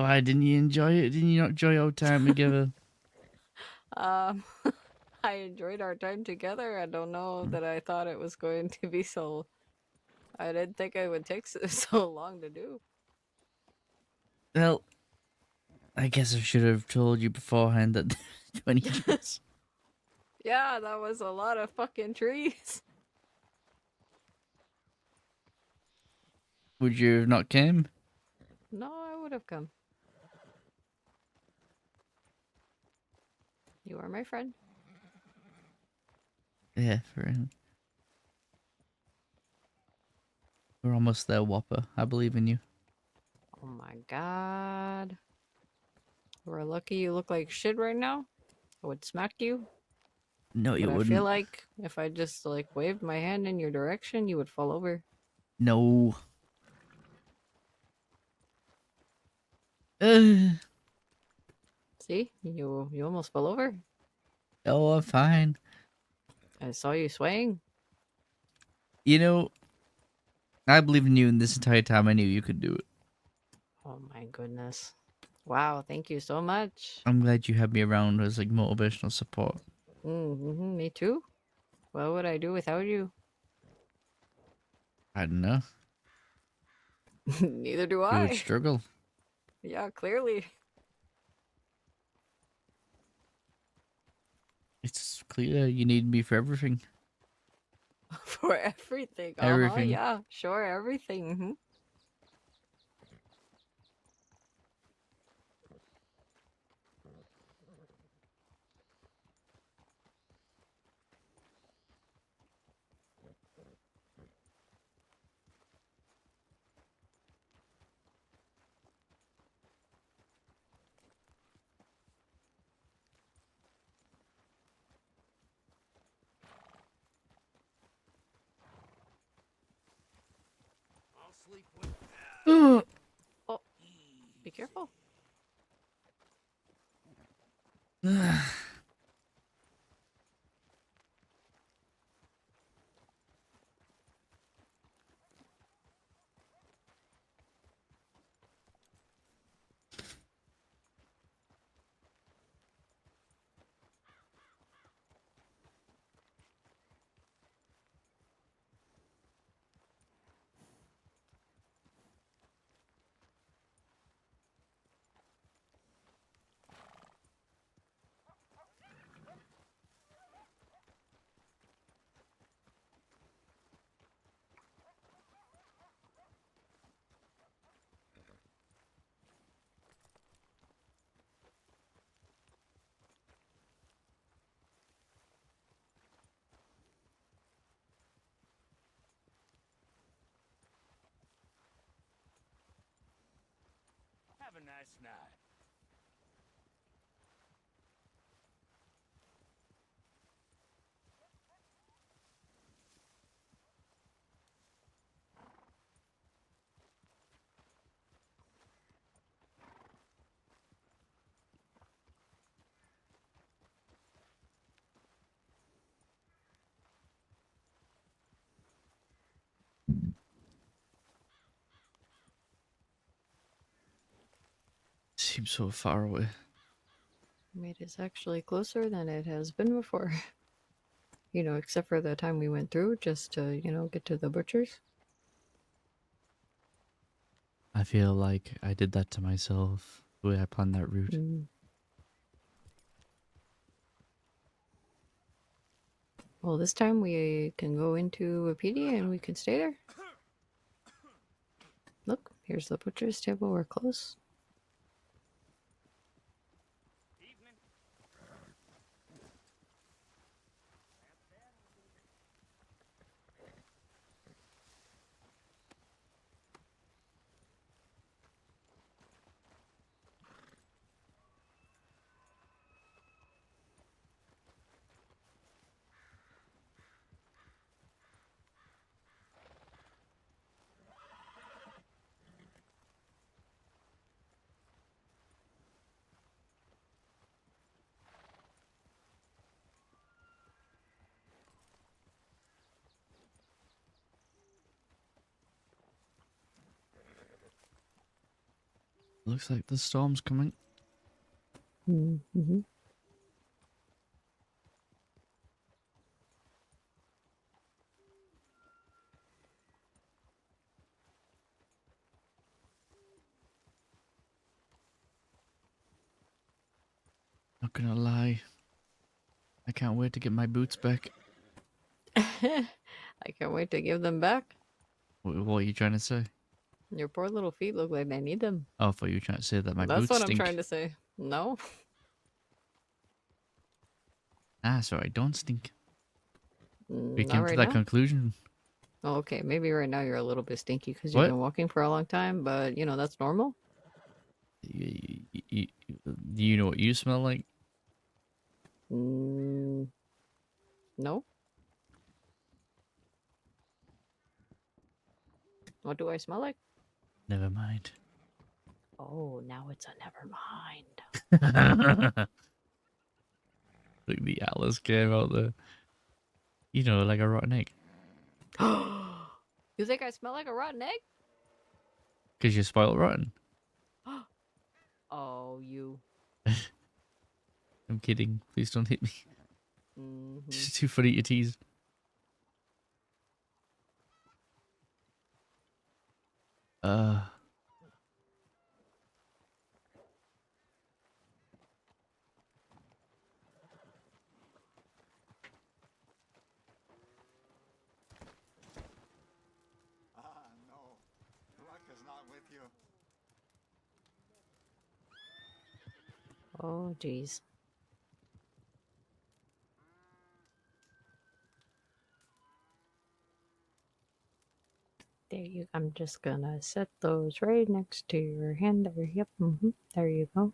Why, didn't you enjoy it? Didn't you not enjoy our time together? Um, I enjoyed our time together. I don't know that I thought it was going to be so. I didn't think it would take so long to do. Well, I guess I should have told you beforehand that 20 trees. Yeah, that was a lot of fucking trees. Would you have not came? No, I would have come. You are my friend. Yeah, for real. We're almost there, Whopper. I believe in you. Oh my god. We're lucky you look like shit right now. I would smack you. No, you But I feel wouldn't. like if I just like waved my hand in your direction, you would fall over. No. Uh, See? You almost fell over. oh, I'm fine. I saw you swaying. You know, I believe in you, and this entire time I knew you could do it. Oh my goodness. Wow, thank you so much. I'm glad you had me around as like motivational support. Mm-hmm, me too. What would I do without you? I don't know. Neither do You would I. struggle. Yeah, clearly. It's clear you need me for everything. For everything. Everything. Yeah, sure, everything. Mhm. I'll sleep with Oh, be careful. Have a nice night. Seems so far away. It is actually closer than it has been before. You know, except for the time we went through just to, get to the butchers. I feel like I did that to myself the way I planned that route. Mm. Well, this time we can go into a PD and we can stay there. Look, here's the butcher's table. We're close. Looks like the storm's coming. Mm-hmm. Not gonna lie. I can't wait to get my boots back. I can't wait to give them back. What are you trying to say? Your poor little feet look like they need them. Oh, I thought you were trying to say that my That's boots what stink. I'm trying to say. No. Ah, sorry, don't stink. We Not came to right that now. conclusion. Oh, okay, maybe right now you're a little bit stinky because you've What? been walking for a long time, but you know that's normal. Do you know what you smell like? No. What do I smell like? Never mind. Oh, now it's a never mind. Like the Alice came out there. You know, like a rotten egg. You think I smell like a rotten egg? Because you're spoiled rotten. Oh, you. I'm kidding. Please don't hit me. Mm-hmm. It's too funny to tease. No. Luck is not with you. Oh, jeez. There you. I'm just gonna set those right next to your hand there. Yep. There you go.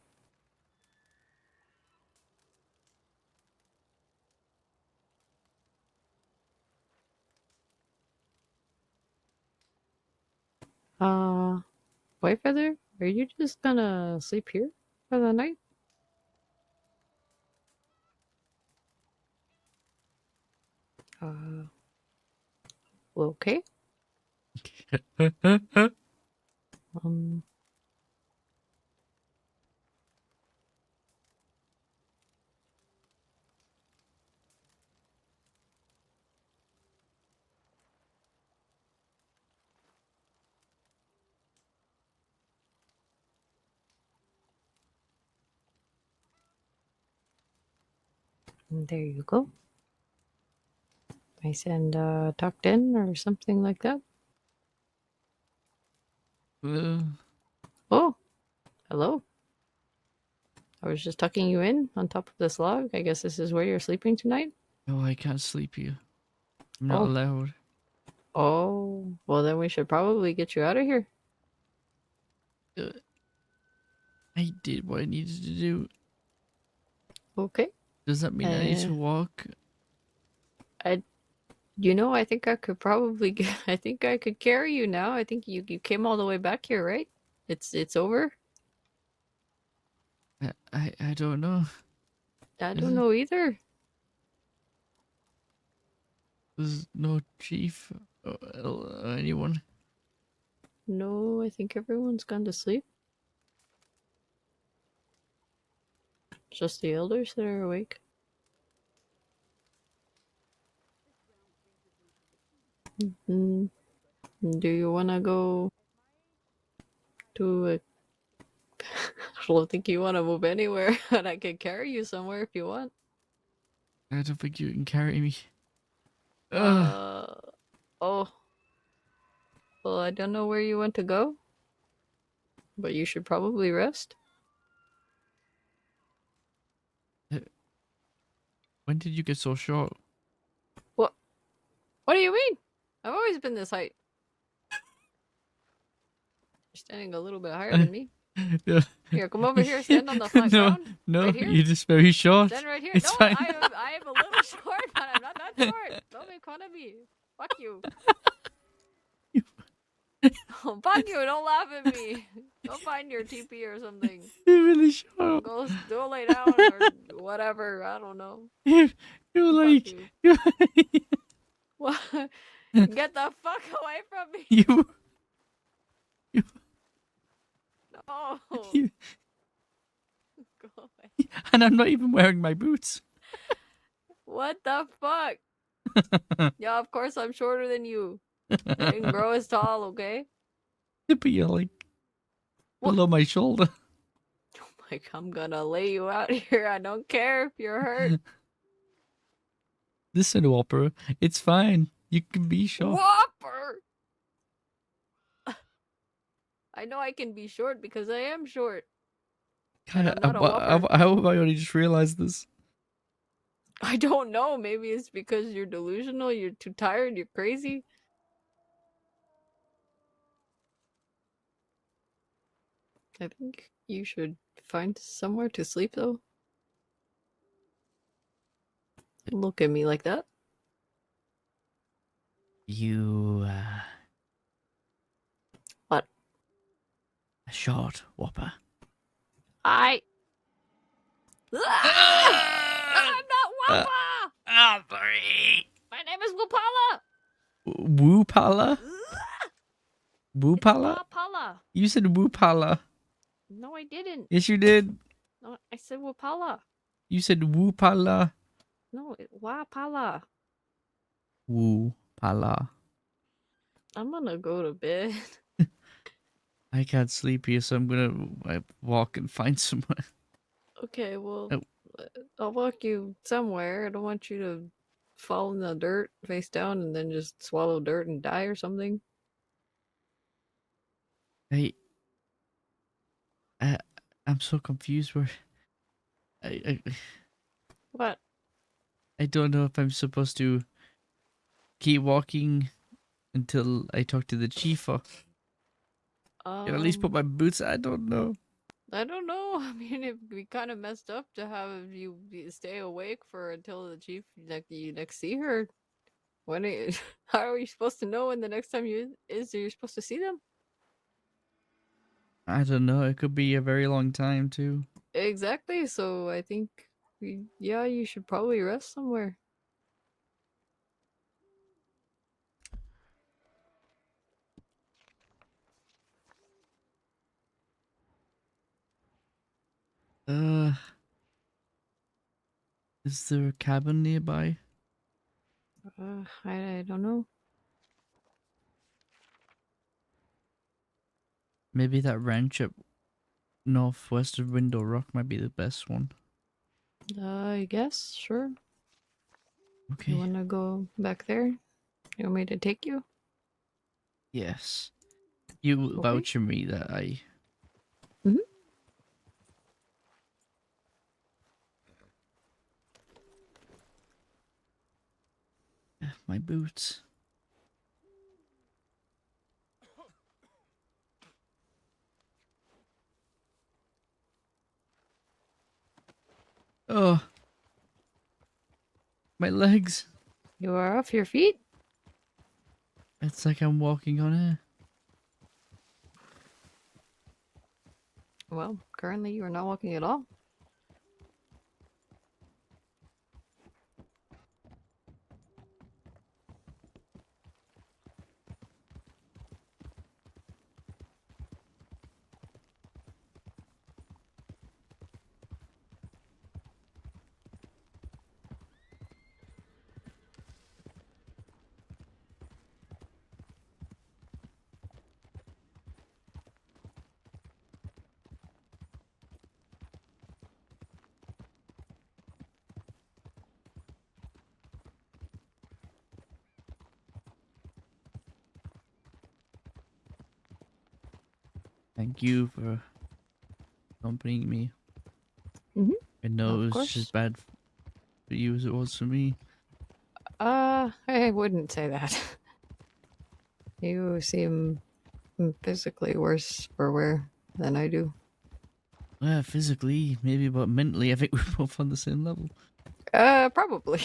White Feather, are you just gonna sleep here for the night? Okay. Um. There you go. Nice and tucked in or something like that. Oh, hello. I was just tucking you in on top of this log. I guess this is where you're sleeping tonight? No, I can't sleep here. I'm not Oh. allowed. Oh, well then we should probably get you out of here. I did what I needed to do. Okay. Does that mean I need to walk? I think I could probably I think I could carry you now. I think you came all the way back here, right? It's over? I don't know. I don't know either. There's no chief or anyone. No, I think everyone's gone to sleep. Just the elders that are awake. Do you want to go to a... I don't think you want to move anywhere, and I can carry you somewhere if you want. I don't think you can carry me. Oh. Well, I don't know where you want to go, but you should probably rest. When did you get so short? What? What do you mean? I've always been this height. You're standing a little bit higher than me. No. Here, come over here. Stand on the flat ground. No, right here. you're just very short. Stand right here. It's No, fine. I am a little short, but I'm not that short. Don't make fun of me. Fuck you. Oh, fuck you. Don't laugh at me. Go find your TP or something. You're really short. Go lay down or whatever. I don't know. You're like... You. What? Get the fuck away from me. You... No, Oh, You- go away. and I'm not even wearing my boots. What the fuck? Yeah, of course I'm shorter than you. I didn't grow as tall, okay? But you're like below my shoulder. Like, I'm gonna lay you out here. I don't care if you're hurt. Listen, Whopper, it's fine. You can be short. Whopper! I know I can be short because I am short. And I'm not a whopper. How have I only just realized this? I don't know. Maybe it's because you're delusional, you're too tired, you're crazy. I think you should find somewhere to sleep, though. Don't look at me like that. You, What? A short Whopper. I'm not Whopper! Oh, sorry. My name is Wapala! Woopala? Woopala? Wapala! You said Woopala. No, I didn't. Yes, you did. No, I said Wapala. You said Woopala. No, Wapala. Woopala. I'm gonna go to bed. I can't sleep here, so I'm gonna walk and find somewhere. Okay, well, Oh. I'll walk you somewhere. I don't want you to fall in the dirt face down and then just swallow dirt and die or something. Hey, I'm so confused. Where I What? I don't know if I'm supposed to keep walking until I talk to the chief or at least put my boots. I don't know. I don't know. I mean, it'd be kind of messed up to have you stay awake for until the chief you next see her. When are you, how are you supposed to know when the next time you're supposed to see them? I don't know. It could be a very long time too. Exactly. So I think, yeah, you should probably rest somewhere. Is there a cabin nearby? I don't know. Maybe that ranch up northwest of Window Rock might be the best one. I guess, sure. Okay. You wanna go back there? You want me to take you? Yes. You Okay. vouch for me that I. Mhm. My boots. Oh. My legs. You are off your feet? It's like I'm walking on air. Well, currently you are not walking at all. Thank you for accompanying me. Mhm. I know Of it was course. just as bad for you as it was for me. I wouldn't say that. You seem physically worse for wear than I do. Physically, maybe, but mentally, I think we're both on the same level. Probably.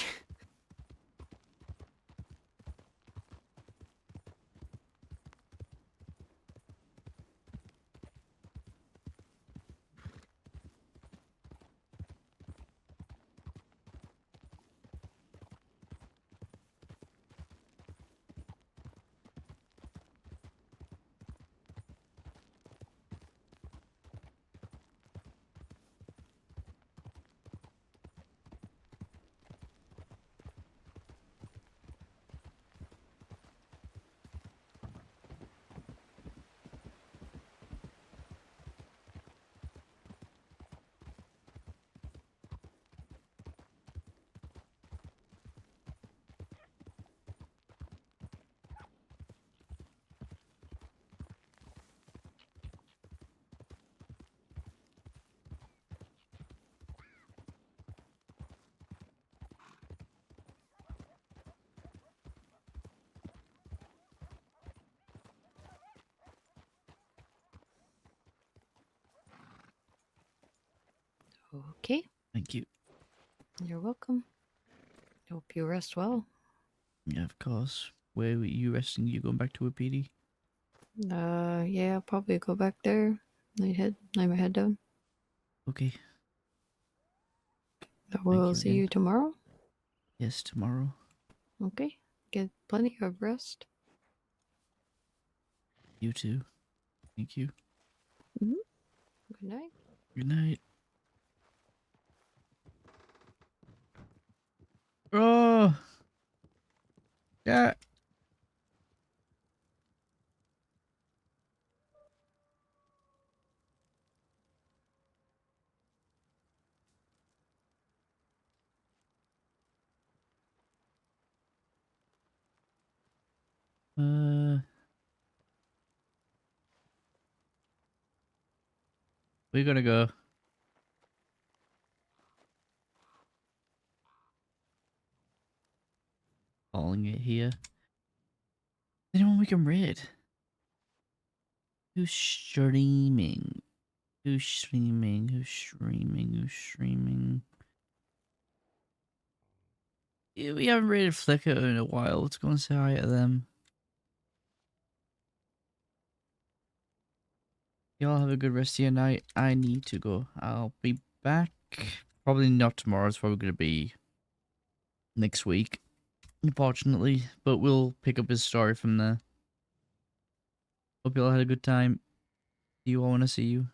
Okay. Thank you. You're welcome. Hope you rest well. Yeah, of course. Where were you resting? You going back to a PD? Yeah, I'll probably go back there. Lay my head down. Okay. I will you see again. you tomorrow. Yes, tomorrow. Okay. Get plenty of rest. You too. Thank you. Good night. Good night. Oh. Yeah. We're gonna go. Calling it here. Anyone we can raid? Who's streaming? Who's streaming? Who's streaming? Who's streaming? Yeah, we haven't raided Flickr in a while. Let's go and say hi to them. Y'all have a good rest of your night. I need to go. I'll be back. Probably not tomorrow. It's probably going to be next week, unfortunately. But we'll pick up his story from there. Hope you all had a good time. See you all when I see you.